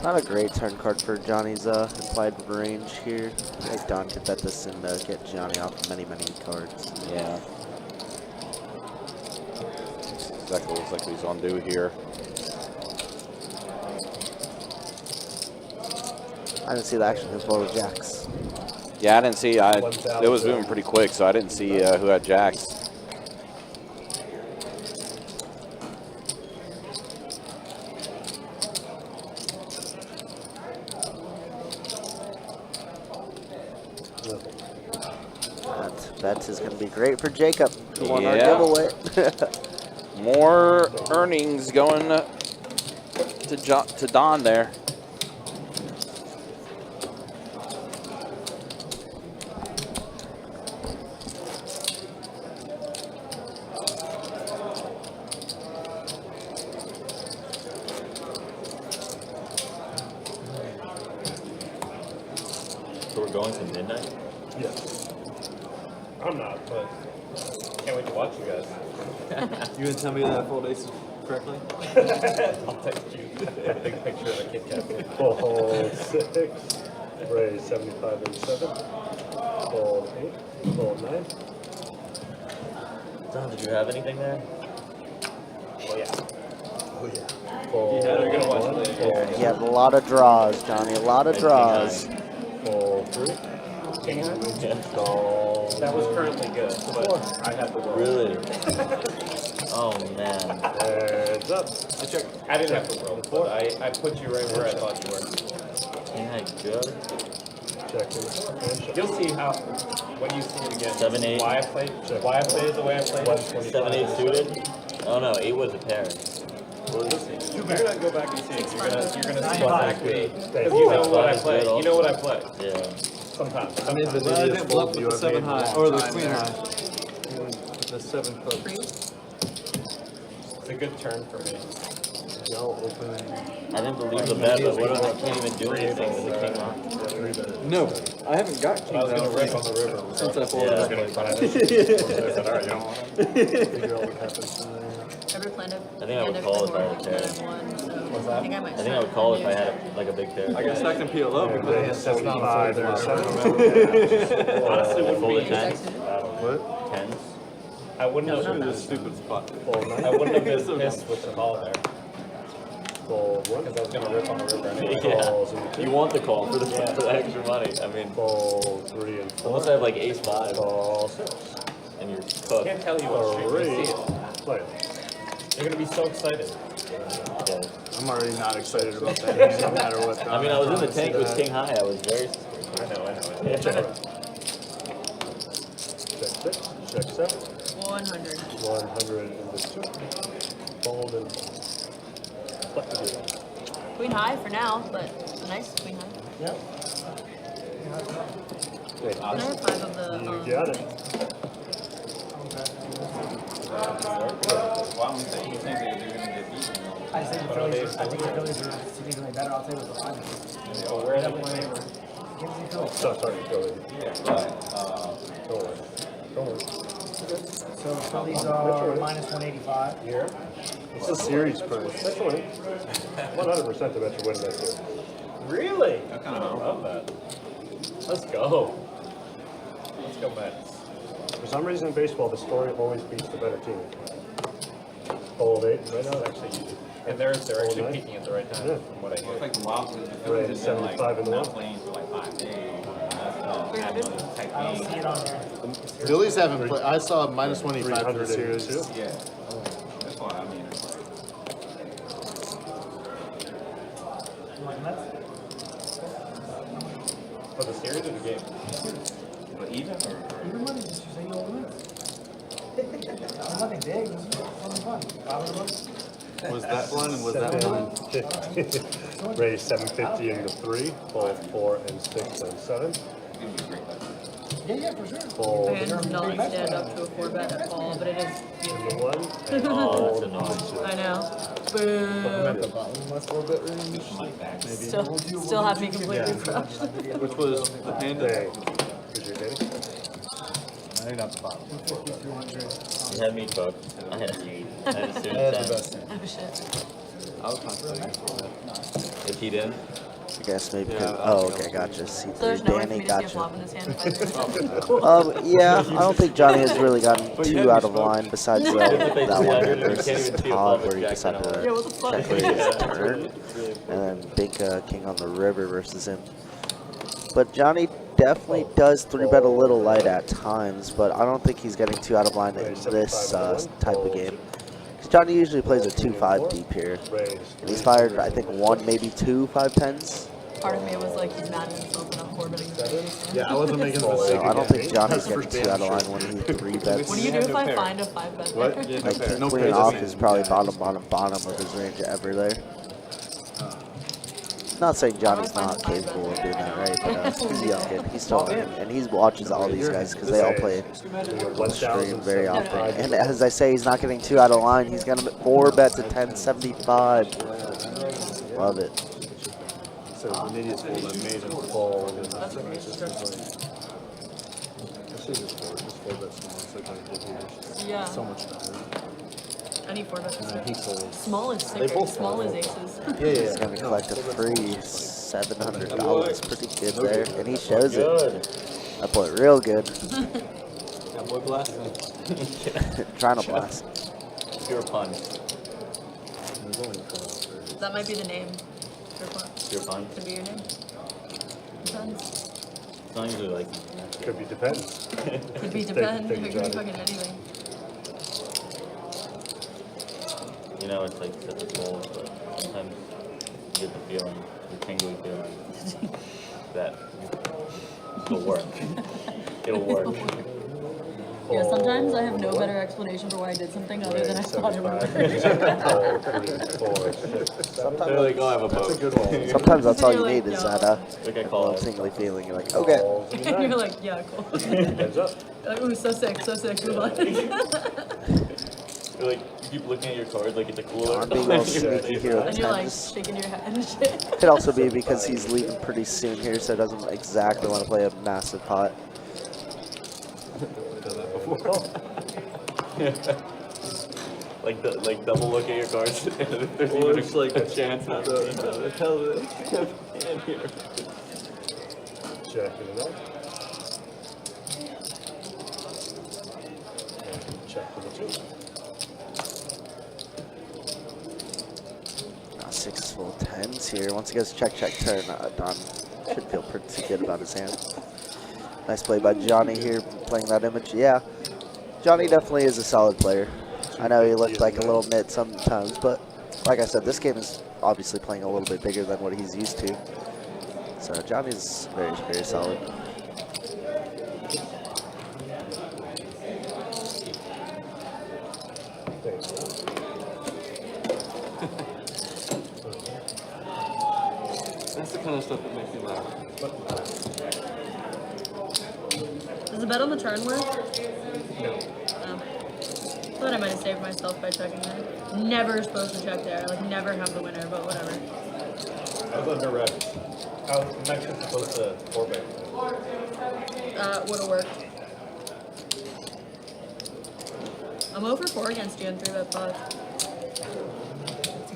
Not a great turn card for Johnny's implied range here. I think Don could bet this and get Johnny off many, many cards. Yeah. Exactly looks like he's on due here. I didn't see the action as well as Jacks. Yeah, I didn't see. It was moving pretty quick, so I didn't see who had jacks. That is going to be great for Jacob, who won our Yeah. giveaway. More earnings going to Don there. So we're going to midnight? Yes. I'm not, but can't wait to watch you guys. You gonna tell me that full ace correctly? I'll text you a big picture of a Kit Kat. Fold 6, raise 75 and 7. Fold 8, fold 9. Don, did you have anything there? Oh yeah. Oh yeah. Fold Yeah, they're gonna watch 1, it. fold He had a lot of draws, Johnny, a lot of draws. Fold 3. That was currently good, but I had the roll. Really? Oh man. Heads up. I didn't have to roll, but I put you right where I thought you were. Yeah, good. Check. You'll see how when you see it again. 7, 8. Why I played it the way I played it. 7, 8 suited? Oh no, 8 was a pair. You're gonna go back and see it. You're gonna see 95. exactly because you know what I play. You know what I play. Yeah. Sometimes. I mean, the Well, I biggest didn't bluff fold with you the have 7 made in a high, long or the time queen there. high. With the 7 club. It's a good turn for me. Miguel open. I didn't believe the bet, but what if I can't even do anything with the king on? No, I haven't got king I was gonna now rip on the river. since I folded Yeah. up. Figure out what happens from there. Ever planned a I think I would call if I had a pair. What's that? I think I might. I think I would call if I had like a big pair. I got stacked in PLO because I had 75 there. Honestly, wouldn't Fold be a tens, What? tens. I wouldn't This have. is a stupid spot. I wouldn't have been pissed with the call there Fold one. because I was gonna rip on the river anyway. Yeah. You want the call for the extra money. I mean, Fold 3 and 4. unless I have like ace five Call 6. and you're I cooked. can't tell you what street you see it. Play. You're gonna be so excited. Yeah. I'm already not excited about that hand, no matter what. I mean, I was in the tank with king high. I was very. I know. Yeah. Check 6. Check 7. 100. 100 into 2. Fold and flip the deal. Queen high for now, but nice queen high. Yep. Wait, Can I have 5 of the? you got it. Why don't you think they're gonna get beaten? I think the Phillies are significantly better. I'll take with the line. So where are they playing? Gives you Phillies. Sorry, go ahead. Yeah, but Don't worry. Don't worry. So Phillies are minus 185. Here. It's a series price. That's a win. 100% to bet you win that series. Really? I kind I of love that. Let's go. Let's go Mets. For some reason in baseball, the story always beats the better team. Fold 8 right now. Actually, and they're actually nice. peaking at the right time, Yeah. from what I hear. It's like the Wild, the Right, Phillies have been like 75 in the not one. playing for like 5 days. That's type I don't game. see it on there. Phillies haven't played. I saw minus 25 for the 300 series. into 2. Yeah, that's why I mean. It's like, You like Mets? For the series or the game? but even or Even money, just you say you all win. Nothing big. It's only fun. $500. Was that one and was that one? 750. Raise 750 into 3. Fold 4 and 6 and 7. Yeah, for sure. Fold My hand does not stand up to a 4-bet at all, but it is into beautiful. 1. And Oh, fold that's annoying. I know. Boo. My 4-bet range. Still have me completely crushed. Which was the panda. Dang. Is your day? Maybe not the bottom. You had me cooked. I had a suit I had the ten. best. Oh shit. I was contemplating for that. If he didn't, I guess maybe. Yeah, Oh, okay, gotcha. So there's C3, no way for Danny, me to see a gotcha. flop in his hand. Yeah, I don't think Johnny has really gotten But you too had out me of line besides that one hand versus Todd where he decided to Yeah, what the fuck? check raise his turn, and then big king on the river versus him. But Johnny definitely does 3-bet a little light at times, but I don't think he's getting too out of line in this type of game. 'Cause Johnny usually plays a 2-5 deep here, and he's fired I think 1, maybe 2 5-10s. Part of me was like, he's mad at himself enough for betting. Yeah, I wasn't making the So mistake. I don't think Johnny's That's for getting too damn out of sure. line when he 3-bets. What do you do if I find a 5-bet? What? there? Yeah, no Like fair. No queen fair. off is probably bottom of his range ever there. Not saying Johnny's not capable of doing that, right? But he's a young kid. He's still learning, and he watches all these guys because they all play on stream very often. And as I say, he's not getting too out of line. He's gonna 4-bet to 1075. Love it. So an idiot's fold, I made him fold. And that's just like, I should just fold that small. It's like I did here. Yeah. So much better. I need 4-bets. And then he folds. Small is They sicker. both Small fold. is aces. He's gonna collect a free $700. Pretty good there, and he shows it. That boy real good. That boy blasting. Trying to blast. pure punch. That might be the name. Pure punch. Pure punch. Could be your name. Depends. It's not usually like Could be depends. Could be depend. It could be fucking anything. You know, it's like such a goal, but sometimes you get the feeling, the tingly feeling, that it'll work. It'll work. Yeah, sometimes I have no better explanation for why I did something other than I thought it would work. They're like, oh, I have a boat. That's a good one. Sometimes that's all you You're need like, is no. that Like I little call it. tingly feeling. You're like, okay. And you're like, yeah, cool. Heads up. Like, ooh, so sick, move on. You're like, you keep looking at your card like it's a cooler. I'm being all sneaky here with And you're like tens. shaking your head and shit. Could also be because he's leaving pretty soon here, so doesn't exactly want to play a massive pot. Like double look at your cards, and if there's even like a chance not to see the hell of it here. Checking it out. And check for the 2. 6 full tens here. Once he goes check, check, turn, Don should feel pretty good about his hand. Nice play by Johnny here, playing that image. Yeah, Johnny definitely is a solid player. I know he looked like a little mid sometimes, but like I said, this game is obviously playing a little bit bigger than what he's used to. So Johnny's very, very solid. That's the kind of stuff that makes me laugh. Does the bet on the turn work? No. Oh. I thought I might have saved myself by checking there. Never supposed to check there. Like, never have the winner, but whatever. I was under red. I'm actually supposed to 4-bet. Would have worked. I'm 0 for 4 against you in 3-bet pots.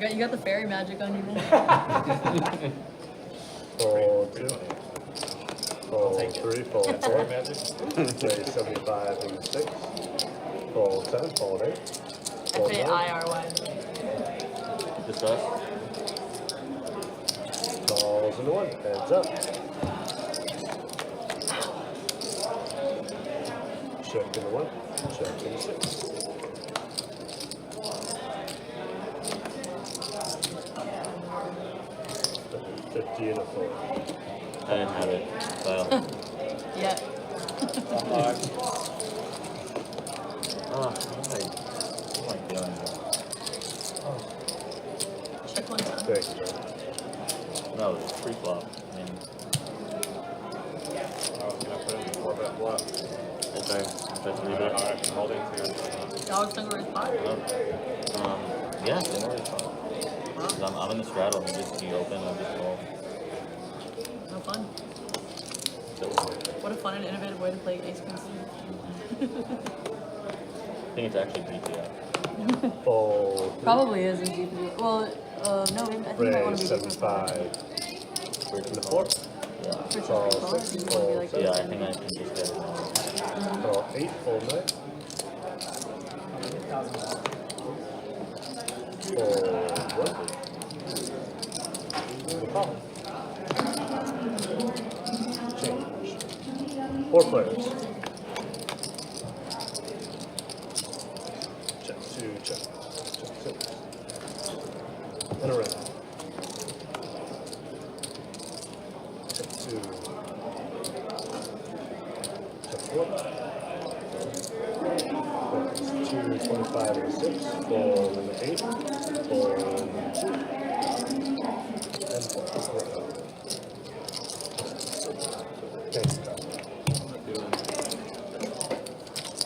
You got the fairy magic on you, man. Fold 2. Fold 3, fold 4. Play 75 and 6. Fold 7, fold 8. Fold 9. F-A-I-R-Y. Discuss. Calls into 1. Heads up. Check into 1. Check into 6. 50 and a 4. I didn't have it. Well. Yeah. Oh, what am I doing? Check one time. Thank you, man. No, it's free flop. I mean, I was gonna put in 4-bet bluff. okay. That's 3-bet. I'm holding 2. Dog single raise pot? Yeah, single raise pot. I'm in the straddle. He open. I'm just roll. No fun. What a fun and innovative way to play ace queen suited. I think it's actually BTO. Fold. Probably is in GPU. Well, no, maybe, I think it might want to be different. 75. Where's And a the 4. For just call, I think you want to be like Yeah, I think I can just get it. Call 8, fold 9. Fold 1. And a call. Change. 4 players. Check 2, check. Check 6. And a red. Check 2. Check 1. 2, 25 and a 6. Fold and an 8. Fold and 2. And 4. Thanks, Todd.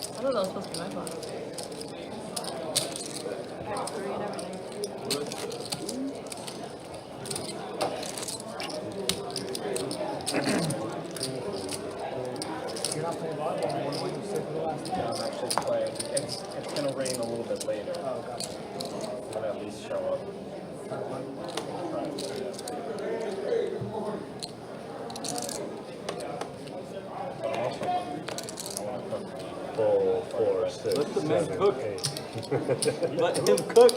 I thought that was supposed to be my pot. Three and everything. You're not playing volleyball anymore when you sit for the last Yeah, I'm actually playing. It's gonna rain a little bit later. Oh, gotcha. But at least show up. Fold 4, 6, Let the man 7, cook. 8. Let him cook.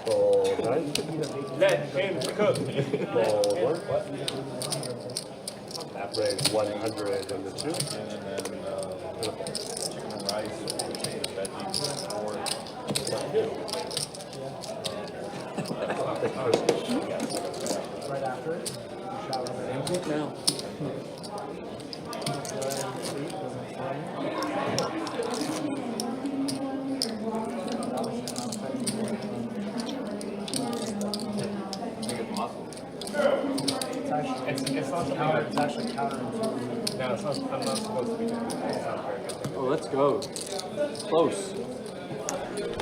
Fold 9. Let him cook. Fold 1. Raise 100 and the 2. And then chicken and rice or potato veggies or right after it. Shower. Cook now. let's go. Close.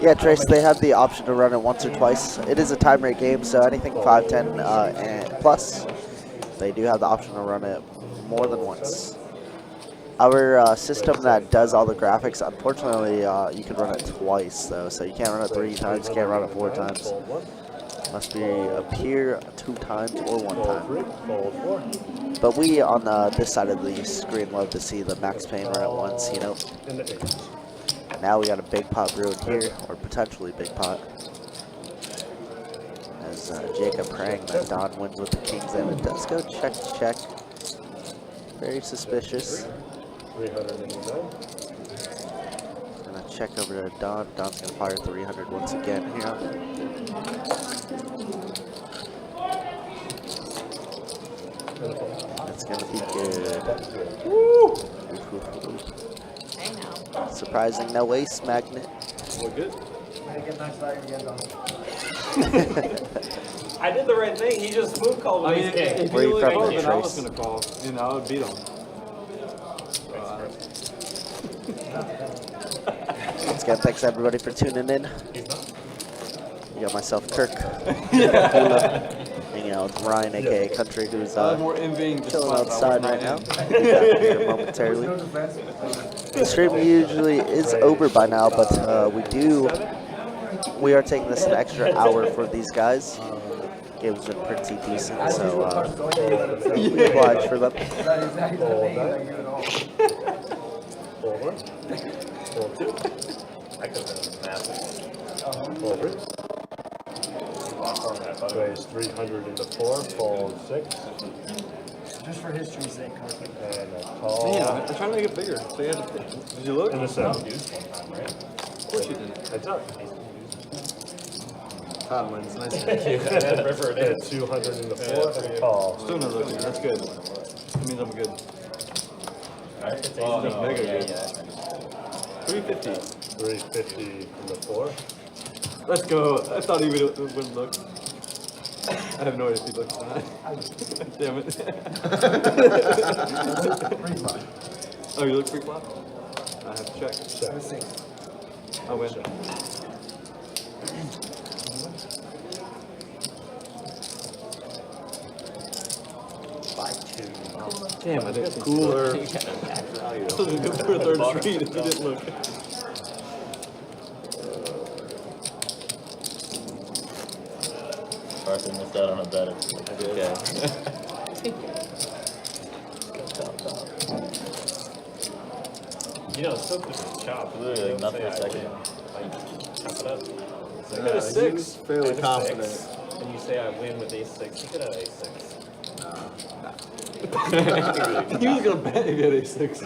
Yeah, Trace, they have the option to run it once or twice. It is a time rate game, so anything 5, 10, and plus, they do have the option to run it more than once. Our system that does all the graphics, unfortunately, you can run it twice, though. So you can't run it 3 times, can't run it 4 times. Must be appear 2 times or 1 time. But we, on this side of the screen, love to see the max pain run it once, you know. Now we got a big pot brewing here, or potentially big pot. As Jacob praying that Don wins with the kings, and it does go check, check. Very suspicious. 389. Gonna check over to Don. Don's gonna fire 300 once again here. That's gonna be good. Woo! Surprising no ace magnet. We're good. I did the right thing. He just smooth called I with mean, his game. if you look at it, then I was gonna call. You know, I would beat him. Once again, thanks everybody for tuning in. You got myself, Kirk. Hanging out with Ryan, aka Country, who's chilling outside right now. We'll be back here momentarily. The stream usually is over by now, but we are taking this an extra hour for these guys. Game's been pretty decent, so obliged for them. I could have been massive. Raise 300 into 4, fold 6. Just for history's sake, Carson. And a call. Yeah, I'm trying to make it bigger. So you had to, did you look? In the 7. Of course you did. Heads up. Todd wins. Nice. And 200 into 4, and a call. Still not looking. That's good. That means I'm good. Oh, Mega yeah, good. yeah. 350. 350 into 4. Let's go. I thought he wouldn't look. I have no idea if he looks or not. Damn it. Oh, you look free flop? I have to check. I win. Damn, I think it's cooler. I was going to go for a third street if he didn't look. Carson missed out on a bet. Okay. You know, soap is chop. Literally like nothing a second. Like, chop it up. I got a 6. Fairly And a confident. 6, and you say I win with ace 6. You could have ace 6. He was gonna bet if he had a 6.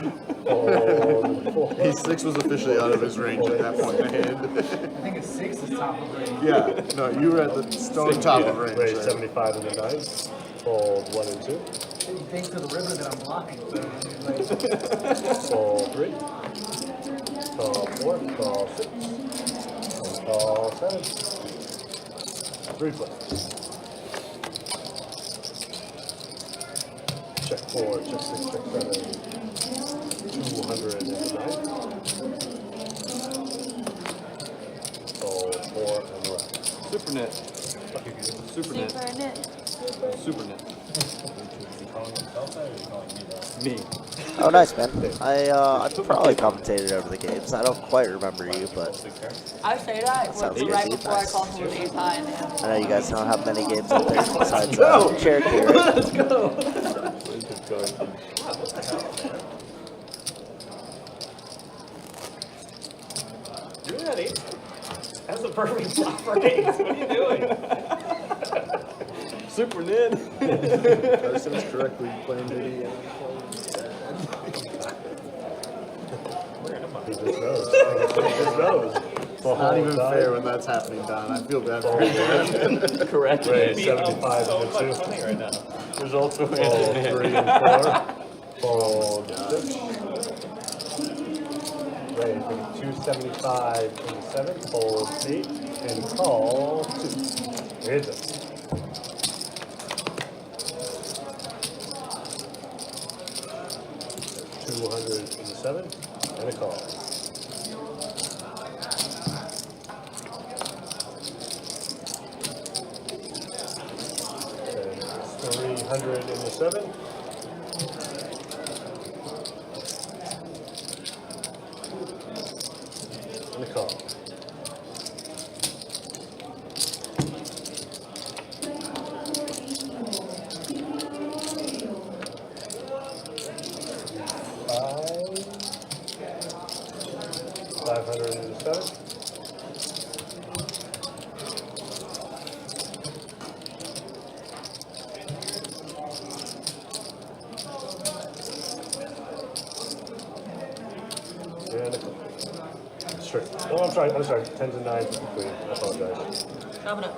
Ace 6 was officially out of his range at that point in the hand. I think a 6 is top of range. Yeah, no, you were at the stone top of range. Raise 75 into 9. Fold 1 and 2. Thanks to the river that I'm blocking. Fold 3. Call 4. Call 6. And call 7. 3 plus. Check 4, check 6, check 7. 200 and 9. Fold 4 and left. Super net. Super net. Super net. Me. Oh, nice, man. I probably commentated over the games. I don't quite remember you, but I say that sounds good, right dude. before I Nice. called him with ace high. I know you guys don't have many games out there besides Cherokee, right? Let's go. You're at ace. That's a perfect flop for ace. What are you doing? Super net. Carson's correctly playing video. He just knows. He just knows. It's not even fair when that's happening, Don. I feel bad for you. Correct. Raise 75 So into much 2. money right now. Results for Fold 3 and 4. Fold 6. Raise 275 into 7. Fold 8. And call 2. Here's it. 200 into 7. And a call. And 300 in the 7. And a call. $500 in the 7. And a call. Straight. Oh, I'm sorry. 10s and 9s with the queen. I apologize. Chop it up.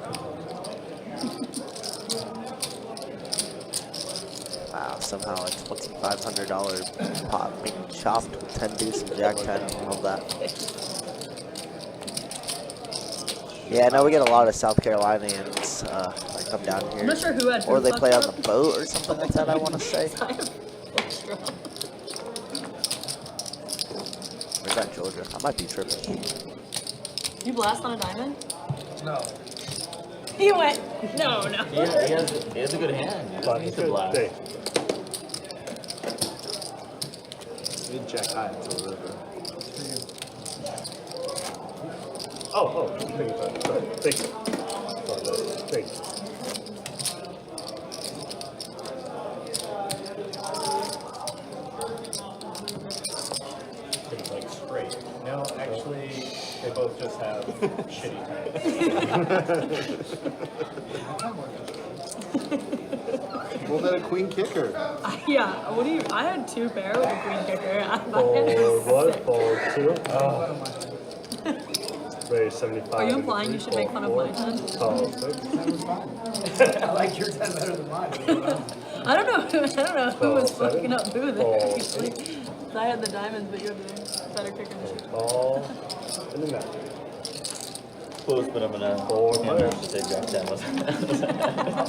Wow, somehow a $2,500 pot being chopped with 10 deuce and jack 10. Love that. Yeah, I know we get a lot of South Carolinians that come down here. I'm not sure who had or who they play on fucked the up. boat or something like that, I want to say. Or is that Georgia? I might be tripping. You blast on a diamond? No. He went, no. He has a good hand. He doesn't need to blast. We need jack high until the river. Oh, thank you, Todd. Sorry. Thank you. Apologize. Thank you. It's like straight. No, actually, they both just have shitty Well, then a queen kicker. Yeah, what do you, I had 2 pair with a queen kicker. Fold 2. Raise 75. Are you implying you should make fun of my 10? Call 6. I like your 10 better than mine. I don't know who was Call fucking up who there, Call actually. 'Cause I had the diamonds, but you had the better kicker than she. Call. And then that. Close, but I'm gonna have to take jack 10.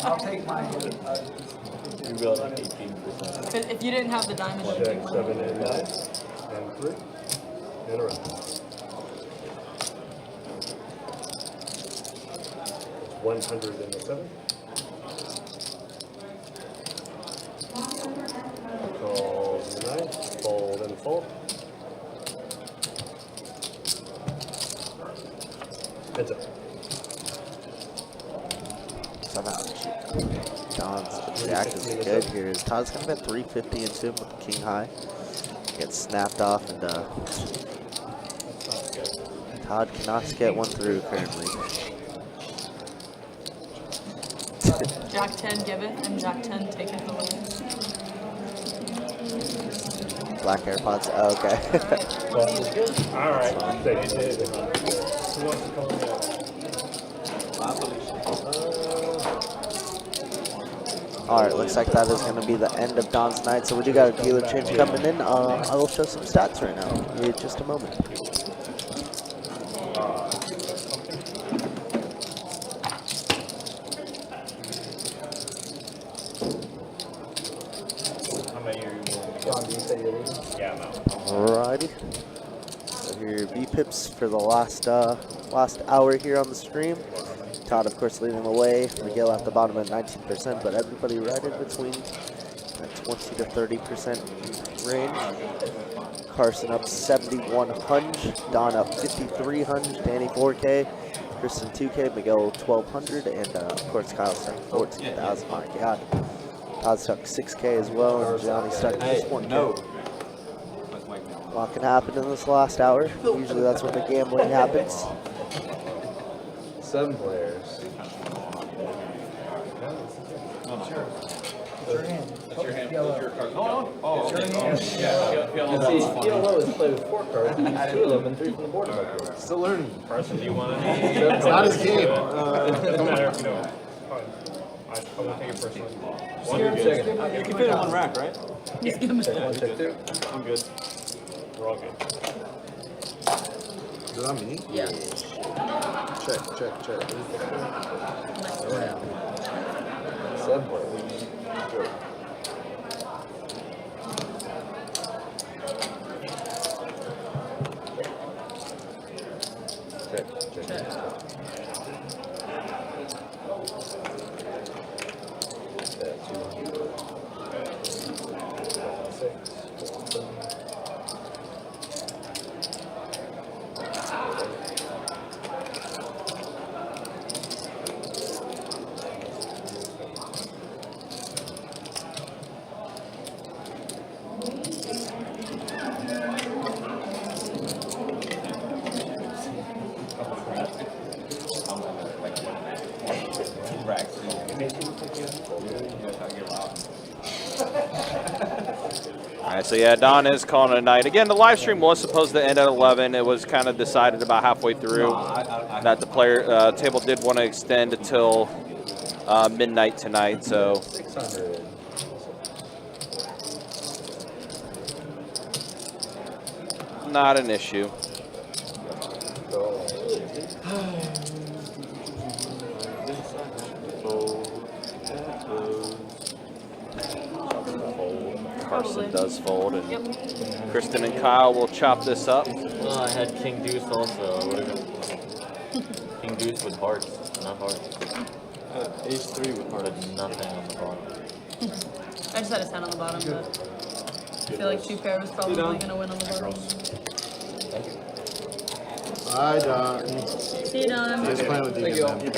I'll take mine. You got like 18%. If you didn't have the diamond, I would take Jack mine. 7 and 9. And 3. And a round. 100 in the 7. Calls the 9. Fold and fold. Heads up. Somehow, John's jack is good here. Todd's gonna bet 350 into him with the king high. Gets snapped off, and Todd cannot get one through currently. Jack 10 giveth and Jack 10 taketh away. Black AirPods. Oh, okay. Alright. Who wants to call it Alright, looks like that is going to be the end of Don's night. So we do got a dealer change coming in. I will show some stats right now in just a moment. How many are you willing to John, do you say you're leaving? Yeah, no. Alrighty. So here are your V-pips for the last hour here on the stream. Todd, of course, leading the way. Miguel at the bottom at 19%, but everybody right in between that 20 to 30% range. Carson up 7,100. Don up 5,300. Danny 4K. Kristen 2K. Miguel 1,200. And, of course, Kyle stuck 14,000. My God. Todd stuck 6K as well. And Johnny stuck just 1K. A lot can happen in this last hour. Usually that's when the gambling happens. 7 players. That's your hand. That's your card. Oh, It's your okay. hand. See, you don't always play with 4 cards. You use 2 of them and 3 from the board. Still learning. Carson, do you want to? It's not his game. It doesn't matter if you don't. I won't take it personally. You can fit in 1 rack, right? He's gonna Check 1, check 2. I'm good. We're all good. Is it on me? Yeah. Check. 7 players. All right, so yeah, Don is calling it a night. Again, the live stream was supposed to end at 11. It was kind of decided about halfway through that the player table did want to extend until midnight tonight. So 600. not an issue. Carson does fold, and Kristen and Kyle will chop this up. Well, I had King Deuce also. I would have King Deuce with hearts, not hearts. Ace 3 with hearts. But nothing on the bottom. I just had a 10 on the bottom, but I feel like 2 pair was probably going to win on the bottom. Hi, Don. See you, Don. Nice playing with you again, man.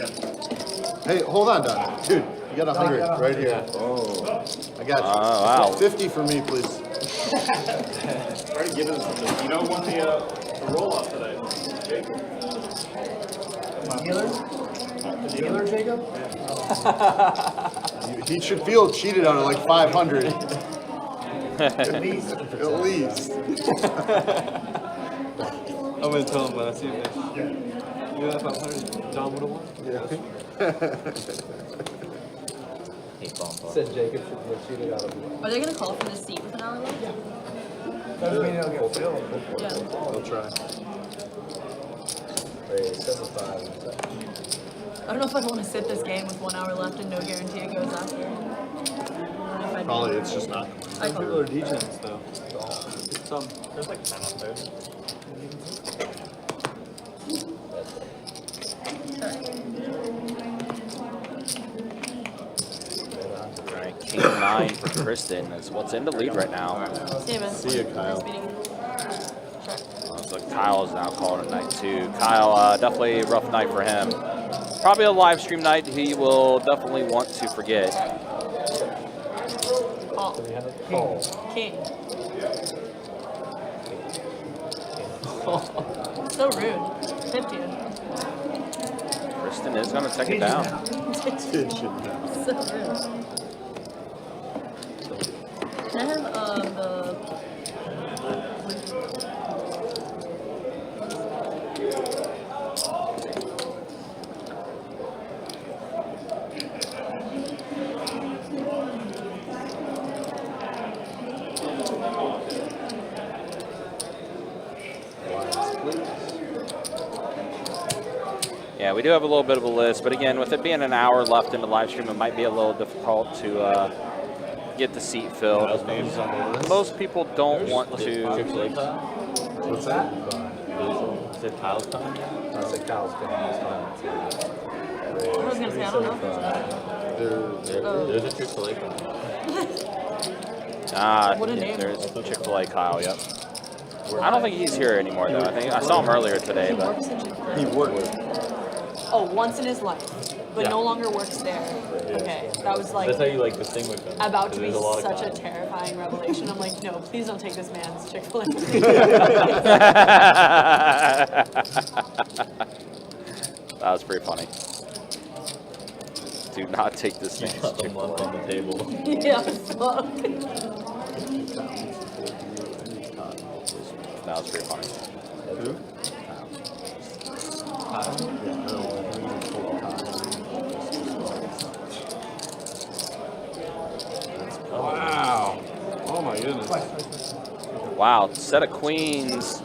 Hey, hold on, Don. Dude, you got 100 right here. Oh, I got you. Wow. 50 for me, please. Already given something. You don't want the roll-off today. Dealer? Dealer, Jacob? He should feel cheated out of like 500. At least. At least. I'm gonna tell him when I see him. You have 500. John would have won. Yeah. Said Jacob should have cheated out of it. Are they going to call for the seat with an hour left? Doesn't mean it'll get filled. Yeah. I'll try. Wait, 75. I don't know if I'd want to sit this game with 1 hour left and no guarantee it goes after. Probably it's just not. I Some people are degens though. Some. There's like 10 up there. All right, King 9 for Kristen is what's in the lead right now. See you, man. See you, Kyle. Nice meeting you. So Kyle is now calling it night too. Kyle, definitely a rough night for him. Probably a live stream night he will definitely want to forget. Call. King. So rude. Tipped you. Kristen is going to take it down. So rude. Can I have the... Yeah, we do have a little bit of a list, but again, with it being an hour left in the live stream, it might be a little difficult to get the seat filled. Most people don't want to. What's that? Is it Kyle's coming? I said Kyle's coming this time too. I was going to say, I don't know. There's a Chick-fil-A coming. What a name. There's Chick-fil-A Kyle, yep. I don't think he's here anymore, though. I think I saw him earlier today, but He worked. Oh, once in his life, but no longer works there. Okay, that was like That's how you like distinguish them. about to be There's a lot of such a Kyles. terrifying revelation. I'm like, no, please don't take this man's Chick-fil-A. that was pretty funny. Do not take this You man's got them up on the table. Yeah, fuck. That was pretty funny. Who? Wow. Oh my goodness. Wow, set of queens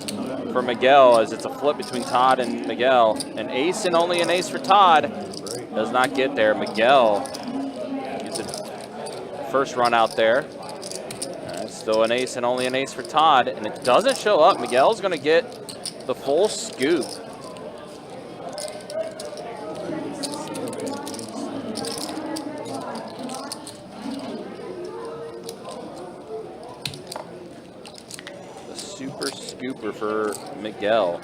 for Miguel as it's a flip between Todd and Miguel. An ace and only an ace for Todd. Does not get there. Miguel gets a first run out there. Still an ace and only an ace for Todd, and it doesn't show up. Miguel's going to get the full scoop. scooper for Miguel.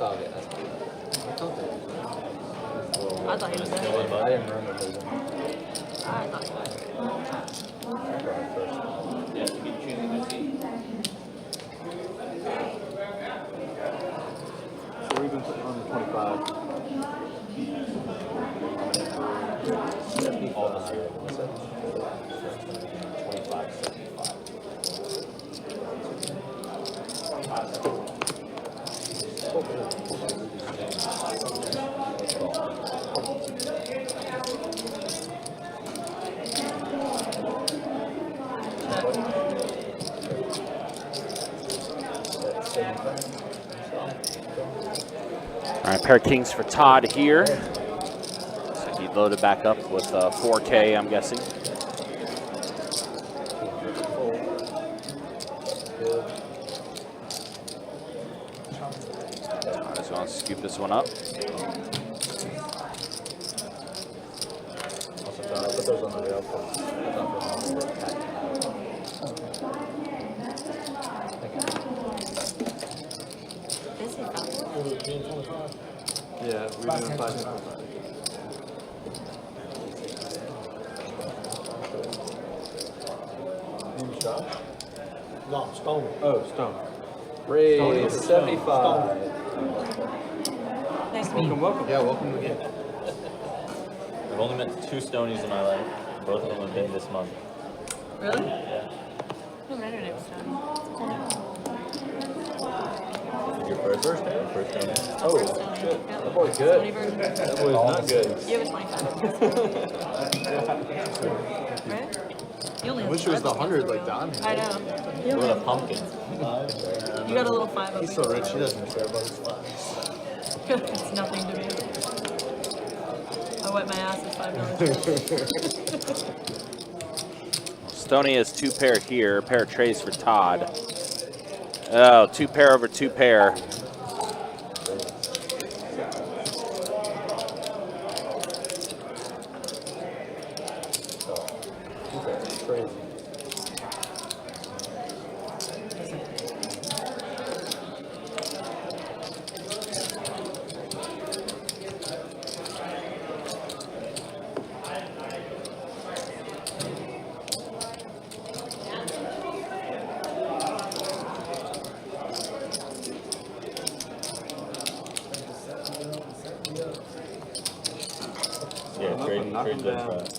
Oh, yeah. I thought he was there. I didn't remember losing. I thought he was Yeah, to be choosing a seat. So we've been putting on the 25. All the year. 25, 75. All right, pair of kings for Todd here. So he loaded back up with 4K, I'm guessing. I just want to scoop this one up. Also, John, I'll put those on the rail. Yeah, we're doing 5 and 5. No, Stone. Oh, Stone. Raise 75. Nice to meet you. Welcome. Yeah, welcome again. I've only met 2 Stonies in my life. Both of them have been this month. Really? Yeah. Who met her name was Tony? It's a cool name. Your first Stony? First Stony. Oh, shit. That boy's good. Stony version. That boy's not good. You have a 25. Right? You only I have wish it was the 5 100 against like the Don real. had. I know. What a pumpkin. You got a little 5 up. He's so rich, he doesn't care about his flags. It's nothing to me. I wet my ass at $5. Stoney has 2 pair here, a pair of trays for Todd. Oh, 2 pair over 2 pair. Crazy. Yeah, trade Knock him them down. fast.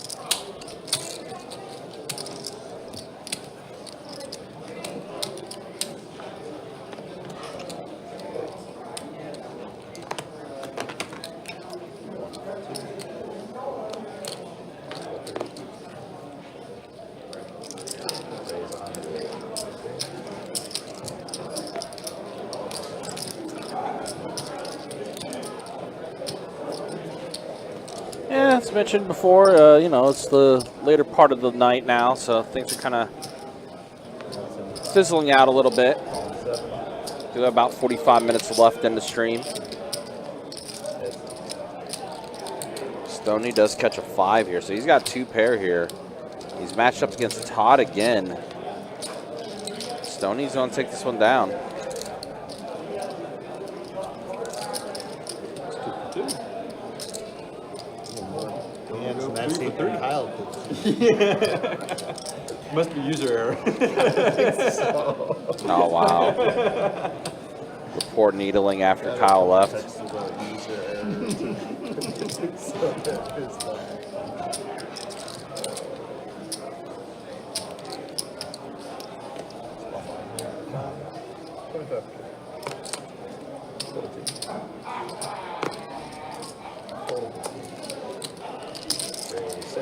Yeah, as mentioned before, you know, it's the later part of the night now, so things are kind of fizzling out a little bit. We have about 45 minutes left in the stream. Stoney does catch a 5 here, so he's got 2 pair here. He's matched up against Todd again. Stoney's going to take this one down. Yeah, so that's the Kyle. Must be user error. Oh, wow. Report needling after Kyle left.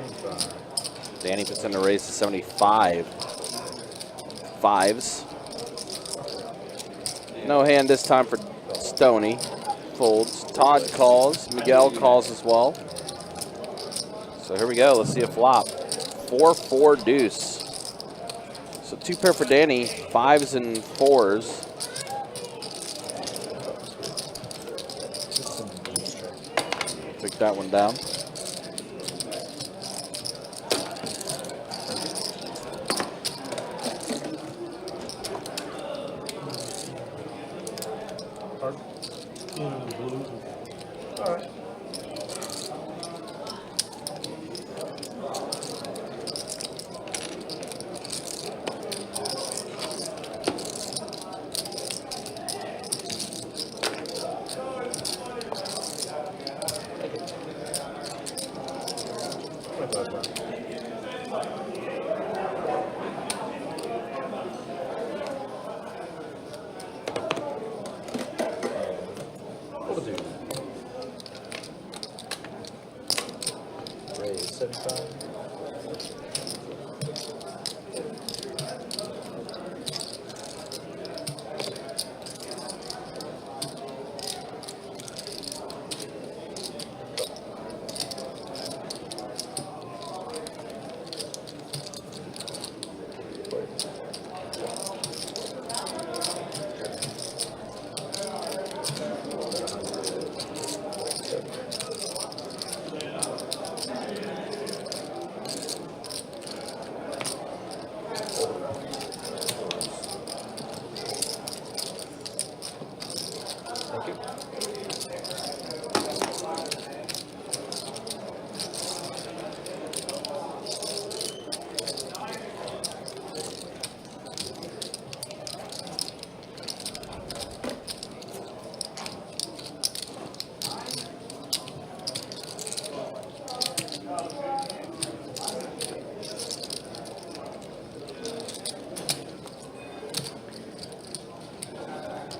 75. Danny puts in the raise to 75. Fives. No hand this time for Stoney. Folds. Todd calls. Miguel calls as well. So here we go. Let's see a flop. 4-4 deuce. So 2 pair for Danny. 5s and 4s. Pick that one down. All right. What'll do? Raise 75. Thank you.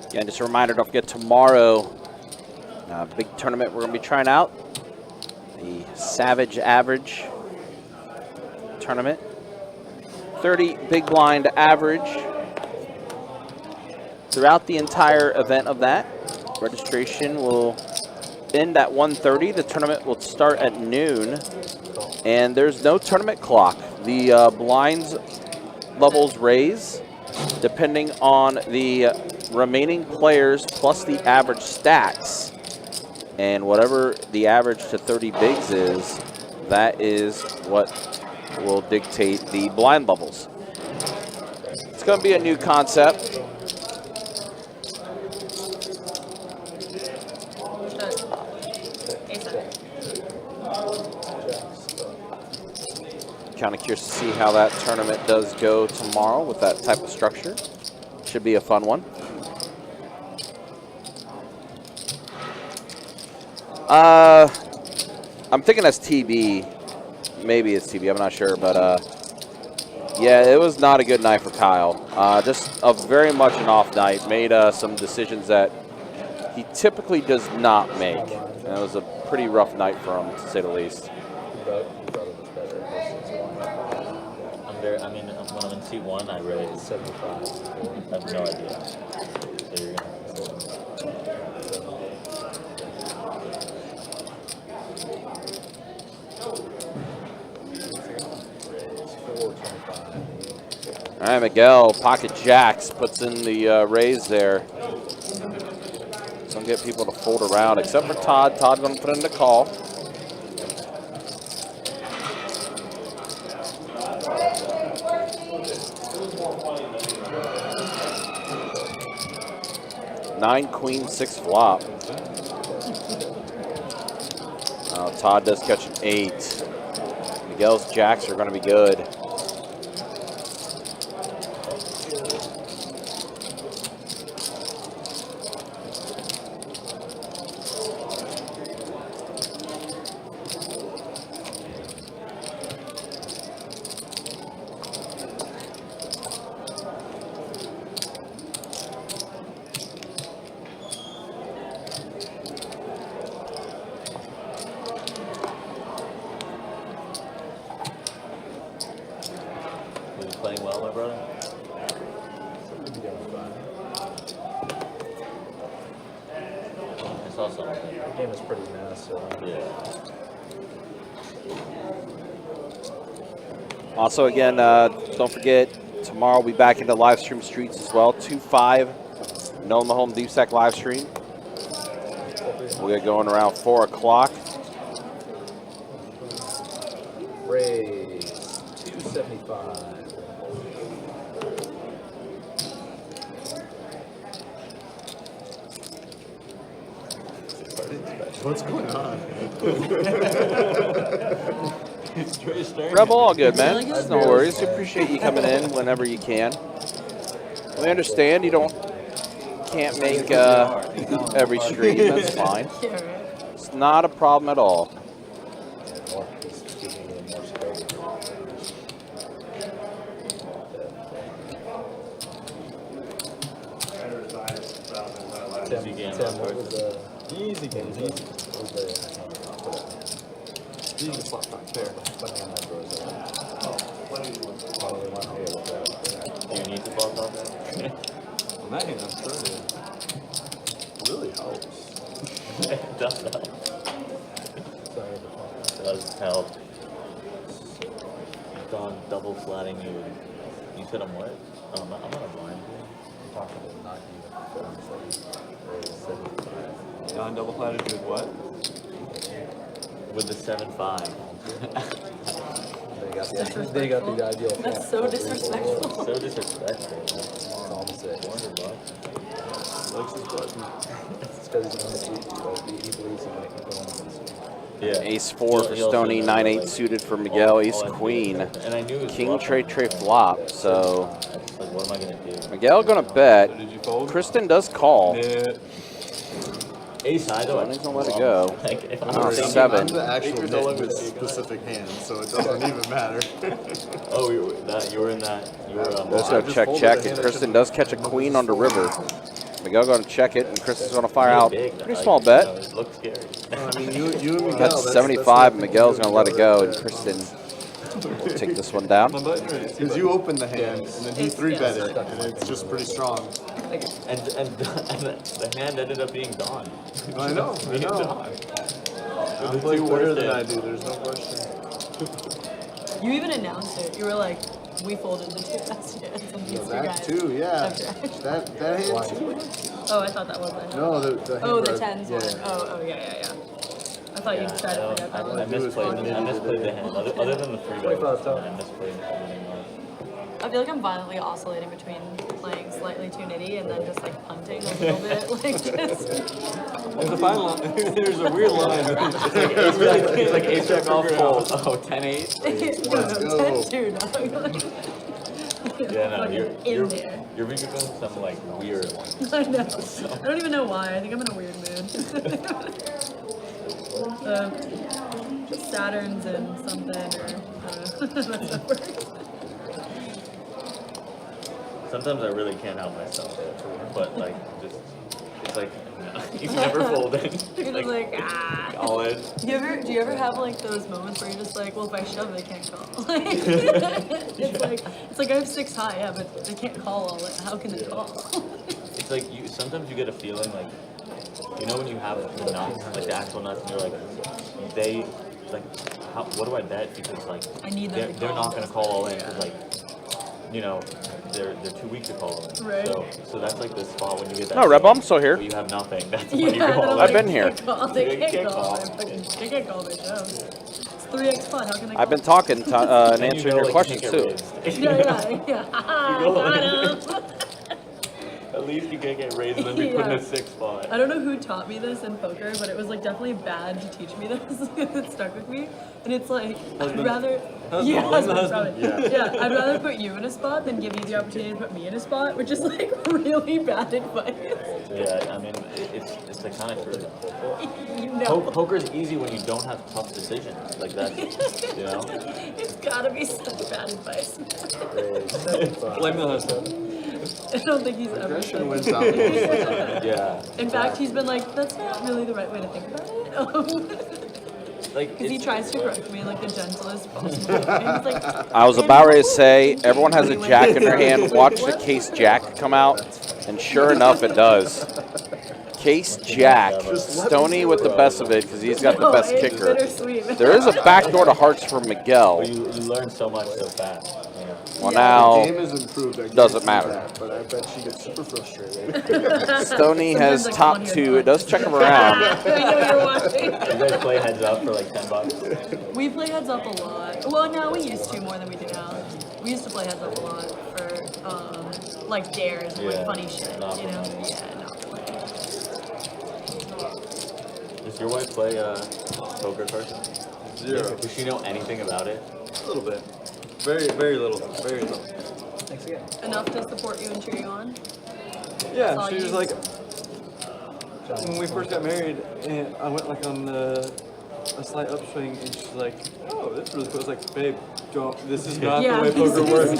Again, just a reminder, don't forget tomorrow, big tournament we're going to be trying out. The Savage Average tournament. 30 big blind average throughout the entire event of that. Registration will end at 1:30. The tournament will start at noon. And there's no tournament clock. The blinds levels raise depending on the remaining players plus the average stacks. And whatever the average to 30 bigs is, that is what will dictate the blind levels. It's going to be a new concept. Kind of curious to see how that tournament does go tomorrow with that type of structure. Should be a fun one. I'm thinking that's TB. Maybe it's TB, I'm not sure, but yeah, it was not a good night for Kyle. Just a very much an off night. Made some decisions that he typically does not make. And it was a pretty rough night for him, to say the least. I mean, when I'm in T1, I really 75. I have no idea. So you're All right, Miguel, pocket jacks, puts in the raise there. Don't get people to fold around, except for Todd. Todd going to put in the call. Nine, queen, 6 flop. Todd does catch an 8. Miguel's jacks are going to be good. playing well, my brother? I saw something. The game is pretty massive. Yeah. Also, again, don't forget, tomorrow we'll be back into live stream streets as well. 2-5, Nolan Mahone Deep Stack live stream. We'll get going around 4 o'clock. Raise 275. What's going on? Rebel, all good, man. No worries. We appreciate you coming in whenever you can. We understand you can't make every stream. That's fine. It's not a problem at all. Easy game. Easy game. Easy slot back there. Do you need to ball top there? On that hand, I'm sure it really helps. It does help. It does help. Don double flatting you. You said I'm what? I'm not a blind. I'm talking about not even. Don double flatted with what? With the 7-5. They got the ideal. That's so disrespectful. So disrespectful. It's almost it. $400. Likes his button. It's because he believes he might keep going. Yeah. Ace 4 for Stoney, 9-8 suited for Miguel, Ace Queen, King Trey flop. So like, what am I gonna do? Miguel gonna bet. Kristen does call. Yeah. Ace high though. Stoney's gonna let it go. Like, if I'm I'm 7. the actual net with specific hands, so it doesn't even matter. Oh, you were in that. You were. Let's go check, and Kristen does catch a queen on the river. Miguel going to check it, and Kristen's going to fire out. Pretty small bet. It looks scary. I mean, you and Miguel. That's 75. Miguel's going to let it go, and Kristen will take this one down. Because you opened the hand, and then he 3-bet it, and it's just pretty strong. And the hand ended up being Dawn. I know. You play better than I do, there's no question. You even announced it. You were like, we folded the 2 best hands on these 2 That guys. too, yeah. That hand too. Oh, I thought that was it. No, the Oh, the hand 10s yeah. one. Oh, yeah. I thought you tried to forget that one. I misplayed the hand. Other than the 3-bet, I misplayed the hand. I feel like I'm violently oscillating between playing slightly too nitty and then just like punting a little bit, like just. There's a fine line. There's a weird line. It's like ace jack off fold. Oh, 10-8. No, 10-2, dog. Yeah, no, in there. You're making some like weird ones. I know. I don't even know why. I think I'm in a weird mood. Saturns and something, or I don't know. That's how it works. Sometimes I really can't help myself, but like just it's like he's never folding. You're just like ah. All in. Do you ever have like those moments where you're just like, well, if I shove, they can't call. Like, it's like I have 6 high, yeah, but they can't call all it. How can they call? It's like sometimes you get a feeling like, you know, when you have the nuts, like the actual nuts, and you're like, what do I bet? Because like I need them they're not gonna call all in because like, you know, they're too weak to call in. Right. So that's like the spot when you get that. No, Rebel, I'm still here. You have nothing. That's Yeah, when you call. I've been here. They can't call. They can't call their shove. It's 3x fun. How can they call? I've been talking and answering your questions too. Yeah. At least you can get raised and then be put in a 6 spot. I don't know who taught me this in poker, but it was like definitely bad to teach me this. It stuck with me, and it's like I'd rather. I'd rather put you in a spot than give you the opportunity to put me in a spot, which is like really bad advice. Yeah, I mean, it's like kind of true. You know. Poker's easy when you don't have tough decisions. Like that, you know? It's gotta be such bad advice. Blame the husband. I don't think he's ever said wins that. out most of the time. Yeah. In fact, he's been like, that's not really the right way to think about it. Like, Because he tries to correct me in like the gentlest possible way. He's like, I was about ready to say, everyone has a jack in their hand. Watch the case jack come out, and sure enough, it does. Case jack. Stoney with the best of it because he's got the No, best it's kicker. bittersweet. There is a backdoor to hearts for Miguel. You learn so much so fast. Yeah. Well, now, The game has improved. I doesn't guarantee matter. that, but I bet she gets super frustrated. Stoney has top 2. It does check him around. I know you're watching. You guys play heads up for like $10? We play heads up a lot. Well, no, we used to more than we do now. We used to play heads up a lot for like dares and like funny shit. Not You know? for money. Yeah, not for money. Does your wife play poker, Carson? Zero. Does she know anything about it? A little bit. Very, very little. Very little. Thanks again. Enough to support you and cheer you on. Yeah, all she you was like, when we first got married, and I went like on a slight upswing, and she's like, "Oh, that's really cool." I was like, "Babe, don't. This is not the way poker works."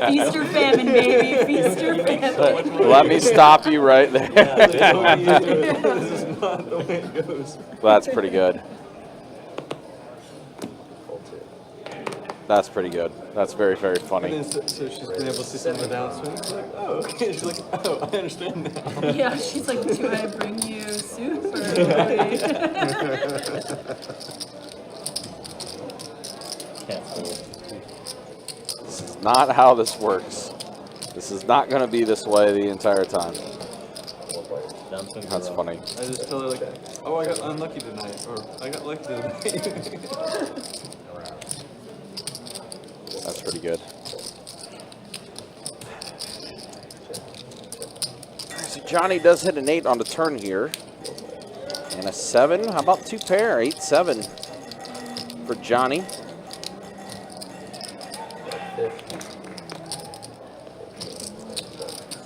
Feast or famine, baby. Feast or famine. Let me stop you right there. This is not the way it goes. That's pretty good. That's pretty good. That's very, very And funny. then so she's been able to see some of the downswing. She's like, "Oh, okay." She's like, "Oh, I understand now." Yeah, she's like, do I bring you soup or This is not how this works. This is not going to be this way the entire time. That's funny. I just tell her like, "Oh, I got unlucky tonight," or "I got lucky tonight." That's pretty good. So Johnny does hit an 8 on the turn here. And a 7. How about 2 pair? 8-7 for Johnny.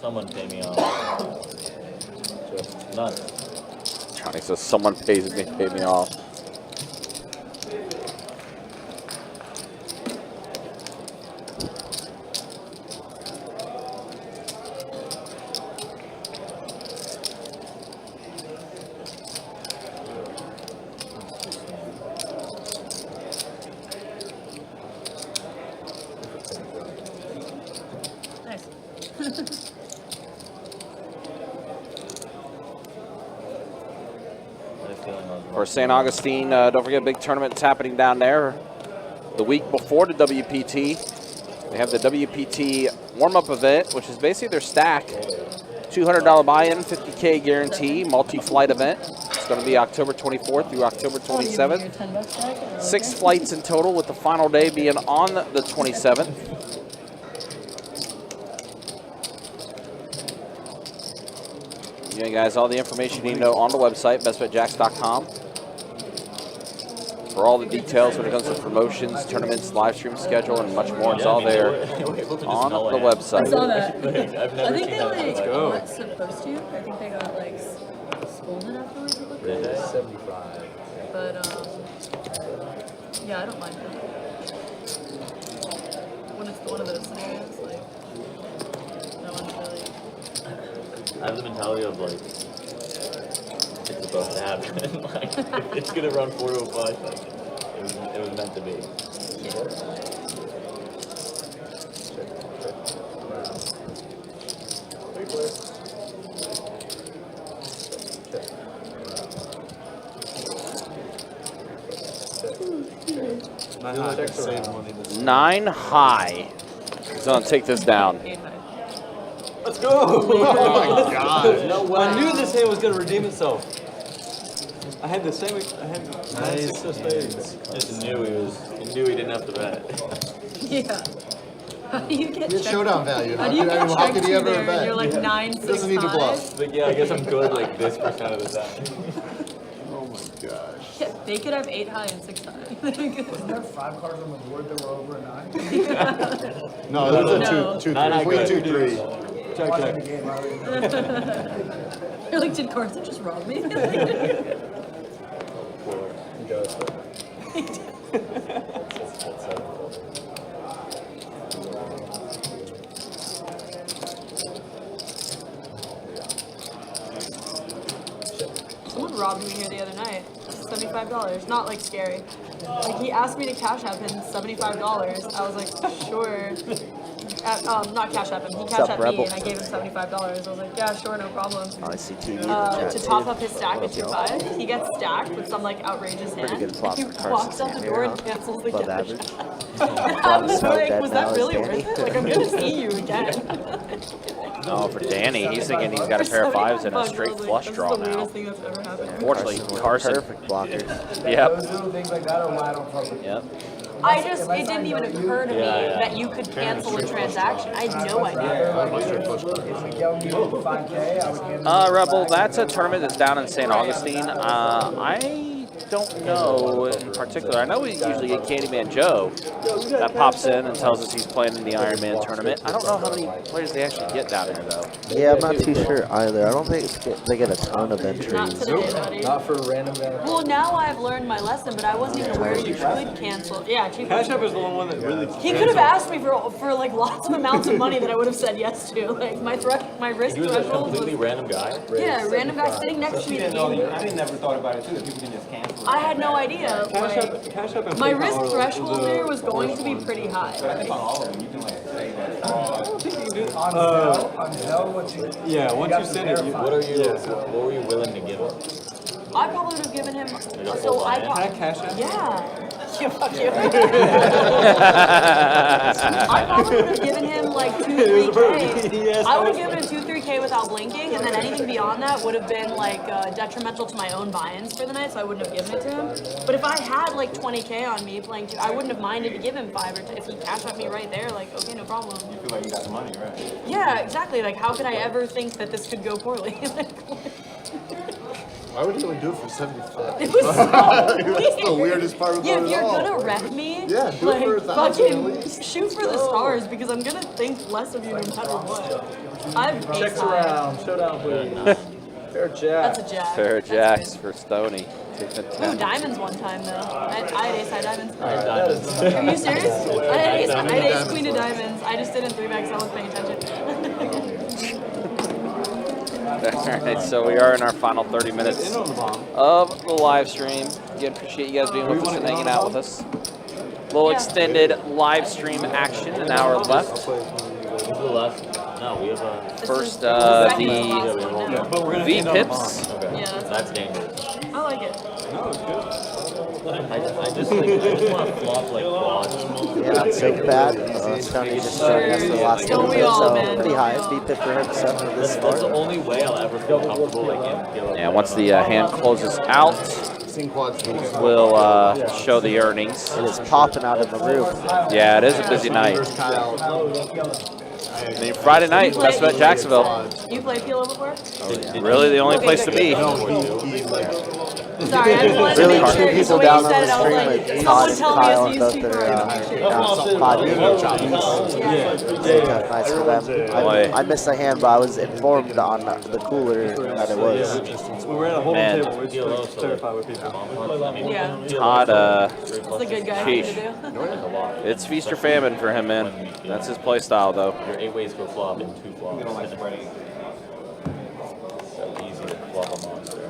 Someone pay me off. None. Johnny says someone pay me off. Nice. For St. Augustine, don't forget, big tournament's happening down there the week before the WPT. They have the WPT warm-up event, which is basically their stack. $200 buy-in, $50K guarantee, multi-flight event. It's going to be October 24th through October 27th. 6 flights in total, with the final day being on the 27th. Yeah, guys, all the information you need to know on the website, bestbetjacks.com. For all the details when it comes to promotions, tournaments, live stream schedule, and much more, it's all there on the website. I saw that. I've never I think seen they that. like Go. weren't supposed to. I think they got like scolded afterwards. It looked like. 75. But yeah, I don't mind it. When it's one of those scenarios, like no one's really. I have the mentality of like, it's supposed to happen. Like, it's gonna run 4 to a 5. Like, it was meant to be. $9 9 high. He's going to take this down. Let's go! Oh my god! No way. I knew this hand was gonna redeem itself. I had the same. I had nice spades. Just knew he didn't have to bet. Yeah. How do you get Good checked? showdown value. How do you get How checked could he to ever there? bet? You're like Yeah. 9, 6, Doesn't need to 5? bluff. Like, yeah, I guess I'm good like this % of the time. Oh my gosh. Yeah, they could have 8 high and 6 high. Wasn't there 5 cards on the board that were over a 9? No, those No. are 2, 9 queen, 2, 3. Watching the game already. You're like, did Carson just rob me? Someone robbed me here the other night. $75. Not like scary. Like he asked me to cash app him $75. I was like, sure. Not cash app him. He cash apped me and I gave him $75. I was like, yeah, sure, no problem. To top up his stack at 2.5, he gets stacked with some like outrageous hand. He walks out the door and cancels the cash. I was like, was that really worth it? Like I'm gonna see you again. Oh, for Danny, he's thinking he's got a pair of 5s and a straight flush draw now. Unfortunately, Carson. Perfect blockers. Yep. Those little things like that are why I don't fuck with. Yep. It didn't even occur to me that you could cancel a transaction. I had no idea. Rebel, that's a tournament that's down in St. Augustine. I don't know in particular. I know we usually get Candyman Joe that pops in and tells us he's playing in the Ironman tournament. I don't know how many players they actually get down here, though. Yeah, I'm not too sure either. I don't think they get a ton of entries. Not today, buddy. Not for random guys. Well, now I've learned my lesson, but I wasn't even aware you could cancel. Yeah, cheap. Cash App is the one that really. He could have asked me for like lots of amounts of money that I would have said yes to. Like my risk He was a threshold completely random guy. Yeah, random guy sitting next to me. I never thought about it too, that people can just cancel it. I had no idea. Like, my risk threshold there was going to be pretty high. But I think on all of them, you can like say that. Yeah, once you send it, What were you willing to give him? I probably would have given him. So I Can I cash out? Yeah. Yeah, fuck you. I probably would have given him like 2-3K. I would have given him 2-3K without blinking, and then anything beyond that would have been like detrimental to my own buy-ins for the night, so I wouldn't have given it to him. But if I had like 20K on me playing I wouldn't have minded to give him 5 or 10. If he cashed at me right there, like okay, no problem. You feel like you got the money, right? Yeah, exactly. Like how could I ever think that this could go poorly? Why would you only do it for 75? It was so That's the weirdest part about Yeah, it if you're all. gonna wreck me, Yeah, do like, it for 1,000 at fucking least. shoot for the stars because I'm gonna think less of you no matter what. I've Checks ace high. around. Showdown, please. Fair jack. That's a jack. Fair jacks for Stoney. Taking a Ooh, 10. diamonds one time though. I had ace high diamonds. Diamonds. Are you serious? I had ace queen of diamonds. I just didn't 3-back because I wasn't paying attention. Alright, so we are in our final 30 minutes of the live stream. Again, appreciate you guys being with us and hanging out with us. Little extended live stream action, an hour left. Who's the last? No, we have a. First, the V-Pips. Okay. Yeah, That's dangerous. I like it. No, it's good. I just want to flop like quads. Yeah, not so bad. Stoney just joined us for the last Don't little we bit, all, so man? pretty high V-Pip for him so this That's the far. only way I'll ever feel comfortable like in. Yeah, once the hand closes out, Sing quads. we'll show the earnings. It is popping out of the roof. Yeah, it is a busy night. I mean, Friday night, Best Bet Jacksonville. You played PLO before? Really the only place to be. Sorry, I just wanted to Really, make two sure. people The way down you on said the it, I was stream like, with someone Todd, tell me Kyle, it's and these both two their cards. 5 minute Nice for them. I missed the hand, but I was informed on the cooler that it was. We were at a holding Man. table. We're just terrified with people. Yeah. Todd, It's a good guy thing to sheesh. do. It's feast or famine for him, man. That's his play style, though. Your 8 ways to a flop in 2 flops. You don't like spreading. So easy to flop a monster.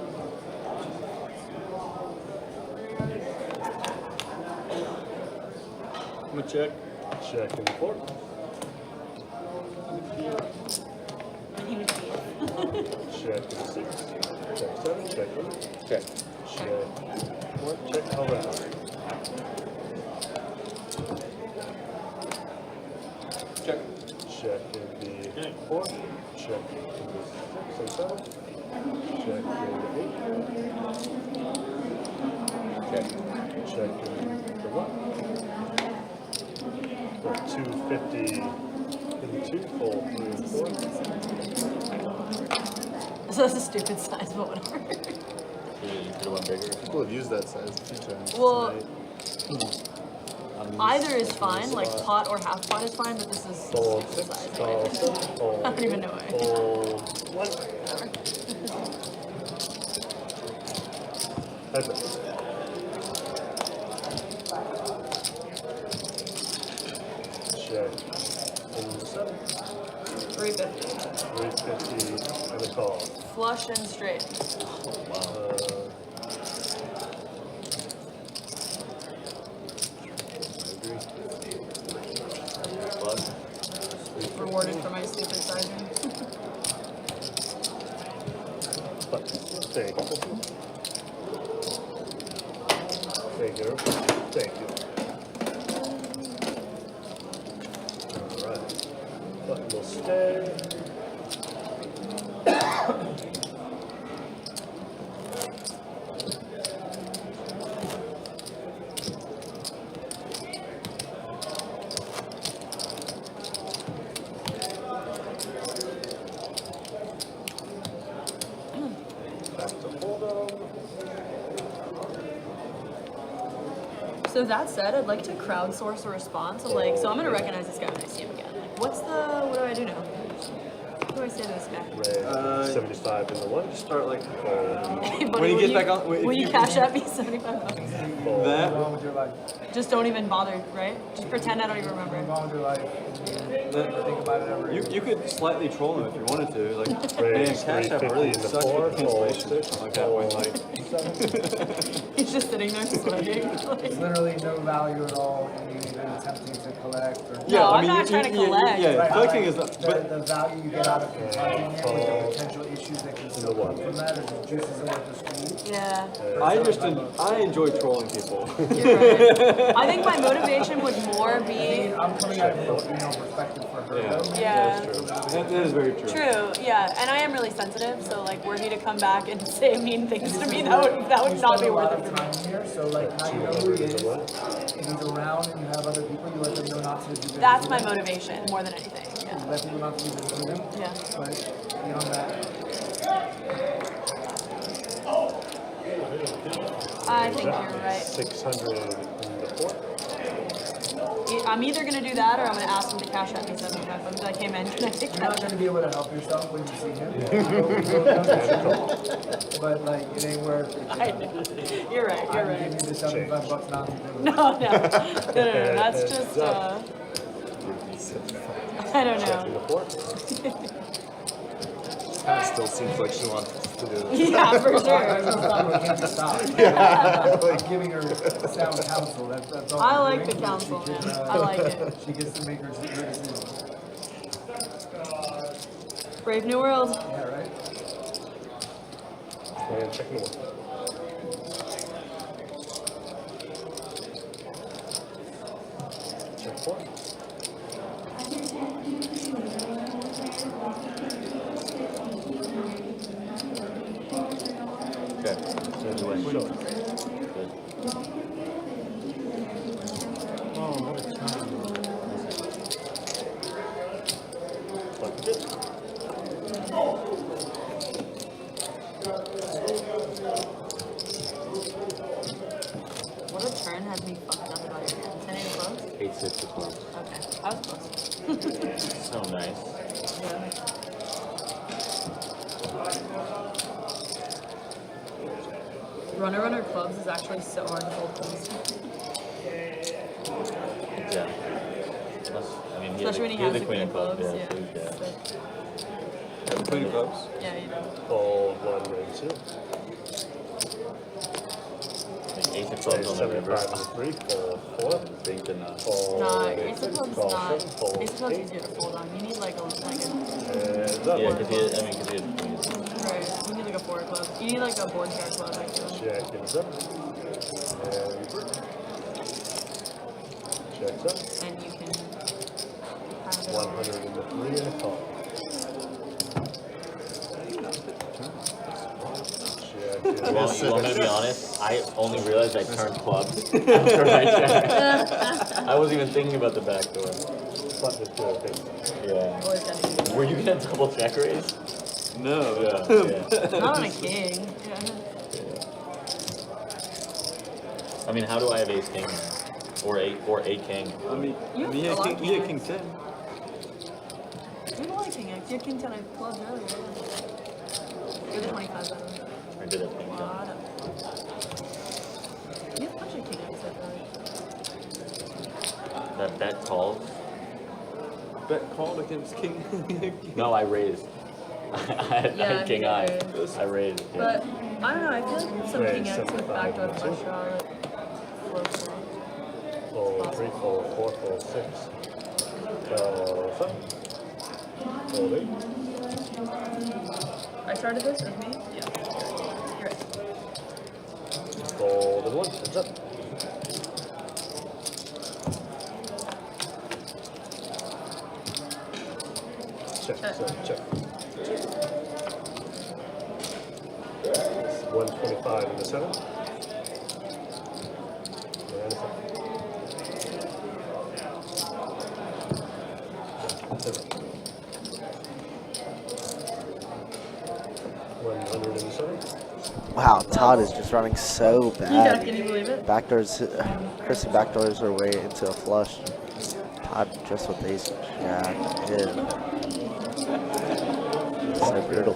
I'm gonna check. Check and 4. Check and 6. Check 7. Check 8. Okay. Check 1. Check around. Check. Check in the 4. Check in the 6 and 7. Check in the 8. Check. Check in the 1. For 250 in the 2. Fold 3 and 4. So that's a stupid size, but whatever. You could have went bigger. People have used that size a few times. Well, tonight. either is fine, like pot or half pot is fine, but this is Fold this 6. size. Call 7. Fold. I don't even know it. Fold 1. That's it. Check. In the 7. 350. 350 and a call. Flush and straight. Thank you. Thank you. Thank you. Alright. Button will stay. Back to Hold'em. So that said, I'd like to crowdsource a response of like, so I'm gonna recognize this guy when I see him again. Like, what do I do now? What do I say to this guy? Red, 75 in the one. Start like Hey, buddy, when he will gets you, back on. will you cash at me $75? That. Just don't even bother, right? Just pretend I don't even remember. You could slightly troll him if you wanted to. Like, Raise man, Cash App 350 really in the such four, a cancellation. fold, Something like that when like. He's just sitting there sweating. There's literally no value at all in you even attempting to collect. Or No, I'm not trying to collect. Yeah, Right, collecting like, is. the value you get out of confronting him with the potential issues that can still come from that, or the juices in the squeeze. Yeah. I enjoy trolling people. You're right. I think my motivation would more be. I'm coming at it from a female perspective for her. Yeah. That's true. That is very true. True, yeah, and I am really sensitive, so like, were he to come back and say mean things to me, that would not be worth it for me. Here, so like now you know who he is. If he's around and you have other people, you let them know not to do business. That's my motivation more than anything. You Yeah. let people not to do business with him. Yeah. But beyond that. I think you're right. 600 in the four. I'm either gonna do that or I'm gonna ask him to cash out me $75. I'm like, hey man, can I take You're not that? going to be able to help yourself when you see him. But like, it ain't worth it. You're right, you're I'm right. giving you the $75 not to do it. No, that's just, I don't know. Kind of still seems like she wants to do it. Yeah, for sure. I'm giving her sound counsel. That's all I I'm like doing. the counsel, She man. can, I like it. She gets to make her decision. Brave New World. Yeah, right? And check the one. Check four. Okay. So you win. Good. What a turn had me fucked up about your hand. 10 8 close? 8-6 to close. Okay, I was close. So nice. Yeah. Runner clubs is actually so hard to hold close. Yeah. Plus, I mean, Especially when he he had has the queen of clubs. Yeah. yeah. so Queen of clubs. Yeah, you know. Fold one and two. Ace of clubs on the river. 75 and three. Fold four. Big to not. Fold Nah, eight. Ace of Clubs Call not. seven. Fold Ace of Clubs eight. easier to fold on. You need like a And that Yeah, one. because he had queens. right. You need like a 4 club. You need like a board card club actually. Jack is up. And check's up. And you can have it 100 in the three and a call. You want me to be honest? I only realized I turned clubs after I checked. I wasn't even thinking about the back door. Yeah. Were you gonna double check raise? No. Yeah. Not on a king. Yeah. I mean, how do I have ace king now? Or a king? I mean, You have he a had lot of king 10. You don't like king X. You had king 10 of clubs earlier. Yeah. You're the 25 by the way. I did it. What up? You have a bunch of king X, I feel like. That tall? Bet called against king. No, I raised. I had king you eye. did. I raised. Yeah. But I don't know. I feel like some Right, king X with 75 backdoor and flush two. draw like floats well. Fold three, fold four, fold six. Call seven. Fold eight. I started this with me. Yeah. 1, heads up. Check, check. 125 in the 7. And a 7. 107. Wow, Todd is just running so Yeah, bad. can you believe it? Backdoors, Chrissy backdoors her way into a flush. Todd just with ace jack. Ew. So brutal.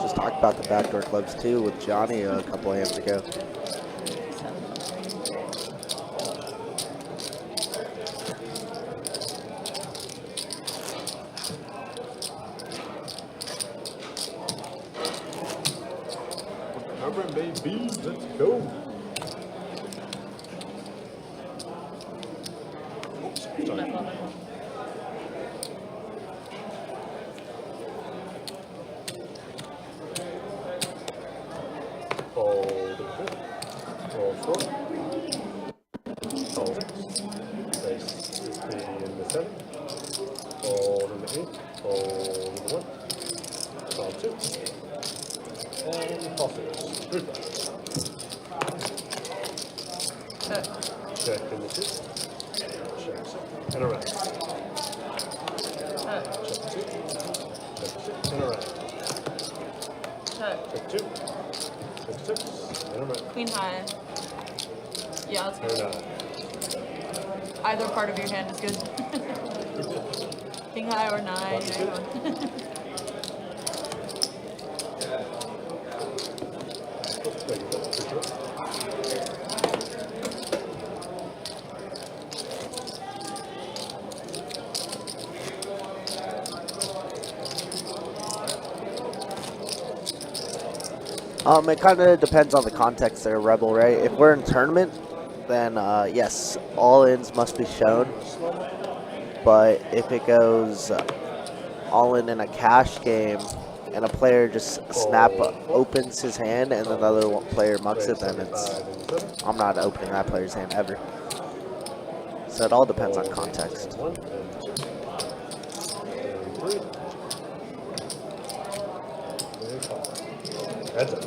Just talked about the backdoor clubs too with Johnny a couple hands ago. Cover, baby, let's go. Fold and 5. Roll 4. Fold. Place 3 in the 7. Fold in the 8. Fold in the 1. Fold 2. And toss it. Good. Check in the 2. Check 6. And around. Check 2. Check 6. And around. Check 2. Check 6. And around. Queen high. Yeah, that's And good. Either part of your hand is good. King high or 9. Either one. It kind of depends on the context there, Rebel, right? If we're in tournament, then yes, all-ins must be shown. But if it goes all-in in a cash game and a player just opens his hand and another player mucks it, then I'm not opening that player's hand ever. So it all depends on context. Heads up.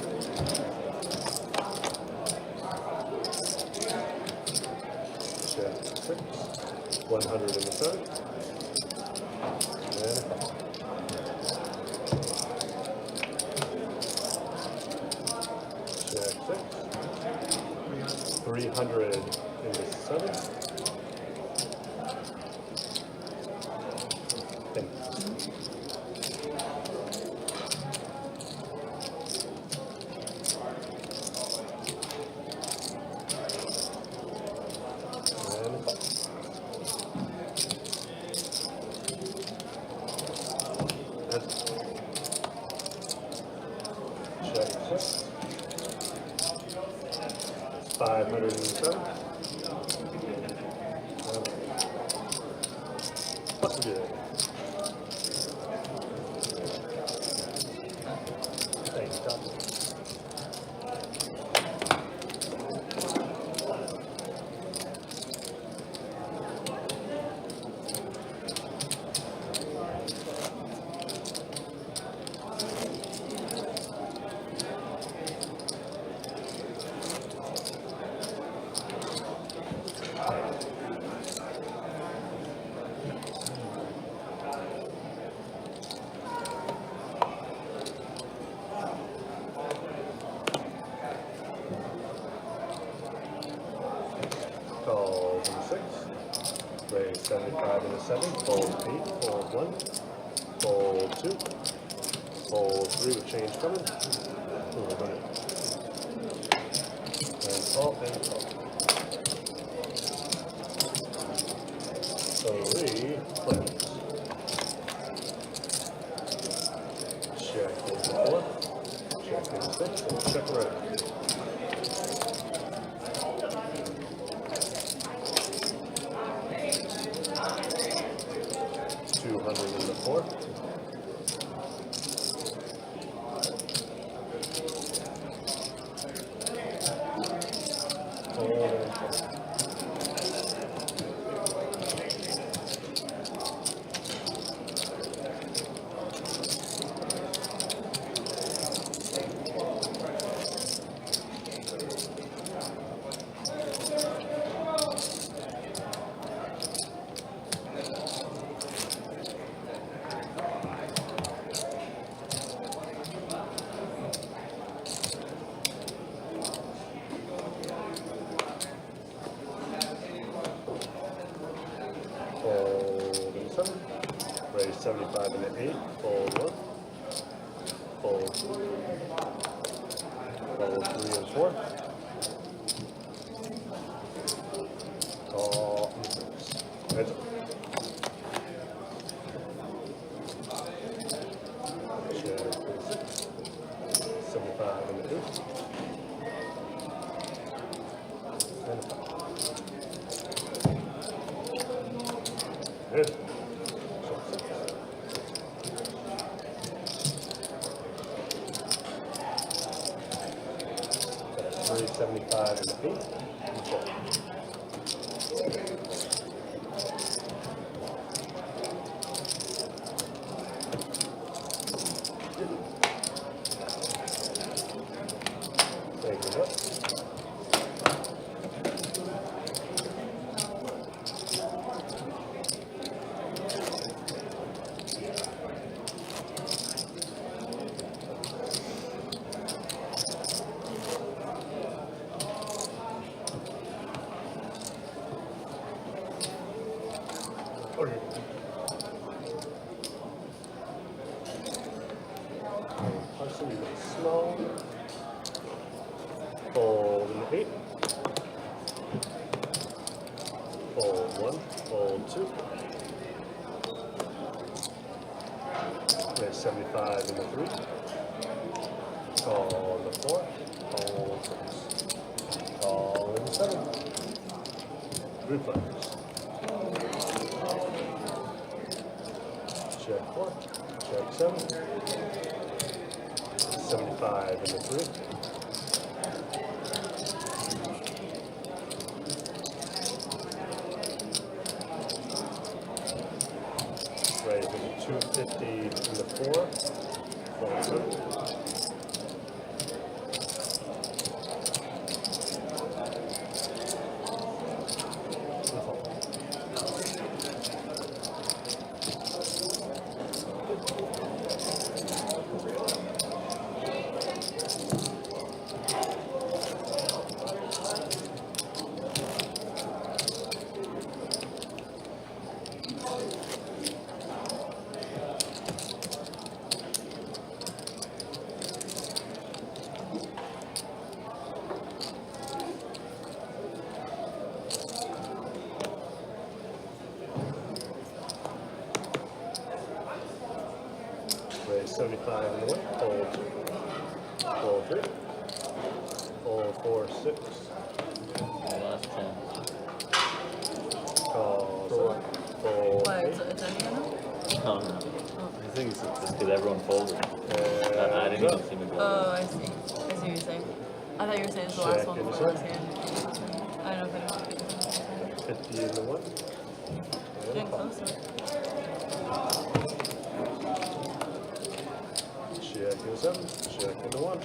Check 6. 100 in the 7. And check 6. 300 in the 7. Check 6. 507. What's good? Thanks, Todd. Calls in 6. Raise 75 in the 7. Fold 8. Fold 1. Fold 2. Fold 3 with change coming. And call and call. 3 players. Check in 4. Check in 6. And check right. 200 in the 4. 5 and an 8. Fold 1. Fold 2. Fold 3 and 4. Call heads up. Check 75 and an 8. And a 5. Good. 375 and an 8. And 4. Take it up. Okay. Carson, you go small. Fold an 8. Fold 1. Fold 2. There's 75 in the 3. Call the 4. Call 6. Call in the 7. 3 players. Check 4. Check 7. 75 in the 3. Raise in the 250 in the 4. Fold 7. Raise 75 in the 1. Fold 2. Fold 3. Fold 4, 6. Last 10. Call 4. Fold What, 8. it's a 10 now? No, no. I think it's just because everyone folded. I didn't even see Miguel. Oh, I see. I see what you're saying. I thought you were saying it's the last one before his hand. I don't know if I 50 in the 1. Getting closer. Check in the 7. Check in the 1.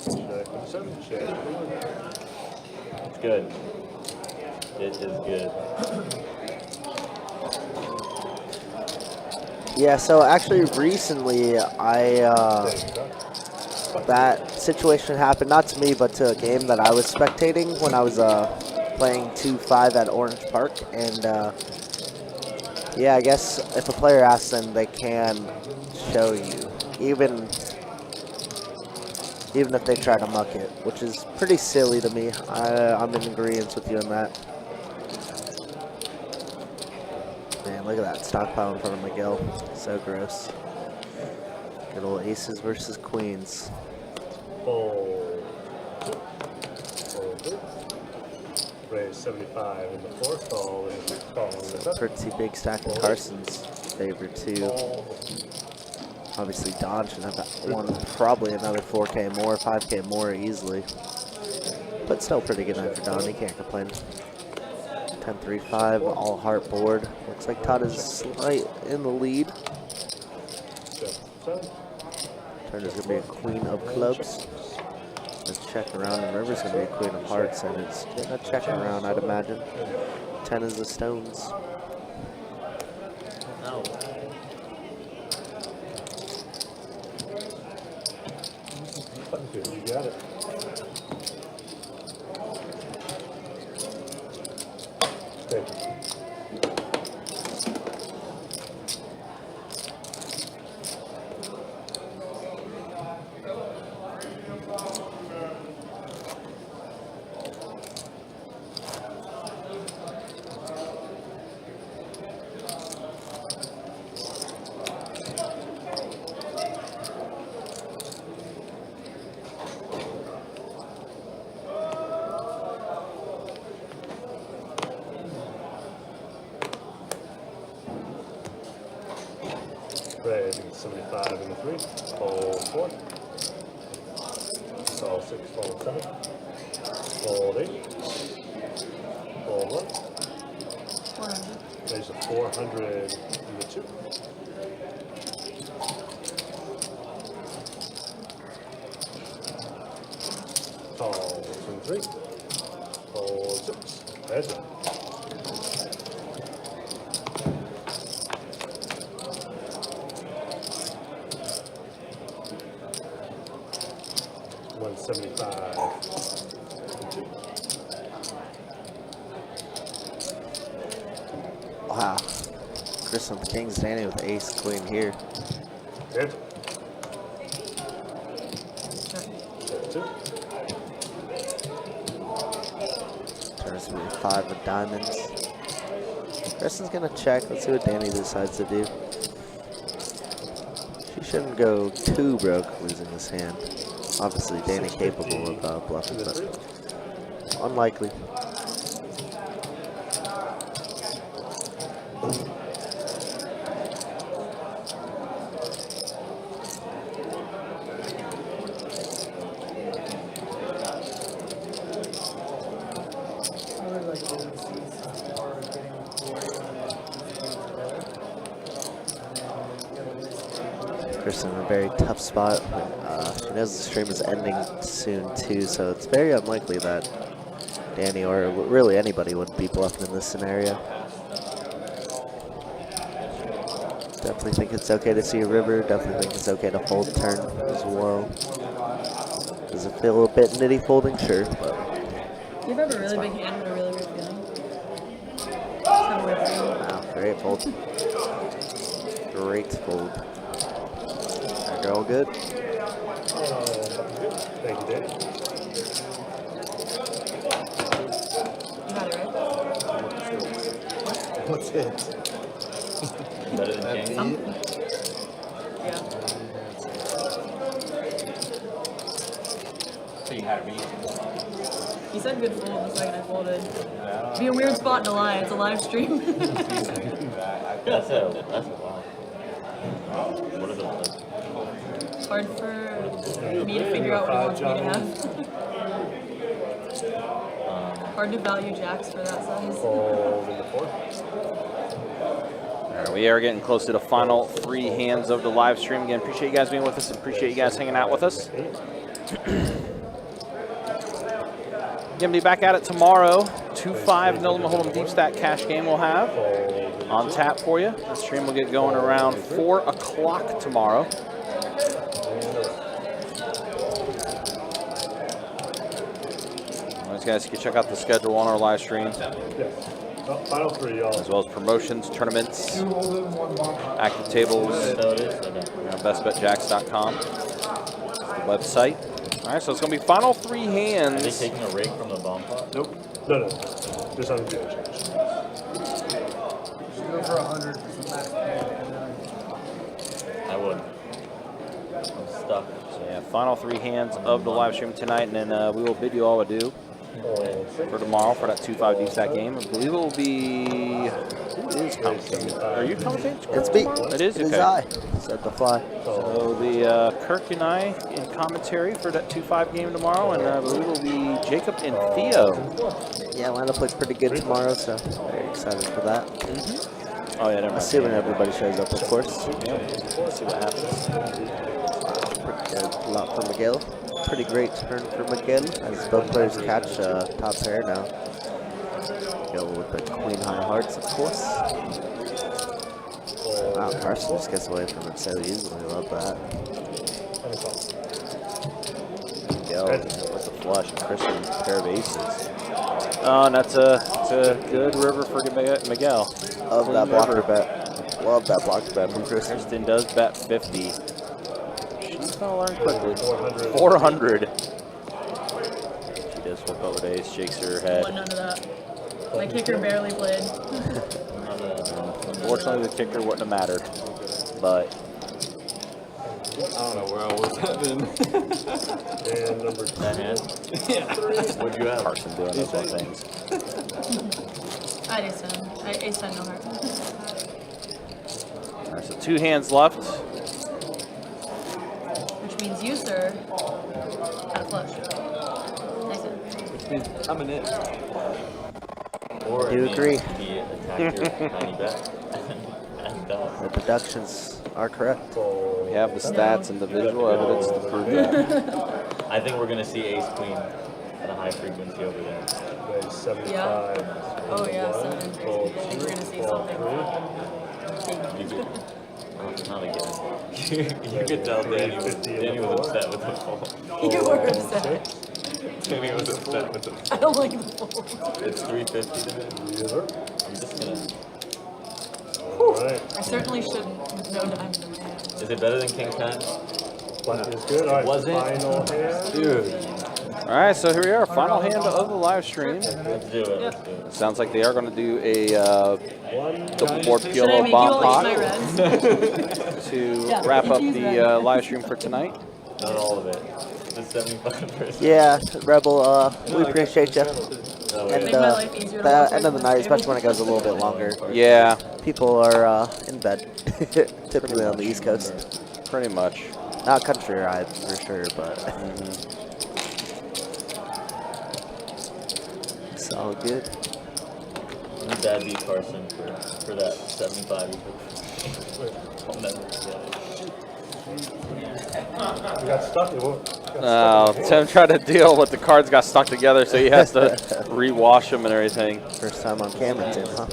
Check in the 7. Check in the 1. It's good. It is good. Yeah, so actually recently that situation happened, not to me, but to a game that I was spectating when I was playing 2-5 at Orange Park. And yeah, I guess if a player asks them, they can show you, even if they try to muck it, which is pretty silly to me. I'm in agreement with you on that. Man, look at that stockpile in front of Miguel. So gross. Good old aces versus queens. Fold 2. Fold 3. Raise 75 in the 4. Call in the 7. Pretty big stack in Carson's favor too. Obviously Don should have won probably another 4K more, 5K more easily. But still pretty good night for Don, he can't complain. 10-3-5, all heart board. Looks like Todd is slight in the lead. Turn is gonna be a queen of clubs. Let's check around, and River's gonna be a queen of hearts, and it's getting a check around, I'd imagine. 10 is the stones. No. You got it. 5 and a 3. Fold 4. Call 6, fold 7. Fold 8. Fold 1. 400. There's a 400 and the 2. Calls and 3. Fold 6. There's it. $175. Wow. Chris with the Kings, Danny with the ace queen here. There's it. 2. Turns to be 5 of diamonds. Kristen's gonna check. Let's see what Danny decides to do. She shouldn't go too broke losing this hand. Obviously, Danny capable of bluffing, but unlikely. Kristen in a very tough spot. She knows the stream is ending soon too, so it's very unlikely that Danny or really anybody would be bluffing in this scenario. Definitely think it's okay to see a river. Definitely think it's okay to fold turn as well. Does it feel a bit nitty folding? Sure, but You have a really big hand and a really weird feeling. It's kind of weird for you. wow, great fold. Great fold. They're all good. Thank you, Danny. You got it right. What's it? Better than King? Yeah. So you had to read. He said good fold the second I folded. It'd be a weird spot to lie. It's a live stream. That's a wow. What is it? Hard for me to figure out what he wants me to have. Hard to value jacks for that size. Fold in the 4. All right, we are getting close to the final 3 hands of the live stream. Again, appreciate you guys being with us. Appreciate you guys hanging out with us. Gonna be back at it tomorrow. 2-5 No Limit Hold'em Deep Stack cash game we'll have on tap for you. The stream will get going around 4 o'clock tomorrow. Guys, you can check out the schedule on our live stream. Yes. Final 3, y'all. As well as promotions, tournaments, active tables, bestbetjacks.com, the website. All right, so it's going to be final 3 hands. Are they taking a rake from the bomb pot? Nope. No. Just on the change. Should go for 100 for some max pay. I would. I'm stuck. So yeah, final 3 hands of the live stream tonight, and then we will bid you all adieu for tomorrow for that 2-5 deep stack game. I believe it will be. Who is commentating? Are you commentating? It's me. It is? It is Okay. I. Set the fly. So the Kirk and I in commentary for that 2-5 game tomorrow, and I believe it will be Jacob and Theo. Yeah, lineup looks pretty good tomorrow, so very excited for that. Oh yeah, never mind. Assuming everybody shows up, of course. Yeah, see what happens. Pretty good lot for Miguel. Pretty great turn for Miguel as both players catch top pair now. Miguel with the queen high hearts, of course. Wow, Carson just gets away from it so easily. Love that. Miguel with the flush and Christian pair of aces. Oh, and that's a good river for Miguel. Love that blocker bet. Love that blocker bet from Kristen. Kristen does bet 50. She's gonna learn quickly. 400. She does flip over to ace, shakes her head. None of that. My kicker barely played. Unfortunately, the kicker wouldn't have mattered. But I don't know where I was at then. And number 2. That hand? Yeah. What'd you have? Carson doing those little things. I had ace 10, no heart. All right, so 2 hands left. or at a flush. Nice one. Which means I'm an it. Or I do agree. He attacked your tiny bet. And, The deductions are correct. We have the stats and the visual evidence to prove that. I think we're gonna see ace queen at a high frequency over there. Raise 75. Yeah. Oh yeah, 7. I think we're gonna see something. Not again. You could tell Danny was upset with the fold. You were upset. Danny was upset with the fold. I don't like the fold. It's 350 today. I'm just gonna. Alright. I certainly shouldn't. No diamond in my hand. Is it better than king 10? Plenty is good. Alright, Was it? final hand. Dude. All right, so here we are, final hand of the live stream. Let's do it. Let's do it. Sounds like they are going to do a double board Should I PLO make bomb you all pot eat my reds? to Yeah, wrap up he's the right. live stream for tonight. Not all of it. The 75%. Yeah, Rebel, we appreciate you. Oh, And Make my life easier to the watch end of the with night, this especially when it table. goes a little bit longer. Yeah, People are in bed, typically on the East Coast. pretty much. Not country ride for sure, but it's all good. My dad beat Carson for that 75. I'll never forget it. We got stuck. It won't. Tim tried to deal with the cards got stuck together, so he has to rewash them and everything. First time on camera, Tim, huh?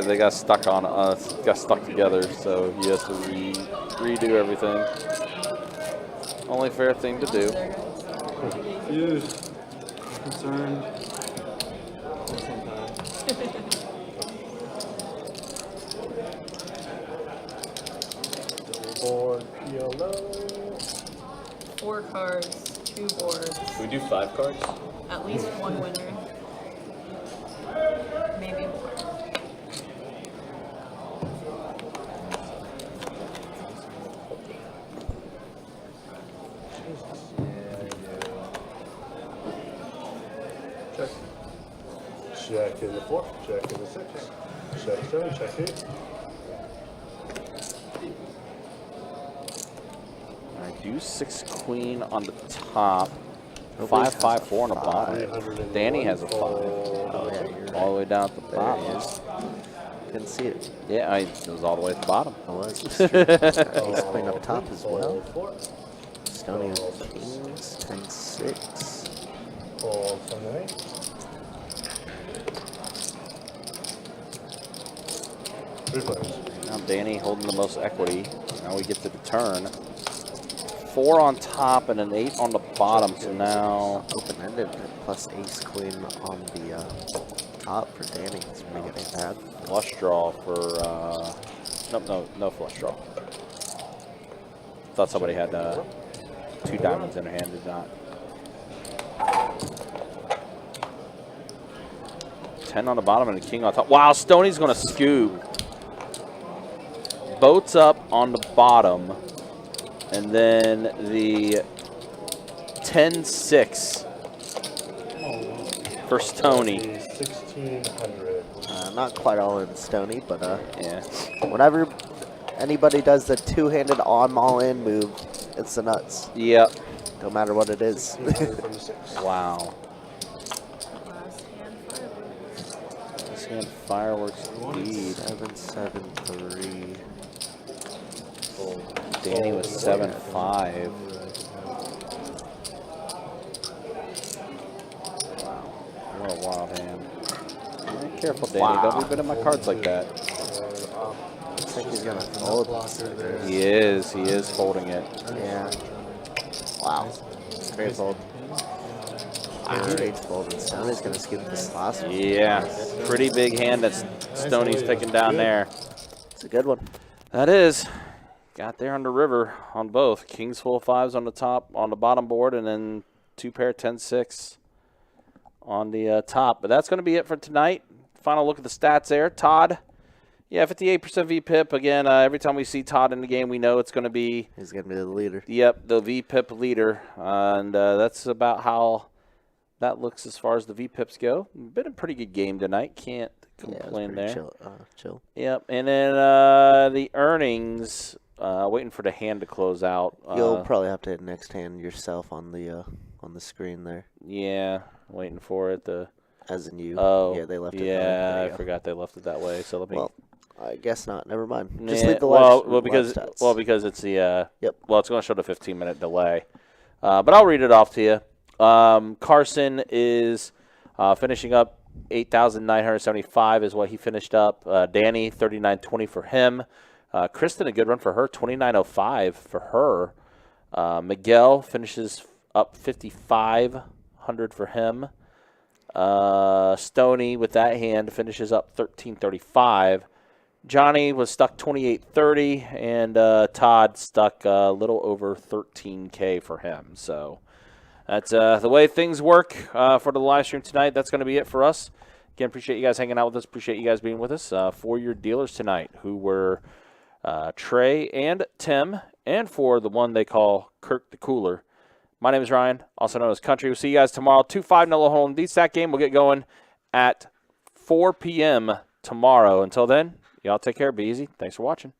They got stuck on got stuck together, so he has to redo everything. Only fair thing to do. Confused. Concerned. Board PLO. 4 cards, 2 boards. Should we do 5 cards? At least 1 winner. Maybe more. Check. Check in the 4. Check in the 6. Check 7. Check 8. I do 6 queen on the top, 5 5 4 on the bottom. Danny has a 5. Oh yeah, you're right. All the way down at the There bottom. it is. Couldn't see it. Yeah, it was all the way at the bottom. I was. Ace queen up top as well. Stony with kings, 10-6. Fold 7 8. Three players. Now Danny holding the most equity. Now we get to the turn. 4 on top and an 8 on the bottom. So now Open-ended plus ace queen on the top for Danny. It's making it bad. flush draw for no flush draw. Thought somebody had 2 diamonds in their hand, did not. 10 on the bottom and a king on top. Wow, Stoney's gonna scoop. Boats up on the bottom, and then the 10-6 for Stoney. 1600. Not quite all in Stony, but yeah. Whenever anybody does the 2-handed on all in move, it's the nuts. Yep. No matter what it is. Wow. This hand fireworks indeed. 7-7-3. Danny was 7-5. Wow. What a wild hand. Be careful, Danny. Wow. Don't be bidding my cards like that. Looks like he's gonna fold. He is folding it. Yeah. Wow. Great fold. Great fold. And Stoney's gonna skip this last one. Yeah. Pretty big hand that Stoney's taking down there. It's a good one. That is. Got there on the river on both. Kings full of 5s on the top, on the bottom board, and then 2 pair 10-6 on the top. But that's going to be it for tonight. Final look at the stats there. Todd, yeah, 58% VPIP. Again, every time we see Todd in the game, we know it's going to be... He's going to be the leader. Yep, the VPIP leader. And that's about how that looks as far as the VPIPs go. Been a pretty good game tonight. Can't complain there. Chill. Yep, and then the earnings... Waiting for the hand to close out. You'll probably have to hit next hand yourself on the screen there. Yeah, waiting for it. As in you. Oh, Yeah, they left it. Yeah, I forgot they left it that way. So let me. Well, I guess not. Never mind. Just Yeah, leave the live because stats. because it's the Yep. Well, it's going to show the 15-minute delay, but I'll read it off to you. Carson is finishing up 8,975 is what he finished up. Danny 39.20 for him. Kristen, a good run for her, 29.05 for her. Miguel finishes up 5,500 for him. Stoney with that hand finishes up 13.35. Johnny was stuck 28.30, and Todd stuck a little over 13K for him. So that's the way things work for the live stream tonight. That's going to be it for us. Again, appreciate you guys hanging out with us. Appreciate you guys being with us. For your dealers tonight, who were Trey and Tim, and for the one they call Kirk the Cooler. My name is Ryan, also known as Country. We'll see you guys tomorrow. 2-5 no home. DSAC game will get going at 4 p.m. tomorrow. Until then, y'all take care. Be easy. Thanks for watching.